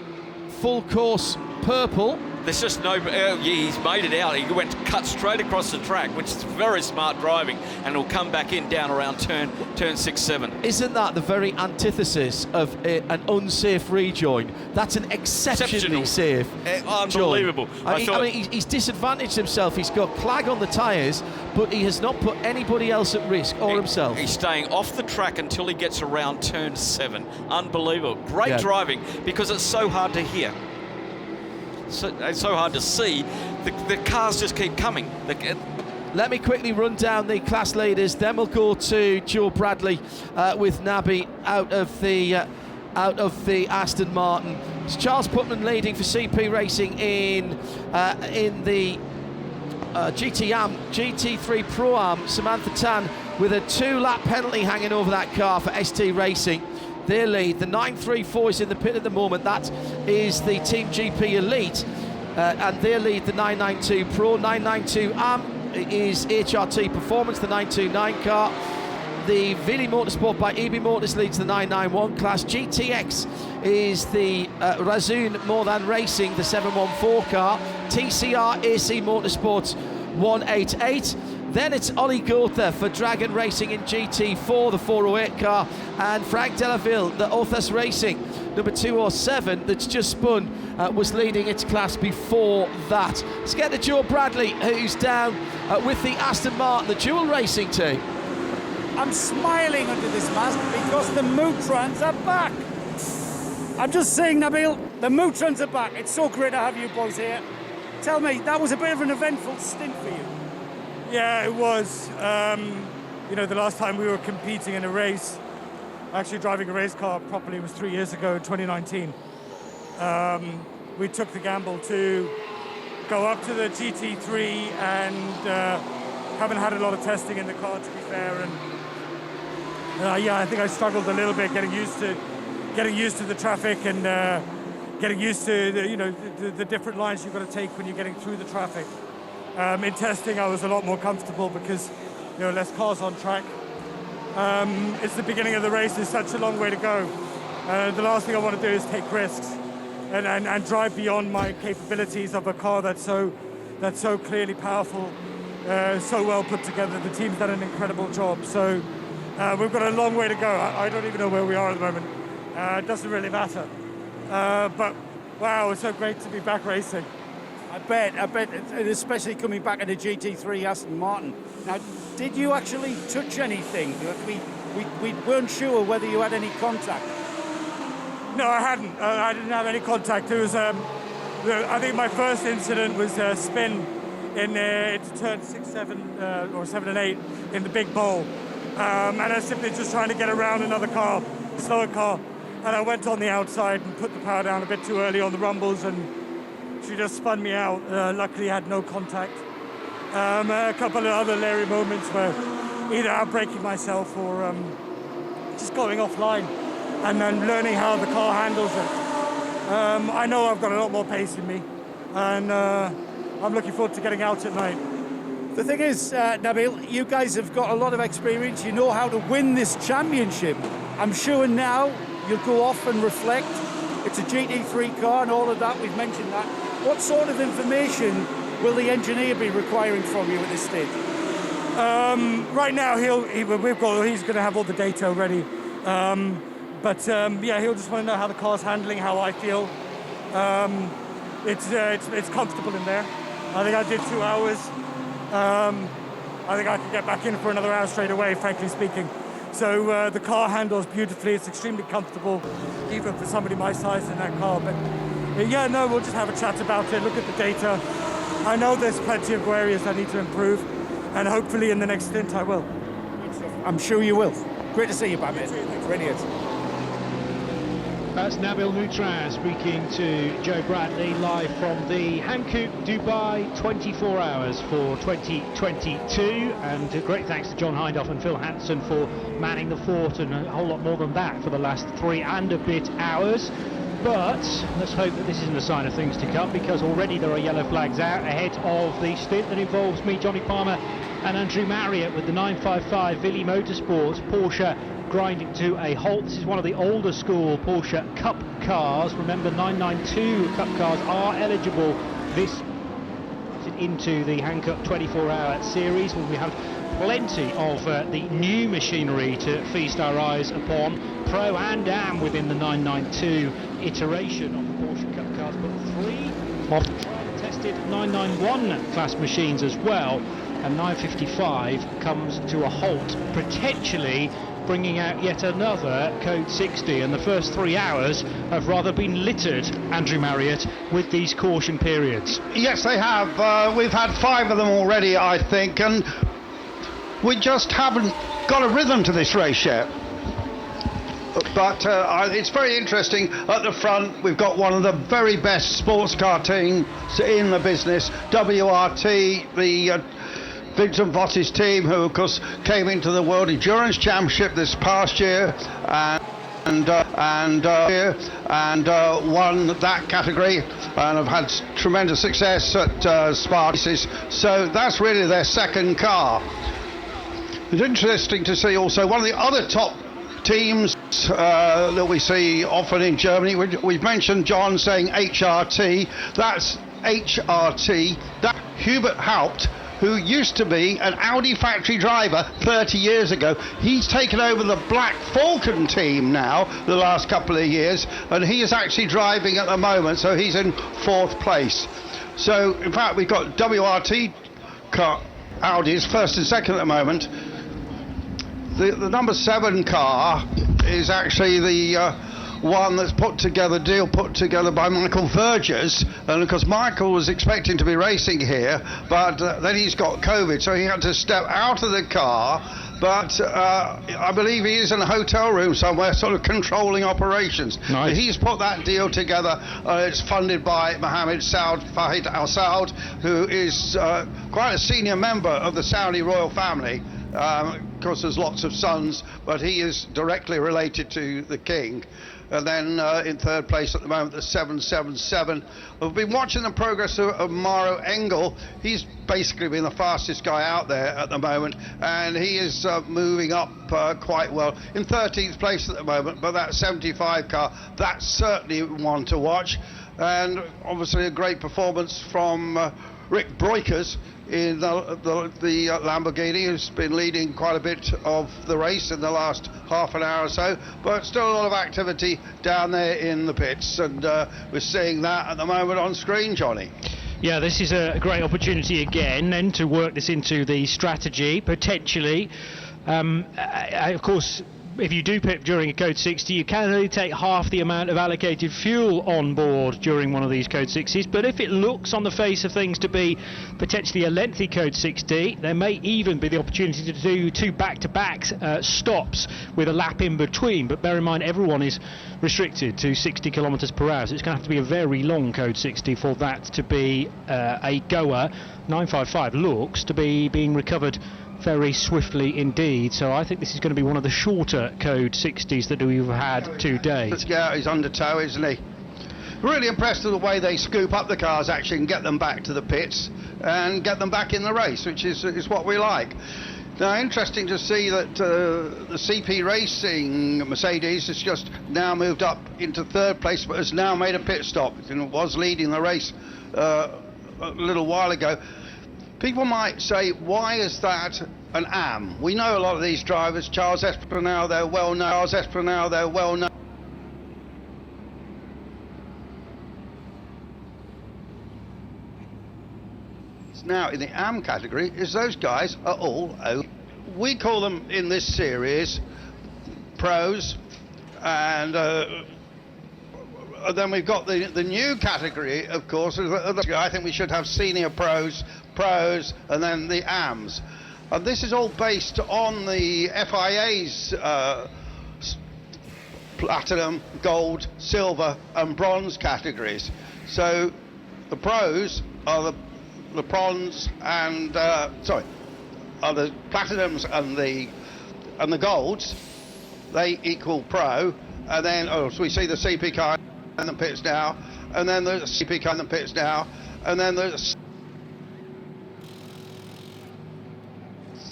full course purple. There's just no, he's made it out. He cut straight across the track, which is very smart driving, and he'll come back in down around turn 6-7. Isn't that the very antithesis of an unsafe rejoin? That's an exceptionally safe unbelievable. I mean, he's disadvantaged himself. He's got clag on the tyres, but he has not put anybody else at risk or himself. He's staying off the track until he gets around turn 7. Unbelievable. Great driving, because it's so hard to hear. It's so hard to see. The cars just keep coming. Let me quickly run down the class leaders, then we'll go to Joe Bradley with Nabi out of the Aston Martin. It's Charles Putman leading for CP Racing in the GT3 Pro-Am. Samantha Tan with a 2-lap penalty hanging over that car for ST Racing. Their lead, the 934 is in the pit at the moment. That is the Team GP Elite, and their lead, the 992 Pro. 992 AM is HRT Performance, the 929 car. The Vili Motorsport by EB Motors leads the 991 class. GTX is the Razun More Than Racing, the 714 car. TCR AC Motorsports 188. Then it's Ollie Gotha for Dragon Racing in GT4, the 408 car, and Frank Delaville, the Authors Racing, number 207, that's just spun, was leading its class before that. Let's get to Joe Bradley, who's down with the Aston Martin, the dual racing team. I'm smiling under this mask because the Moutrans are back. I'm just saying, Nabil, the Moutrans are back. It's so great to have you boys here. Tell me, that was a bit of an eventful stint for you. Yeah, it was. You know, the last time we were competing in a race, actually driving a race car properly, was 3 years ago, 2019. We took the gamble to go up to the GT3 and haven't had a lot of testing in the car, to be fair. And yeah, I think I struggled a little bit getting used to the traffic and getting used to the different lines you've got to take when you're getting through the traffic. In testing, I was a lot more comfortable because less cars on track. It's the beginning of the race. There's such a long way to go. The last thing I want to do is take risks. and drive beyond my capabilities of a car that's so clearly powerful, so well put together. The team's done an incredible job. So we've got a long way to go. I don't even know where we are at the moment. It doesn't really matter. But wow, it's so great to be back racing. I bet, and especially coming back in a GT3 Aston Martin. Now, did you actually touch anything? We weren't sure whether you had any contact. No, I hadn't. I didn't have any contact. It was, I think my first incident was a spin in turn 6, 7, or 7 and 8 in the big bowl. And I was simply just trying to get around another car, slower car. And I went on the outside and put the power down a bit too early on the rumbles, and she just spun me out. Luckily, I had no contact. A couple of other leery moments where either outbraking myself or just going offline and then learning how the car handles it. I know I've got a lot more pace in me, and I'm looking forward to getting out at night. The thing is, Nabil, you guys have got a lot of experience. You know how to win this championship. I'm sure now you'll go off and reflect. It's a GT3 car and all of that. We've mentioned that. What sort of information will the engineer be requiring from you at this stage? Right now, he's going to have all the data ready. Yeah, he'll just want to know how the car's handling, how I feel. It's comfortable in there. I think I did 2 hours. I think I could get back in for another hour straight away, frankly speaking. So the car handles beautifully. It's extremely comfortable, even for somebody my size in that car. But yeah, no, we'll just have a chat about it, look at the data. I know there's plenty of areas I need to improve, and hopefully in the next stint I will. I'm sure you will. Great to see you back, mate. Brilliant. That's Nabil Moutraz speaking to Joe Bradley live from the Hankook Dubai 24 Hours for 2022, and a great thanks to John Hindhaugh and Phil Hanson for manning the fort, and a whole lot more than that for the last 3 and a bit hours. But let's hope that this isn't a sign of things to come, because already there are yellow flags out ahead of the stint that involves me, Johnny Palmer and Andrew Marriott with the 955 Villi Motorsports Porsche grinding to a halt. This is one of the older school Porsche Cup cars. Remember, 992 Cup cars are eligible this into the Hankook 24-hour series, where we have plenty of the new machinery to feast our eyes upon, pro and am within the 992 iteration of the Porsche Cup cars, but 3 of the tried and tested 991 class machines as well, and 955 comes to a halt, potentially bringing out yet another Code 60, and the first 3 hours have rather been littered, Andrew Marriott, with these caution periods. Yes, they have. We've had 5 of them already, I think, and we just haven't got a rhythm to this race yet. But it's very interesting. At the front, we've got one of the very best sports car teams in the business, WRT, the Vincent Voss's team, who of course came into the World Endurance Championship this past year and won that category, and have had tremendous success at Spa. So that's really their second car. It's interesting to see also one of the other top teams that we see often in Germany. We've mentioned John saying HRT. That's HRT. That Hubert Haupt, who used to be an Audi factory driver 30 years ago. He's taken over the Black Falcon team now, the last couple of years, and he is actually driving at the moment, so he's in 4th place. So, in fact, we've got WRT car, Audis, 1st and 2nd at the moment. The number 7 car is actually the one that's put together by Michael Vergers, and of course Michael was expecting to be racing here, but then he's got COVID, so he had to step out of the car. But I believe he is in a hotel room somewhere, sort of controlling operations. Nice. He's put that deal together. It's funded by Mohammed Saud Fahid Al Saud, who is quite a senior member of the Saudi royal family. course, there's lots of sons, but he is directly related to the king. And then in third place at the moment, the 777. We've been watching the progress of Maro Engel. He's basically been the fastest guy out there at the moment, and he is moving up quite well. In 13th place at the moment, but that 75 car, that's certainly one to watch. And obviously a great performance from Rick Breukers in the Lamborghini, who's been leading quite a bit of the race in the last half an hour or so, but still a lot of activity down there in the pits, and we're seeing that at the moment on screen, Johnny. Yeah, this is a great opportunity again then to work this into the strategy, potentially. Of course, if you do pit during a Code 60, you can only take half the amount of allocated fuel on board during one of these Code 60s, but if it looks on the face of things to be potentially a lengthy Code 60, there may even be the opportunity to do 2 back-to-back stops with a lap in between, but bear in mind everyone is restricted to 60 kilometers per hour, so it's going to have to be a very long Code 60 for that to be a goer. 955 looks to be being recovered very swiftly indeed, so I think this is going to be one of the shorter Code 60s that we've had to date. Yeah, he's under tow, isn't he? Really impressed with the way they scoop up the cars actually and get them back to the pits and get them back in the race, which is what we like. Now, interesting to see that the CP Racing Mercedes has just now moved up into third place, but has now made a pit stop. It was leading the race a little while ago. People might say, why is that an AM? We know a lot of these drivers. Charles Espinal, they're well known. Now in the AM category is those guys are all O. We call them in this series pros, and then we've got the new category, of course. I think we should have senior pros, and then the AMs. And this is all based on the FIA's platinum, gold, silver and bronze categories. So the pros are the bronze and are the platinums and the golds. They equal pro, and then so we see the CP car in the pits now, and then the CP car in the pits now, and then the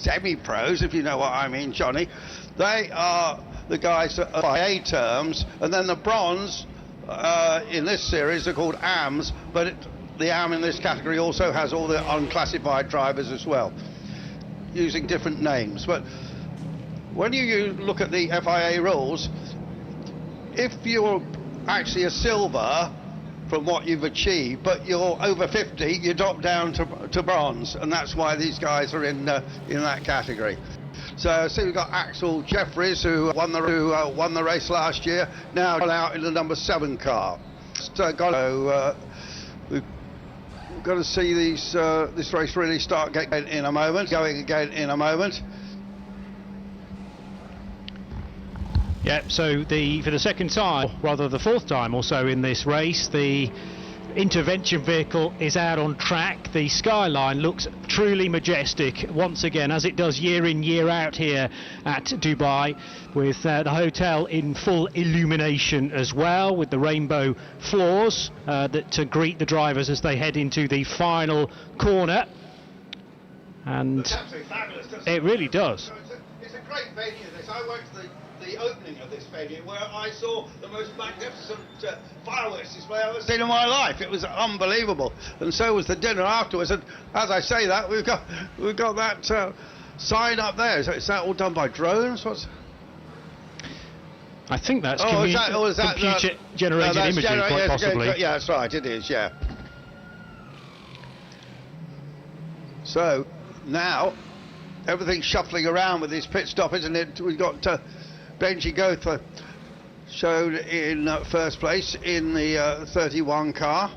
semi-pros, if you know what I mean, Johnny. They are the guys that are FIA terms, and then the bronze in this series are called AMs, but the AM in this category also has all the unclassified drivers as well, using different names. But when you look at the FIA rules, if you're actually a silver from what you've achieved, but you're over 50, you drop down to bronze, and that's why these guys are in that category. So we've got Axel Jeffries, who won the race last year, now out in the number 7 car. We've got to see this race really start going again in a moment. Yeah, so for the second time, rather the fourth time or so in this race, the intervention vehicle is out on track. The skyline looks truly majestic once again, as it does year in, year out here at Dubai, with the hotel in full illumination as well, with the rainbow floors to greet the drivers as they head into the final corner. And it's absolutely fabulous, it really does. It's a great venue, this. I went to the opening of this venue, where I saw the most magnificent fireworks display I've ever seen in my life. It was unbelievable, and so was the dinner afterwards. And as I say that, we've got that sign up there. Is that all done by drones? I think that's computer-generated imagery, quite possibly. Yeah, that's right. It is. Yeah. So now everything's shuffling around with this pit stop, isn't it? We've got Benji Gotha showed in first place in the 31 car.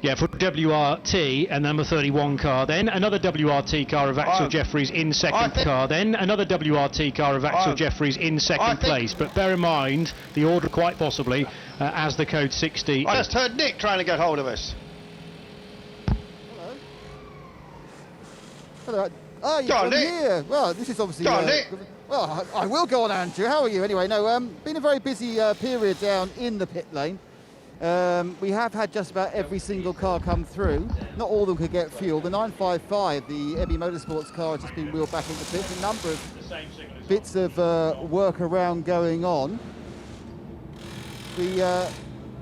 Yeah, for WRT, and number 31 car. Then another WRT car of Axel Jeffries in second car. Then another WRT car of Axel Jeffries in second place. But bear in mind the order quite possibly as the Code 60. I just heard Nick trying to get hold of us. Hello. Oh, you're on here. Well, this is obviously... well, I will go on, Andrew. How are you? Anyway, no, been a very busy period down in the pit lane. We have had just about every single car come through. Not all of them could get fuel. The 955, the ME Motorsports car, has just been wheeled back into pit. A number of bits of work around going on.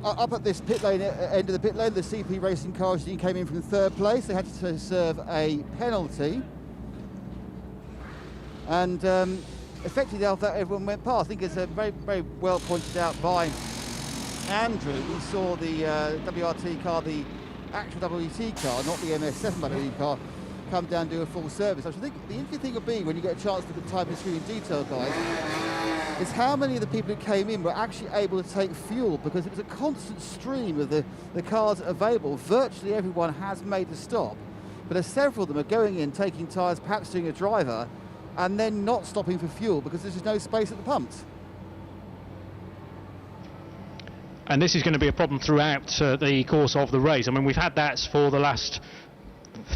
Up at this pit lane, end of the pit lane, the CP Racing cars came in from third place. They had to serve a penalty. And effectively, after everyone went past, I think it's very, very well pointed out by Andrew. We saw the WRT car, the actual WT car, not the MS7 WT car, come down and do a full service. I think the interesting thing will be, when you get a chance to look at time history in detail, guys, is how many of the people who came in were actually able to take fuel, because it was a constant stream of the cars available. Virtually everyone has made the stop, but there's several of them are going in, taking tyres, perhaps doing a driver, and then not stopping for fuel because there's just no space at the pumps. And this is going to be a problem throughout the course of the race. I mean, we've had that for the last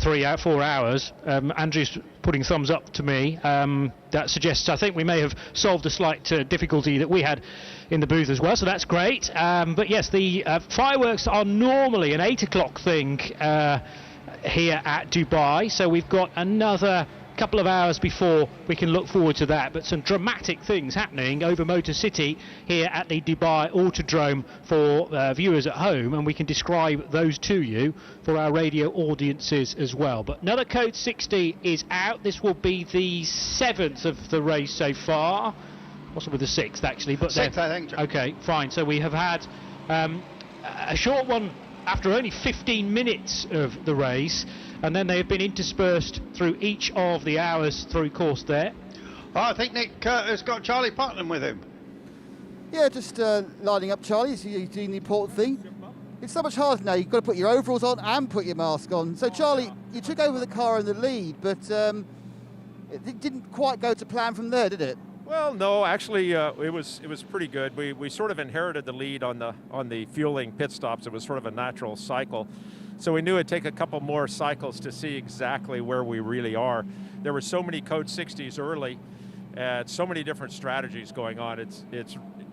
4 hours. Andrew's putting thumbs up to me. That suggests, I think, we may have solved a slight difficulty that we had in the booth as well, so that's great. But yes, the fireworks are normally an 8 o'clock thing here at Dubai, so we've got another couple of hours before we can look forward to that. But some dramatic things happening over Motor City here at the Dubai Autodrome for viewers at home, and we can describe those to you for our radio audiences as well. But another Code 60 is out. This will be the 7th of the race so far, possibly the 6th actually, but 6th, I think. Okay, fine. So we have had a short one after only 15 minutes of the race, and then they have been interspersed through each of the hours through course there. Oh, I think Nick has got Charlie Putnam with him. Yeah, just lining up Charlie, so you're doing the important thing. It's so much harder now. You've got to put your overalls on and put your mask on. So, Charlie, you took over the car in the lead, but it didn't quite go to plan from there, did it? Well, no, actually, it was pretty good. We sort of inherited the lead on the fueling pit stops. It was sort of a natural cycle. So we knew it'd take a couple more cycles to see exactly where we really are. There were so many Code 60s early, and so many different strategies going on. It's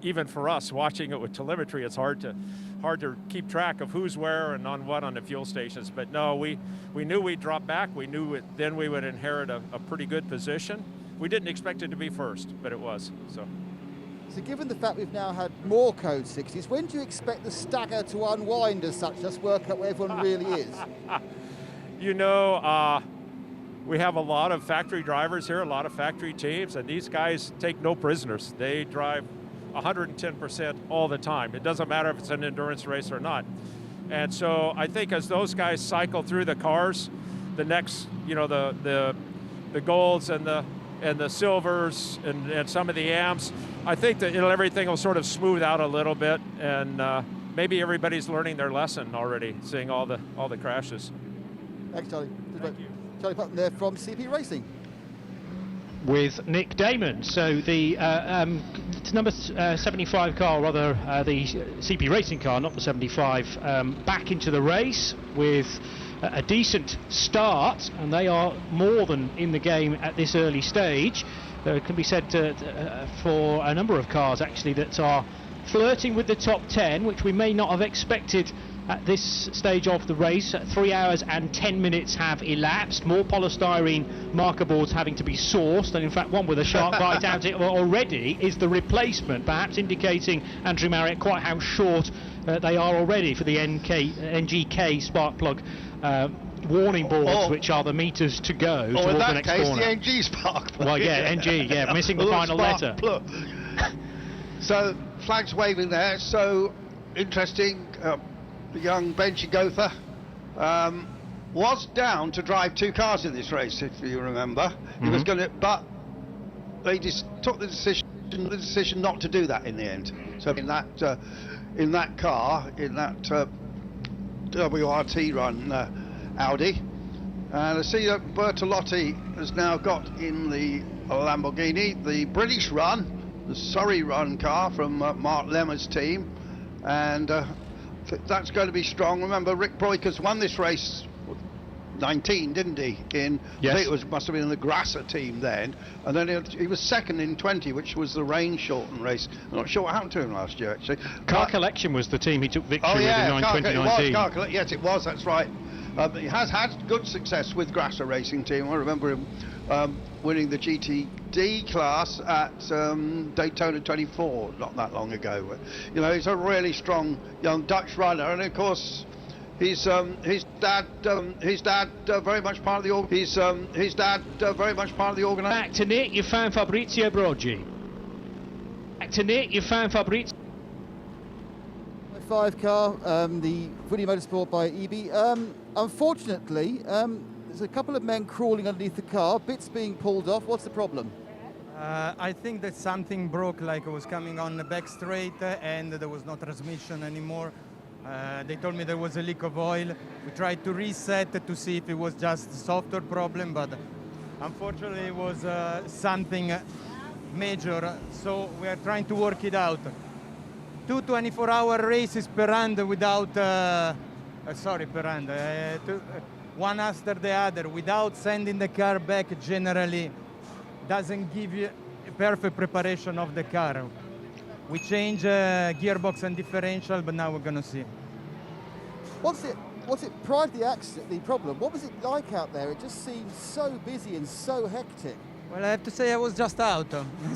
even for us watching it with telemetry, it's hard to keep track of who's where and on what on the fuel stations. But no, we knew we'd drop back. We knew then we would inherit a pretty good position. We didn't expect it to be first, but it was. So given the fact we've now had more Code 60s, when do you expect the stagger to unwind as such, just work out where everyone really is? You know, we have a lot of factory drivers here, a lot of factory teams, and these guys take no prisoners. They drive 110% all the time. It doesn't matter if it's an endurance race or not. And so I think as those guys cycle through the cars, the next, you know, the golds and the silvers and some of the amps, I think that everything will sort of smooth out a little bit, and maybe everybody's learning their lesson already, seeing all the crashes. Thanks, Charlie. Charlie Putnam there from CP Racing. With Nick Damon. So the number 75 car, rather the CP Racing car, not the 75, back into the race with a decent start, and they are more than in the game at this early stage. It can be said for a number of cars actually that are flirting with the top 10, which we may not have expected at this stage of the race. 3 hours and 10 minutes have elapsed, more polystyrene marker boards having to be sourced, and in fact one with a sharp bite out it already is the replacement, perhaps indicating, Andrew Marriott, quite how short they are already for the NGK spark plug warning boards, which are the meters to go towards in that the next case, corner. the NG spark plug. Well, yeah, NG, yeah, missing the final letter. So, flags waving there, so interesting. The young Benji Gotha was down to drive 2 cars in this race, if you remember. He was going to, but they just took the decision not to do that in the end. So in that car, in that WRT run Audi, and I see that Bertolotti has now got in the Lamborghini the British run, the Surrey run car from Mark Lemmer's team, and that's going to be strong. Remember, Rick Broikers won this race 19, didn't he? Yes. I think must have been in the Grasser team then, and then he was second in 20, which was the rain-shortened race. I'm not sure what happened to him last year, actually. Car Collection was the team he took victory with in 2019. Yes, it was, that's right. He has had good success with Grasser Racing Team. I remember him winning the GTD class at Daytona 24 not that long ago. But, you know, he's a really strong young Dutch runner, and of course his dad very much part of the organisation. Back to Nick, you found Fabrizio Broggi. Back to Nick, you found Fabrizio. 5 car, the Woody Motorsport by EB. Unfortunately, there's a couple of men crawling underneath the car, bits being pulled off. What's the problem? I think that something broke, like it was coming on the back straight and there was no transmission anymore. They told me there was a leak of oil. We tried to reset to see if it was just a software problem, but unfortunately it was something major, so we are trying to work it out. 2 24-hour races per round without, one after the other, without sending the car back, generally doesn't give you a perfect preparation of the car. We change gearbox and differential, but now we're gonna see. What's it prior to the accident, the problem? What was it like out there? It just seemed so busy and so hectic. Well, I have to say I was just out,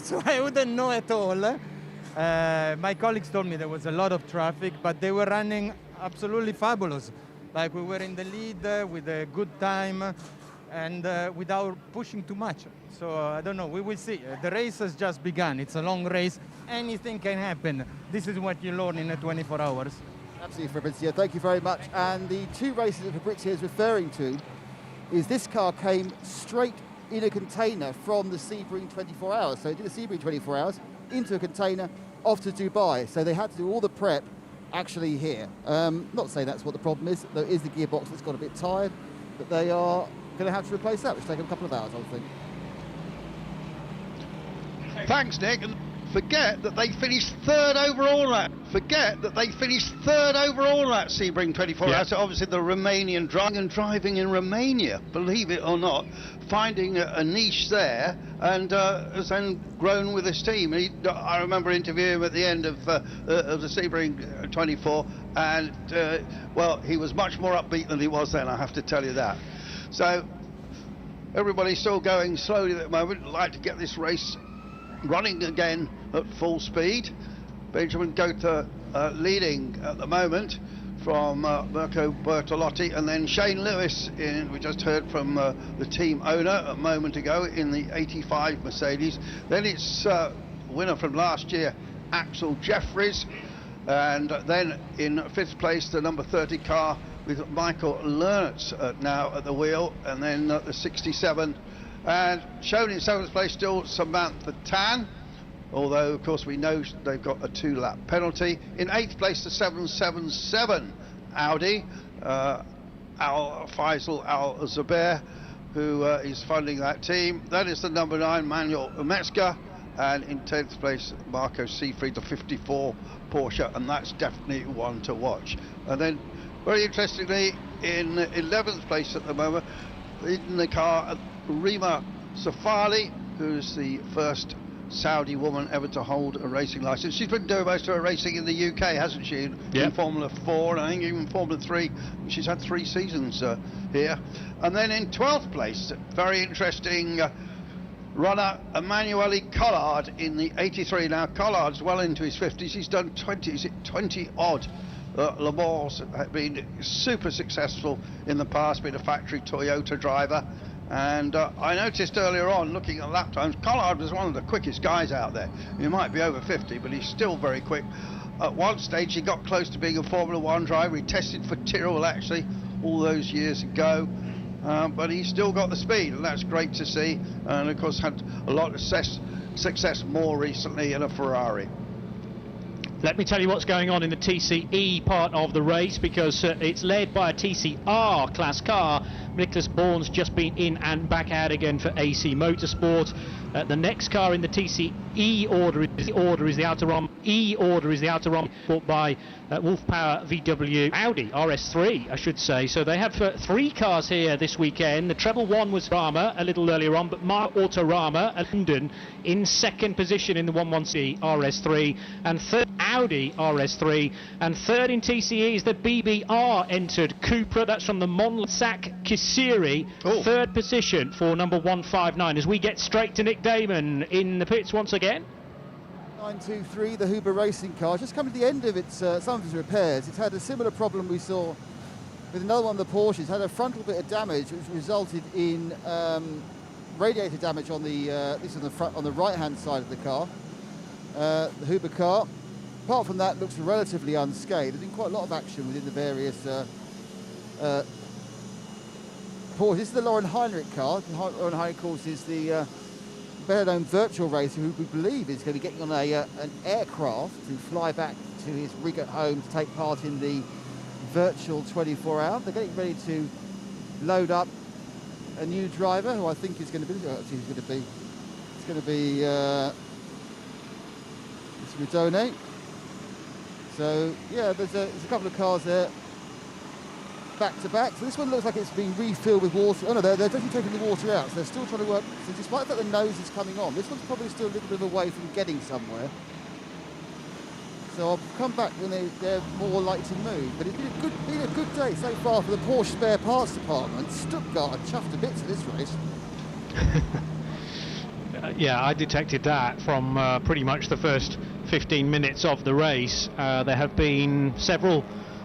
so I wouldn't know at all. My colleagues told me there was a lot of traffic, but they were running absolutely fabulous. Like we were in the lead with a good time and without pushing too much. So I don't know, we will see. The race has just begun. It's a long race. Anything can happen. This is what you learn in 24 hours. Absolutely, Fabrizio. Thank you very much. And the 2 races that Fabrizio is referring to is this car came straight in a container from the Sebring 24 hours. So it did the Sebring 24 hours into a container off to Dubai. So they had to do all the prep actually here. Not saying that's what the problem is. There is the gearbox that's got a bit tired, but they are going to have to replace that, which will take a couple of hours, I think. Thanks, Nick. And forget that they finished third overall in that. Sebring 24 hours. So obviously the Romanian driving in Romania, believe it or not, finding a niche there, and has then grown with this team. I remember interviewing him at the end of the Sebring 24, and well, he was much more upbeat than he was then, I have to tell you that. So everybody's still going slowly at the moment. I'd like to get this race running again at full speed. Benjamin Gotha leading at the moment from Mirko Bertolotti, and then Shane Lewis, we just heard from the team owner a moment ago in the 85 Mercedes. Then it's winner from last year, Axel Jeffries, and then in 5th place the number 30 car with Michael Lernertz now at the wheel, and then the 67, and shown in 7th place still Samantha Tan, although of course we know they've got a 2-lap penalty. In 8th place the 777 Audi, Al Faisal Al Zubair, who is funding that team. That is the number 9 Manuel Metzger, and in 10th place Marco Seefried, the 54 Porsche, and that's definitely one to watch. And then very interestingly, in 11th place at the moment in the car, Rima Safali, who's the first Saudi woman ever to hold a racing license. She's been doing most of her racing in the UK, hasn't she? In Formula 4, and I think even Formula 3. She's had 3 seasons here. And then in 12th place, very interesting runner Emanuele Collard in the 83. Now Collard's well into his 50s. He's done 20 odd Le Mans, been super successful in the past, been a factory Toyota driver. And I noticed earlier on, looking at lap times, Collard was one of the quickest guys out there. He might be over 50, but he's still very quick. At one stage, he got close to being a Formula 1 driver. He tested for Tyrrell, actually, all those years ago. But he's still got the speed, and that's great to see. And, of course, had a lot of success more recently in a Ferrari. Let me tell you what's going on in the TCE part of the race, because it's led by a TCR class car. Nicholas Bourne's just been in and back out again for AC Motorsport. The next car in the TCE order is the Autorom E order is the outer run bought by Wolf Power VW Audi RS3, I should say. So they have 3 cars here this weekend. The treble one was Rama a little earlier on, but Mar Autorama and London in second position in the 11C RS3, and third Audi RS3, and third in TCE is the BBR entered Cupra. That's from the Monsac Kisiri. Third position for number 159 as we get straight to Nick Damon in the pits once again. 923, the Huber racing car, just come to the end of its some of its repairs. It's had a similar problem we saw with another one of the Porsches. Had a frontal bit of damage, which resulted in radiator damage on the this on the front, on the right-hand side of the car, the Huber car. Apart from that, looks relatively unscathed. There's been quite a lot of action within the various Porsches. This is the Lauren Heinrich car. Lauren Heinrich, of course, is the better-known virtual racer who we believe is going to be getting on an aircraft to fly back to his rig at home to take part in the virtual 24-hour. They're getting ready to load up a new driver who I think is going to be. It's going to be Redone. So yeah, there's a couple of cars there back to back. So this one looks like it's been refilled with water. Oh no, they're definitely taking the water out. So they're still trying to work. So despite the fact the nose is coming on, this one's probably still a little bit away from getting somewhere. So I'll come back when they're more likely to move. But it's been a good day so far for the Porsche spare parts department. Stuttgart chuffed to bits at this race. Yeah, I detected that from pretty much the first 15 minutes of the race. There have been several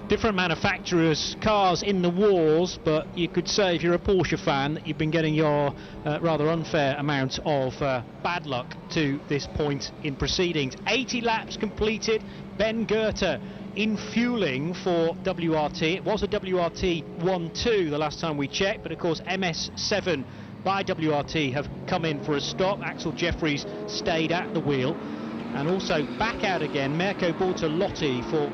different manufacturers' cars in the wars, but you could say if you're a Porsche fan that you've been getting your rather unfair amount of bad luck to this point in proceedings. 80 laps completed. Ben Goethe in fueling for WRT. It was a WRT 1-2 the last time we checked, but of course MS7 by WRT have come in for a stop. Axel Jeffries stayed at the wheel, and also back out again Mirko Bortolotti for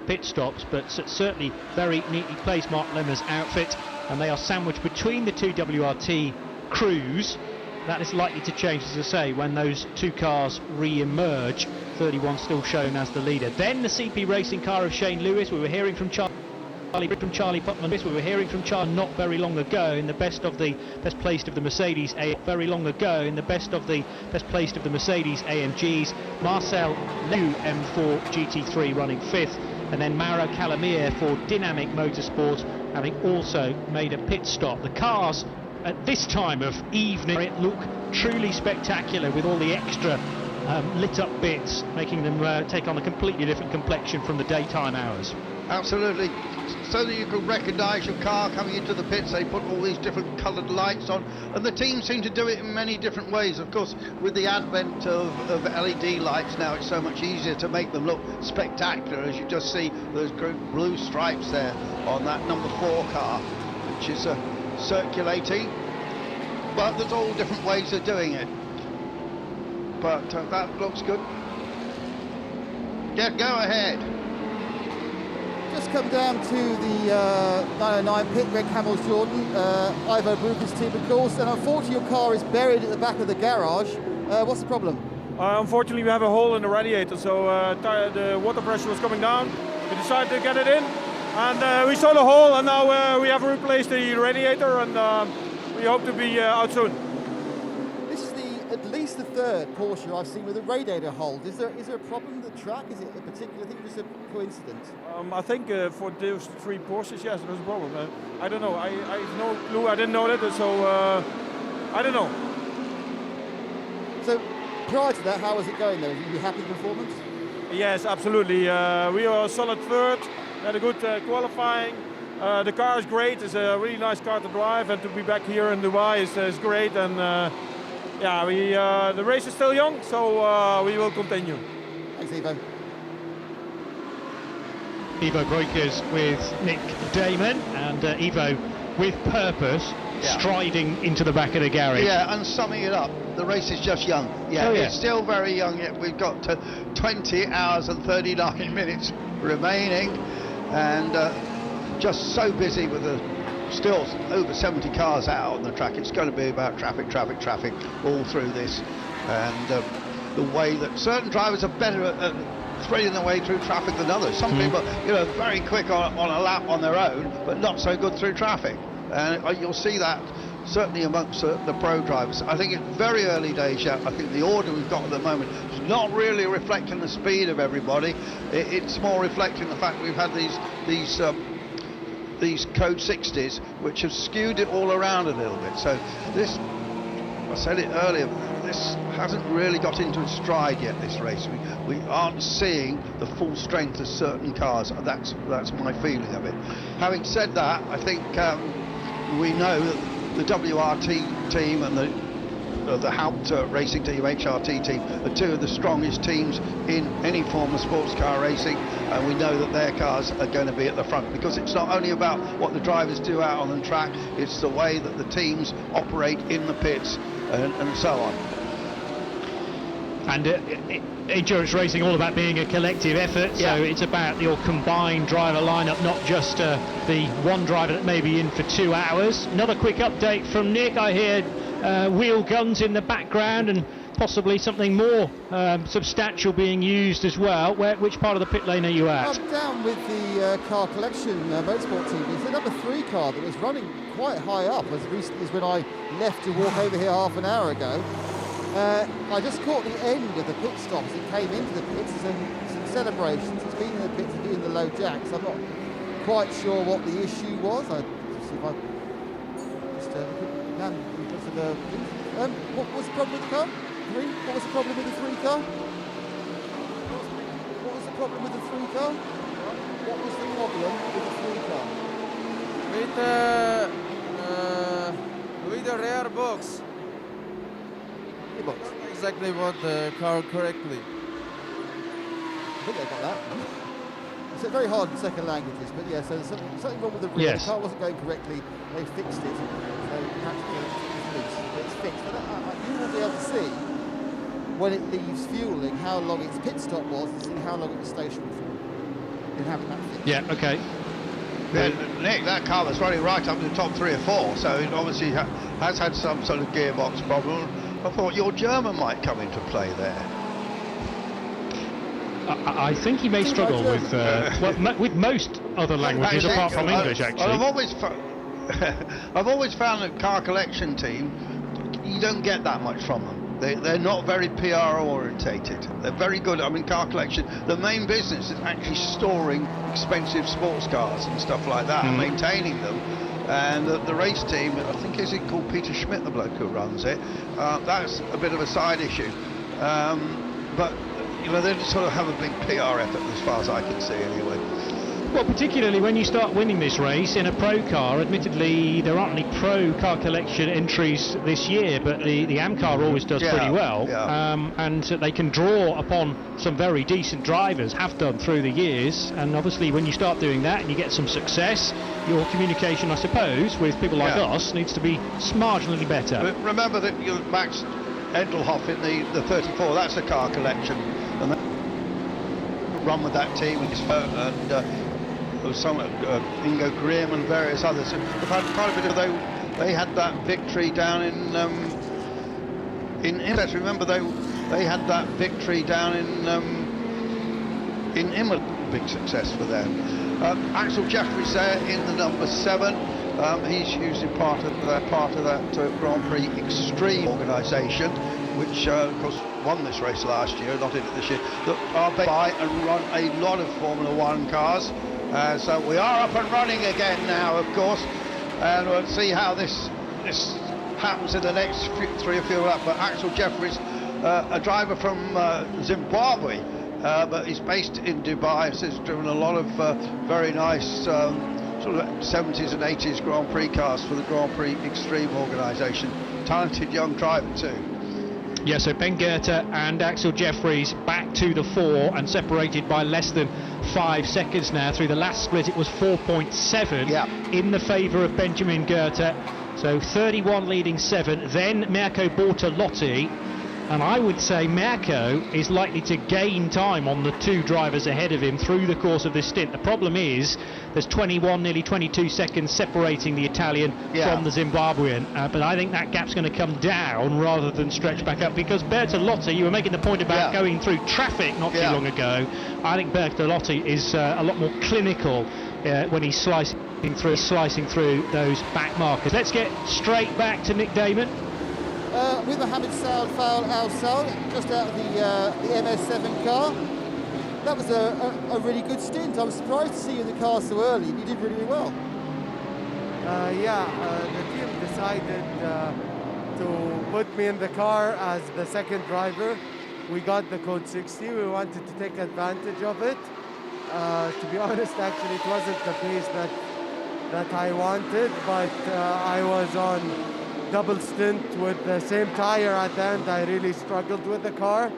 pit stops, but certainly very neatly placed Mark Lemmer's outfit, and they are sandwiched between the two WRT crews. That is likely to change, as I say, when those two cars re-emerge. 31 still shown as the leader. Then the CP racing car of Shane Lewis. We were hearing from Charlie Putman. We were hearing from Charlie not very long ago in the best placed of the Mercedes AMGs. Marcel Liu M4 GT3 running 5th, and then Mauro Calamir for Dynamic Motorsport, having also made a pit stop. The cars at this time of evening look truly spectacular, with all the extra lit up bits making them take on a completely different complexion from the daytime hours. Absolutely, so that you can recognise your car coming into the pits. They put all these different coloured lights on, and the team seem to do it in many different ways. Of course, with the advent of LED lights now, it's so much easier to make them look spectacular, as you just see those blue stripes there on that number 4 car, which is circulating. But there's all different ways of doing it, but that looks good. Yeah, go ahead. Just come down to the 909 pit, Greg Hamills-Jordan, Ivo Bruker's team, of course, and unfortunately your car is buried at the back of the garage. What's the problem? Unfortunately, we have a hole in the radiator, so the water pressure was coming down. We decided to get it in, and we saw the hole, and now we have replaced the radiator, and we hope to be out soon. This is at least the third Porsche I've seen with a radiator hole. Is there a problem with the track? Is it a particular thing, or is it a coincidence? I think for those 3 Porsches, yes, there's a problem. I don't know. I have no clue. I didn't know that, so I don't know. So prior to that, how was it going though? Were you happy with the performance? Yes, absolutely. We are a solid third. Had a good qualifying. The car is great. It's a really nice car to drive, and to be back here in Dubai is great. And yeah, the race is still young, so we will continue. Thanks, Ivo. Ivo Breukers with Nick Damon, and Ivo with purpose, striding into the back of the garage. Yeah, and summing it up, the race is just young. Yeah, it's still very young yet. We've got 20 hours and 39 minutes remaining, and just so busy with the still over 70 cars out on the track. It's going to be about traffic all through this, and the way that certain drivers are better at threading their way through traffic than others. Some people, very quick on a lap on their own, but not so good through traffic. And you'll see that certainly amongst the pro drivers. I think it's very early days yet. I think the order we've got at the moment is not really reflecting the speed of everybody. It's more reflecting the fact we've had these code 60s, which have skewed it all around a little bit. So this, I said it earlier, this hasn't really got into its stride yet, this race. We aren't seeing the full strength of certain cars. That's my feeling of it. Having said that, I think we know that the WRT team and the Haupt racing team, HRT team, are two of the strongest teams in any form of sports car racing, and we know that their cars are going to be at the front, because it's not only about what the drivers do out on the track, it's the way that the teams operate in the pits and so on. And endurance racing all about being a collective effort, so it's about your combined driver lineup, not just the one driver that may be in for 2 hours. Another quick update from Nick. I hear wheel guns in the background and possibly something more substantial being used as well. Which part of the pit lane are you at? I'm down with the car collection motorsport team. It's the number 3 car that was running quite high up as recently as when I left to walk over here half an hour ago. I just caught the end of the pit stop as it came into the pits. Some celebrations. It's been in the pits doing the low jacks. I'm not quite sure what the issue was. I'll see if I just what was the problem with the car? What was the problem with the 3 car? What was the problem with the 3 car? What was the problem with the 3 car? With the rear box. Exactly what the car correctly. I think they got that. It's very hard in second languages, but yeah, so there's something wrong with the rear. Yes. The car wasn't going correctly, they fixed it. So practically it's fixed. But you will be able to see when it leaves fueling how long its pit stop was and see how long it was stationary for in having that fixed. Yeah, okay. Yeah, Nick, that car was running right up to the top 3 or 4, so it obviously has had some sort of gearbox problem. I thought your German might come into play there. I think he may struggle with with most other languages apart from English, actually. I've always found that car collection team, you don't get that much from them. They're not very PR orientated. They're very good. I mean, car collection, the main business is actually storing expensive sports cars and stuff like that, and maintaining them. And the race team, I think, is it called Peter Schmidt, the bloke who runs it? That's a bit of a side issue. But they sort of have a big PR effort as far as I can see anyway. Well, particularly when you start winning this race in a pro car. Admittedly, there aren't any pro car collection entries this year, but the AmCar always does pretty well. And they can draw upon some very decent drivers, have done through the years. And obviously, when you start doing that and you get some success, your communication, I suppose, with people like us needs to be marginally better. But remember that Max Edelhoff in the 34, that's a car collection. And they run with that team and there was some Ingo Grimm and various others. They've had quite a bit of they had that victory down in Imola. Remember they had that victory down in Imola. Big success for them. Axel Jeffries there in the number 7. He's usually part of that Grand Prix Extreme organisation, which of course won this race last year, not in it this year. That are by and run a lot of Formula 1 cars. So we are up and running again now, of course, and we'll see how this happens in the next 3 or 4 laps. But Axel Jeffries, a driver from Zimbabwe, but he's based in Dubai, so he's driven a lot of very nice sort of 70s and 80s Grand Prix cars for the Grand Prix Extreme organisation. Talented young driver too. Yeah, so Ben Goethe and Axel Jeffries back to the 4 and separated by less than 5 seconds now. Through the last split it was 4.7 in the favour of Benjamin Goethe. So 31 leading 7, then Mirko Bortolotti and I would say Mirko is likely to gain time on the two drivers ahead of him through the course of this stint. The problem is there's 21, nearly 22 seconds separating the Italian from the Zimbabwean, but I think that gap's going to come down rather than stretch back up, because Bertolotti, you were making the point about going through traffic not too long ago. I think Bertolotti is a lot more clinical when he's slicing through those back markers. Let's get straight back to Nick Damon. With Mohamed Saud Foul Al Saud, just out of the MS7 car. That was a really good stint. I was surprised to see you in the car so early. You did really, really well. The team decided to put me in the car as the second driver. We got the code 60. We wanted to take advantage of it. To be honest, actually, it wasn't the pace that I wanted, but I was on double stint with the same tire at the end. I really struggled with the car,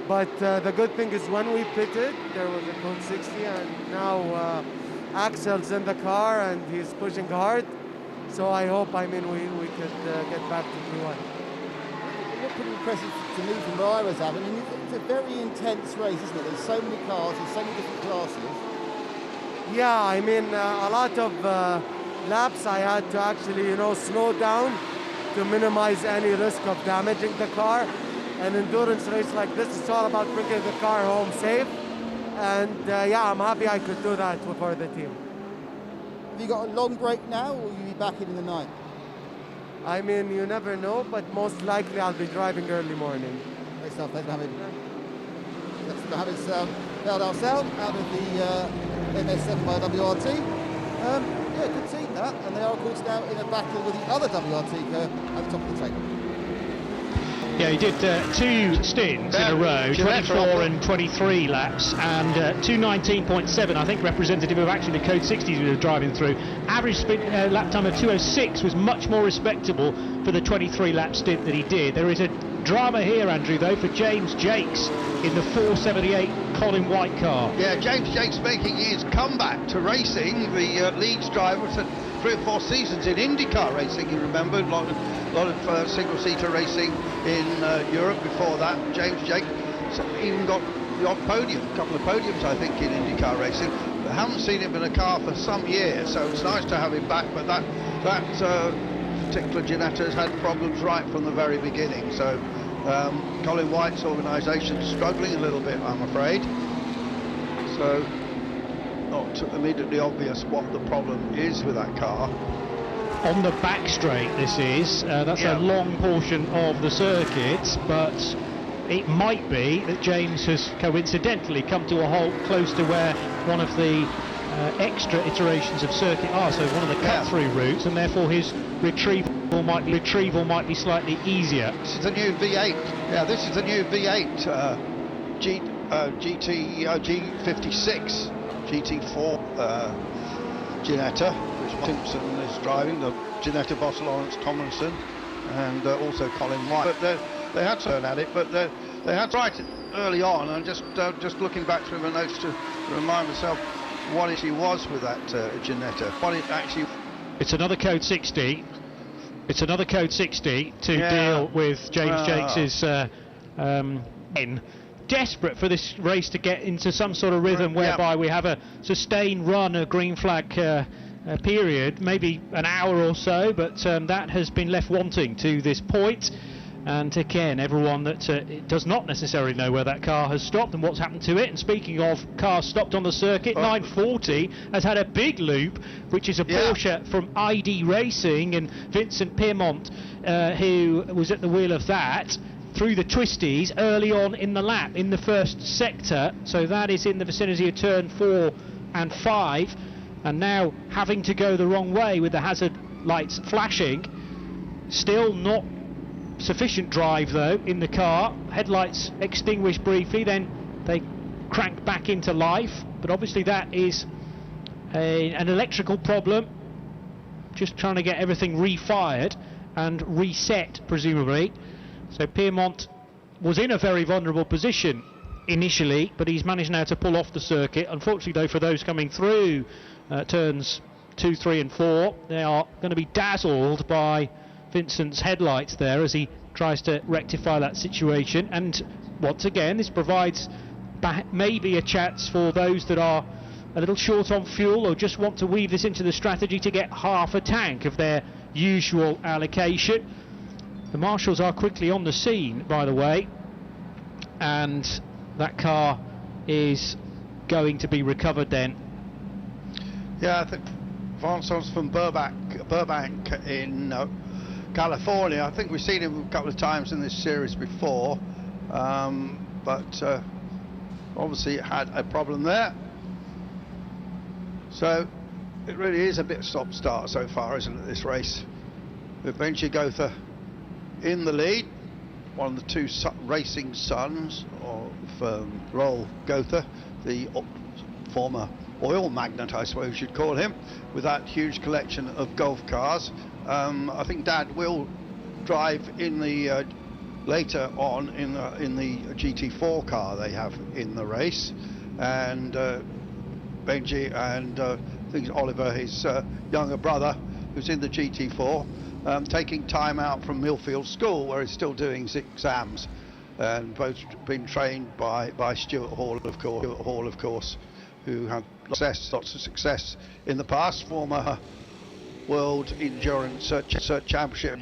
but the good thing is when we pitted, there was a code 60, and now Axel's in the car and he's pushing hard. So I hope, we could get back to Q1. It looked pretty impressive to me from where I was at. It's a very intense race, isn't it? There's so many cars and so many different classes. Yeah, a lot of laps I had to actually, slow down to minimize any risk of damaging the car. An endurance race like this, it's all about bringing the car home safe. And I'm happy I could do that for the team. Have you got a long break now, or will you be back in the night? You never know, but most likely I'll be driving early morning. Great stuff, thanks Mohamed. That's Mohamed Saud Al Saud out of the MS7 by WRT. Good seeing that, and they are of course now in a battle with the other WRT car at the top of the table. Yeah, he did two stints in a row, 24 and 23 laps, and 2:19.7, I think, representative of actually the code 60s we were driving through. Average lap time of 2:06 was much more respectable for the 23 lap stint that he did. There is a drama here, Andrew, though, for James Jakes in the 478 Colin White car. Yeah, James Jakes making his comeback to racing. The Leeds driver for 3 or 4 seasons in IndyCar racing, you remember, a lot of single-seater racing in Europe before that. James Jakes even got the odd podium, a couple of podiums, I think, in IndyCar racing. But haven't seen him in a car for some years, so it's nice to have him back. But that particular Ginetta has had problems right from the very beginning. So Colin White's organisation struggling a little bit, I'm afraid. So not immediately obvious what the problem is with that car. On the back straight, this is. That's a long portion of the circuit, but it might be that James has coincidentally come to a halt close to where one of the extra iterations of circuit are, so one of the cut-through routes, and therefore his retrieval might be slightly easier. This is the new V8. Yeah, this is the new V8 GT G56 GT4 Ginetta, which Simpson is driving, the Ginetta boss Lawrence Tomlinson, and also Colin White. But they had to turn at it, but they had to write it early on, and just looking back through my notes to remind myself what it was with that Ginetta. What it actually... It's another code 60. It's another code 60 to deal with James Jakes' desperate for this race to get into some sort of rhythm whereby we have a sustained run, a green flag period, maybe an hour or so, but that has been left wanting to this point. And again, everyone that does not necessarily know where that car has stopped and what's happened to it. And speaking of cars stopped on the circuit, 940 has had a big loop, which is a Porsche from ID Racing, and Vincent Piermont, who was at the wheel of that, through the twisties early on in the lap, in the first sector. So that is in the vicinity of turn 4 and 5. And now having to go the wrong way with the hazard lights flashing. Still not sufficient drive though in the car. Headlights extinguished briefly, then they crank back into life, but obviously that is an electrical problem, just trying to get everything refired and reset presumably. So Piermont was in a very vulnerable position initially, but he's managed now to pull off the circuit. Unfortunately though, for those coming through turns 2, 3 and 4, they are going to be dazzled by Vincent's headlights there as he tries to rectify that situation, and once again this provides maybe a chance for those that are a little short on fuel or just want to weave this into the strategy to get half a tank of their usual allocation. The marshals are quickly on the scene, by the way, and that car is going to be recovered then. Yeah, I think Vincent's from Burbank in California. I think we've seen him a couple of times in this series before, but obviously it had a problem there. So it really is a bit stop-start so far, isn't it, this race? With Benji Gotha in the lead, one of the two racing sons of Roel Gotha, the former oil magnate, I suppose you'd call him, with that huge collection of golf cars. I think Dad will drive in the later on in the GT4 car they have in the race, and Benji and I think Oliver, his younger brother, who's in the GT4, taking time out from Millfield School, where he's still doing his exams, and both been trained by Stuart Hall, of course, who had lots of success in the past. Former World Endurance Championship,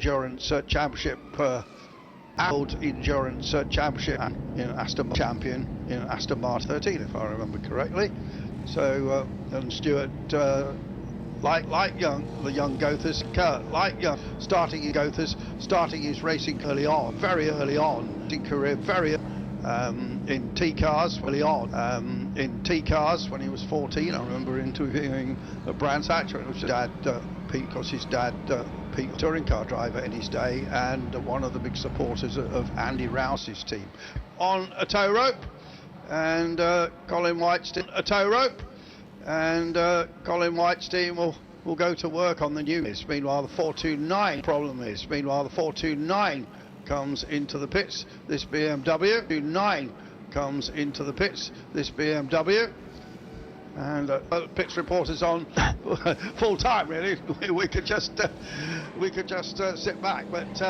World Endurance Championship in Aston champion in Aston Martin 13, if I remember correctly. So and Stuart, like the young Gothas, starting his racing early on, very early on in career, in T-cars early on, in T-cars when he was 14. I remember interviewing Brands Hatcher, and it was his dad, Pete, because his dad, Pete, touring car driver in his day, and one of the big supporters of Andy Rouse's team. On a tow rope, and Colin White's team, Colin White's team will go to work on the new. Meanwhile, the 429 comes into the pits. This BMW 29 comes into the pits. This BMW. And pits reporters on full time. Really, we could just sit back, but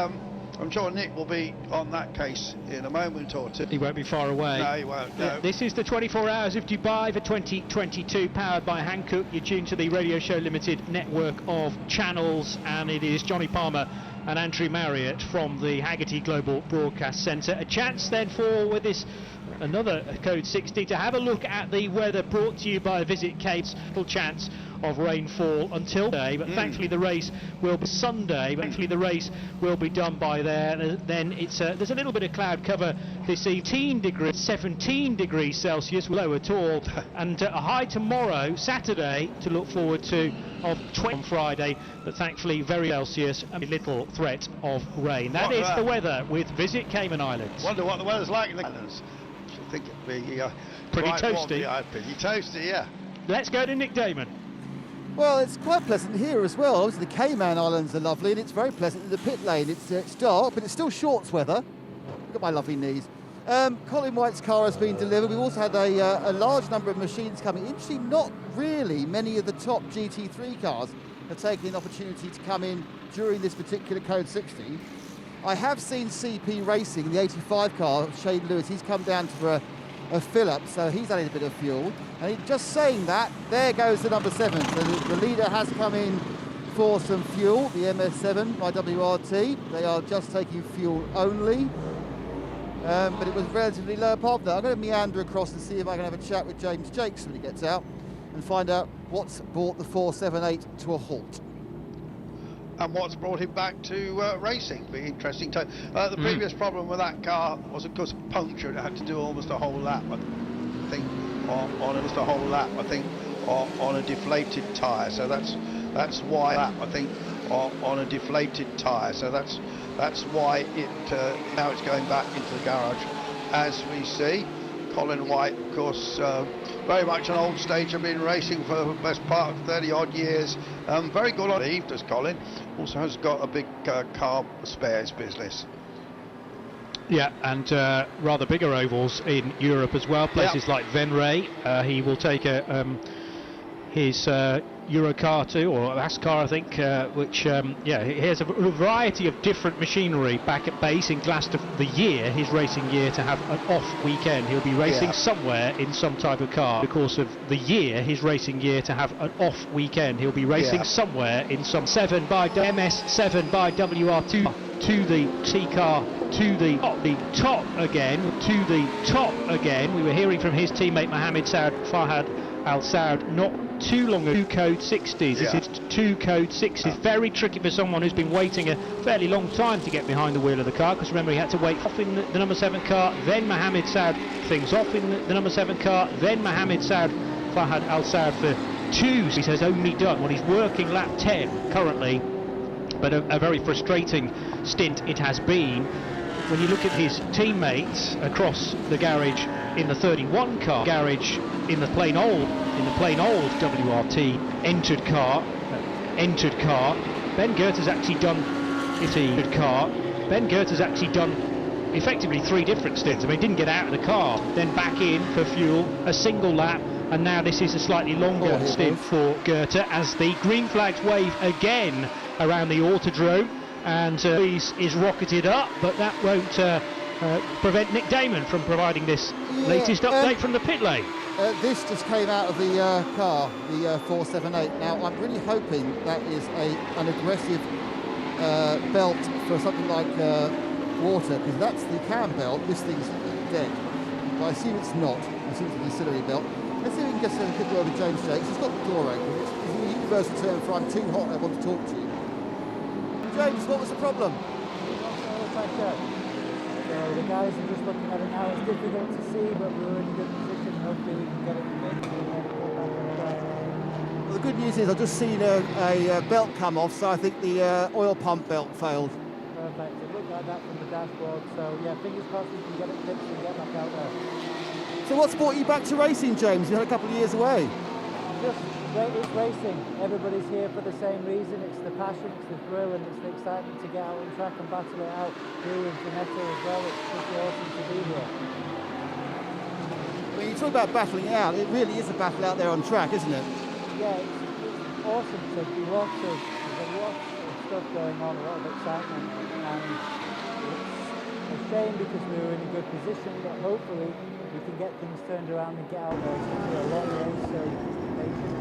I'm sure Nick will be on that case in a moment or two. He won't be far away. No, he won't. No. This is the 24 Hours of Dubai for 2022, powered by Hankook. You're tuned to the Radio Show Limited network of channels, and it is Johnny Palmer and Andrew Marriott from the Haggerty Global Broadcast Centre. A chance then for, with this another Code 60, to have a look at the weather, brought to you by Visit Cape's. Full chance of rainfall until today, but thankfully the race will be Sunday. Thankfully the race will be done by then. It's there's a little bit of cloud cover this evening. 17 degrees Celsius, low at all, and a high tomorrow, Saturday, to look forward to, of 20 on Friday, but thankfully very Celsius and little threat of rain. That is the weather with Visit Cayman Islands. Wonder what the weather's like in the islands. I think it'd be pretty toasty. Pretty toasty, yeah. Let's go to Nick Damon. Well, it's quite pleasant here as well. Obviously, the Cayman Islands are lovely, and it's very pleasant in the pit lane. It's dark, but it's still shorts weather. Look at my lovely knees. Colin White's car has been delivered. We've also had a large number of machines coming. Interestingly, not really many of the top GT3 cars have taken an opportunity to come in during this particular Code 60. I have seen CP Racing, the 85 car, Shane Lewis. He's come down for a fill-up, so he's added a bit of fuel. And just saying that, there goes the number 7. So the leader has come in for some fuel, the MS7 by WRT. They are just taking fuel only. But it was relatively low above that. I'm going to meander across to see if I can have a chat with James Jakes when he gets out and find out what's brought the 478 to a halt. And what's brought him back to racing. Be interesting. The previous problem with that car was, of course, punctured. It had to do almost a whole lap, I think, on a deflated tyre. So that's why I think on a deflated tyre. So that's why it now it's going back into the garage, as we see. Colin White, of course, very much an old stager, been racing for the best part of 30 odd years. Very good on Eve, does Colin. Also has got a big car spares business. Yeah, and rather bigger ovals in Europe as well, places like Venray. He will take his Eurocar 2, or ASCAR I think, which, yeah, he has a variety of different machinery back at base in Glasgow. The year, his racing year, to have an off weekend. He'll be racing somewhere in some type of car. Because of the year, his racing year, to have an off weekend. He'll be racing somewhere in some 7 by MS7 by WR2 to the T car, to the top again, to the top again. We were hearing from his teammate Mohammed Saud Fahad Al Saud not too long ago. 2 code 60s. This is 2 code 60s. Very tricky for someone who's been waiting a fairly long time to get behind the wheel of the car, because remember, he had to wait off in the number 7 car, then Mohammed Saud things off in the number 7 car, then Mohammed Saud Fahad Al Saud for 2. He has only done what he's working lap 10 currently, but a very frustrating stint it has been. When you look at his teammates across the garage in the 31 car, garage in the plain old WRT entered car, Ben Goerter's actually done Ben Goerter's actually done effectively 3 different stints. I mean, didn't get out of the car, then back in for fuel, a single lap, and now this is a slightly longer stint for Goerter as the green flags wave again around the Autodrome, and is rocketed up, but that won't prevent Nick Damon from providing this latest update from the pit lane. This just came out of the car, the 478. Now, I'm really hoping that is an aggressive belt for something like water, because that's the cam belt. This thing's dead. But I assume it's not. I assume it's an ancillary belt. Let's see if we can get a quick word with James Jakes. He's got the door open. It's a universal term for I'm too hot, I want to talk to you. James, what was the problem? So the guys are just looking at it now. It's difficult to see, but we're in a good position. Hopefully we can get it fixed and then go back on the track. Well, the good news is I've just seen a belt come off, so I think the oil pump belt failed. Perfect. It looked like that from the dashboard. So yeah, fingers crossed we can get it fixed and get back out there. So what's brought you back to racing, James? You had a couple of years away. It's racing. Everybody's here for the same reason. It's the passion, it's the thrill, and it's the excitement to get out on track and battle it out here in Veneto as well. It's just awesome to be here. When you talk about battling it out, it really is a battle out there on track, isn't it? Yeah, it's awesome to be there's a lot of stuff going on, a lot of excitement, and it's a shame because we were in a good position, but hopefully we can get things turned around and get out there. It's going to be a long race, so just be patient.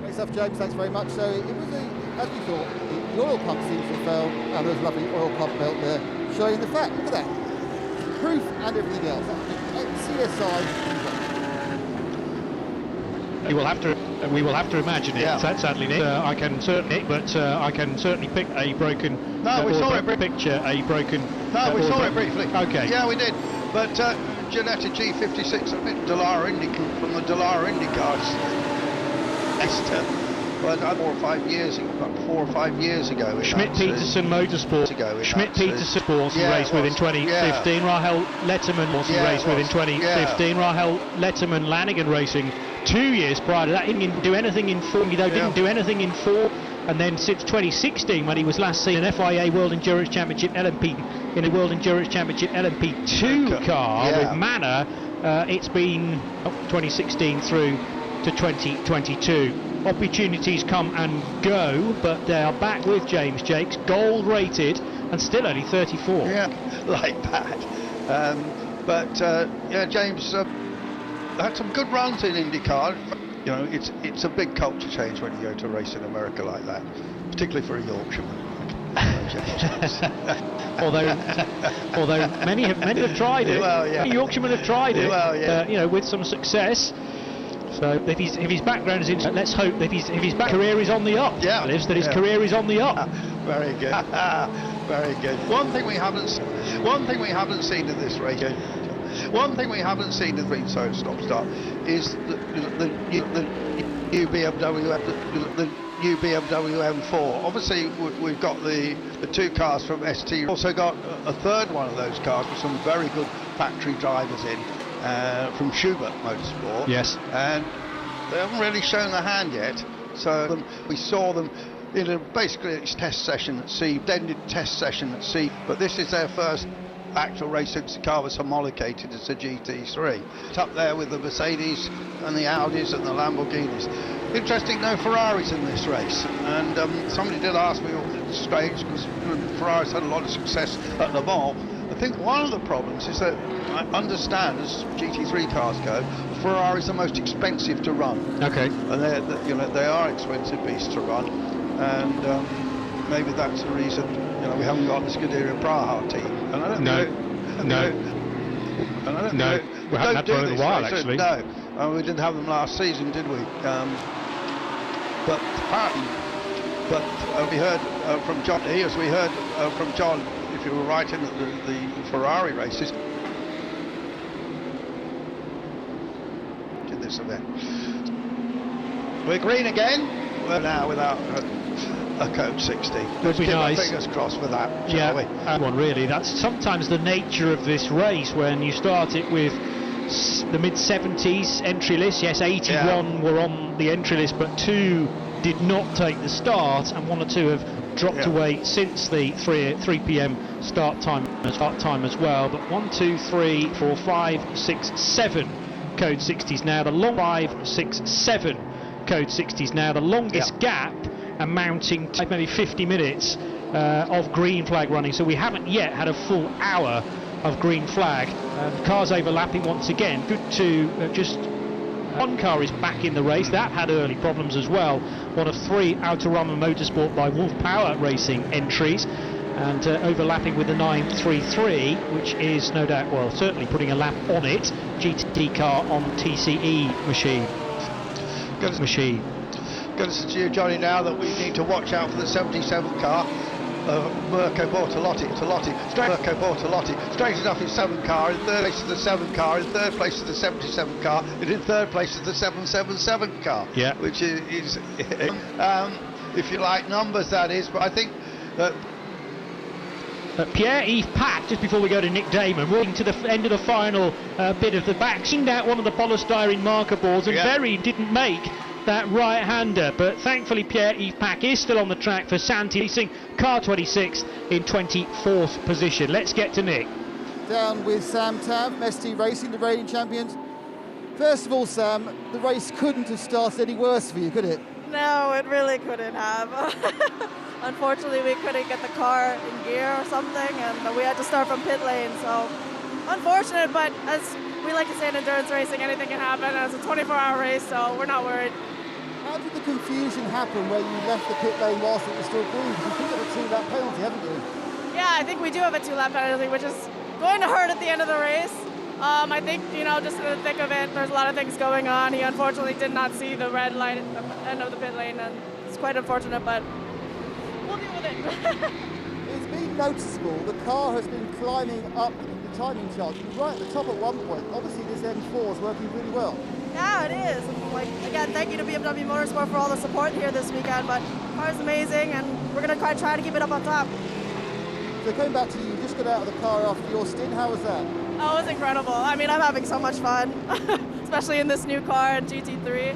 Great stuff, James. Thanks very much. So it was, as we thought, the oil pump seems to have failed, and there's a lovely oil pump belt there showing the fact. Look at that. Proof and everything else. CSI. We will have to imagine it. Sadly, Nick. I can certainly pick a broken. No, we saw it. Picture a broken. No, we saw it briefly. Okay. Yeah, we did. But Ginetta G56, a bit Dallara Indy from the Dallara Indy cars. Esther, well, 4 or 5 years ago. Schmidt-Peterson Motorsport. Schmidt-Peterson Sports race within 2015. Rahel Letterman raced within 2015. Rahel Letterman Lanigan Racing 2 years prior to that. He didn't do anything in form. Didn't do anything in form. And then since 2016, when he was last seen an FIA World Endurance Championship LMP in a World Endurance Championship LMP2 car with Manor, it's been 2016 through to 2022. Opportunities come and go, but they are back with James Jakes, gold rated and still only 34. Yeah, like that. Yeah, James had some good runs in IndyCar. You know, it's a big culture change when you go to race in America like that, particularly for a Yorkshireman. although many have tried it. Well, yeah. Many Yorkshiremen have tried it. Well, yeah. With some success. So if his background is in, let's hope that his career is on the up. Yeah. His career is on the up. Very good. Very good. One thing we haven't seen in this race. One thing we haven't seen in the green zone stop-start is the new BMW M4. Obviously, we've got the 2 cars from ST. We've also got a third one of those cars with some very good factory drivers in from Schubert Motorsport. Yes. And they haven't really shown their hand yet. So we saw them in basically its test session at sea, extended test session at sea. But this is their first actual race since the car was homologated as a GT3. It's up there with the Mercedes and the Audis and the Lamborghinis. Interesting, no Ferraris in this race, and somebody did ask me, it's strange because Ferraris had a lot of success at Le Mans. I think one of the problems is that I understand, as GT3 cars go, Ferraris are most expensive to run. Okay. And they are expensive beasts to run, and maybe that's the reason we haven't got the Scuderia Praha team. And I don't No, we haven't had one in a while actually. No, we didn't have them last season, did we? But apparently, we heard from John here, as we heard from John, if you were right in the Ferrari races in this event. We're green again. We're now without a code 60. Let's be keep our nice. fingers crossed for that, shall Yeah, we? one really. That's sometimes the nature of this race when you start it with the mid-70s entry list. Yes, 81 were on the entry list, but 2 did not take the start, and 1 or 2 have dropped away since the 3 p.m. start time as well. But 1, 2, 3, 4, 5, 6, 7 code 60s now. The long 5, 6, 7 code 60s now. The longest gap amounting to maybe 50 minutes of green flag running. So we haven't yet had a full hour of green flag. Cars overlapping once again. Good to just one car is back in the race. That had early problems as well. One of 3 Autorama Motorsport by Wolf Power Racing entries, and overlapping with the 933, which is no doubt, well, certainly putting a lap on it. GT car on TCE machine. Going to say to you, Johnny, now that we need to watch out for the 77 car. Mirko Bortolotti, Mirko Bortolotti, straight enough in 7 car, in 3rd place is the 7 car, in 3rd place is the 77 car, and in 3rd place is the 777 car. Yeah. Which is if you like numbers, that is, but I think that Pierre-Yves Pack, just before we go to Nick Damon, walking to the end of the final bit of the back, seemed out one of the polystyrene marker boards, and Berry didn't make that right-hander, but thankfully Pierre-Yves Pack is still on the track for Santi Racing, car 26 in 24th position. Let's get to Nick. Down with Sam Tav, Mesty Racing, the reigning champions. First of all, Sam, the race couldn't have started any worse for you, could it? No, it really couldn't have. Unfortunately, we couldn't get the car in gear or something, and we had to start from pit lane, so unfortunate, but as we like to say in endurance racing, anything can happen, and it's a 24-hour race, so we're not worried. How did the confusion happen where you left the pit lane whilst it was still green? Because you think of a 2-lap penalty, haven't you? Yeah, I think we do have a 2-lap penalty, which is going to hurt at the end of the race. I think, just in the thick of it, there's a lot of things going on. He unfortunately did not see the red light at the end of the pit lane, and it's quite unfortunate, but we'll deal with it. It's been noticeable. The car has been climbing up the timing chart. Right at the top at one point. Obviously, this M4 is working really well. Yeah, it is. And again, thank you to BMW Motorsport for all the support here this weekend, but the car is amazing, and we're going to try to keep it up on top. So going back to you just got out of the car after your stint. How was that? Oh, it was incredible. I mean, I'm having so much fun, especially in this new car and GT3.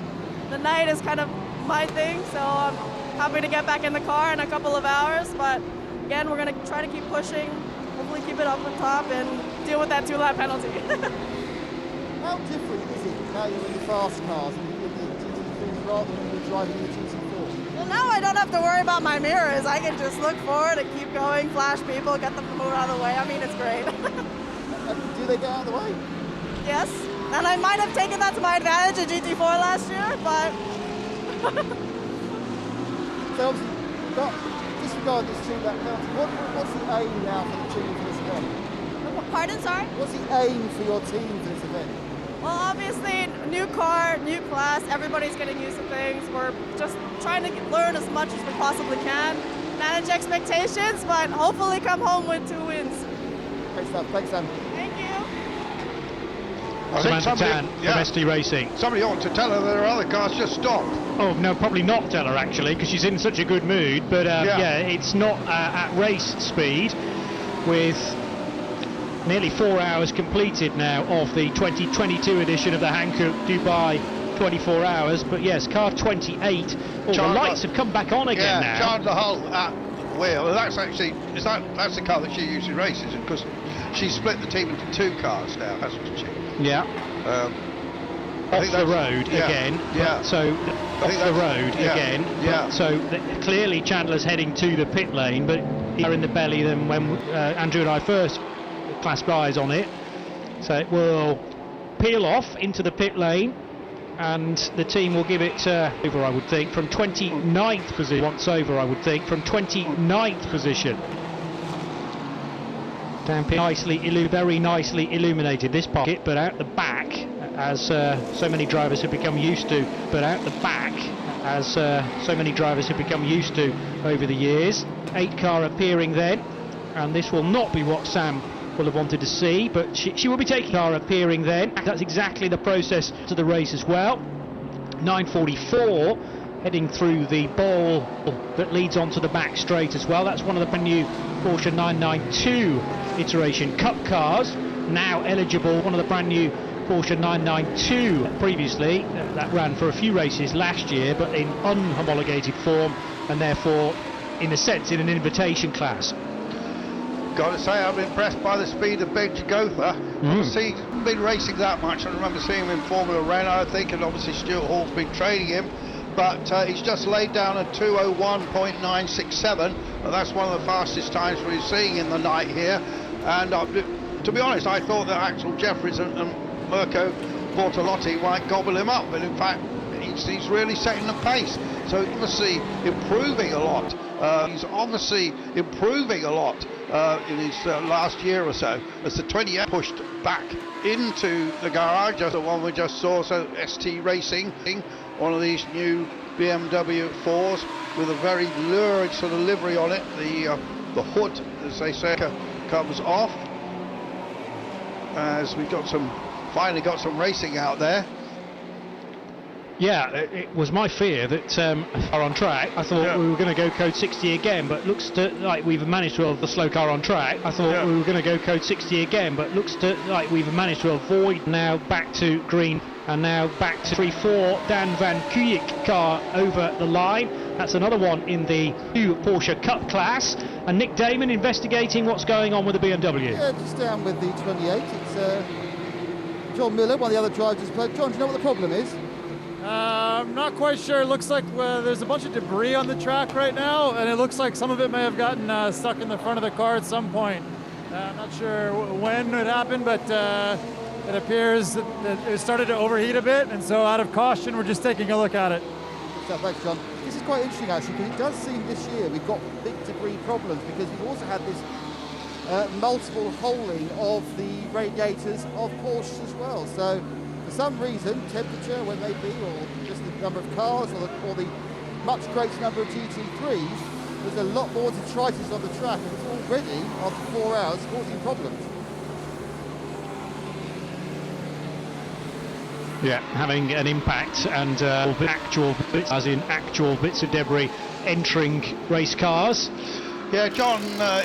The night is kind of my thing, so I'm happy to get back in the car in a couple of hours, but again, we're going to try to keep pushing, hopefully keep it up on top and deal with that 2-lap penalty. How different is it now you're in the fast cars and you're in the GT3s rather than you're driving the GT4? Well, now I don't have to worry about my mirrors. I can just look forward and keep going, flash people, get them to move out of the way. I mean, it's great. Do they get out of the way? Yes, and I might have taken that to my advantage in GT4 last year, but... So obviously, disregard this 2-lap penalty, what's the aim now for the team for this event? Pardon, sorry? What's the aim for your team for this event? Well, obviously, new car, new class, everybody's getting used to things. We're just trying to learn as much as we possibly can, manage expectations, but hopefully come home with 2 wins. Great stuff. Thanks, Sam. Thank you. I think Mesty Racing. Somebody ought to tell her there are other cars just stopped. Oh, no, probably not tell her, actually, because she's in such a good mood. But, it's not at race speed with nearly 4 hours completed now of the 2022 edition of the Hankook Dubai 24 hours. But, yes, car 28. The lights have come back on again now. Chandler Hull at wheel. That's actually, that's the car that she usually races, because She's split the team into 2 cars now, hasn't she? Yeah. I Off think the road yeah, again. Yeah. So off the road yeah, again. Yeah. So clearly Chandler's heading to the pit lane, but they're in the belly than when Andrew and I first clasped eyes on it. So it will peel off into the pit lane, and the team will give it over, I would think, from 29th position. Once over, I would think, from 29th position. Down pit, very nicely illuminated this pocket, but out the back, as so many drivers have become used to. But out the back, as so many drivers have become used to over the years. 8 car appearing then, and this will not be what Sam will have wanted to see, but she will be taking car appearing then. That's exactly the process to the race as well. 9:44 heading through the bowl that leads onto the back straight as well. That's one of the brand new Porsche 992 iteration Cup cars, now eligible. One of the brand new Porsche 992 previously that ran for a few races last year, but in unhomologated form, and therefore in a sense in an invitation class. Got to say, I'm impressed by the speed of Ben Gotha. Obviously, he's been racing that much. I remember seeing him in Formula Renault, I think, and obviously Stuart Hall's been training him. But he's just laid down a 2:01.967, and that's one of the fastest times we're seeing in the night here. And to be honest, I thought that Axel Jeffries and Mirko Bortolotti might gobble him up, but in fact, he's really setting the pace. So he's obviously improving a lot. He's obviously improving a lot in his last year or so, as the 28 pushed back into the garage, just the one we just saw. So ST Racing, one of these new BMW 4s with a very lurid sort of livery on it. The hood, as they say, comes off, as we finally got some racing out there. Yeah, it was my fear that are on track. I thought we were going to go code 60 again, but looks like we've managed to avoid the slow car on track. I thought we were going to go code 60 again, but looks like we've managed to avoid. Now back to green, and now back to 3-4. Dan Van Kuijk car over the line. That's another one in the new Porsche Cup class. And Nick Damon investigating what's going on with the BMW. Yeah, just down with the 28. It's John Miller, one of the other drivers has played. John, do you know what the problem is? I'm not quite sure. It looks like there's a bunch of debris on the track right now, and it looks like some of it may have gotten stuck in the front of the car at some point. I'm not sure when it happened, but it appears that it started to overheat a bit, and so out of caution, we're just taking a look at it. Thanks, John. This is quite interesting, actually, because it does seem this year we've got big debris problems, because we've also had this multiple holing of the radiators of Porsche as well. So for some reason, temperature, when they be, or just the number of cars, or the much greater number of GT3s, there's a lot more detritus on the track, and it's already, after 4 hours, causing problems. Yeah, having an impact, and actual bits of debris entering race cars. Yeah, John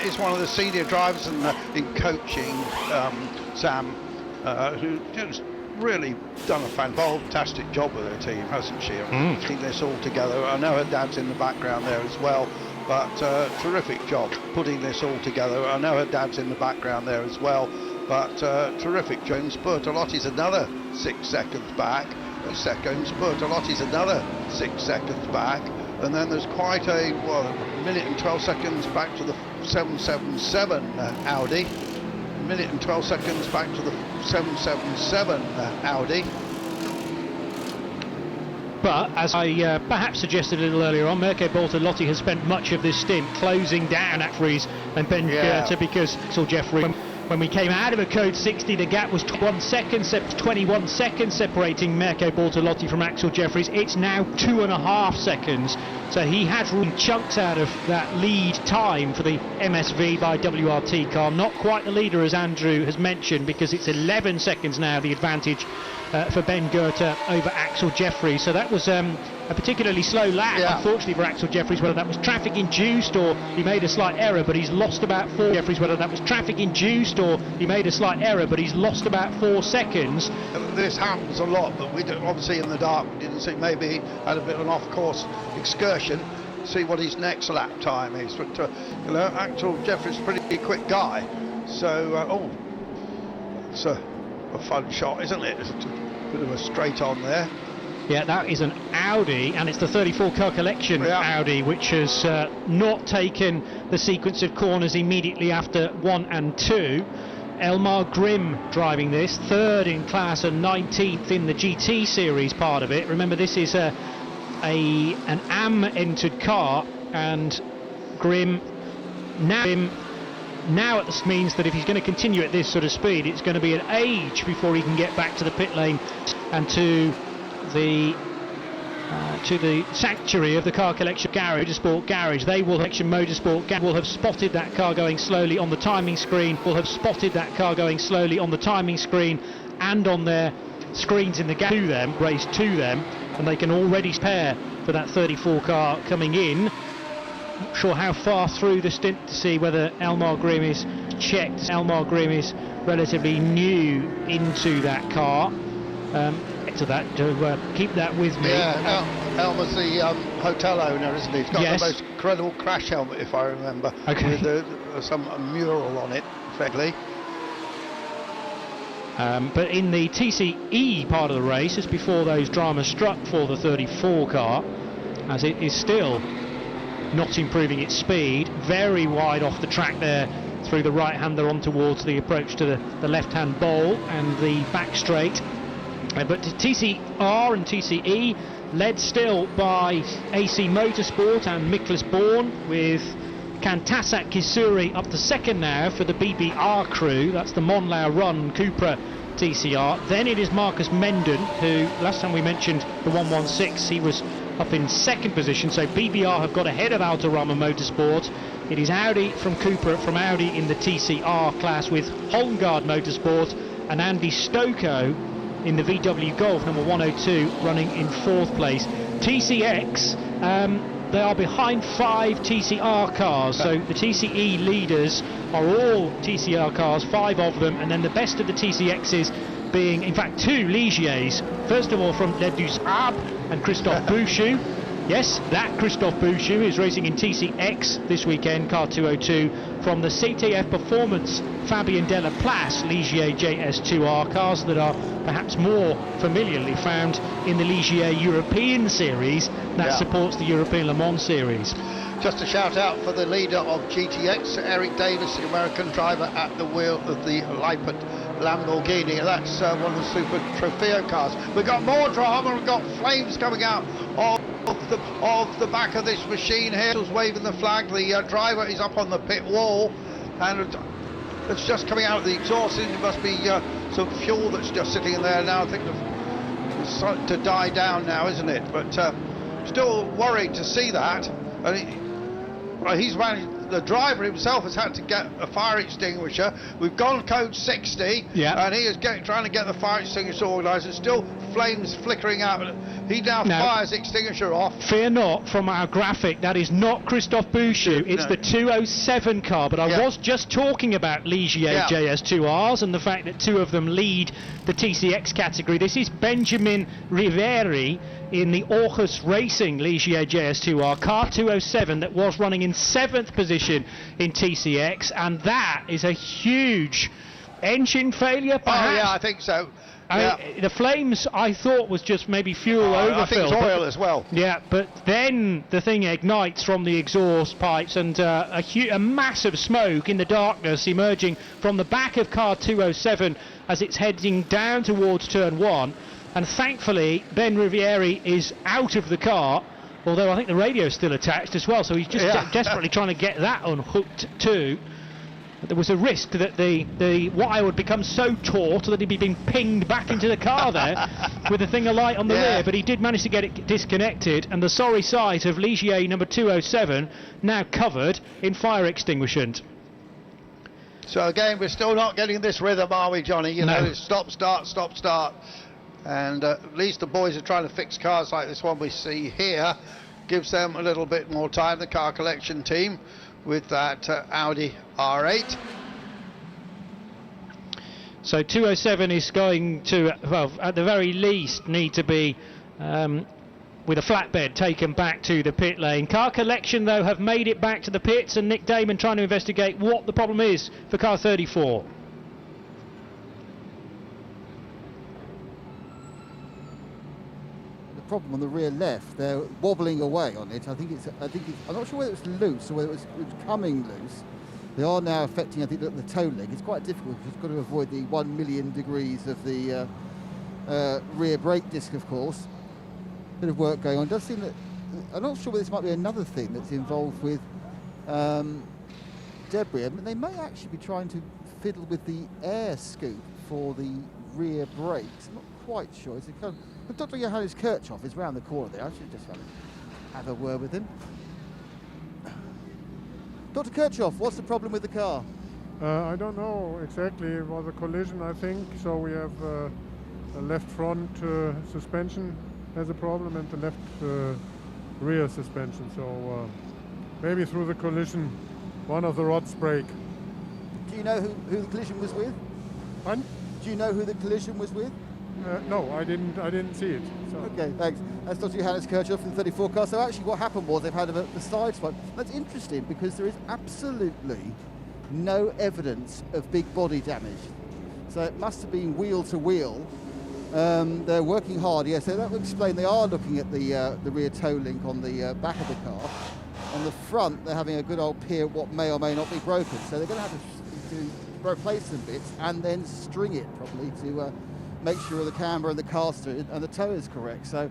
is one of the senior drivers in coaching Sam, who just really done a fantastic job with her team, hasn't she? Putting this all together. I know her dad's in the background there as well, but terrific job putting this all together. I know her dad's in the background there as well, but terrific job. Bertolotti's another 6 seconds back. Bertolotti's another 6 seconds back. And then there's quite a minute and 12 seconds back to the 777 Audi. A minute and 12 seconds back to the 777 Audi. But as I perhaps suggested a little earlier on, Mirko Bortolotti has spent much of this stint closing down Jeffries and Ben Goethe, because Jeffrey, when we came out of a code 60, the gap was 21 seconds separating Mirko Bortolotti from Axel Jeffries. It's now 2.5 seconds. So he has ruled chunks out of that lead time for the MSV by WRT car. Not quite the leader, as Andrew has mentioned, because it's 11 seconds now, the advantage for Ben Goethe over Axel Jeffries. So that was a particularly slow lap, unfortunately, for Axel Jeffries. Whether that was traffic induced or he made a slight error, but he's lost about 4 Jeffries. Whether that was traffic induced or he made a slight error, but he's lost about 4 seconds. This happens a lot, but we obviously in the dark we didn't see. Maybe he had a bit of an off-course excursion. See what his next lap time is. But Axel Jeffries is a pretty quick guy. So, it's a fun shot, isn't it? It's a bit of a straight on there. Yeah, that is an Audi, and it's the 34 car collection Audi, which has not taken the sequence of corners immediately after 1 and 2. Elmar Grimm driving this, 3rd in class and 19th in the GT series part of it. Remember, this is an AM entered car, and Grimm now it means that if he's going to continue at this sort of speed, it's going to be an age before he can get back to the pit lane and to the sanctuary of the car collection motorsport garage. They will have spotted that car going slowly on the timing screen. And on their screens in the race to them, and they can already prepare for that 34 car coming in. Not sure how far through the stint to see whether Elmar Grimm is checked. Elmar Grimm is relatively new into that car. To keep that with me. Yeah, Elmer's the hotel owner, isn't he? He's got the most incredible crash helmet, if I remember. Okay. With some mural on it, effectively. But in the TCE part of the race, just before those dramas struck for the 34 car, as it is still not improving its speed, very wide off the track there through the right-hander on towards the approach to the left-hand bowl and the back straight. But TCR and TCE led still by AC Motorsport and Miklas Born, with Kantasak Kisuri up to 2nd now for the BBR crew. That's the Monlau Run Cupra TCR. Then it is Marcus Menden, who last time we mentioned the 116, he was up in 2nd position. So BBR have got ahead of Autorama Motorsport. It is Audi from Audi in the TCR class, with Holmgard Motorsport and Andy Stoko in the VW Golf number 102 running in 4th place. TCX, they are behind 5 TCR cars, so the TCE leaders are all TCR cars, 5 of them, and then the best of the TCXs being, in fact, 2 Ligiers. First of all, from Ledus Ab and Christophe Bouchou. Yes, that Christophe Bouchou is racing in TCX this weekend, car 202, from the CTF Performance Fabien Delaplace Ligier JS2R, cars that are perhaps more familiarly found in the Ligier European Series that supports the European Le Mans Series. Just a shout out for the leader of GTX, Eric Davis, the American driver at the wheel of the Lippert Lamborghini. That's one of the Super Trofeo cars. We've got more drama, we've got flames coming out of the back of this machine here. He's waving the flag. The driver is up on the pit wall, and it's just coming out of the exhaust. It must be some fuel that's just sitting in there now. I think it's starting to die down now, isn't it? But still worried to see that. And he's managed. The driver himself has had to get a fire extinguisher. We've gone code 60, and he is trying to get the fire extinguisher organised. There's still flames flickering out. He now fires the extinguisher off. Fear not, from our graphic, that is not Christophe Bouchou. It's the 207 car, but I was just talking about Ligier JS2Rs and the fact that 2 of them lead the TCX category. This is Benjamin Riveri in the Aarhus Racing Ligier JS2R, car 207, that was running in 7th position in TCX, and that is a huge engine failure, perhaps? Oh, yeah, I think so. The flames, I thought, was just maybe fuel overfill. I think it's oil as well. Yeah, but then the thing ignites from the exhaust pipes, and a massive smoke in the darkness emerging from the back of car 207 as it's heading down towards turn 1. And thankfully, Ben Rivieri is out of the car, although I think the radio is still attached as well, so he's just desperately trying to get that unhooked too. There was a risk that the wire would become so taut that he'd be being pinged back into the car there with the thing alight on the rear, but he did manage to get it disconnected, and the sorry sight of Ligier number 207 now covered in fire extinguishment. So again, we're still not getting this rhythm, are we, Johnny? You know, it's stop, start, stop, start. And at least the boys are trying to fix cars like this one we see here. Gives them a little bit more time, the car collection team, with that Audi R8. So 207 is going to, well, at the very least, need to be with a flatbed taken back to the pit lane. Car Collection, though, have made it back to the pits, and Nick Damon trying to investigate what the problem is for car 34. The problem on the rear left, they're wobbling away on it. I think it's I'm not sure whether it's loose or whether it's coming loose. They are now affecting, I think, the toe leg. It's quite difficult because you've got to avoid the 1 million degrees of the rear brake disc, of course. Bit of work going on. It does seem that, I'm not sure whether this might be another thing that's involved with debris. I mean, they may actually be trying to fiddle with the air scoop for the rear brakes. I'm not quite sure. It's kind of, Dr. Johannes Kirchhoff is round the corner there. I should just have a word with him. Dr. Kirchhoff, what's the problem with the car? I don't know exactly. It was a collision, I think. So we have a left front suspension has a problem and the left rear suspension. So maybe through the collision, one of the rods break. Do you know who the collision was with? Pardon? Do you know who the collision was with? No, I didn't see it. So. Okay, thanks. That's Dr. Johannes Kirchhoff from the 34 car. So actually what happened was they've had the side swipe. That's interesting because there is absolutely no evidence of big body damage. So it must have been wheel to wheel. They're working hard, yeah, so that would explain they are looking at the rear toe link on the back of the car. On the front, they're having a good old peer at what may or may not be broken. So they're going to have to replace some bits and then string it properly to make sure the camber and the caster and the toe is correct. So,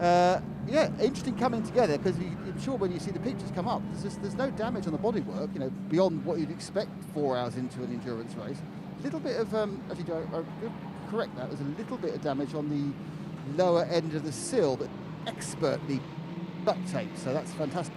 yeah, interesting coming together because I'm sure when you see the pictures come up, there's no damage on the bodywork, you know, beyond what you'd expect 4 hours into an endurance race. A little bit of, actually, correct that, there's a little bit of damage on the lower end of the sill, but expertly duct taped, so that's fantastic.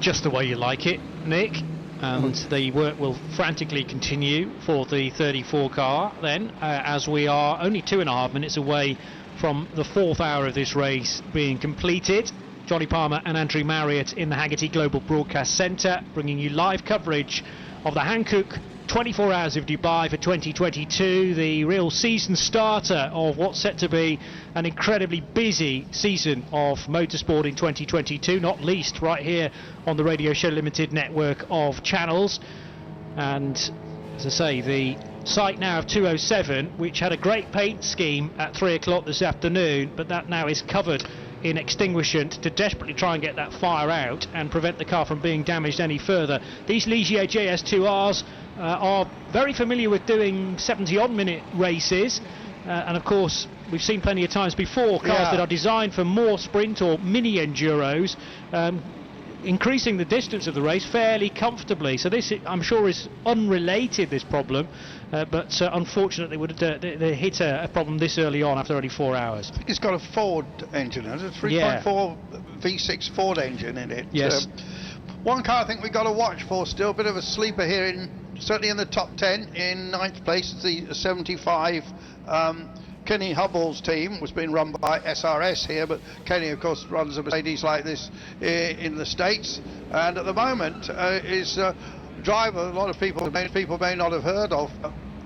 Just the way you like it, Nick. And the work will frantically continue for the 34 car then, as we are only 2.5 minutes away from the 4th hour of this race being completed. Johnny Palmer and Andrew Marriott in the Haggerty Global Broadcast Centre, bringing you live coverage of the Hankook 24 Hours of Dubai for 2022, the real season starter of what's set to be an incredibly busy season of motorsport in 2022, not least right here on the Radio Show Limited network of channels. And as I say, the site now of 207, which had a great paint scheme at 3 o'clock this afternoon, but that now is covered in extinguishant to desperately try and get that fire out and prevent the car from being damaged any further. These Ligier JS2Rs are very familiar with doing 70-odd minute races, and of course we've seen plenty of times before cars that are designed for more sprint or mini enduros, increasing the distance of the race fairly comfortably. So this, I'm sure, is unrelated, this problem, but unfortunately they hit a problem this early on after only 4 hours. I think it's got a Ford engine, has it? 3.4 V6 Ford engine in it. Yes. One car I think we've got to watch for still, a bit of a sleeper here, certainly in the top 10. In 9th place, the 75 Kenny Hubbell's team was being run by SRS here, but Kenny, of course, runs a Mercedes like this in the States, and at the moment is a driver a lot of people may not have heard of,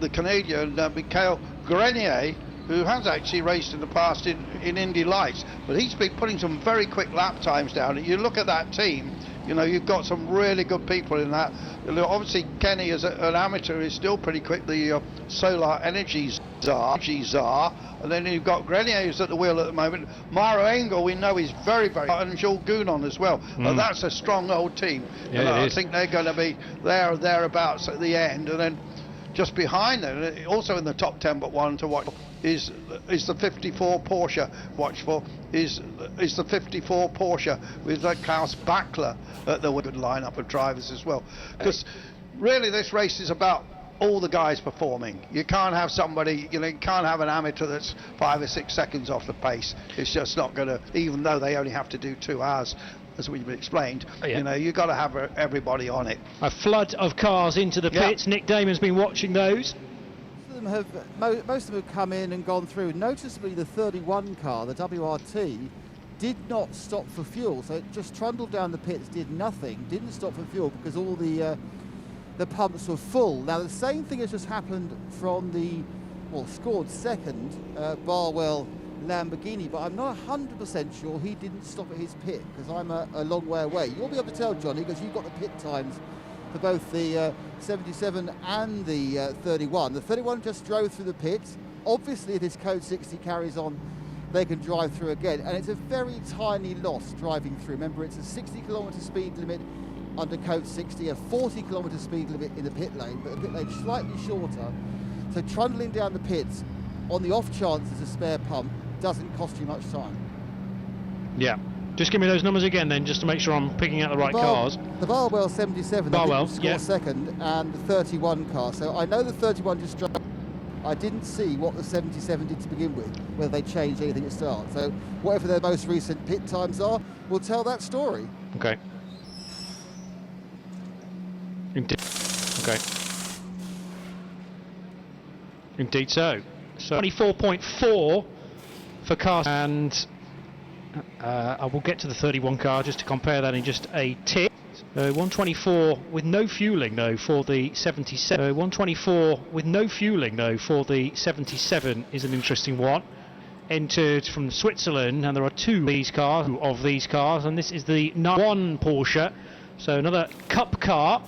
the Canadian Michael Grenier, who has actually raced in the past in Indy Lights, but he's been putting some very quick lap times down. You look at that team, you know, you've got some really good people in that. Obviously, Kenny, as an amateur, is still pretty quick, the Solar Energy Czar. And then you've got Grenier, who's at the wheel at the moment. Mara Engel, we know, is very, very hot, and Jules Gounon as well. But that's a strong old team. Yeah, I think they're going to be there or thereabouts at the end. And then just behind them, also in the top 10 but one to watch, is the 54 Porsche. Watch for is the 54 Porsche with Klaus Bachler at the good lineup of drivers as well. Because really this race is about all the guys performing. You can't have somebody, you can't have an amateur that's 5 or 6 seconds off the pace. It's just not going to, even though they only have to do 2 hours, as we've explained. You've got to have everybody on it. A flood of cars into the pits. Nick Damon's been watching those. Most of them have come in and gone through. Noticeably, the 31 car, the WRT, did not stop for fuel. So it just trundled down the pits, did nothing, didn't stop for fuel because all the pumps were full. Now, the same thing has just happened from the scored second, Barwell Lamborghini, but I'm not 100% sure he didn't stop at his pit, because I'm a long way away. You'll be able to tell, Johnny, because you've got the pit times for both the 77 and the 31. The 31 just drove through the pits. Obviously, if this code 60 carries on, they can drive through again, and it's a very tiny loss driving through. Remember, it's a 60 kilometre speed limit under code 60, a 40 kilometre speed limit in the pit lane, but the pit lane slightly shorter. So trundling down the pits on the off chance there's a spare pump doesn't cost you much time. Yeah. Just give me those numbers again then, just to make sure I'm picking out the right cars. The Barwell 77, Barwell, scored second, and the 31 car. So I know the 31 just drove. I didn't see what the 77 did to begin with, whether they changed anything at start. So whatever their most recent pit times are, will tell that story. Okay. Okay. Indeed so. So 24.4 for cars, and I will get to the 31 car just to compare that in just a tick. 124 with no fueling though for the 77. 124 with no fueling though for the 77 is an interesting one. Entered from Switzerland, and there are two of these cars, and this is the 91 Porsche. So another Cup car,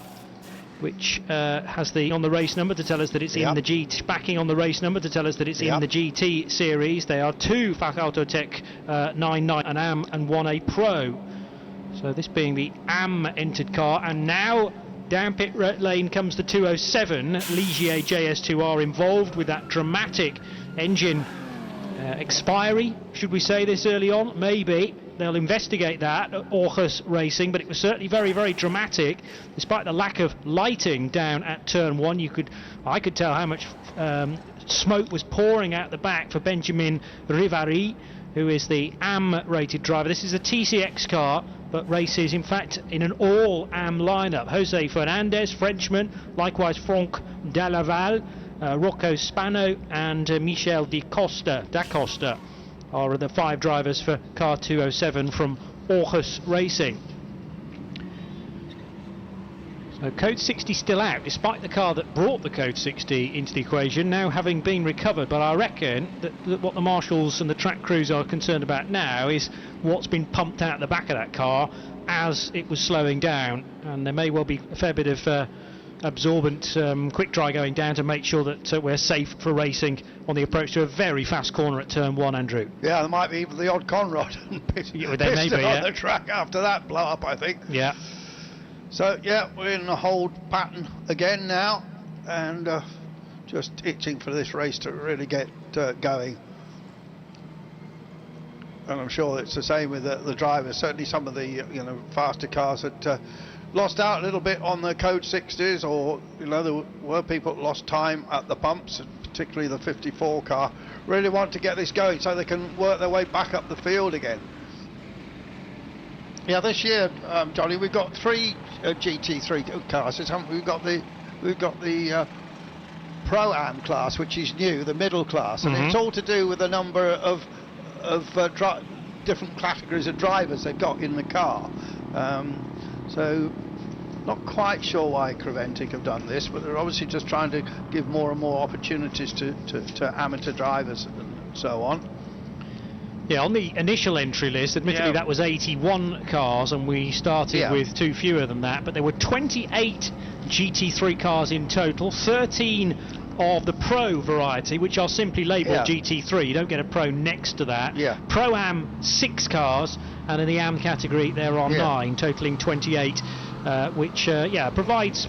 which has the on the race number to tell us that it's in the GT, backing on the race number to tell us that it's in the GT series. They are two Fachautotec 99, an AM and one a Pro. So this being the AM entered car, and now down pit lane comes the 207 Ligier JS2R, involved with that dramatic engine expiry. Should we say this early on? Maybe. They'll investigate that at Aarhus Racing, but it was certainly very, very dramatic. Despite the lack of lighting down at turn 1, I could tell how much smoke was pouring out the back for Benjamin Rivary, who is the AM rated driver. This is a TCX car, but races in fact in an all AM lineup. Jose Fernandez, Frenchman, likewise Franck Dalaval, Rocco Spano and Michel da Costa are the 5 drivers for car 207 from Aarhus Racing. So code 60 still out, despite the car that brought the code 60 into the equation now having been recovered. But I reckon that what the marshals and the track crews are concerned about now is what's been pumped out the back of that car as it was slowing down, and there may well be a fair bit of absorbent quick dry going down to make sure that we're safe for racing on the approach to a very fast corner at turn 1, Andrew. Yeah, there might be even the odd Conrod piston on the track after that blow up, I think. Yeah. So yeah, we're in a hold pattern again now, and just itching for this race to really get going. And I'm sure it's the same with the drivers. Certainly some of the faster cars that lost out a little bit on the code 60s, or there were people that lost time at the pumps, particularly the 54 car. Really want to get this going so they can work their way back up the field again. Yeah, this year, Johnny, we've got 3 GT3 cars. We've got the Pro-Am class, which is new, the middle class, and it's all to do with the number of different categories of drivers they've got in the car. So not quite sure why Creventic have done this, but they're obviously just trying to give more and more opportunities to amateur drivers and so on. Yeah, on the initial entry list, admittedly that was 81 cars, and we started with 2 fewer than that, but there were 28 GT3 cars in total, 13 of the Pro variety, which are simply labelled GT3. You don't get a Pro next to that. Pro-Am 6 cars, and in the AM category there are 9, totalling 28, which provides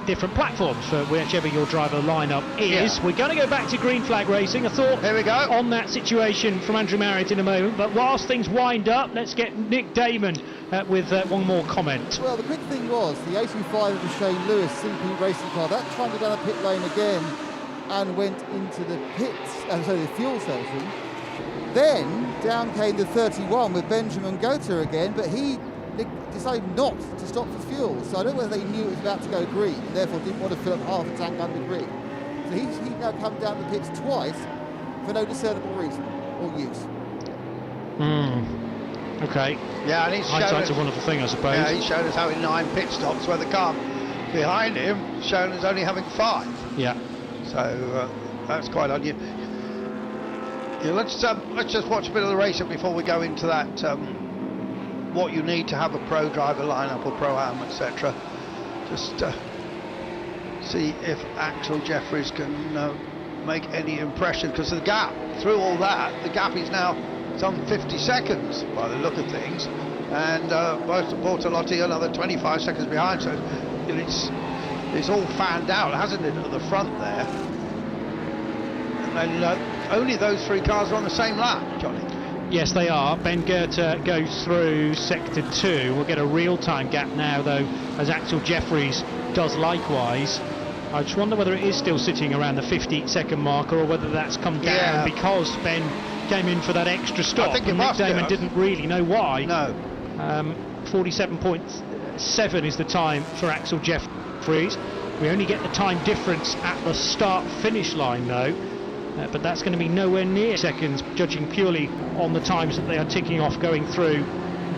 different platforms for whichever your driver lineup is. We're going to go back to green flag racing. A thought on that situation from Andrew Marriott in a moment, but whilst things wind up, let's get Nick Damon with one more comment. Well, the quick thing was the 85 of the Shane Lewis CP racing car, that trundled down the pit lane again and went into the pits, the fuel station. Then down came the 31 with Benjamin Gota again, but he decided not to stop for fuel. So I don't know whether they knew it was about to go green and therefore didn't want to fill up half a tank under green. So he's now come down the pits twice for no discernible reason or use. Okay. Yeah, and he's hindsight's a wonderful thing, I suppose. Yeah, he's shown us having 9 pit stops where the car behind him shown us only having 5. Yeah. So That's quite unusual. Yeah, let's just watch a bit of the racing before we go into that. What you need to have a pro driver lineup or pro-am, etc. Just see if Axel Jeffries can make any impression, because the gap through all that, the gap is now some 50 seconds by the look of things, and Bortolotti another 25 seconds behind. So it's all fanned out, hasn't it, at the front there? And only those 3 cars are on the same lap, Johnny. Yes, they are. Ben Goethe goes through sector 2. We'll get a real-time gap now, though, as Axel Jeffries does likewise. I just wonder whether it is still sitting around the 50-second marker, or whether that's come down because Ben came in for that extra stop. I think and Nick Damon didn't really know why. No. 47.7 is the time for Axel Jeffries. We only get the time difference at the start-finish line, though. But that's going to be nowhere near seconds, judging purely on the times that they are ticking off going through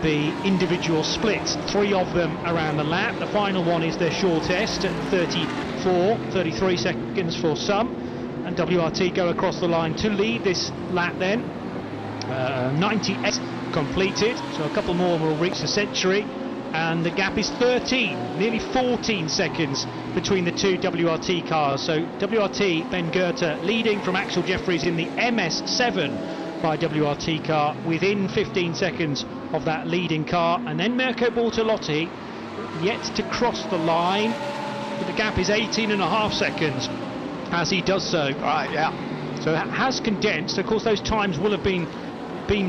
the individual splits. 3 of them around the lap. The final one is their shortest at 33 seconds for some. And WRT go across the line to lead this lap then. 98 completed, so a couple more will reach the century. And the gap is 13, nearly 14 seconds between the 2 WRT cars. So WRT, Ben Goethe leading from Axel Jeffries in the MS7 by WRT car, within 15 seconds of that leading car. And then Mirko Bortolotti yet to cross the line, but the gap is 18.5 seconds as he does so. Right, yeah. So that has condensed. Of course, those times will have been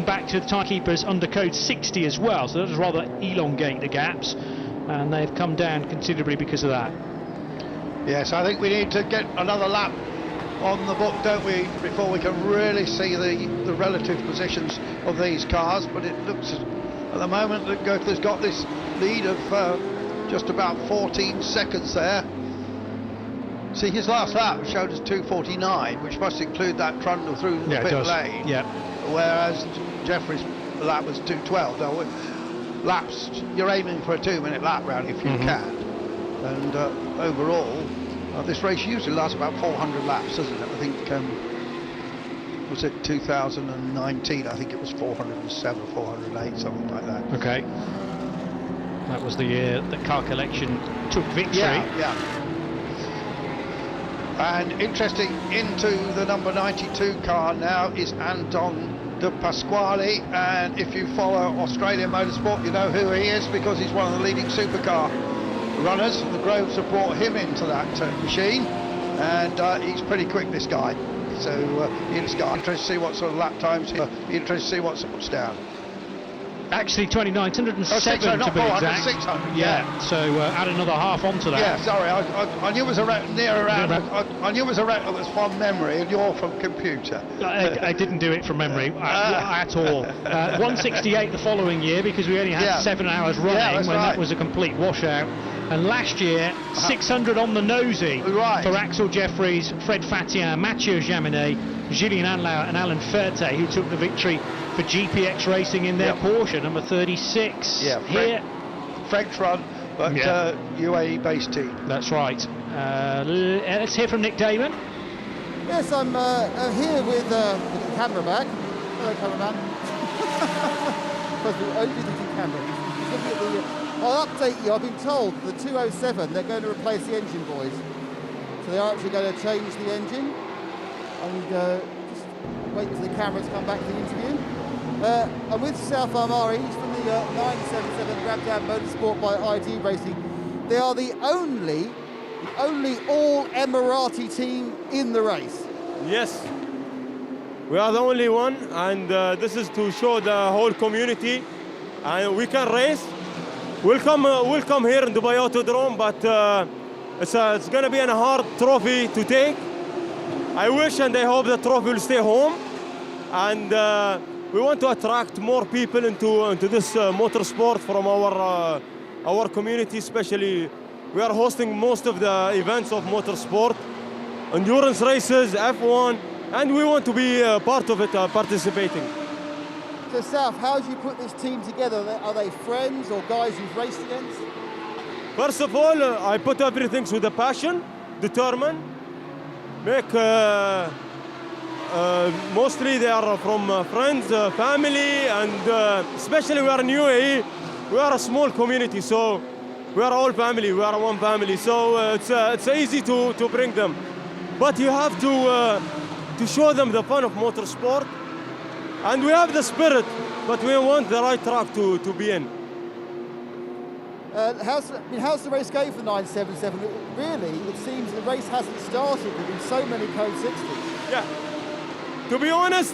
back to the timekeepers under code 60 as well, so that does rather elongate the gaps, and they've come down considerably because of that. Yes, I think we need to get another lap on the book, don't we, before we can really see the relative positions of these cars. But it looks at the moment that Goethe's got this lead of just about 14 seconds there. See, his last lap showed us 2:49, which must include that trundle through the pit lane. Yeah. Whereas Jeffrey's lap was 2:12. Now, laps, you're aiming for a 2-minute lap round if you can. And overall, this race usually lasts about 400 laps, doesn't it? I think, was it 2019? I think it was 407, 408, something like that. Okay. That was the year that Car Collection took victory. Yeah. And interesting, into the number 92 car now is Anton De Pasquale, and if you follow Australian motorsport, you know who he is, because he's one of the leading supercar runners. The Groves have brought him into that machine, and he's pretty quick, this guy. So interested to see what sort of lap times, interested to see what's down. Actually 29, 107 to be exact. 600, yeah. So add another half onto that. Yeah, sorry, I knew it was around, near around. I knew it was around. It was from memory, and you're from computer. I didn't do it from memory at all. 168 the following year, because we only had 7 hours running when that was a complete washout. And last year, 600 on the nosy for Axel Jeffries, Fred Fatien, Mathieu Jaminet, Julien Anlauer and Alan Ferte, who took the victory for GPX Racing in their Porsche, number 36. Yeah, here. French run, but UAE-based team. That's right. Let's hear from Nick Damon. Yes, I'm here with the camera back. Hello, cameraman. Because we only did the camera. I'll update you. I've been told the 207, they're going to replace the engine, boys. So they're actually going to change the engine. And just wait until the cameras come back to the interview. I'm with South Armari. He's from the 977 Grabdad Motorsport by ID Racing. They are the only all Emirati team in the race. Yes, we are the only one, and this is to show the whole community, and we can race. We'll come here in Dubai Autodrome, but it's going to be a hard trophy to take. I wish and I hope the trophy will stay home, and we want to attract more people into this motorsport from our community. Especially, we are hosting most of the events of motorsport, endurance races, F1, and we want to be part of it, participating. So, South, how did you put this team together? Are they friends or guys you've raced against? First of all, I put everything with a passion, determined. make mostly they are from friends, family, and especially we are in UAE. We are a small community, so we are all family. We are one family, so it's easy to bring them. But you have to show them the fun of motorsport, and we have the spirit, but we want the right track to be in. How's the race going for the 977? Really, it seems the race hasn't started. There have been so many Code 60s. Yeah. To be honest,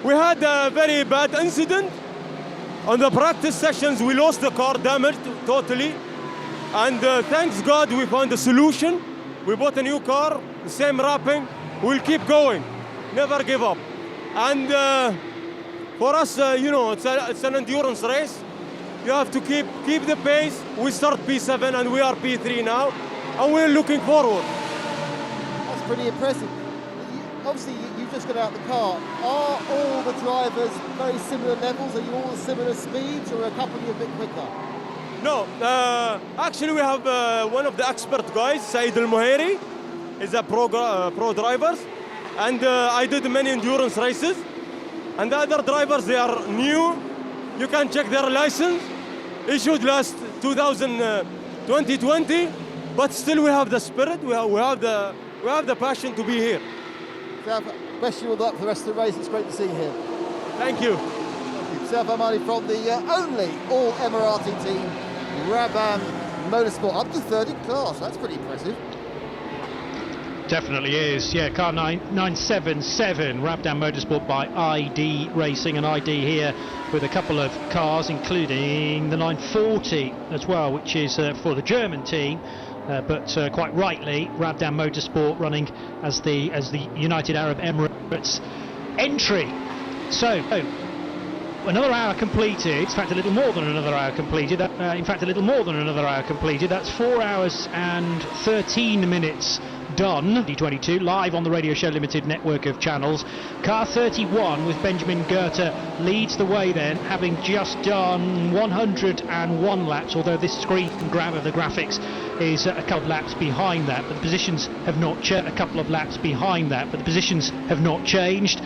we had a very bad incident. On the practice sessions, we lost the car, damaged totally. And thanks God we found a solution. We bought a new car, the same wrapping. We'll keep going, never give up. And for us, it's an endurance race. You have to keep the pace. We start P7 and we are P3 now, and we're looking forward. That's pretty impressive. Obviously, you just got out the car. Are all the drivers very similar levels? Are you all similar speeds, or are a couple of you a bit quicker? No, actually we have one of the expert guys, Saeed Al-Muhairi, is a pro driver, and I did many endurance races. And the other drivers, they are new. You can check their license, issued last 2020, but still we have the spirit, we have the passion to be here. Best you all luck for the rest of the race. It's great to see you here. Thank you. Saif Amani from the only all Emirati team, Rabban Motorsport, up to third in class. That's pretty impressive. Definitely is, yeah. Car 977, Rabdan Motorsport by ID Racing, and ID here with a couple of cars, including the 940 as well, which is for the German team. But quite rightly, Rabdan Motorsport running as the United Arab Emirates entry. So, another hour completed. In fact, a little more than another hour completed. That's 4 hours and 13 minutes done. D22 live on the Radio Show Limited network of channels. Car 31 with Benjamin Goethe leads the way then, having just done 101 laps, although this screen grab of the graphics is a couple of laps behind that, but the positions have not changed.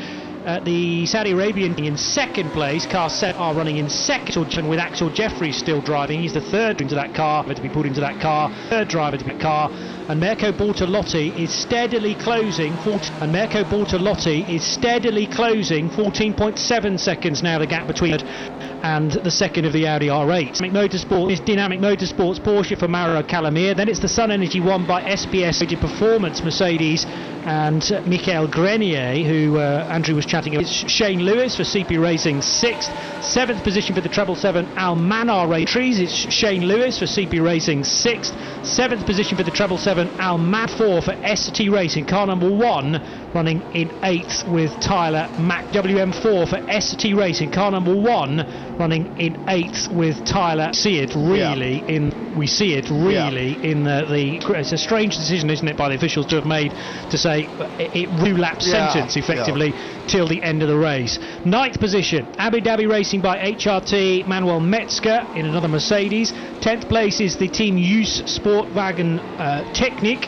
The Saudi Arabian in second place. Car 7 are running in second, with Axel Jeffries still driving. He's the third into that car, to be put into that car, third driver to that car. And Mirko Bortolotti is steadily closing 14.7 seconds now, the gap between and the second of the Audi R8. Dynamic Motorsports Porsche for Mauro Calamir. Then it's the Sun Energy one by SPS Performance Mercedes and Michael Grenier, who Andrew was chatting about. It's Shane Lewis for CP Racing 6th. 7th position for the 777 Al-Manar Racing. It's Shane Lewis for CP Racing 6th. 7th position for the 777 Al-Manar 4 for ST Racing. Car number 1 running in 8th with Tyler Mack. WM4 for ST Racing. Car number 1 running in 8th with Tyler. We see it really in the it's a strange decision, isn't it, by the officials to have made to say it relapse sentence effectively till the end of the race. 9th position Abu Dhabi Racing by HRT Manuel Metzger in another Mercedes. 10th place is the Team Use Sportwagen Technik.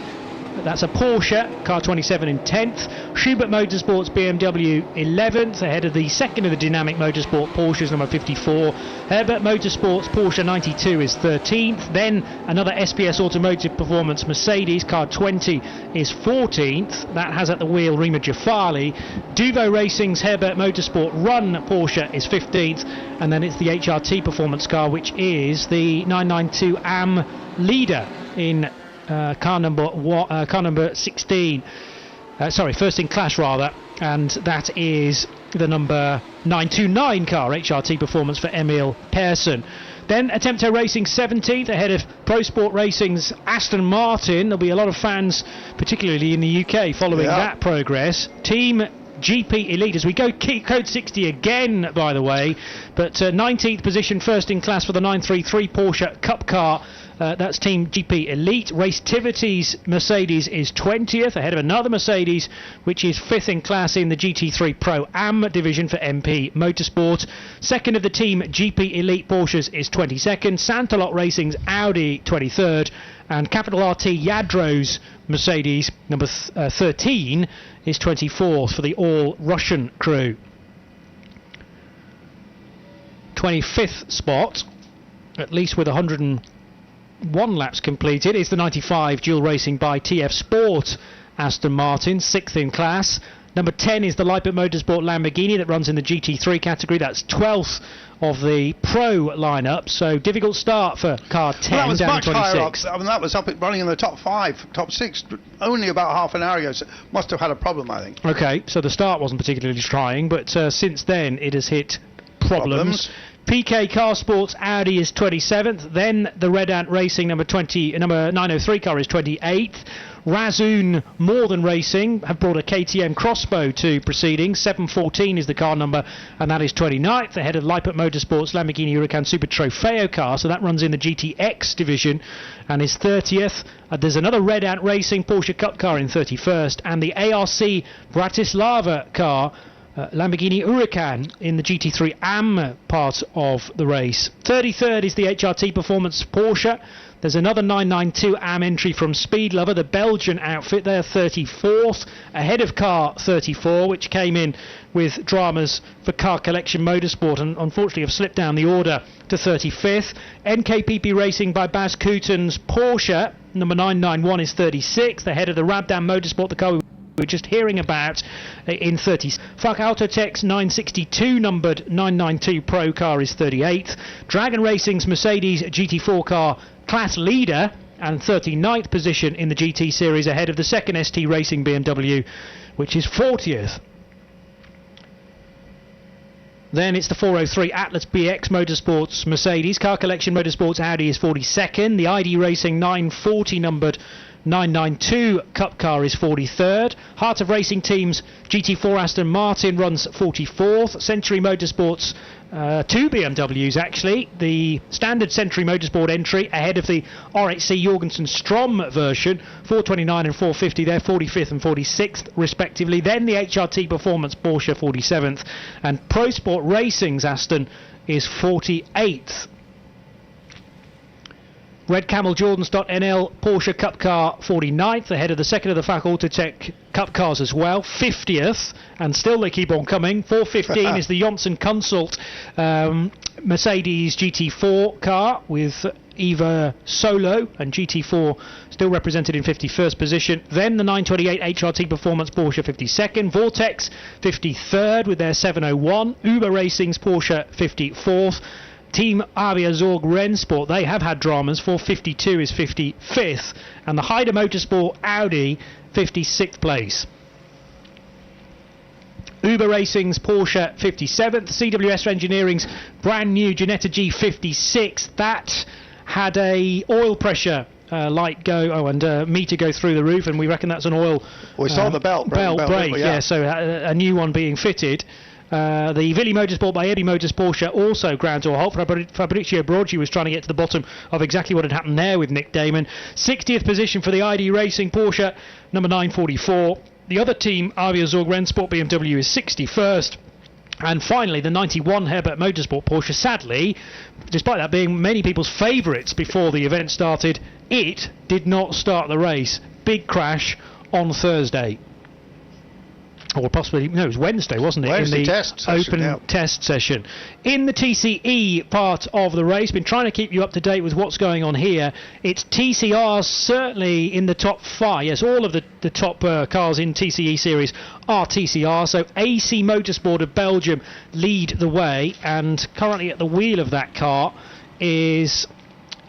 That's a Porsche, car 27 in 10th. Schubert Motorsports BMW 11th, ahead of the second of the Dynamic Motorsport Porsches, number 54. Herbert Motorsports Porsche 92 is 13th. Then another SPS Automotive Performance Mercedes, car 20 is 14th. That has at the wheel Rima Jafali. Duvo Racing's Herbert Motorsport Run Porsche is 15th. And then it's the HRT Performance car, which is the 992 AM Leader in car number 16, first in class rather, and that is the number 929 car, HRT Performance for Emil Persson. Then Attempto Racing 17th, ahead of Pro Sport Racing's Aston Martin. There'll be a lot of fans, particularly in the UK, following that progress. Team GP Elite, as we go code 60 again, by the way, but 19th position, first in class for the 933 Porsche Cup car. That's Team GP Elite. Racetivity's Mercedes is 20th, ahead of another Mercedes, which is 5th in class in the GT3 Pro Am division for MP Motorsport. Second of the Team GP Elite Porsches is 22nd. Santalot Racing's Audi 23rd. And capital RT Yadro's Mercedes, number 13, is 24th for the all-Russian crew. 25th spot, at least with 101 laps completed, is the 95 dual racing by TF Sport Aston Martin, 6th in class. Number 10 is the Leipzig Motorsport Lamborghini that runs in the GT3 category. That's 12th of the pro lineup, so difficult start for car 10 that was down much in 26. higher up. I mean, that was up running in the top 5, top 6, only about half an hour ago. So must have had a problem, I think. Okay, so the start wasn't particularly trying, but since then it has hit problems. PK Car Sports Audi is 27th, then the Red Ant Racing number 903 car is 28th. Razoon More Than Racing have brought a KTM Crossbow to proceedings. 714 is the car number, and that is 29th, ahead of Leipzig Motorsports Lamborghini Huracan Super Trofeo car, so that runs in the GTX division and is 30th. There's another Red Ant Racing Porsche Cup car in 31st, and the ARC Bratislava car, Lamborghini Huracan in the GT3 AM part of the race. 33rd is the HRT Performance Porsche. There's another 992 AM entry from Speed Lover, the Belgian outfit. They're 34th, ahead of car 34, which came in with dramas for Car Collection Motorsport and unfortunately have slipped down the order to 35th. NKPP Racing by Bas Couten's Porsche, number 991, is 36th, ahead of the Rabdan Motorsport, the car we're just hearing about, in 30s. Fuck Autotech's 962 numbered 992 Pro car is 38th. Dragon Racing's Mercedes GT4 car class leader and 39th position in the GT series, ahead of the second ST Racing BMW, which is 40th. Then it's the 403 Atlas BX Motorsports Mercedes. Car Collection Motorsports Audi is 42nd. The ID Racing 940 numbered 992 Cup car is 43rd. Heart of Racing Teams GT4 Aston Martin runs 44th. Century Motorsports, 2 BMWs actually. The standard Century Motorsport entry ahead of the RHC Jorgensen Strom version, 429 and 450, they're 45th and 46th respectively. Then the HRT Performance Porsche 47th, and Pro Sport Racing's Aston is 48th. Red Camel Jordans.nl Porsche Cup car 49th, ahead of the second of the FAC Autotech Cup cars as well, 50th, and still they keep on coming. 415 is the Johnson Consult Mercedes GT4 car with Eva Solo and GT4 still represented in 51st position. Then the 928 HRT Performance Porsche 52nd, Vortex 53rd with their 701, Uber Racing's Porsche 54th. Team Avia Zorg Rennsport, they have had dramas. 452 is 55th, and the Haida Motorsport Audi 56th place. Uber Racing's Porsche 57th, CWS Engineering's brand new Ginetta G 56th. That had a oil pressure light go, and meter go through the roof, and we reckon that's an oil. We saw the belt break, yeah. So a new one being fitted. The Vili Motorsport by Eddie Motors Porsche also ground to a halt. Fabrizio Broggi was trying to get to the bottom of exactly what had happened there with Nick Damon. 60th position for the ID Racing Porsche, number 944. The other team, Avia Zorg Rennsport BMW, is 61st. And finally, the 91 Herbert Motorsport Porsche, sadly, despite that being many people's favourites before the event started, it did not start the race. Big crash on Thursday. Or possibly, no, it was Wednesday, wasn't it? Wednesday, in the test session, open test session. In the TCE part of the race, been trying to keep you up to date with what's going on here. It's TCR certainly in the top 5. Yes, all of the top cars in TCE series are TCR. So AC Motorsport of Belgium lead the way, and currently at the wheel of that car is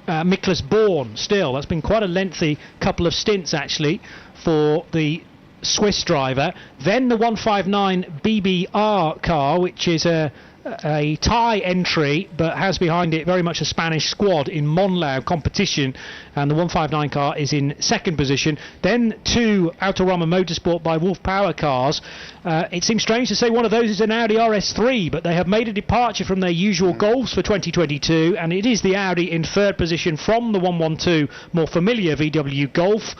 Miklas Born still. That's been quite a lengthy couple of stints actually for the Swiss driver. Then the 159 BBR car, which is a Thai entry but has behind it very much a Spanish squad in Monlau competition, and the 159 car is in second position. Then 2 Autorama Motorsport by Wolf Power cars. It seems strange to say one of those is an Audi RS3, but they have made a departure from their usual Golfs for 2022, and it is the Audi in third position from the 112 more familiar VW Golf.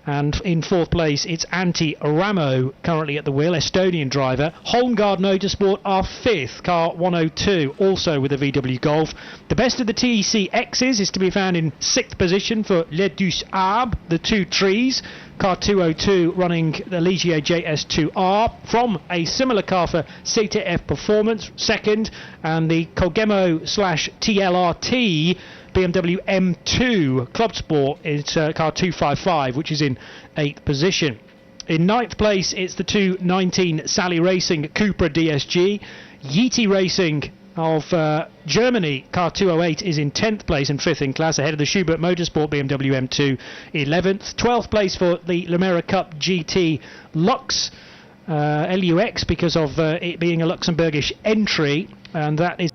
And in fourth place, it's Antti Ramo, currently at the wheel, Estonian driver. Holmgaard Motorsport are fifth, car 102, also with a VW Golf. The best of the TEC X's is to be found in sixth position for Les Deux Arbres, the two trees. Car 202 running the Ligier JS2R from a similar car for CTF Performance, second, and the Kogemo/TLRT BMW M2 Club Sport is car 255, which is in eighth position. In ninth place, it's the 219 Sally Racing Cupra DSG. Yeti Racing of Germany, car 208, is in 10th place and 5th in class, ahead of the Schubert Motorsport BMW M2 11th. 12th place for the Limera Cup GT Lux, LUX, because of it being a Luxembourgish entry, and that is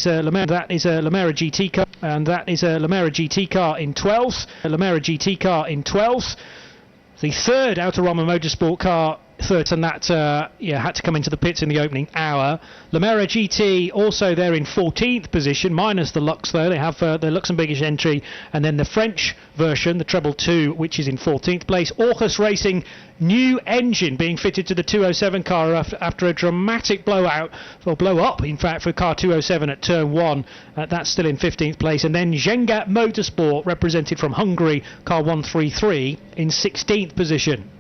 a Limera GT car, and that is a Limera GT car in 12th. The third Autorama Motorsport car, third, and that had to come into the pits in the opening hour. Limera GT also there in 14th position, minus the Lux though. They have the Luxembourgish entry, and then the French version, the Treble 2, which is in 14th place. Orchis Racing, new engine being fitted to the 207 car after a dramatic blow up in fact for car 207 at turn 1. That's still in 15th place. And then Zhenga Motorsport, represented from Hungary, car 133, in 16th position.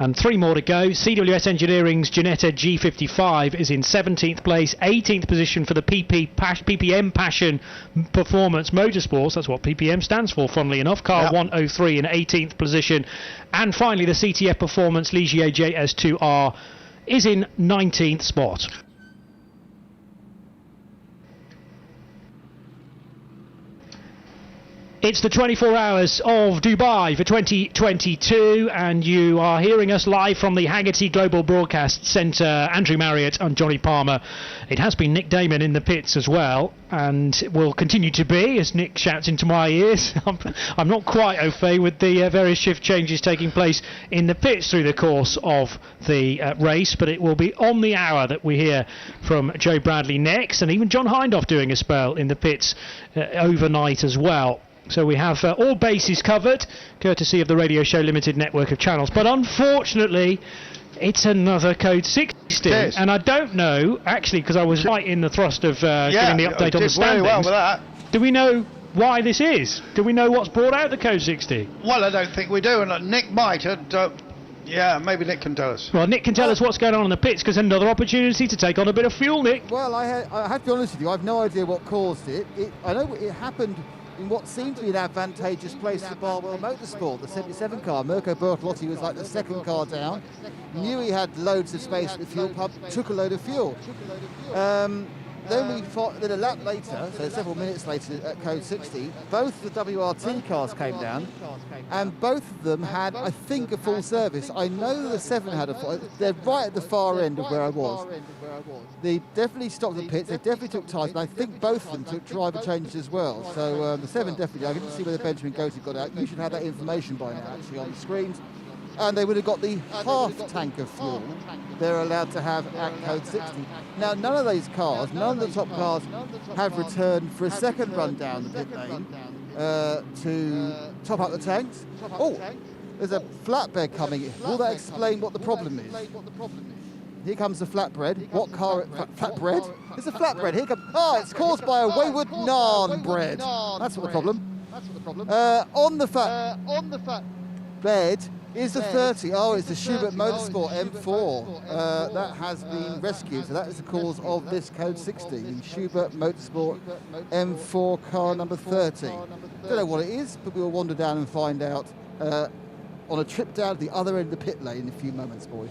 And three more to go. CWS Engineering's Ginetta G55 is in 17th place. 18th position for the PPM Passion Performance Motorsports. That's what PPM stands for, funnily enough. Car 103 in 18th position. And finally, the CTF Performance Ligier JS2R is in 19th spot. It's the 24 hours of Dubai for 2022, and you are hearing us live from the Haggerty Global Broadcast Centre. Andrew Marriott and Johnny Palmer. It has been Nick Damon in the pits as well, and will continue to be, as Nick shouts into my ears. I'm not quite au fait with the various shift changes taking place in the pits through the course of the race, but it will be on the hour that we hear from Joe Bradley next, and even John Hindhaugh doing a spell in the pits overnight as well. So we have all bases covered, courtesy of the Radio Show Limited network of channels. But unfortunately, it's another Code 60. And I don't know, actually, because I was right in the thrust of giving the update on the standings. Well with that. Do we know why this is? Do we know what's brought out the Code 60? Well, I don't think we do, and Nick might. Maybe Nick can tell us. Well, Nick can tell us what's going on in the pits, because another opportunity to take on a bit of fuel, Nick. Well, I have to be honest with you, I have no idea what caused it. I know it happened in what seemed to be an advantageous place for Barwell Motorsport, the 77 car. Mirko Bertolotti was like the second car down, knew he had loads of space at the fuel pump, took a load of fuel. Then a lap later, so several minutes later at Code 60, both the WRT cars came down, and both of them had, I think, a full service. I know the 7 had a full. They're right at the far end of where I was. They definitely stopped the pits, they definitely took tyres, and I think both of them took driver changes as well. So the 7 definitely, I didn't see whether Benjamin Goaty got out. You should have that information by now, actually, on the screens. And they would have got the half tank of fuel they're allowed to have at Code 60. Now, none of these cars, none of the top cars have returned for a second run down the pit lane to top up the tanks. Oh, there's a flatbed coming in. Will that explain what the problem is? Here comes the flatbread. What car? Flatbread? It's a flatbread. Here comes. Oh, it's caused by a wayward naan bread. That's what the problem. On the flatbed is the 30. Oh, it's the Schubert Motorsport M4 that has been rescued. So that is the cause of this Code 60. The Schubert Motorsport M4 car number 30. Don't know what it is, but we'll wander down and find out on a trip down to the other end of the pit lane in a few moments, boys.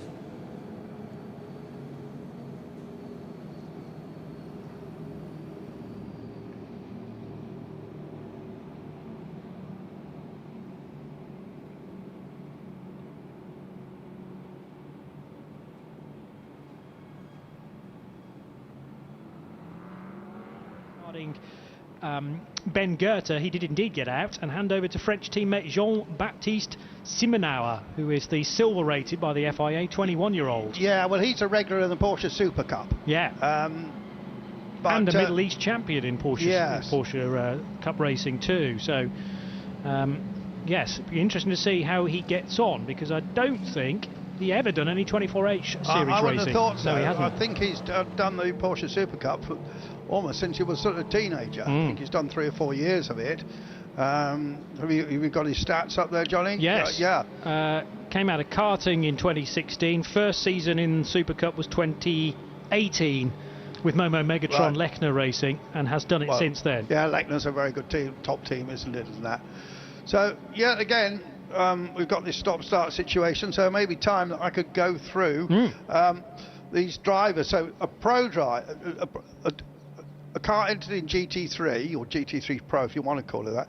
Ben Goethe, he did indeed get out, and hand over to French teammate Jean-Baptiste Simonauer, who is the silver rated by the FIA 21-year-old. Yeah, well, he's a regular in the Porsche Super Cup. Yeah. And a Middle East champion in Porsche, yes. Porsche Cup racing too. So yes, it'd be interesting to see how he gets on, because I don't think he ever done any 24H series I wouldn't racing. have thought so. No, he hasn't. I think he's done the Porsche Super Cup for almost since he was sort of a teenager. I think he's done 3 or 4 years of it. Have you got his stats up there, Johnny? Yes. Yeah. Came out of karting in 2016. First season in Super Cup was 2018 with Momo Megatron Lechner Racing, and has done it since then. Yeah, Lechner's a very good team, top team, isn't it? And that. So, yeah, again, we've got this stop-start situation, so maybe time that I could go through these drivers. So a pro driver, a car entered in GT3 or GT3 Pro, if you want to call it that,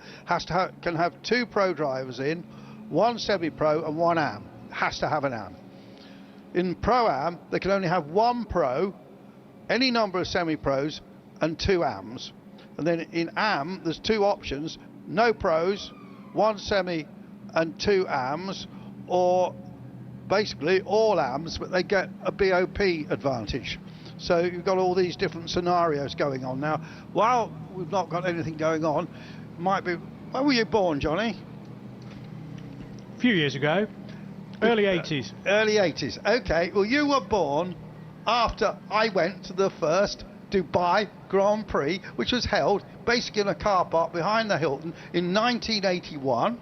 can have 2 pro drivers in, 1 semi-pro and 1 AM. Has to have an AM. In Pro-Am, they can only have 1 pro, any number of semi-pros and 2 AMs. And then in AM, there's 2 options: no pros, 1 semi and 2 AMs, or basically all AMs, but they get a BOP advantage. So you've got all these different scenarios going on. Now, while we've not got anything going on, might be... When were you born, Johnny? A few years ago. Early 80s. Early 80s. Okay, well, you were born after I went to the first Dubai Grand Prix, which was held basically in a car park behind the Hilton in 1981.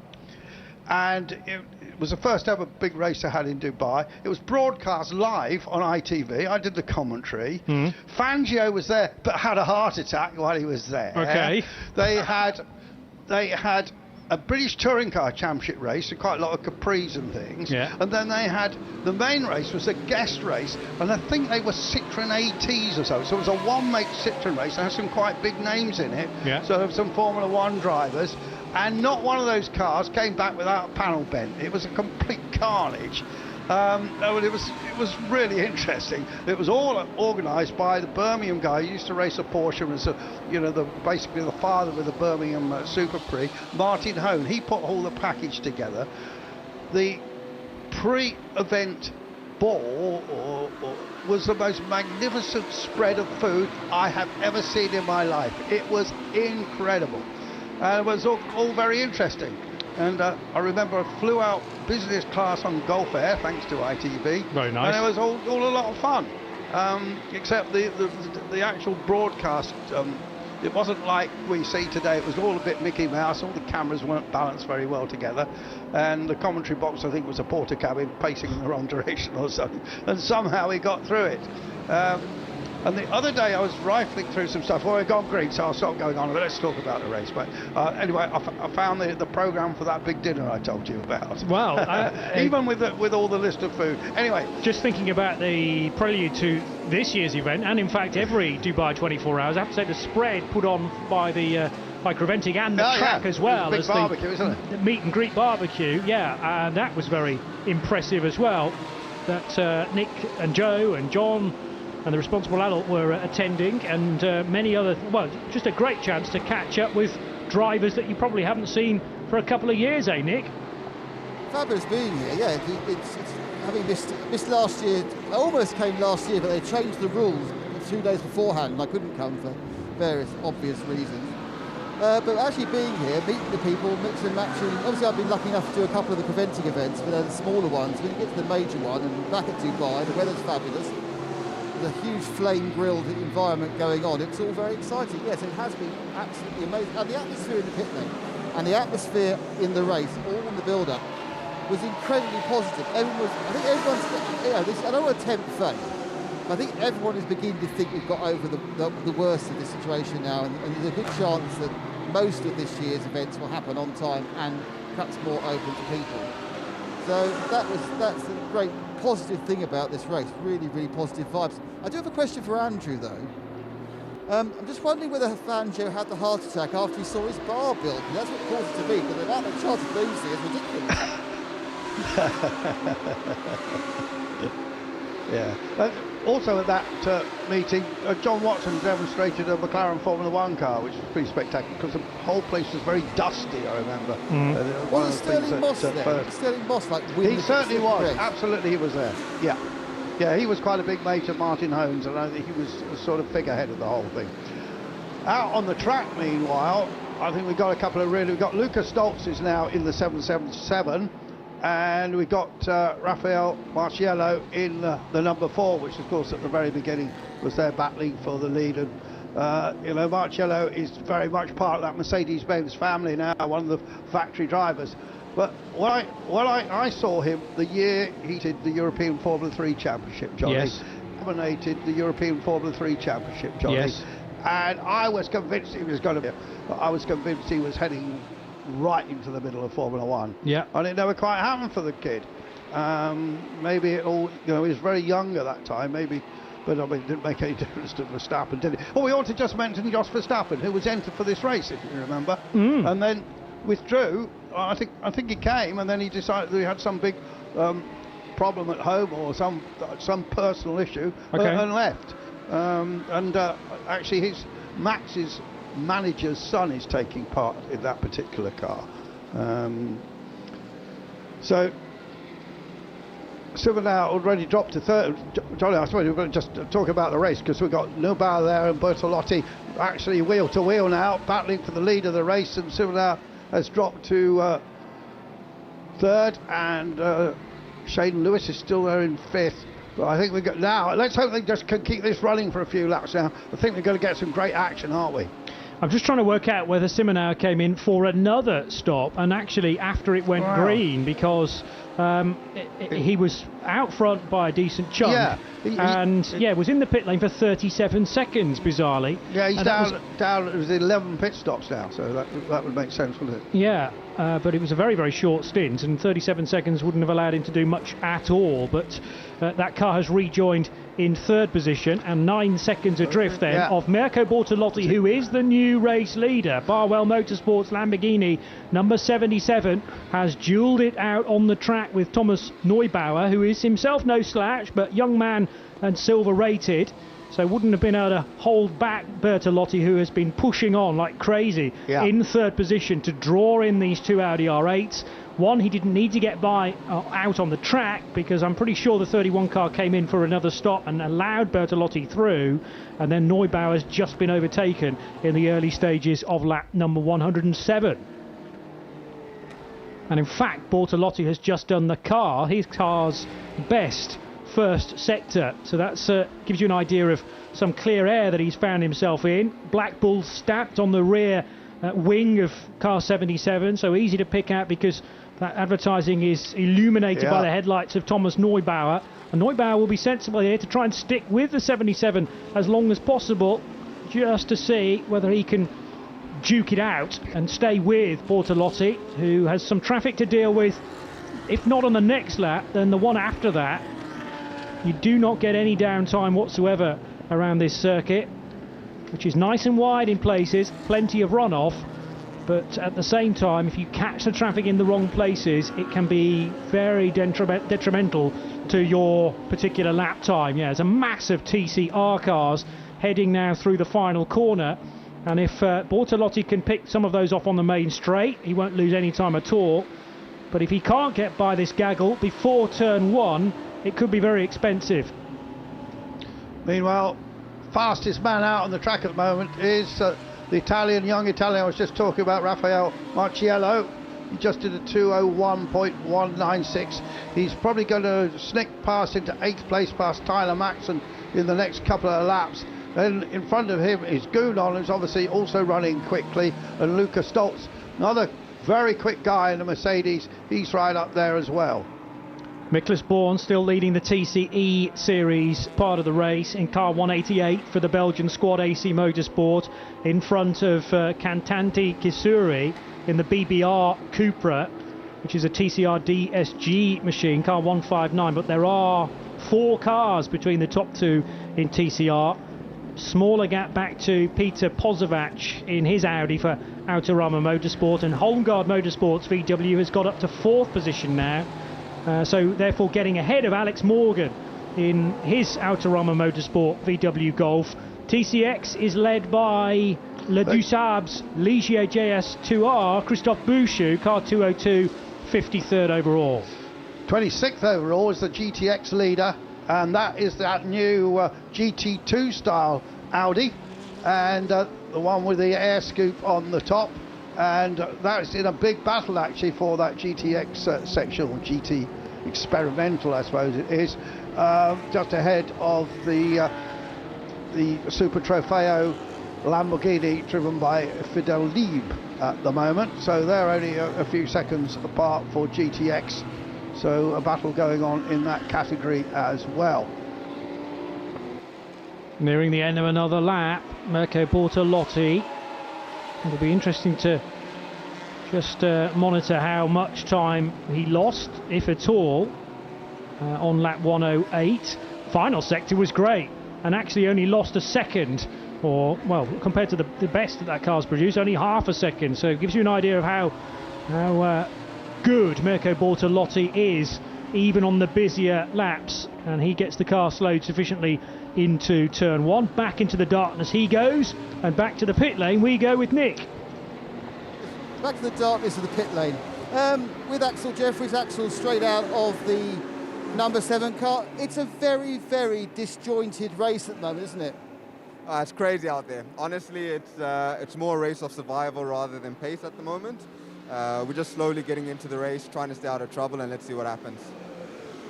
And it was the first ever big race I had in Dubai. It was broadcast live on ITV. I did the commentary. Fangio was there, but had a heart attack while he was there. Okay. They had a British Touring Car Championship race, and quite a lot of Capris and things. Yeah. And then they had the main race was a guest race, and I think they were Citroen ATs or so. So it was a one-make Citroen race. They had some quite big names in it. Yeah. So there were some Formula One drivers, and not one of those cars came back without a panel bent. It was a complete carnage. It was really interesting. It was all organised by the Birmingham guy who used to race a Porsche, and was basically the father of the Birmingham Super Prix, Martin Hone. He put all the package together. The pre-event ball was the most magnificent spread of food I have ever seen in my life. It was incredible, and it was all very interesting. And I remember I flew out business class on Gulf Air, thanks to ITV. Very nice. And it was all a lot of fun, except the actual broadcast. It wasn't like we see today. It was all a bit Mickey Mouse. All the cameras weren't balanced very well together. And the commentary box, I think, was a porter cabin pacing in the wrong direction or something. And somehow we got through it. And the other day I was rifling through some stuff. Well, it got green, so I'll stop going on. But let's talk about the race. But anyway, I found the programme for that big dinner I told you about. Well, even with all the list of food. Anyway, just thinking about the prelude to this year's event, and in fact every Dubai 24 Hours, I have to say the spread put on by Creventic and the track as well as barbecue, isn't it? The meet and greet barbecue. Yeah, and that was very impressive as well. That Nick and Joe and John and the responsible adult were attending, and many other, well, just a great chance to catch up with drivers that you probably haven't seen for a couple of years, eh, Nick? Fabulous being here, yeah. It's having this last year, I almost came last year, but they changed the rules 2 days beforehand, and I couldn't come for various obvious reasons. But actually being here, meeting the people, mixing and matching. Obviously I've been lucky enough to do a couple of the Creventic events, but they're the smaller ones. When you get to the major one, and back at Dubai, the weather's fabulous. There's a huge flame-grilled environment going on. It's all very exciting. Yes, it has been absolutely amazing. And the atmosphere in the pit lane and the atmosphere in the race, all in the build-up, was incredibly positive. I think everyone's, I don't want to tempt fate, but I think everyone is beginning to think we've got over the worst of the situation now, and there's a good chance that most of this year's events will happen on time and perhaps more open to people. So that's a great positive thing about this race, really, really positive vibes. I do have a question for Andrew, though. I'm just wondering whether Fangio had the heart attack after he saw his bar built. That's what caused it to be, but the amount of chance of losing is ridiculous. Yeah. Also at that meeting, John Watson demonstrated a McLaren Formula One car, which was pretty spectacular, because the whole place was very dusty, I remember. Was Sterling Moss there? Sterling Moss, he certainly was. Race. Absolutely, he was there. Yeah. Yeah, he was quite a big mate of Martin Hone's, and I think he was the sort of figurehead of the whole thing. Out on the track, meanwhile, I think we've got a couple of we've got Lucas Stoltz is now in the 777, and we've got Rafael Marciello in the number 4, which of course at the very beginning was there battling for the lead. And you know, Marciello is very much part of that Mercedes-Benz family now, one of the factory drivers. But when I saw him the year he did the European Formula 3 Championship, Johnny, Yes. dominated the European Formula 3 Championship, Johnny. Yes. And I was convinced he was going to be. I was convinced he was heading right into the middle of Formula 1. Yeah. And it never quite happened for the kid. Maybe it all, you know, he was very young at that time, maybe. But I mean, it didn't make any difference to Verstappen, did it? Oh, we ought to just mention Jos Verstappen, who was entered for this race, if you remember, and then withdrew. I think he came, and then he decided that he had some big problem at home or some personal issue, and left. Actually, Max's manager's son is taking part in that particular car. So Silvernail already dropped to third. Johnny, I suppose we're going to just talk about the race, because we've got Neubauer there and Bertolotti actually wheel to wheel now, battling for the lead of the race, and Silvernail has dropped to third, and Shaden Lewis is still there in 5th. But I think we got now. Let's hope they just can keep this running for a few laps now. I think we're going to get some great action, aren't we? I'm just trying to work out whether Simonau came in for another stop, and actually after it went green, because he was out front by a decent chunk, was in the pit lane for 37 seconds, bizarrely. Yeah, he's down. It was 11 pit stops now, so that would make sense, wouldn't it? Yeah, but it was a very, very short stint, and 37 seconds wouldn't have allowed him to do much at all. But that car has rejoined in 3rd position, and 9 seconds adrift then of Mirko Bortolotti, who is the new race leader. Barwell Motorsports Lamborghini number 77 has duelled it out on the track with Thomas Neubauer, who is himself no slouch, but young man and silver rated, so wouldn't have been able to hold back Bertolotti, who has been pushing on like crazy in 3rd position to draw in these 2 Audi R8s. One, he didn't need to get by out on the track, because I'm pretty sure the 31 car came in for another stop and allowed Bertolotti through, and then Neubauer has just been overtaken in the early stages of lap number 107. And in fact, Bortolotti has just done his car's best first sector, so that gives you an idea of some clear air that he's found himself in. Black Bull stacked on the rear wing of car 77, so easy to pick out because that advertising is illuminated by the headlights of Thomas Neubauer. And Neubauer will be sensible here to try and stick with the 77 as long as possible, just to see whether he can duke it out and stay with Bortolotti, who has some traffic to deal with. If not on the next lap, then the one after that. You do not get any downtime whatsoever around this circuit, which is nice and wide in places, plenty of runoff, but at the same time, if you catch the traffic in the wrong places, it can be very detrimental to your particular lap time. Yeah, there's a mass of TCR cars heading now through the final corner, and if Bortolotti can pick some of those off on the main straight, he won't lose any time at all. But if he can't get by this gaggle before turn 1, it could be very expensive. Meanwhile, fastest man out on the track at the moment is the young Italian I was just talking about, Rafael Marciello. He just did a 2:01.196. He's probably going to sneak past into 8th place past Tyler Maxson in the next couple of laps. Then in front of him is Gounon, who's obviously also running quickly, and Lucas Stoltz, another very quick guy in the Mercedes. He's right up there as well. Miklas Bourne still leading the TCE series part of the race in car 188 for the Belgian squad AC Motorsport, in front of Kantanti Kisuri in the BBR Cupra, which is a TCR DSG machine, car 159. But there are 4 cars between the top 2 in TCR. Smaller gap back to Peter Pozovac in his Audi for Autorama Motorsport, and Holmgard Motorsports VW has got up to 4th position now. So therefore getting ahead of Alex Morgan in his Autorama Motorsport VW Golf. TCX is led by Le Dusab's Ligier JS2R, Christophe Bouchou, car 202, 53rd overall. 26th overall is the GTX leader, and that is that new GT2 style Audi. and the one with the air scoop on the top, and that's in a big battle actually for that GTX section, or GT Experimental I suppose it is, just ahead of the Super Trofeo Lamborghini driven by Fidel Lieb at the moment. So they're only a few seconds apart for GTX, so a battle going on in that category as well. Nearing the end of another lap, Mirko Bortolotti. It'll be interesting to just monitor how much time he lost, if at all, on lap 108. Final sector was great, and actually only lost a second, or, well, compared to the best that car's produced, only half a second. So it gives you an idea of how good Mirko Bortolotti is, even on the busier laps. And he gets the car slowed sufficiently into turn one. Back into the darkness he goes, and back to the pit lane we go with Nick. Back to the darkness of the pit lane. With Axel Jeffries, Axel straight out of the number 7 car. It's a very, very disjointed race at the moment, isn't it? It's crazy out there. Honestly, it's more a race of survival rather than pace at the moment. We're just slowly getting into the race, trying to stay out of trouble, and let's see what happens.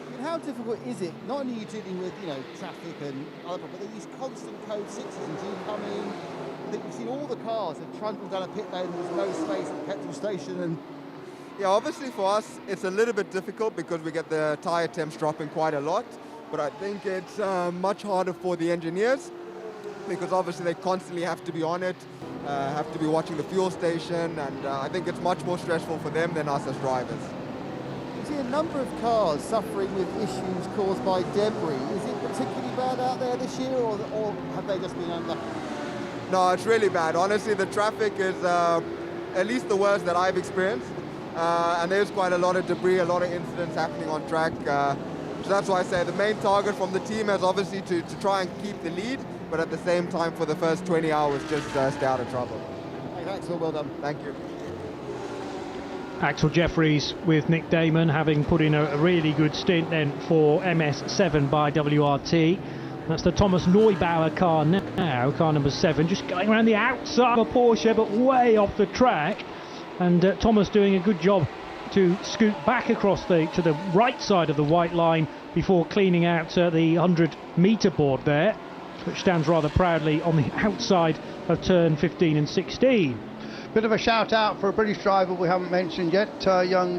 I mean, how difficult is it? Not only are you dealing with, traffic and other problems, but these constant code 6s and incoming. I think we've seen all the cars have trundled down a pit lane. There's no space at the petrol station, and yeah, obviously for us it's a little bit difficult because we get the tyre temps dropping quite a lot. But I think it's much harder for the engineers, because obviously they constantly have to be on it, have to be watching the fuel station, and I think it's much more stressful for them than us as drivers. You see a number of cars suffering with issues caused by debris. Is it particularly bad out there this year, or have they just been unlucky? No, it's really bad. Honestly, the traffic is at least the worst that I've experienced, and there's quite a lot of debris, a lot of incidents happening on track. So that's why I say the main target from the team is obviously to try and keep the lead, but at the same time for the first 20 hours just stay out of trouble. Hey, Axel, well done. Thank you. Axel Jeffries with Nick Damon, having put in a really good stint then for MS7 by WRT. That's the Thomas Neubauer car now, car number 7, just going around the outside of a Porsche, but way off the track. And Thomas doing a good job to scoot back across to the right side of the white line before cleaning out the 100-metre board there, which stands rather proudly on the outside of turn 15 and 16. Bit of a shout out for a British driver we haven't mentioned yet, young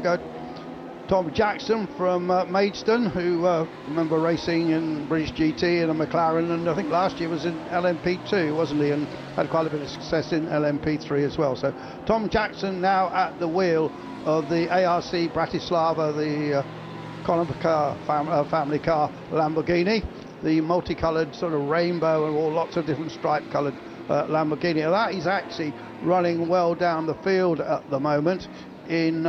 Tom Jackson from Maidstone, who remember racing in British GT in a McLaren, and I think last year was in LMP2, wasn't he, and had quite a bit of success in LMP3 as well. So Tom Jackson now at the wheel of the ARC Bratislava, the family car Lamborghini, the multicoloured sort of rainbow and all lots of different stripe coloured Lamborghini. Now that is actually running well down the field at the moment in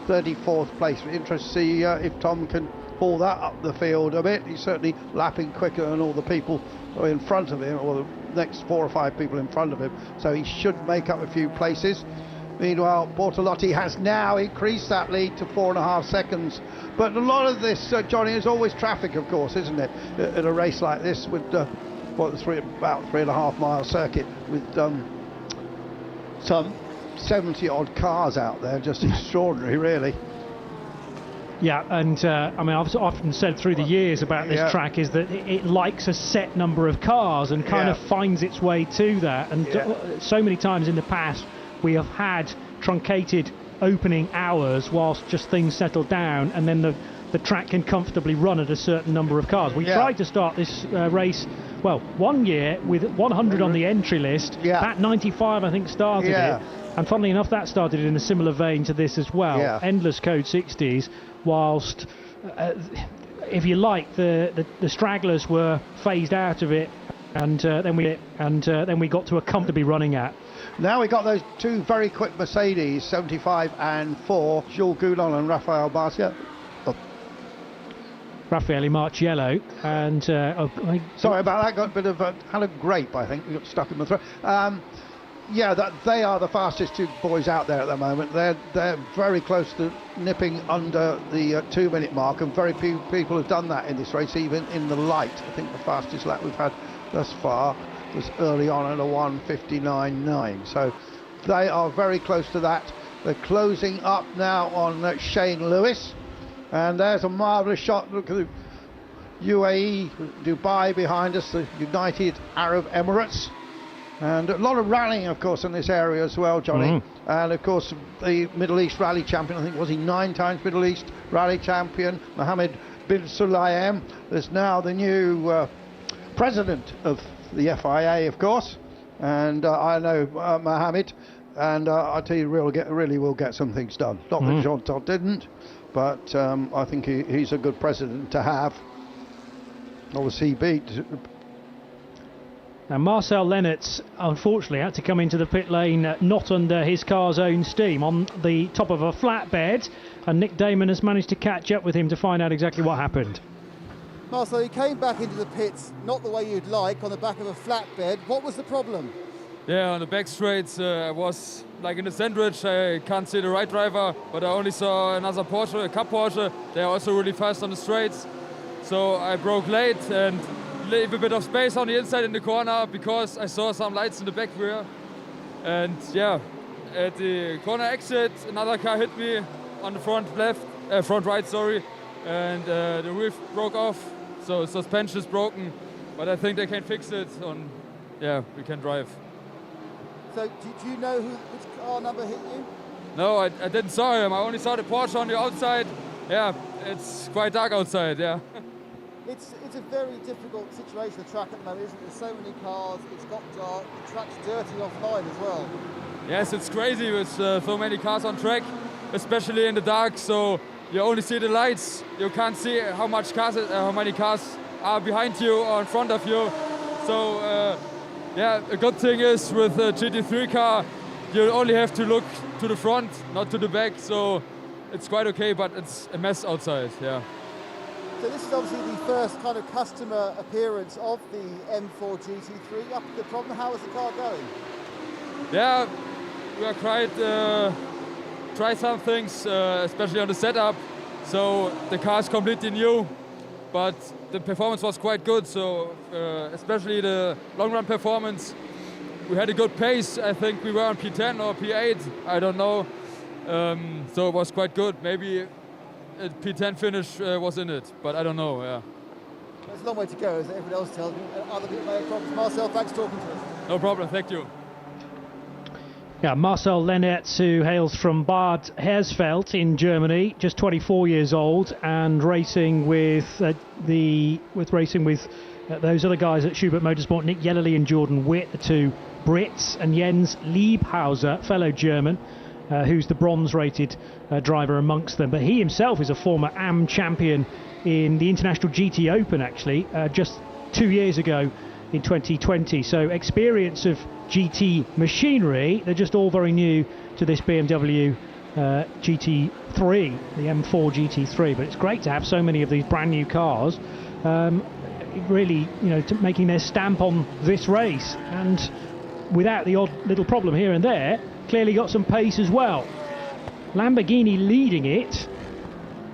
34th place. Interesting to see if Tom can pull that up the field a bit. He's certainly lapping quicker than all the people in front of him, or the next 4 or 5 people in front of him, so he should make up a few places. Meanwhile, Bortolotti has now increased that lead to 4.5 seconds. But a lot of this, Johnny, is always traffic, of course, isn't it? At a race like this with about 3.5 mile circuit with some 70 odd cars out there, just extraordinary really. Yeah, and I mean, I've often said through the years about this track is that it likes a set number of cars and kind of finds its way to that, and so many times in the past we have had truncated opening hours whilst just things settle down, and then the track can comfortably run at a certain number of cars. We tried to start this race, well, one year with 100 on the entry list. That 95 I think started it, and funnily enough that started in a similar vein to this as well. Endless code 60s, whilst if you like the stragglers were phased out of it, and then we got to a comfortably running at. Now we got those 2 very quick Mercedes, 75 and 4, Jules Goulon and Raphael Marciello. Raffaele Marciello, and sorry about that. Got a bit of had a grape, I think. We got stuck in the throat. They are the fastest 2 boys out there at the moment. They're very close to nipping under the 2-minute mark, and very few people have done that in this race, even in the light. I think the fastest lap we've had thus far was early on at a 1:59.9. So they are very close to that. They're closing up now on Shane Lewis. And there's a marvellous shot. Look at the UAE, Dubai behind us, the United Arab Emirates. And a lot of rallying, of course, in this area as well, Johnny. And, of course, the Middle East rally champion, I think, was he 9 times Middle East rally champion, Mohammed bin Sulayem. There's now the new president of the FIA, of course. And I know Mohammed, and I tell you, really will get some things done. Not that Jean Todt didn't, but I think he's a good president to have. Obviously, he beat... Now, Marcel Lennertz, unfortunately, had to come into the pit lane not under his car's own steam, on the top of a flatbed, and Nick Damon has managed to catch up with him to find out exactly what happened. Marcel, you came back into the pits not the way you'd like, on the back of a flatbed. What was the problem? Yeah, on the back straights, I was like in a sandwich. I can't see the right driver, but I only saw another Porsche, a Cup Porsche. They're also really fast on the straights. So I broke late and leave a bit of space on the inside in the corner because I saw some lights in the back rear. And yeah, at the corner exit, another car hit me on the front right, sorry. And the roof broke off, so suspension is broken. But I think they can fix it we can drive. So do you know which car number hit you? No, I didn't saw him. I only saw the Porsche on the outside. Yeah, it's quite dark outside, yeah. It's a very difficult situation, the track at the moment, isn't it? There's so many cars, it's got dark, the track's dirty offline as well. Yes, it's crazy with so many cars on track, especially in the dark, so you only see the lights. You can't see how many cars are behind you or in front of you. So, a good thing is with a GT3 car, you only have to look to the front, not to the back, so it's quite okay, but it's a mess outside, yeah. So this is obviously the first kind of customer appearance of the M4 GT3. Up to the problem, how is the car going? Yeah, we are try some things, especially on the setup. So the car is completely new, but the performance was quite good. So especially the long run performance, we had a good pace. I think we were on P10 or P8, I don't know. So it was quite good. Maybe a P10 finish was in it, but I don't know, yeah. There's a long way to go, as everyone else tells me. Other people may have problems. Marcel, thanks for talking to us. No problem, thank you. Yeah, Marcel Lennertz, who hails from Bad Hersfeld in Germany, just 24 years old, and racing with those other guys at Schubert Motorsport, Nick Yellerly and Jordan Witt, the two Brits, and Jens Liebhauser, fellow German, who's the bronze-rated driver amongst them. But he himself is a former AM champion in the International GT Open, actually, just 2 years ago in 2020. So experience of GT machinery, they're just all very new to this BMW GT3, the M4 GT3. But it's great to have so many of these brand new cars really, making their stamp on this race. And without the odd little problem here and there, clearly got some pace as well. Lamborghini leading it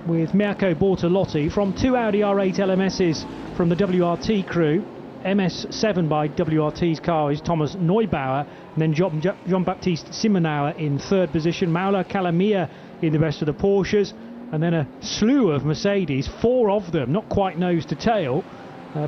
with Mirko Bortolotti from two Audi R8 LMSs from the WRT crew. MS7 by WRT's car is Thomas Neubauer, and then Jean-Baptiste Simonauer in third position, Maula Calamia in the rest of the Porsches, and then a slew of Mercedes, 4 of them, not quite nose to tail,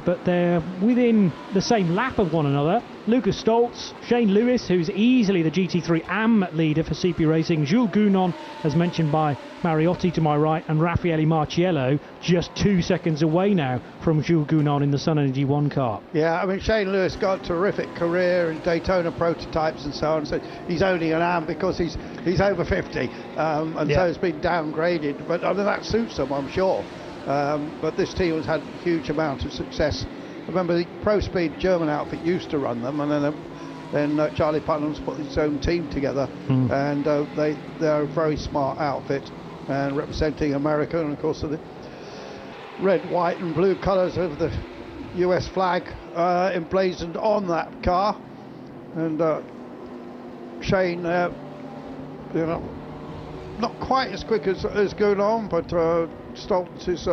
but they're within the same lap of one another. Lucas Stoltz, Shane Lewis, who's easily the GT3 AM leader for CP Racing, Jules Gounon, as mentioned by Mariotti to my right, and Raffaele Marciello just 2 seconds away now from Jules Gounon in the Sun Energy 1 car. Yeah, I mean, Shane Lewis got a terrific career in Daytona prototypes and so on, so he's only an AM because he's over 50, so it's been downgraded, but that suits him, I'm sure. But this team has had a huge amount of success. Remember, the Pro Speed German outfit used to run them, and then Charlie Putnam's put his own team together, and they're a very smart outfit, and representing America, and of course the red, white and blue colours of the US flag emblazoned on that car. And Shane, not quite as quick as Gounon, but Stoltz is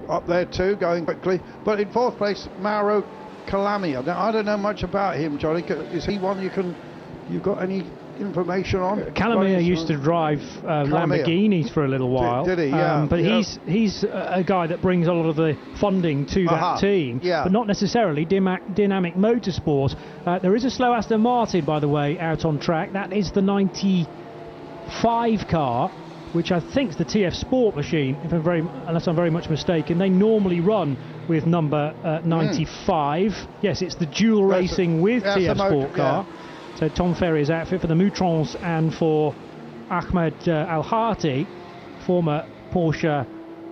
up there too, going quickly. But in fourth place, Mauro Calamia. Now, I don't know much about him, Johnny. Is he one you've got any information on? Calamia used to drive Lamborghinis for a little while. Did he? Yeah. But he's a guy that brings a lot of the funding to that team, but not necessarily Dynamic Motorsport. There is a slow Aston Martin, by the way, out on track. That is the 95 car, which I think is the TF Sport machine, unless I'm very much mistaken. They normally run with number 95. Yes, it's the dual racing with TF Sport car. So Tom Ferrier's outfit for the Moutrons and for Ahmed Al-Hati, former Porsche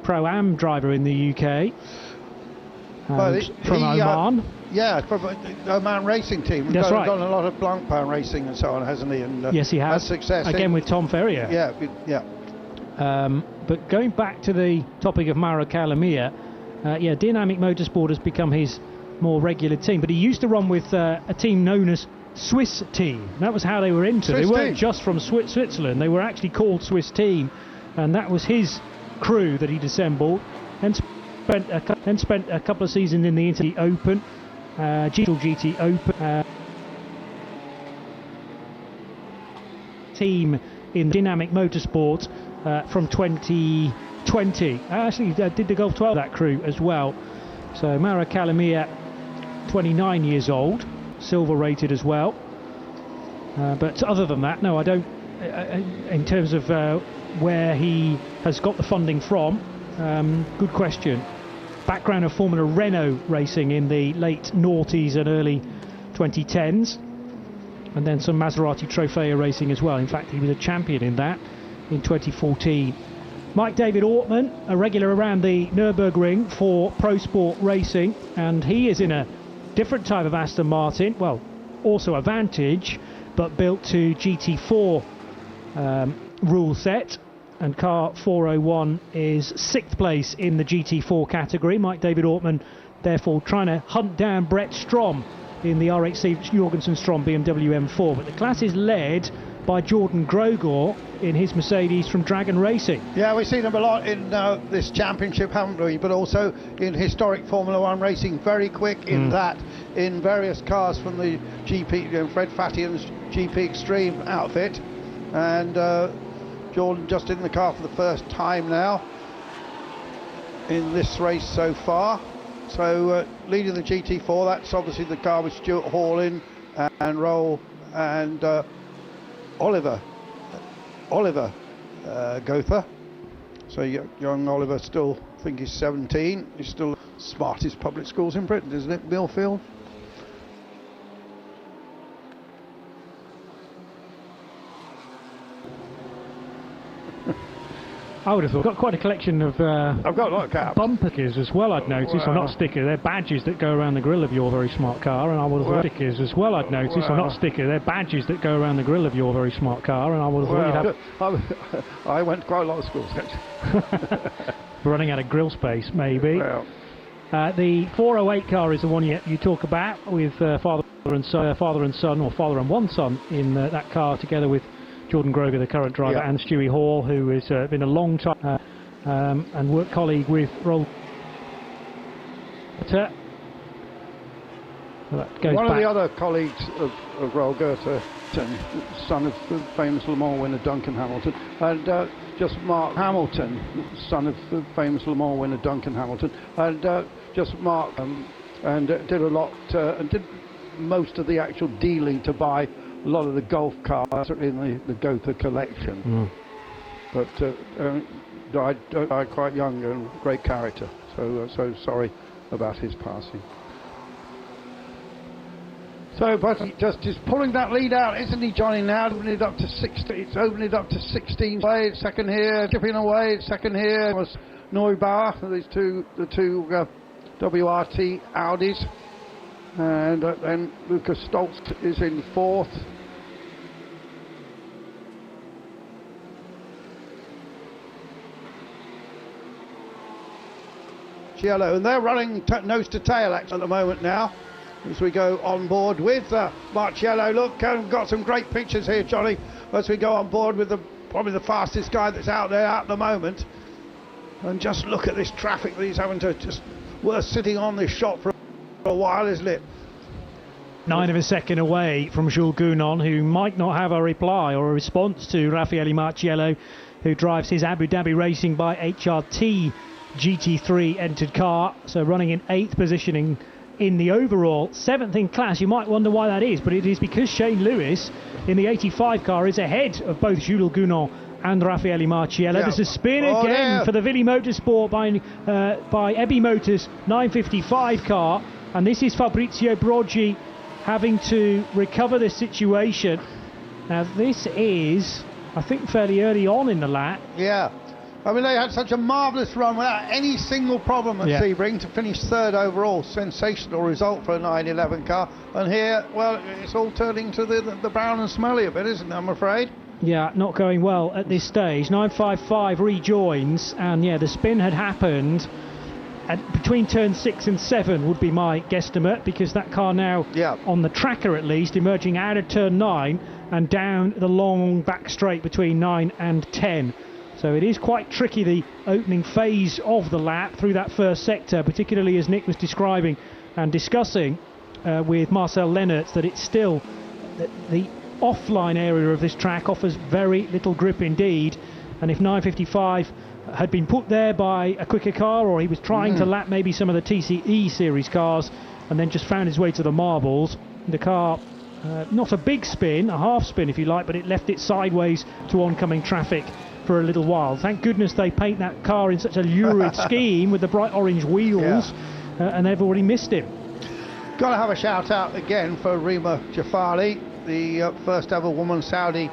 Pro-Am driver in the UK, from Oman. From Oman racing team. That's right. Done a lot of Blancpain racing and so on, hasn't he? And, yes, he has. Success again with Tom Ferrier. Yeah. But going back to the topic of Mauro Calamia, Dynamic Motorsport has become his more regular team. But he used to run with a team known as Swiss Team. That was how they were entered. They weren't just from Switzerland. They were actually called Swiss Team, and that was his crew that he'd assembled. And spent a couple of seasons in the Italy Open, GT Open. Team in Dynamic Motorsport from 2020. I actually did the Golf 12 that crew as well. So Mauro Calamia, 29 years old, silver rated as well. But other than that, no, I don't. In terms of where he has got the funding from, good question. Background of Formula Renault racing in the late noughties and early 2010s. And then some Maserati Trofeo racing as well. In fact, he was a champion in that in 2014. Mike David Ortman, a regular around the Nürburgring for Pro Sport Racing, and he is in a different type of Aston Martin, well, also a Vantage, but built to GT4 rule set, and car 401 is 6th place in the GT4 category. Mike David Ortman therefore trying to hunt down Brett Strom in the RHC Jorgensen Strom BMW M4, but the class is led by Jordan Grogor in his Mercedes from Dragon Racing. Yeah, we've seen him a lot in this championship, haven't we? But also in historic Formula One racing, very quick in that, in various cars from the GP, Fred Fattian's GP Extreme outfit. And Jordan just in the car for the first time now in this race so far. So leading the GT4, that's obviously the car with Stuart Hall in and Roll and Oliver Gotha. So young Oliver still, I think he's 17. He's still the smartest public schools in Britain, isn't it, Millfield? I would have thought. Got quite a collection of I've got a lot of caps. Bumper stickers as well, I'd notice. Well, not stickers, they're badges that go around the grille of your very smart car, and I would have thought stickers as well, I'd notice. Well, not stickers, they're badges that go around the grille of your very smart car, and I would have thought you'd have... I went to quite a lot of schools, actually. Running out of grill space, maybe. Well. The 408 car is the one you talk about, with father and son, or father and one son in that car, together with Jordan Groger, the current driver, and Stewie Hall, who has been a long time and work colleague with Roll. So one of the other colleagues of Roll Goethe, son of the famous Le Mans winner Duncan Hamilton, and just Mark Hamilton, son of the famous Le Mans winner Duncan Hamilton, and just Mark, and did a lot, and did most of the actual dealing to buy a lot of the golf cars in the Gotha collection. But died quite young and great character. So sorry about his passing. So, but he's pulling that lead out, isn't he, Johnny? Now opening it up to 16. It's opening it up to 16. Second here, chipping away. Second here was Neubauer. These the two WRT Audis. And then Lucas Stoltz is in 4th. Yellow, and they're running nose to tail at the moment now as we go on board with Marciello. Look, got some great pictures here, Johnny, as we go on board with probably the fastest guy that's out there at the moment. And just look at this traffic that he's having to worth sitting on this shot for for a while, isn't it? 9 of a second away from Jules Gounon, who might not have a reply or a response to Raffaele Marciello, who drives his Abu Dhabi Racing by HRT GT3 entered car, so running in 8th positioning in the overall, 7th in class. You might wonder why that is, but it is because Shane Lewis in the 85 car is ahead of both Jules Gounon and Raffaele Marciello. Yeah. There's a spin again for the Vili Motorsport by Ebby Motors 955 car, and this is Fabrizio Broggi having to recover this situation. Now this is, I think, fairly early on in the lap. Yeah. I mean, they had such a marvellous run without any single problem at Sebring to finish 3rd overall. Sensational result for a 911 car. And here, well, it's all turning to the brown and smelly a bit, isn't it, I'm afraid? Yeah, not going well at this stage. 955 rejoins, and yeah, the spin had happened between turn 6 and 7 would be my guesstimate, because that car now on the tracker at least emerging out of turn 9 and down the long back straight between 9 and 10. So it is quite tricky, the opening phase of the lap through that first sector, particularly as Nick was describing and discussing with Marcel Lennertz, that it's still the offline area of this track offers very little grip indeed, and if 955 had been put there by a quicker car, or he was trying to lap maybe some of the TCE series cars and then just found his way to the marbles, the car not a big spin, a half spin if you like, but it left it sideways to oncoming traffic for a little while. Thank goodness they paint that car in such a lurid scheme with the bright orange wheels, and they've already missed him. Got to have a shout out again for Rima Jafari, the first ever woman Saudi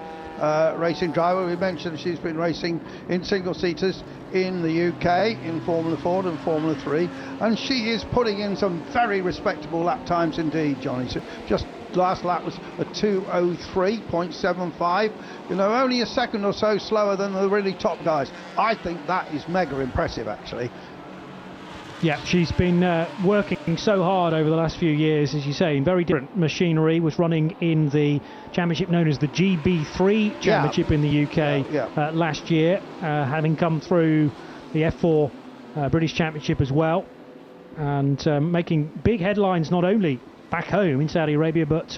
racing driver. We mentioned she's been racing in single-seaters in the UK in Formula Ford and Formula 3, and she is putting in some very respectable lap times indeed, Johnny. So just last lap was a 2:03.75, you know, only a second or so slower than the really top guys. I think that is mega impressive, actually. Yeah, she's been working so hard over the last few years, as you say, in very different machinery. Was running in the championship known as the GB3 championship in the UK last year, having come through the F4 British Championship as well, and making big headlines not only back home in Saudi Arabia but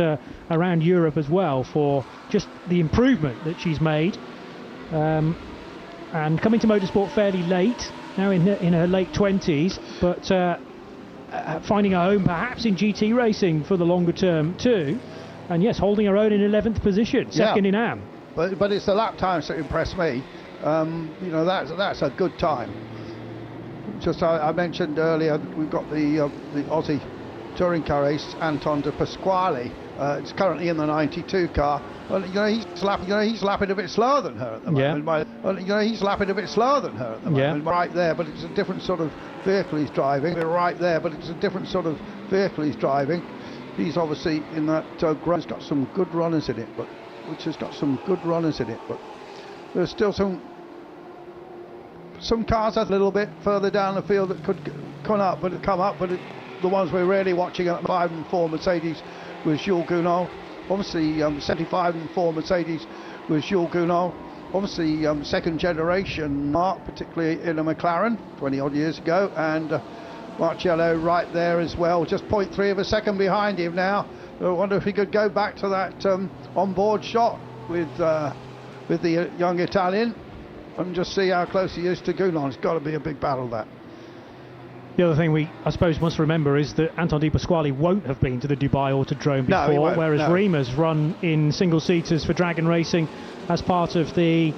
around Europe as well for just the improvement that she's made, and coming to motorsport fairly late. Now in her late 20s, but finding a home perhaps in GT racing for the longer term too, and yes, holding her own in 11th position, second in AM. But it's the lap times that impress me. You know, that's a good time. Just I mentioned earlier, we've got the Aussie touring car race, Anton de Pasquale. It's currently in the 92 car. Well, you know, he's lapping a bit slower than her at the moment. Well, you know, he's lapping a bit slower than her at the moment. Right there, but it's a different sort of vehicle he's driving. Right there, but it's a different sort of vehicle he's driving. He's obviously in that He's got some good runners in it, but there's still some cars a little bit further down the field that could come up, but the ones we're really watching at 5 and 4 Mercedes with Jules Gounon. Obviously 75 and 4 Mercedes with Jules Gounon. Obviously second generation Mark, particularly in a McLaren 20 odd years ago, and Marciello right there as well, just 0.3 of a second behind him now. I wonder if he could go back to that on-board shot with the young Italian and just see how close he is to Gounon. It's got to be a big battle, that. The other thing we, I suppose, must remember is that Anton de Pasquale won't have been to the Dubai Autodrome before, whereas Rima's run in single-seaters for Dragon Racing as part of the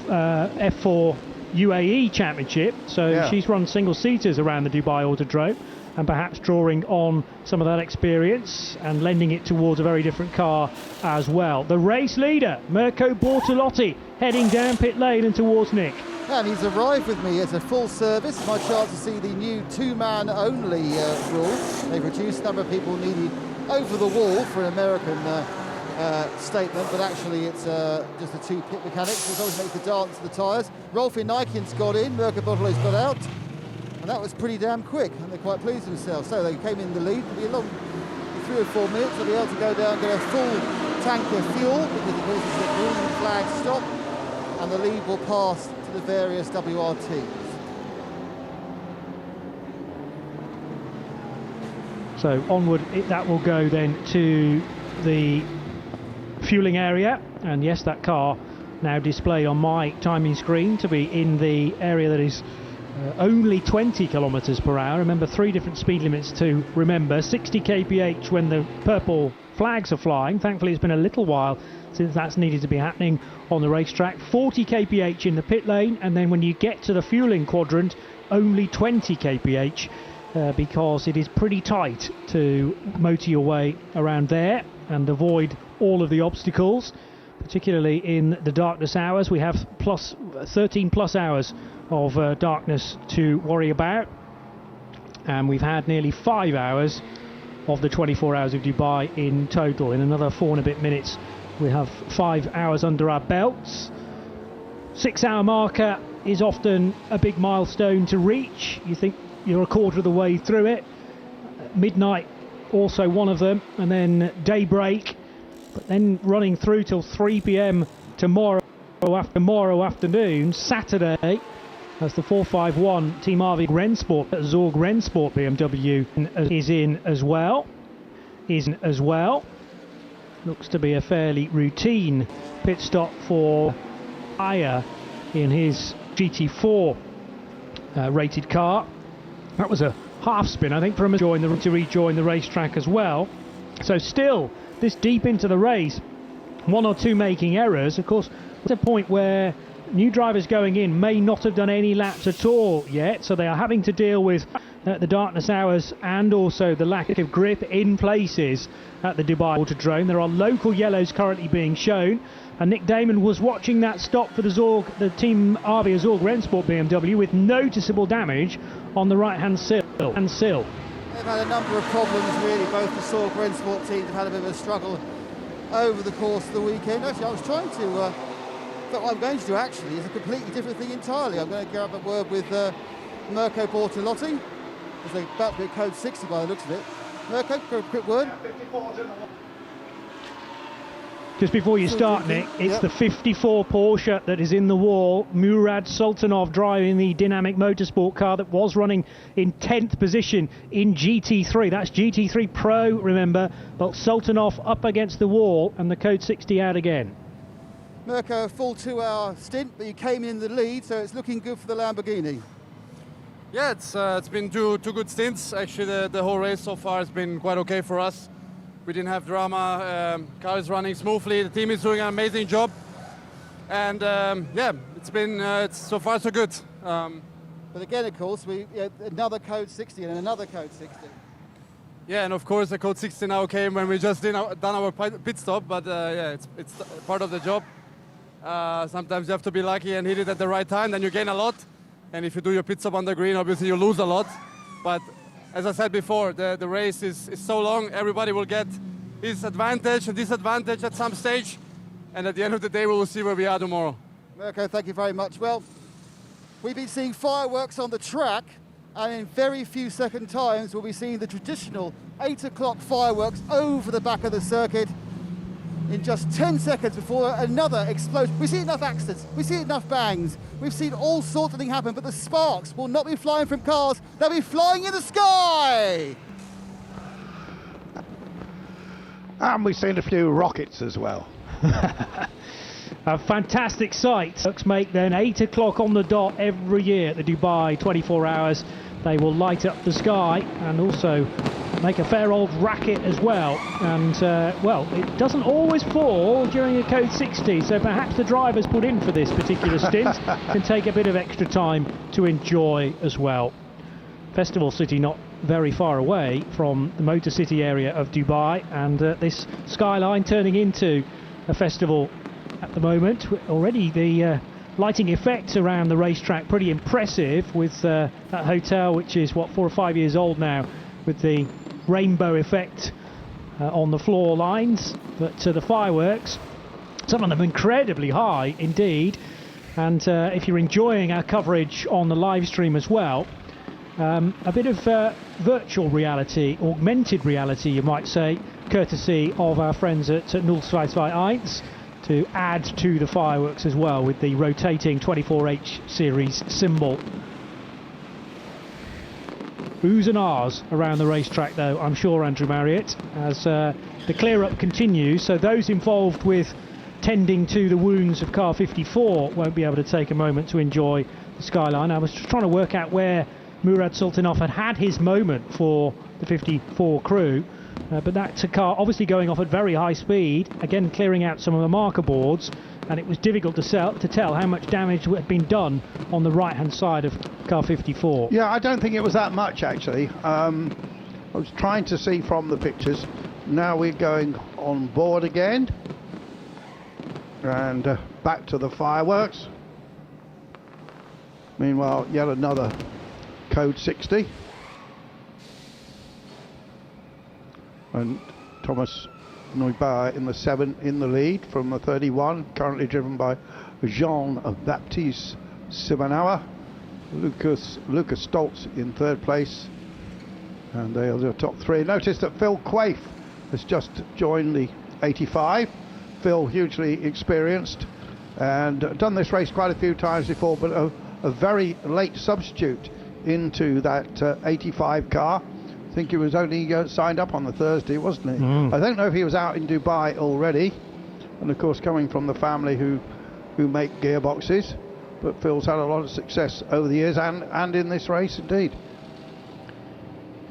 F4 UAE Championship. So she's run single-seaters around the Dubai Autodrome, and perhaps drawing on some of that experience and lending it towards a very different car as well. The race leader, Mirko Bortolotti, heading down pit lane and towards Nick. And he's arrived with me as a full service. My chance to see the new two-man only rule. They've reduced the number of people needed over the wall for an American statement, but actually it's just the two pit mechanics. It's always makes the dance of the tyres. Rolf Nijkens got in, Mirko Bortolotti's got out, and that was pretty damn quick, and they're quite pleased with themselves. So they came in the lead. It'll be a long 3 or 4 minutes. They'll be able to go down and get a full tank of fuel, because of course it's a green flag stop, and the lead will pass to the various WRTs. So onward, that will go then to the fueling area, and yes, that car now displayed on my timing screen to be in the area that is only 20 kilometers per hour. Remember, 3 different speed limits to remember. 60 kph when the purple flags are flying. Thankfully, it's been a little while since that's needed to be happening on the racetrack. 40 kph in the pit lane, and then when you get to the fueling quadrant, only 20 kph because it is pretty tight to motor your way around there and avoid all of the obstacles, particularly in the darkness hours. We have 13 plus hours of darkness to worry about, and we've had nearly 5 hours of the 24 hours of Dubai in total. In another 4 and a bit minutes, we have 5 hours under our belts. 6 hour marker is often a big milestone to reach. You think you're a quarter of the way through it. Midnight also one of them, and then daybreak, but then running through till 3 p.m. tomorrow afternoon, Saturday, as the 451 Team RV Rennsport, Zorg Rennsport BMW is in as well. Looks to be a fairly routine pit stop for Aya in his GT4 rated car. That was a half spin, I think, for him to rejoin the racetrack as well. So still, this deep into the race, 1 or 2 making errors. Of course, at a point where new drivers going in may not have done any laps at all yet, so they are having to deal with the darkness hours and also the lack of grip in places at the Dubai Autodrome. There are local yellows currently being shown, and Nick Damon was watching that stop for the Team RV Zorg Rennsport BMW with noticeable damage on the right-hand sill. They've had a number of problems, really. Both the Zorg Rennsport teams have had a bit of a struggle over the course of the weekend. Actually, I was trying to... but what I'm going to do actually is a completely different thing entirely. I'm going to grab a word with Mirko Bortolotti, because they're about to be code 60 by the looks of it. Mirko, go a quick word. Just before you start, Nick, it's the 54 Porsche that is in the wall. Murad Sultanov driving the Dynamic Motorsport car that was running in 10th position in GT3. That's GT3 Pro, remember, but Sultanov up against the wall and the code 60 out again. Mirko, a full 2-hour stint, but you came in the lead, so it's looking good for the Lamborghini. Yeah, it's been two good stints. Actually, the whole race so far has been quite okay for us. We didn't have drama. Car is running smoothly. The team is doing an amazing job, and yeah, it's so far so good. But again, of course, we another code 60 and another code 60. Yeah, and of course the code 60 now came when we just done our pit stop. But yeah, it's part of the job. Sometimes you have to be lucky and hit it at the right time, then you gain a lot. And if you do your pit stop on the green, obviously you lose a lot. But as I said before, the race is so long, everybody will get his advantage and disadvantage at some stage. And at the end of the day, we will see where we are tomorrow. Mirko, thank you very much. Well, we've been seeing fireworks on the track, and in very few second times, we'll be seeing the traditional 8 o'clock fireworks over the back of the circuit in just 10 seconds before another explosion. We've seen enough accidents, we've seen enough bangs, we've seen all sorts of things happen, but the sparks will not be flying from cars, they'll be flying in the sky! And we've seen a few rockets as well. A fantastic sight. Folks make then 8 o'clock on the dot every year at the Dubai 24 hours. They will light up the sky and also make a fair old racket as well. And, well, it doesn't always fall during a code 60, so perhaps the drivers put in for this particular stint can take a bit of extra time to enjoy as well. Festival City not very far away from the Motor City area of Dubai, and this skyline turning into a festival at the moment. Already the lighting effects around the racetrack pretty impressive, with that hotel, which is what, 4 or 5 years old now, with the rainbow effect on the floor lines. But the fireworks, some of them incredibly high indeed, and if you're enjoying our coverage on the live stream as well, a bit of virtual reality, augmented reality you might say, courtesy of our friends at 021 to add to the fireworks as well, with the rotating 24H series symbol. oohs and ahs around the racetrack, though, I'm sure, Andrew Marriott, as the clear-up continues. So those involved with tending to the wounds of car 54 won't be able to take a moment to enjoy the skyline. I was just trying to work out where Murad Sultanov had his moment for the 54 crew, but that's a car obviously going off at very high speed, again clearing out some of the marker boards, and it was difficult to tell how much damage had been done on the right-hand side of car 54. Yeah, I don't think it was that much, actually. I was trying to see from the pictures. Now we're going on board again. And back to the fireworks. Meanwhile, yet another code 60. And Thomas Neubauer in the 7 in the lead from the 31, currently driven by Jean-Baptiste Simonauer. Lucas Stoltz in 3rd place. And they are the top 3. Notice that Phil Quaife has just joined the 85. Phil, hugely experienced and done this race quite a few times before, but a very late substitute into that 85 car. I think he was only signed up on the Thursday, wasn't he? I don't know if he was out in Dubai already, and of course coming from the family who make gearboxes, but Phil's had a lot of success over the years and in this race indeed.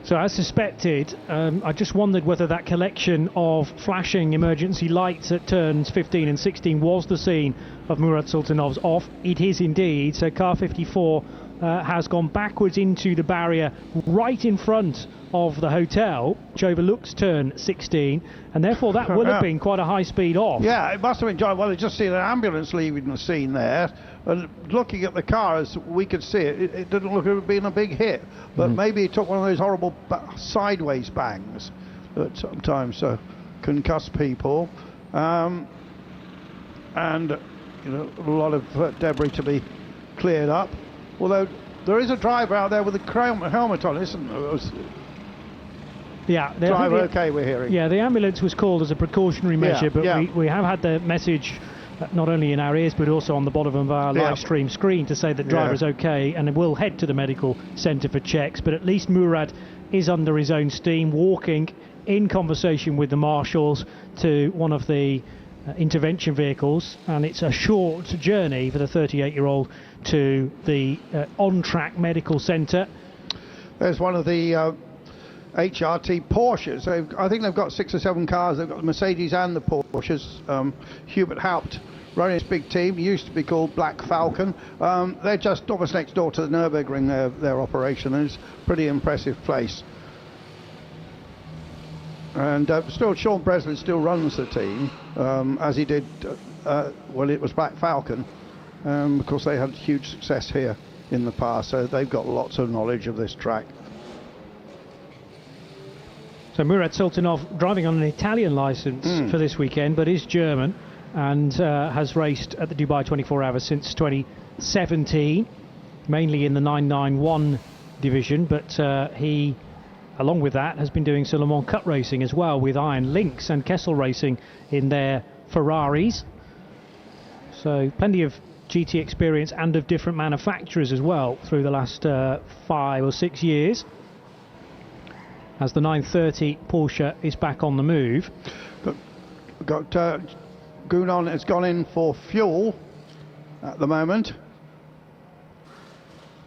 So as suspected, I just wondered whether that collection of flashing emergency lights at turns 15 and 16 was the scene of Murad Sultanov's off. It is indeed. So car 54 has gone backwards into the barrier right in front of the hotel, which overlooks turn 16, and therefore that will have been quite a high speed off. Yeah, it must have been. Well, I just seen an ambulance leaving the scene there, and looking at the car as we could see it, it didn't look like it had been a big hit, but maybe it took one of those horrible sideways bangs that sometimes concuss people, and you know, a lot of debris to be cleared up. Although there is a driver out there with a helmet on, isn't there? Yeah, driver, okay, we're hearing. Yeah, the ambulance was called as a precautionary measure, but we have had the message not only in our ears but also on the bottom of our live stream screen to say that driver's okay and will head to the medical centre for checks. But at least Murad is under his own steam, walking in conversation with the marshals to one of the intervention vehicles, and it's a short journey for the 38-year-old to the on-track medical centre. There's one of the HRT Porsches. I think they've got 6 or 7 cars. They've got the Mercedes and the Porsches. Hubert Haupt running this big team, used to be called Black Falcon. They're just almost next door to the Nürburgring, their operation, and it's a pretty impressive place. And still, Sean Breslin still runs the team, as he did when it was Black Falcon. Of course, they had huge success here in the past, so they've got lots of knowledge of this track. So Murad Sultanov driving on an Italian licence for this weekend, but is German and has raced at the Dubai 24 Hours since 2017, mainly in the 991 division, but he, along with that, has been doing Le Mans Cup racing as well with Iron Lynx and Kessel Racing in their Ferraris. So plenty of GT experience and of different manufacturers as well through the last 5 or 6 years, as the 930 Porsche is back on the move. Gounon has gone in for fuel at the moment.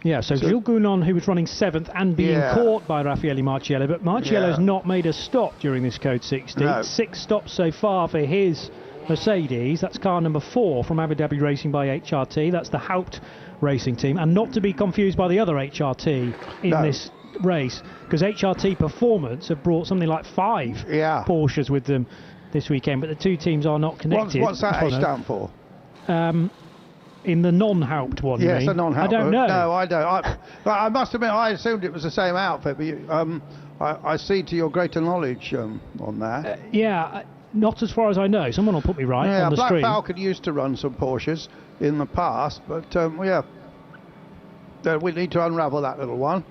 Yeah, so Gilles Gounon, who was running 7th and being caught by Raffaele Marciello, but Marciello's not made a stop during this Code 60. No. 6 stops so far for his Mercedes. That's car number 4 from Abu Dhabi Racing by HRT. That's the Haupt racing team, and not to be confused by the other HRT in this race, because HRT Performance have brought something like 5 Porsches with them this weekend, but the two teams are not connected. What's that H stand for? In the non-Haupt one, yes, the non-Haupt. I don't know. No, I don't. I must admit, I assumed it was the same outfit, but I see to your greater knowledge on that. Not as far as I know. Someone will put me right on the Black stream. Falcon used to run some Porsches in the past, but we need to unravel that little one.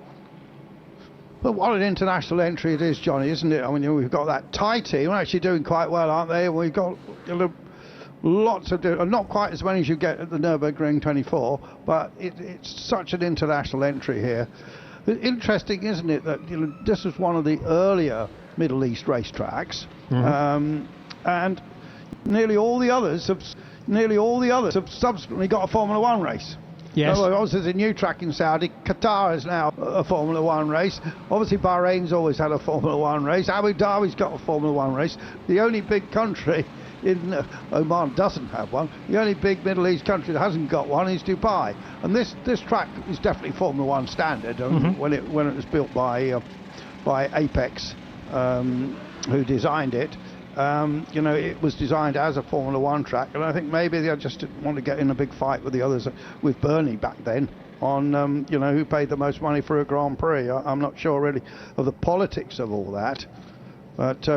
But what an international entry it is, Johnny, isn't it? I mean, we've got that Thai team actually doing quite well, aren't they? We've got lots of, not quite as many as you get at the Nürburgring 24, but it's such an international entry here. Interesting, isn't it, that this was one of the earlier Middle East racetracks, and nearly all the others have subsequently got a Formula One race. Yes. So obviously there's a new track in Saudi. Qatar is now a Formula One race. Obviously Bahrain's always had a Formula One race. Abu Dhabi's got a Formula One race. The only big country in Oman doesn't have one. The only big Middle East country that hasn't got one is Dubai. And this track is definitely Formula One standard. When it was built by Apex, who designed it. It was designed as a Formula One track, and I think maybe they just didn't want to get in a big fight with the others, with Bernie back then, on who paid the most money for a Grand Prix. I'm not sure really of the politics of all that, but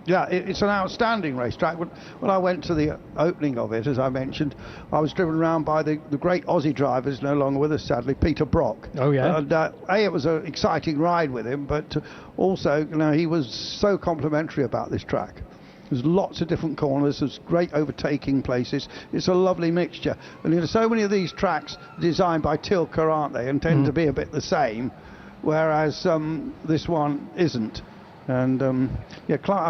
it's an outstanding racetrack. When I went to the opening of it, as I mentioned, I was driven around by the great Aussie drivers, no longer with us sadly, Peter Brock. Oh yeah. And it was an exciting ride with him, but also he was so complimentary about this track. There's lots of different corners, there's great overtaking places. It's a lovely mixture. And so many of these tracks are designed by Tilke, aren't they, and tend to be a bit the same, whereas this one isn't. And I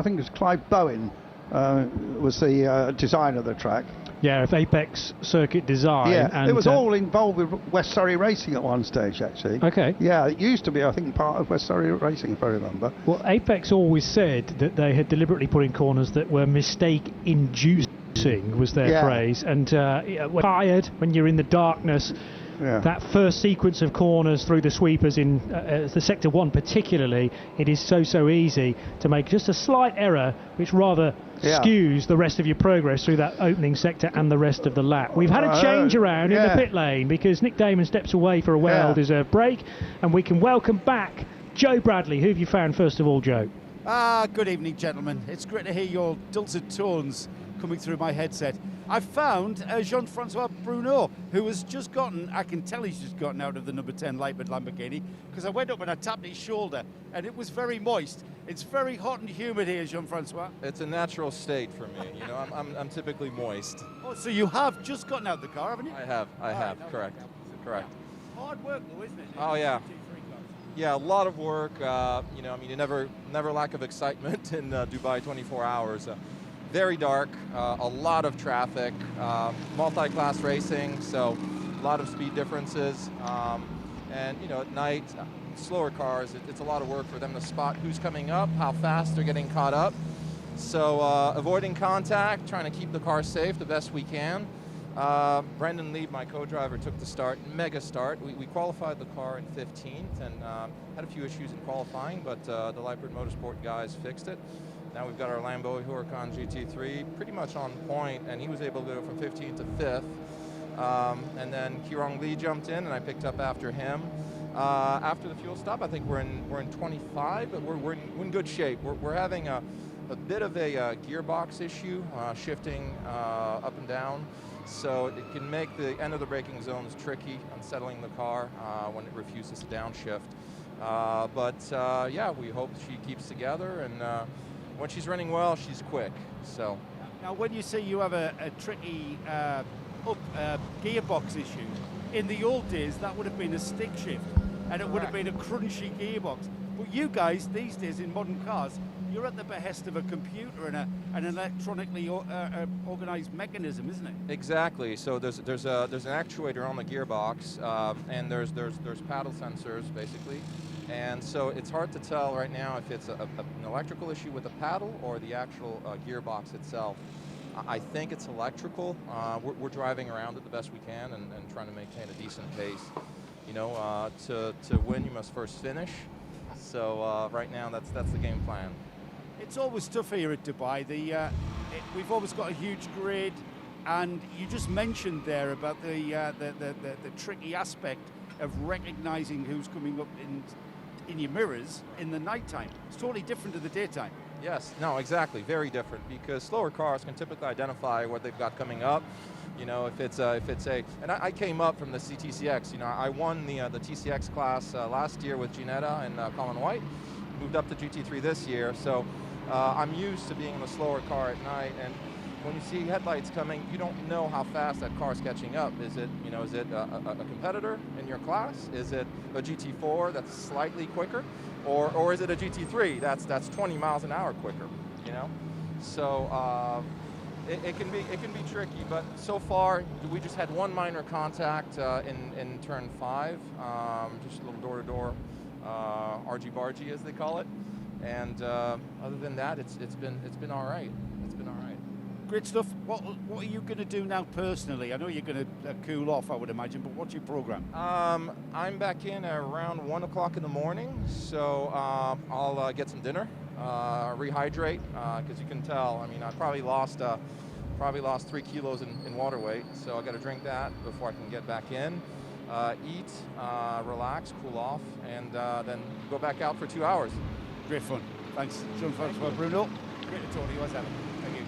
think it was Clive Bowen was the designer of the track. Yeah, of Apex Circuit Design. Yeah, and it was all involved with West Surrey Racing at one stage, actually. Okay. Yeah, it used to be, I think, part of West Surrey Racing, if I remember. Well, Apex always said that they had deliberately put in corners that were mistake-inducing, was their phrase. And when tired, when you're in the darkness, that first sequence of corners through the sweepers in the Sector 1 particularly, it is so easy to make just a slight error which rather skews the rest of your progress through that opening sector and the rest of the lap. We've had a change around in the pit lane because Nick Damon steps away for a well-deserved break, and we can welcome back Joe Bradley. Who have you found first of all, Joe? Good evening, gentlemen. It's great to hear your dulcet tones coming through my headset. I've found Jean-Francois Bruno, who has just gotten, I can tell he's just gotten out of the number 10 Lightbird Lamborghini, because I went up and I tapped his shoulder, and it was very moist. It's very hot and humid here, Jean-Francois. It's a natural state for me. I'm typically moist. Oh, so you have just gotten out of the car, haven't you? I have, correct. Hard work, though, isn't it? Oh, yeah. Yeah, a lot of work. You never lack of excitement in Dubai 24 hours. Very dark, a lot of traffic, multi-class racing, so a lot of speed differences. And at night, slower cars, it's a lot of work for them to spot who's coming up, how fast they're getting caught up. So avoiding contact, trying to keep the car safe the best we can. Brendan Lee, my co-driver, took the start, mega start. We qualified the car in 15th and had a few issues in qualifying, but the Lightbird Motorsport guys fixed it. Now we've got our Lambo Huracan GT3 pretty much on point, and he was able to go from 15th to 5th. And then Kirong Lee jumped in, and I picked up after him. After the fuel stop, I think we're in 25, but we're in good shape. We're having a bit of a gearbox issue, shifting up and down, so it can make the end of the braking zones tricky, unsettling the car when it refuses to downshift. We hope she keeps together, and when she's running well, she's quick. So now, when you say you have a tricky gearbox issue, in the old days that would have been a stick shift, and it would have been a crunchy gearbox. But you guys these days in modern cars, you're at the behest of a computer and an electronically organized mechanism, isn't it? Exactly. So there's an actuator on the gearbox, and there's paddle sensors basically. And so it's hard to tell right now if it's an electrical issue with the paddle or the actual gearbox itself. I think it's electrical. We're driving around it the best we can and trying to maintain a decent pace. To win, you must first finish. So right now, that's the game plan. It's always tough here at Dubai. We've always got a huge grid, and you just mentioned there about the tricky aspect of recognizing who's coming up in your mirrors in the nighttime. It's totally different to the daytime. Yes, no, exactly, very different, because slower cars can typically identify what they've got coming up. If it's a, and I came up from the CTCX. I won the TCX class last year with Ginetta and Colin White. Moved up to GT3 this year, so I'm used to being in a slower car at night. And when you see headlights coming, you don't know how fast that car's catching up. Is it, you know, is it a competitor in your class? Is it a GT4 that's slightly quicker, or is it a GT3 that's 20 miles an hour quicker? You know, so it can be tricky. But so far, we just had one minor contact in turn 5, just a little door-to-door argy-bargy, as they call it. And other than that, it's been all right. It's been all right. Great stuff. What are you going to do now personally? I know you're going to cool off, I would imagine, but what's your program? I'm back in around 1 o'clock in the morning, so I'll get some dinner, rehydrate, because you can tell. I mean, I probably lost 3 kilos in water weight, so I got to drink that before I can get back in. Eat, relax, cool off, and then go back out for 2 hours. Great fun. Thanks, Jean-Francois Bruno. Great to talk to you. Thank you.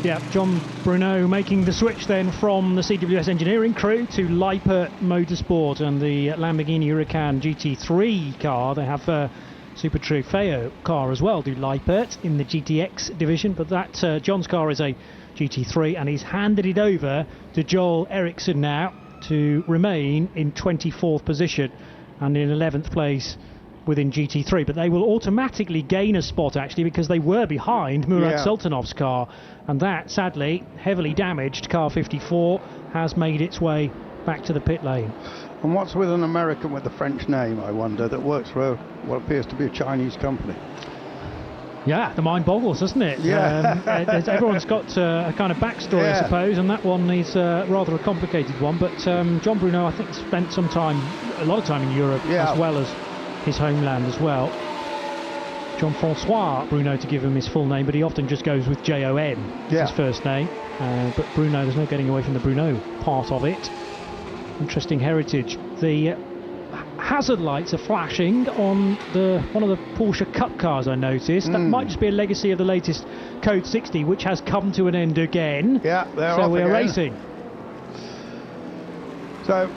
Yeah, John Bruno making the switch then from the CWS engineering crew to Lippert Motorsport and the Lamborghini Huracan GT3 car. They have a Super Trofeo car as well, do Lippert in the GTX division, but that John's car is a GT3, and he's handed it over to Joel Eriksson now to remain in 24th position and in 11th place within GT3, but they will automatically gain a spot actually because they were behind Murat Sultanov's car, and that sadly heavily damaged car 54 has made its way back to the pit lane. And what's with an American with a French name, I wonder, that works for what appears to be a Chinese company? Yeah, the mind boggles, doesn't it? Yeah. Everyone's got a kind of backstory, I suppose, and that one is rather a complicated one. But John Bruno, I think, spent a lot of time in Europe as well as his homeland as well. Jean-Francois Bruno, to give him his full name, but he often just goes with J-O-N, his first name. But Bruno, there's no getting away from the Bruno part of it. Interesting heritage. The hazard lights are flashing on one of the Porsche Cup cars, I noticed. That might just be a legacy of the latest Code 60, which has come to an end again. Yeah, they're so off we're again. racing. So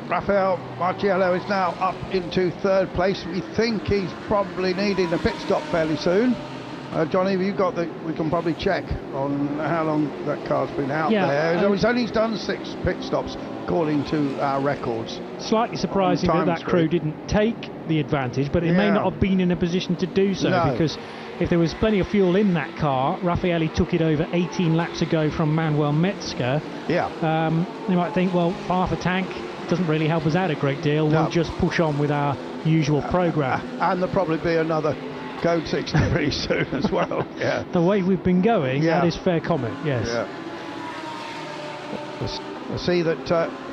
Rafael Marciello is now up into 3rd place. We think he's probably needing a pit stop fairly soon. Johnny, have you got we can probably check on how long that car's been out there. He's done 6 pit stops according to our records. Slightly surprising that crew didn't take the advantage, but it may not have been in a position to do so, because if there was plenty of fuel in that car, Raffaelli took it over 18 laps ago from Manuel Metzger. They might think, well, half a tank doesn't really help us out a great deal. We'll just push on with our usual program. And there'll probably be another Code 60 pretty soon as well. The way we've been going, that is fair comment, yes. I see that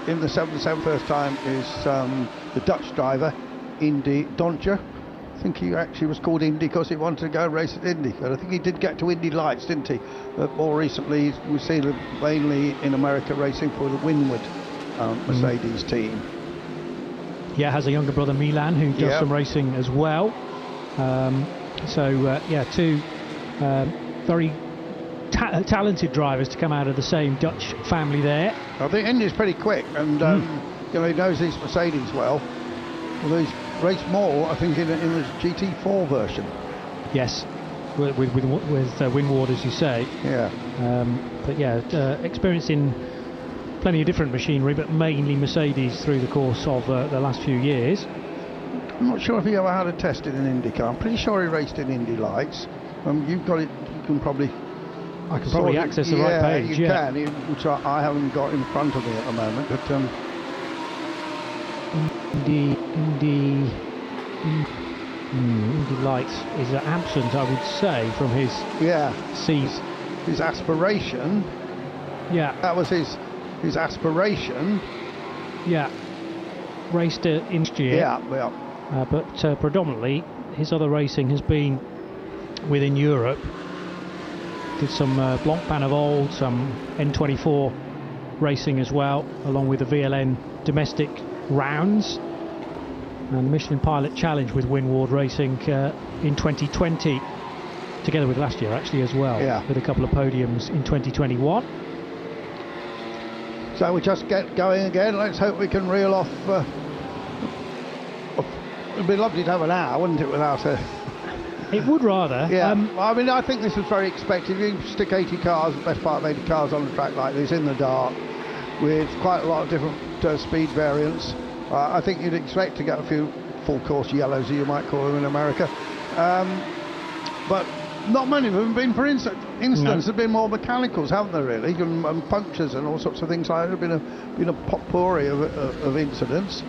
in the 7-7 first time is the Dutch driver, Indy Dontje. I think he actually was called Indy because he wanted to go race at Indy. And I think he did get to Indy Lights, didn't he? But more recently, we've seen him mainly in America racing for the Winward Mercedes team. Yeah, has a younger brother, Milan, who does some racing as well. Two very talented drivers to come out of the same Dutch family there. I think Indy's pretty quick, and he knows his Mercedes well. Although he's raced more, I think, in the GT4 version. Yes, with Winward, as you say. Experience in plenty of different machinery, but mainly Mercedes through the course of the last few years. I'm not sure if he ever had a test in an IndyCar. I'm pretty sure he raced in Indy Lights. You've got it. You can probably. I can probably access the right page. You can, which I haven't got in front of me at the moment. But Indy Lights is absent, I would say, from his seat. His aspiration. Yeah, that was his aspiration. Yeah, raced in year. But predominantly his other racing has been within Europe. Did some Blancpain of old, some N24 racing as well, along with the VLN domestic rounds, and the Michelin Pilot Challenge with Winward Racing in 2020, together with last year actually as well, with a couple of podiums in 2021. So we just get going again. Let's hope we can reel off. It'd be lovely to have an hour, wouldn't it, without It would rather. Yeah, well, I mean, I think this was very expected. You stick 80 cars, the best part of 80 cars on a track like this in the dark, with quite a lot of different speed variants. I think you'd expect to get a few full course yellows, you might call them in America. But not many of them have been, for instance, have been more mechanicals, haven't there, really? And punctures and all sorts of things like that. There have been a potpourri of incidents.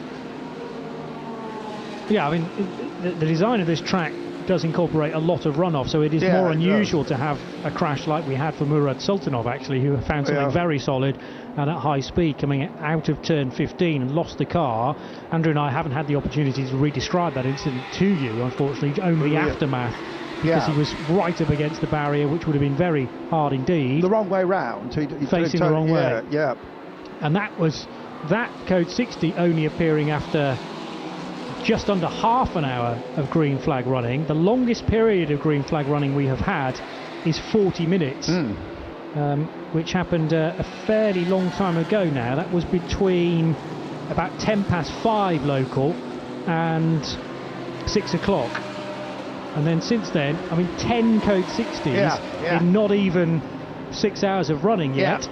Yeah, I mean, the design of this track does incorporate a lot of runoff, so it is more unusual to have a crash like we had for Murad Sultanov, actually, who found something very solid and at high speed coming out of turn 15 and lost the car. Andrew and I haven't had the opportunity to re-describe that incident to you, unfortunately, only the aftermath, because he was right up against the barrier, which would have been very hard indeed. The wrong way round. Facing the wrong way. Yeah. And that code 60 only appearing after just under half an hour of green flag running. The longest period of green flag running we have had is 40 minutes, which happened a fairly long time ago now. That was between about 5 local and 6 o'clock. And then since then, I mean, 10 code 60s in not even 6 hours of running yet,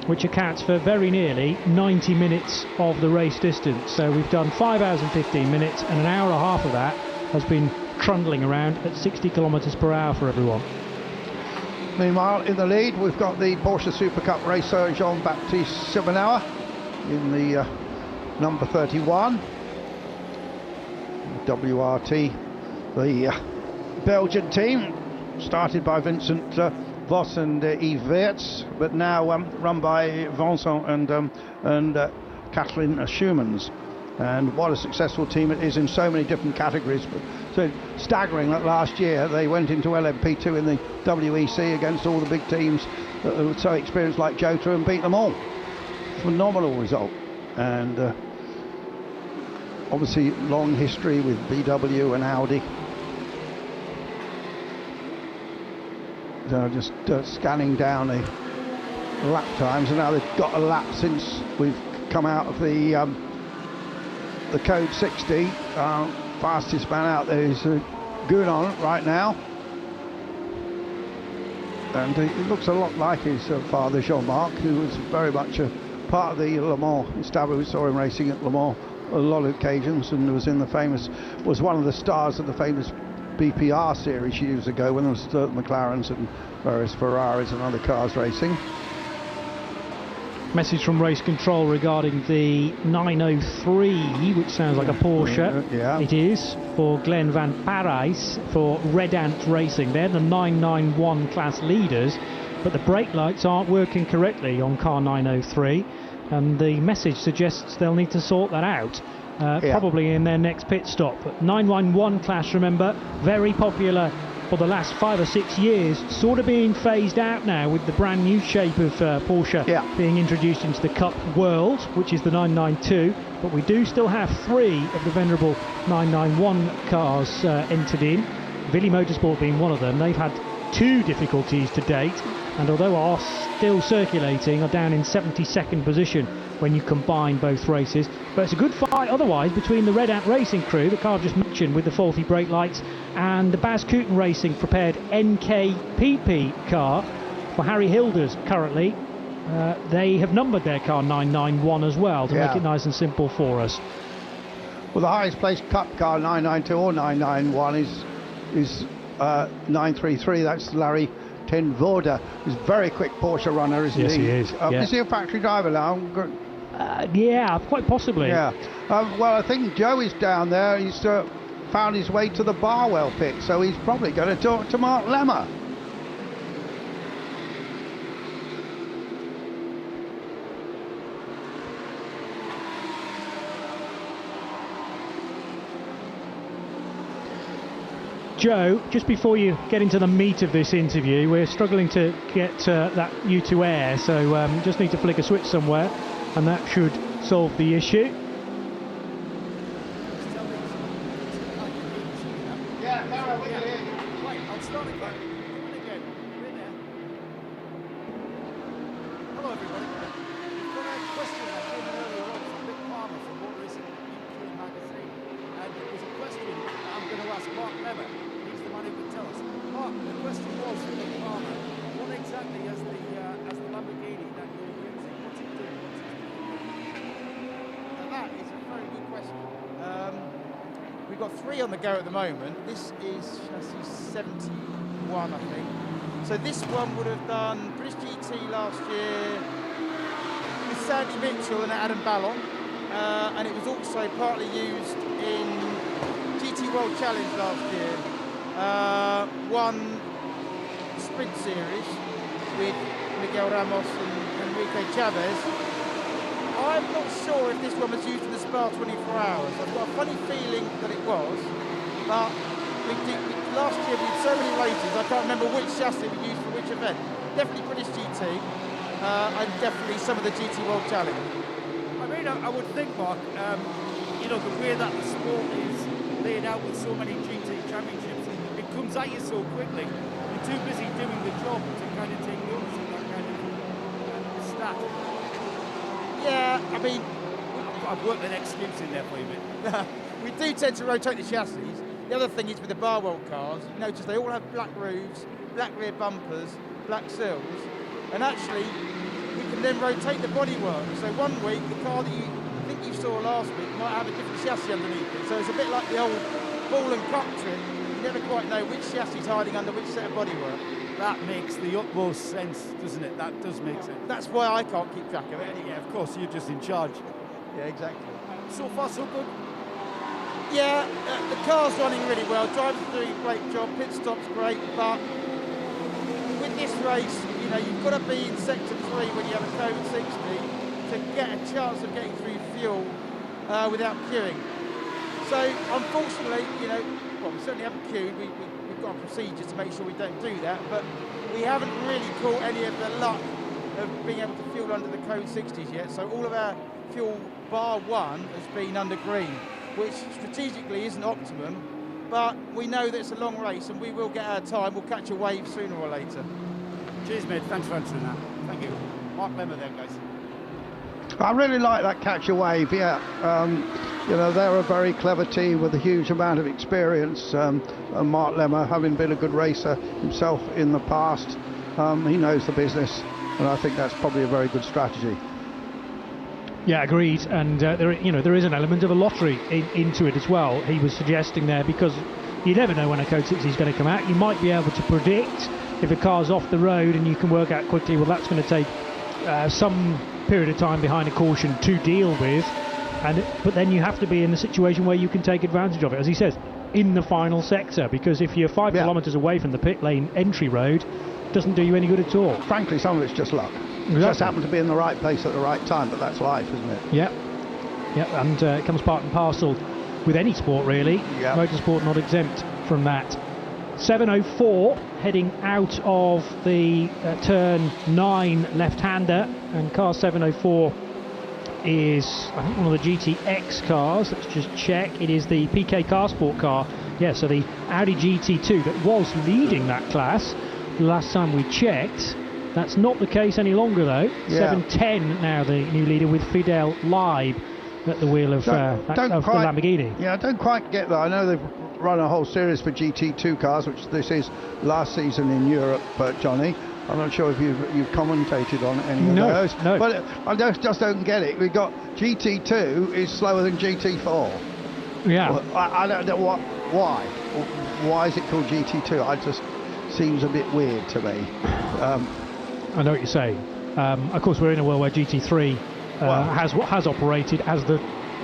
which accounts for very nearly 90 minutes of the race distance. So we've done 5 hours and 15 minutes, and an hour and a half of that has been trundling around at 60 kilometres per hour for everyone. Meanwhile, in the lead, we've got the Porsche Super Cup racer Jean-Baptiste Simonauer in the number 31. WRT, the Belgian team, started by Vincent Vos and Yves Weerts, but now run by Vincent and Kathleen Schumans. And what a successful team it is in so many different categories. But so staggering that last year they went into LMP2 in the WEC against all the big teams that were so experienced like Jota and beat them all. Phenomenal result. And obviously long history with VW and Audi. Just scanning down the lap times, and now they've got a lap since we've come out of the code 60. Fastest man out there is Gounon right now, and it looks a lot like his father Jean-Marc, who was very much a part of the Le Mans established. We saw him racing at Le Mans a lot of occasions, and was one of the stars of the famous BPR series years ago when there was McLarens and various Ferraris and other cars racing. Message from race control regarding the 903, which sounds like a Porsche. It is for Glenn van Parijs for Red Ant Racing. They're the 991 class leaders, but the brake lights aren't working correctly on car 903, and the message suggests they'll need to sort that out. Probably in their next pit stop. But 911 class, remember, very popular for the last 5 or 6 years, sort of being phased out now with the brand new shape of Porsche being introduced into the Cup World, which is the 992. But we do still have 3 of the venerable 991 cars entered in, Villy Motorsport being one of them. They've had 2 difficulties to date, and although are still circulating, are down in 72nd position when you combine both races. But it's a good fight otherwise between the Red Ant Racing crew, the car I've just mentioned with the faulty brake lights, and the Baz Kooten Racing prepared NKPP car for Harry Hilders currently. They have numbered their car 991 as well to make it nice and simple for us. Well, the highest placed Cup car 992 or 991 is 933. That's Larry Ten Voorde. He's a very quick Porsche runner, isn't he? Yes, he is. Is he a factory driver now? Yeah, quite possibly. Yeah. Well, I think Joe is down there. He's found his way to the Barwell pit, so he's probably going to talk to Mark Lemmer. Joe, just before you get into the meat of this interview, we're struggling to get that U to air, so just need to flick a switch somewhere, and that should solve the issue. got 3 on the go at the moment. This is chassis 71, I think. So this one would have done British GT last year with Sandy Mitchell and Adam Ballon. And it was also partly used in GT World Challenge last year. Won Sprint Series with Miguel Ramos and Enrique Chavez. I'm not sure if this one was used in the Spa 24 Hours. I've got a funny feeling that it was, but last year we did so many races, I can't remember which chassis we used for which event. Definitely British GT, and definitely some of the GT World Challenge. I mean, I would think, Mark, you know, the way that the sport is laid out with so many GT championships, it comes at you so quickly. You're too busy doing the job to kind of take notice of that kind of stat. Yeah, I mean, I've worked an excuse in there for you, mate. We do tend to rotate the chassis. The other thing is with the Bar World cars, you notice they all have black roofs, black rear bumpers, black sills, and actually we can then rotate the bodywork. So one week, the car that I think you saw last week might have a different chassis underneath it. So it's a bit like the old ball and cup trick. You never quite know which chassis is hiding under which set of bodywork. That makes the utmost sense, doesn't it? That does make sense. That's why I can't keep track of it. Yeah, of course, you're just in charge. Yeah, exactly. So far, so good. Yeah, the car's running really well. Driver's doing a great job. Pit stop's great, but with this race, you know, you've got to be in sector 3 when you have a code 60 to get a chance of getting through fuel without queuing. So, unfortunately, you know, well, we certainly haven't queued. We've got a procedure to make sure we don't do that, but we haven't really caught any of the luck of being able to fuel under the code 60s yet. So all of our fuel bar 1 has been under green, which strategically isn't optimum, but we know that it's a long race and we will get our time. We'll catch a wave sooner or later. Cheers, mate. Thanks for answering that. Thank you. Mark Lemmer there, guys. I really like that catch a wave, yeah. You know, they're a very clever team with a huge amount of experience. And Mark Lemmer, having been a good racer himself in the past, he knows the business, and I think that's probably a very good strategy. Yeah, agreed. And there is an element of a lottery into it as well. He was suggesting there, because you never know when a Code 60 is going to come out. You might be able to predict if a car's off the road, and you can work out quickly, well, that's going to take some period of time behind a caution to deal with. But then you have to be in the situation where you can take advantage of it, as he says, in the final sector, because if you're 5 kilometres away from the pit lane entry road, it doesn't do you any good at all. Frankly, some of it's just luck. Exactly. Just happen to be in the right place at the right time, but that's life, isn't it? Yeah, and it comes part and parcel with any sport, really. Yep. Motorsport not exempt from that. 7:04 heading out of the turn 9 left-hander, and car 7:04 is, I think, one of the GTX cars. Let's just check. It is the PK Car Sport car. Yeah, so the Audi GT2 that was leading that class the last time we checked. That's not the case any longer, though. Yeah. 7:10 now, the new leader, with Fidel Leib at the wheel of the Lamborghini. Yeah, I don't quite get that. I know they've run a whole series for GT2 cars, which this is last season in Europe, Johnny. I'm not sure if you've commentated on any of those. No. But I just don't get it. We've got GT2 is slower than GT4. Yeah. Well, I don't know why. Why is it called GT2? It just seems a bit weird to me. I know what you're saying. Of course, we're in a world where GT3 has operated as the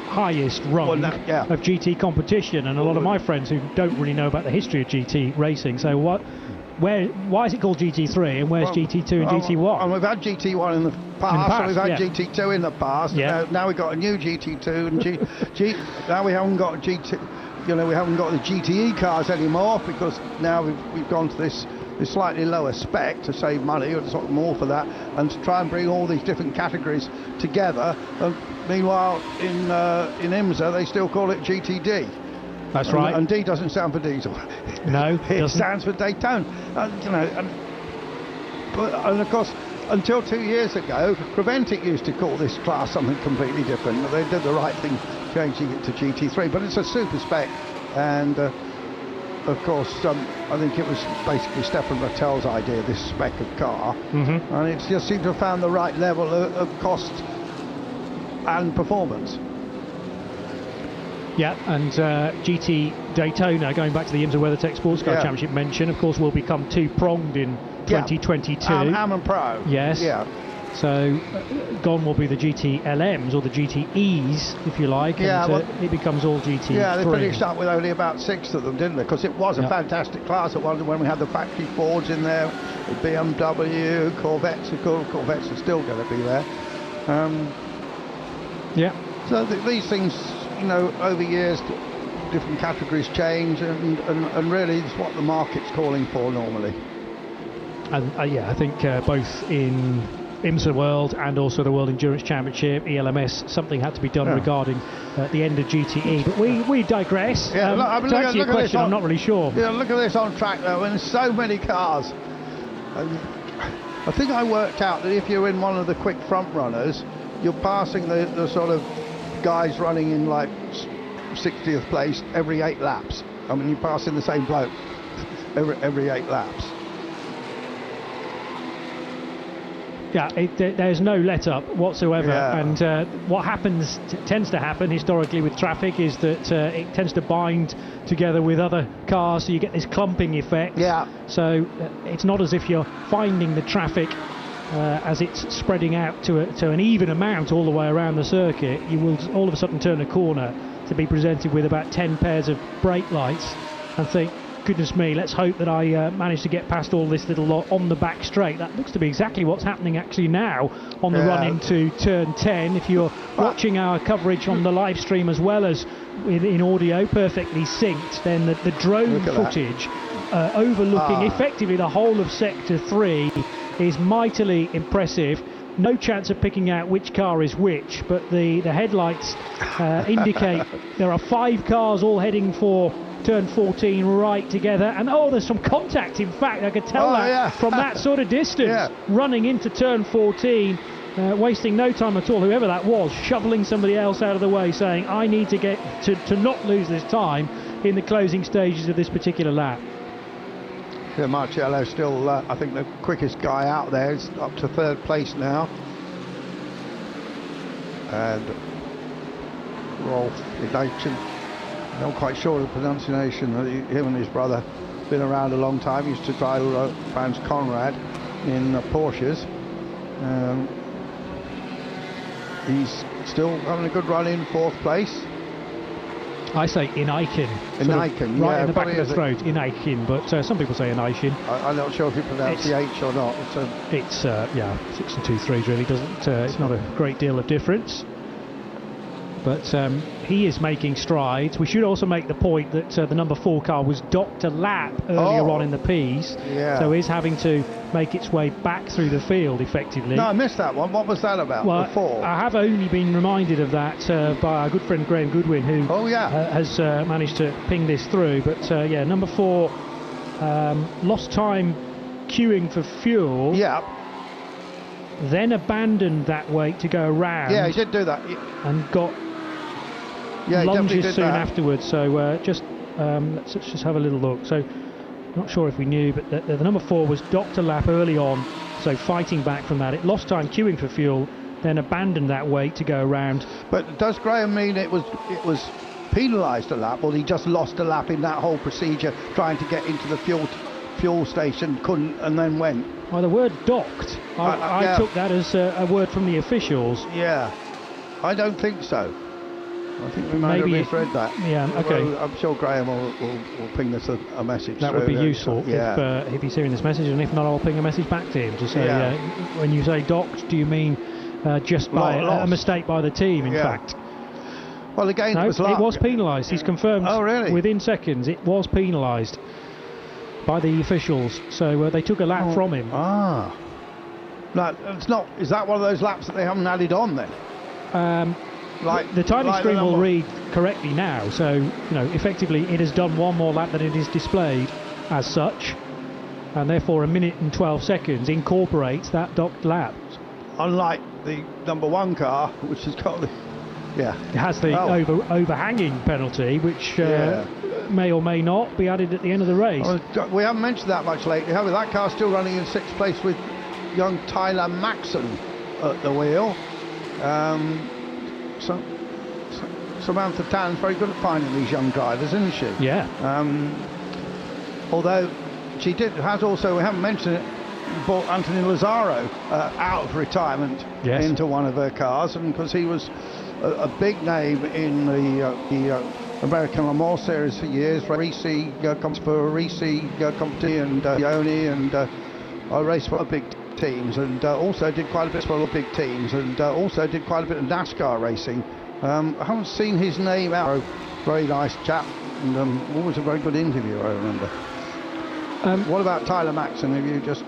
highest rung of GT competition, and a lot of my friends who don't really know about the history of GT racing say, why is it called GT3 and where's GT2 and GT1? And we've had GT1 in the past, and we've had GT2 in the past. Yeah. Now we've got a new GT2 and now we haven't got GT. You know, we haven't got the GTE cars anymore, because now we've gone to this slightly lower spec to save money, or to sort of more for that, and to try and bring all these different categories together. Meanwhile, in IMSA, they still call it GTD. That's right. And D doesn't stand for diesel. No, it stands for Daytona. And of course, until 2 years ago, Creventic used to call this class something completely different. But they did the right thing, changing it to GT3. But it's a super spec, and of course, I think it was basically Stefan Rattel's idea, this spec of car, and it just seemed to have found the right level of cost and performance. Yeah, and GT Daytona, going back to the IMSA WeatherTech Sports Car Championship mention, of course, will become two-pronged in 2022. Am and Pro. Yes. Yeah. So gone will be the GT LMs or the GTEs, if you like, and it becomes all GT3. Yeah, they finished up with only about 6 of them, didn't they? Because it was a fantastic class at one when we had the factory Fords in there, the BMW, Corvettes. Of course, Corvettes are still going to be there. So these things, you know, over years, different categories change, and really it's what the market's calling for normally. And I think both in IMSA World and also the World Endurance Championship, ELMS, something had to be done regarding the end of GTE. But we digress. Yeah, to answer your question, I'm not really sure. Yeah, look at this on track though, and there's so many cars. I think I worked out that if you're in one of the quick front runners, you're passing the sort of guys running in like 60th place every 8 laps. I mean, you're passing the same bloke every 8 laps. Yeah, there's no let up whatsoever, and what tends to happen historically with traffic is that it tends to bind together with other cars, so you get this clumping effect. Yeah. So it's not as if you're finding the traffic as it's spreading out to an even amount all the way around the circuit. You will all of a sudden turn a corner to be presented with about 10 pairs of brake lights and think, goodness me, let's hope that I manage to get past all this little lot on the back straight. That looks to be exactly what's happening actually now on the run into turn 10. If you're watching our coverage on the live stream as well as in audio perfectly synced, then the drone footage overlooking effectively the whole of sector 3 is mightily impressive. No chance of picking out which car is which, but the headlights indicate there are 5 cars all heading for turn 14 right together, and there's some contact. In fact, I could tell from that sort of distance, running into turn 14, wasting no time at all, whoever that was, shoveling somebody else out of the way, saying, I need to get to not lose this time in the closing stages of this particular lap. Yeah, Marcello still, I think, the quickest guy out there. Is up to 3rd place now. And Rolf Idachin, I'm not quite sure of the pronunciation. Him and his brother been around a long time. He used to drive Franz Conrad in Porsches. He's still having a good run in 4th place. I say Inaikin. Inaikin, right in the back of the throat, Inaikin, but some people say Inaikin. I'm not sure if you pronounce the H or not. It's 6 and 2 3s really, doesn't it's not a great deal of difference. But he is making strides. We should also make the point that the number 4 car was docked a lap earlier on in the piece, so is having to make its way back through the field effectively. No, I missed that one. What was that about? Well, the 4? I have only been reminded of that by our good friend Graham Goodwin, who has managed to ping this through. But number 4 lost time queuing for fuel. Yeah. Then abandoned that weight to go around. Yeah, he did do that. And got lunges soon afterwards. So let's just have a little look. So not sure if we knew, but the number 4 was docked a lap early on, so fighting back from that. It lost time queuing for fuel, then abandoned that weight to go around. But does Graham mean it was penalised a lap, or he just lost a lap in that whole procedure trying to get into the fuel station, couldn't, and then went? Well, the word docked, I took that as a word from the officials. Yeah, I don't think so. I think we might have misread that. Yeah, okay. Well, I'm sure Graham will ping us a message. That would be useful if he's hearing this message, and if not, I'll ping a message back to him to say, when you say docked, do you mean just by a mistake by the team, in fact? Well, again, no, it was penalised. He's confirmed within seconds it was penalised by the officials, so they took a lap from him. No, it's not. Is that one of those laps that they haven't added on then? The timing screen will read correctly now, so effectively it has done one more lap than it is displayed as such, and therefore 1 minute and 12 seconds incorporates that docked lap. Unlike the number 1 car, which has got the it has the overhanging penalty, which may or may not be added at the end of the race. Well, we haven't mentioned that much lately, have we? That car's still running in 6th place with young Tyler Samantha Tan's very good at finding these young drivers, isn't she? Yeah. Although she has also, we haven't mentioned it, brought Anthony Lazzaro out of retirement into one of her cars, and because he was a big name in the American Le Mans series for years. Reese comes for Reese competition, and Ioni, and I raced for big teams, and also did quite a bit for big teams, and also did quite a bit of NASCAR racing. I haven't seen his name out. Very nice chap, and always a very good interview, I remember. What about Tyler Maxson? Have you just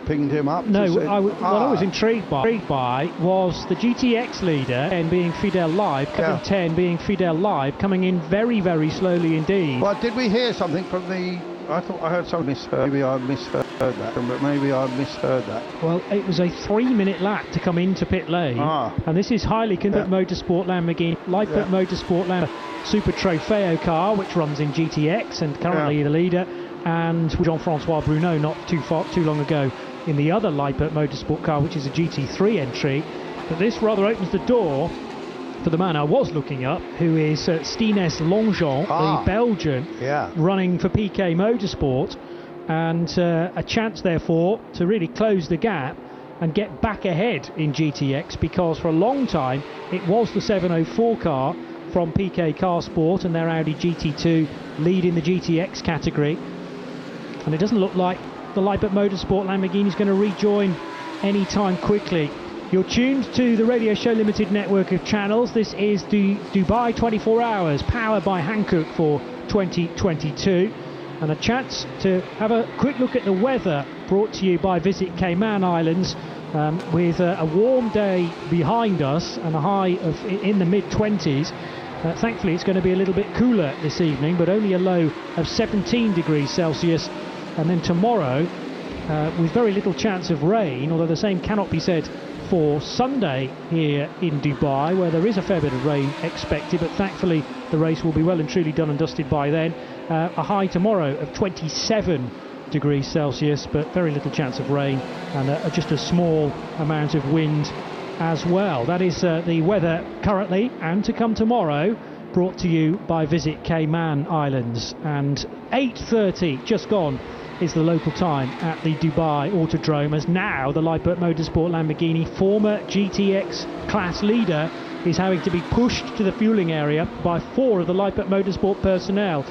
pinged him up? No, what I was intrigued by was the GTX leader, and being Fidel Live, 10 being Fidel Live, coming in very, very slowly indeed. Well, did we hear something from the... I thought I heard something misheard. Maybe I misheard that, but maybe I misheard that. Well, it was a 3-minute lap to come into pit lane, and this is highly Motorsport Lamborghini, Lightfoot Motorsport Lamborghini Super Trofeo car, which runs in GTX and currently the leader, and Jean-Francois Bruno not too long ago in the other Lightfoot Motorsport car, which is a GT3 entry. But this rather opens the door for the man I was looking up, who is Stines Longchamp, the Belgian, running for PK Motorsport, and a chance therefore to really close the gap and get back ahead in GTX, because for a long time it was the 704 car from PK Car Sport and their Audi GT2 leading the GTX category, and it doesn't look like the Lightfoot Motorsport Lamborghini is going to rejoin any time quickly. You're tuned to the Radio Show Limited network of channels. This is the Dubai 24 Hours, powered by Hankook for 2022. And a chance to have a quick look at the weather, brought to you by Visit Cayman Islands, with a warm day behind us and a high of in the mid-20s. Thankfully, it's going to be a little bit cooler this evening, but only a low of 17 degrees Celsius. And then tomorrow, with very little chance of rain, although the same cannot be said for Sunday here in Dubai, where there is a fair bit of rain expected, but thankfully the race will be well and truly done and dusted by then. A high tomorrow of 27 degrees Celsius, but very little chance of rain, and just a small amount of wind as well. That is the weather currently, and to come tomorrow, brought to you by Visit Cayman Islands. And 8:30 just gone is the local time at the Dubai Autodrome, as now the Lightfoot Motorsport Lamborghini former GTX class leader is having to be pushed to the fueling area by 4 of the Lightfoot Motorsport personnel.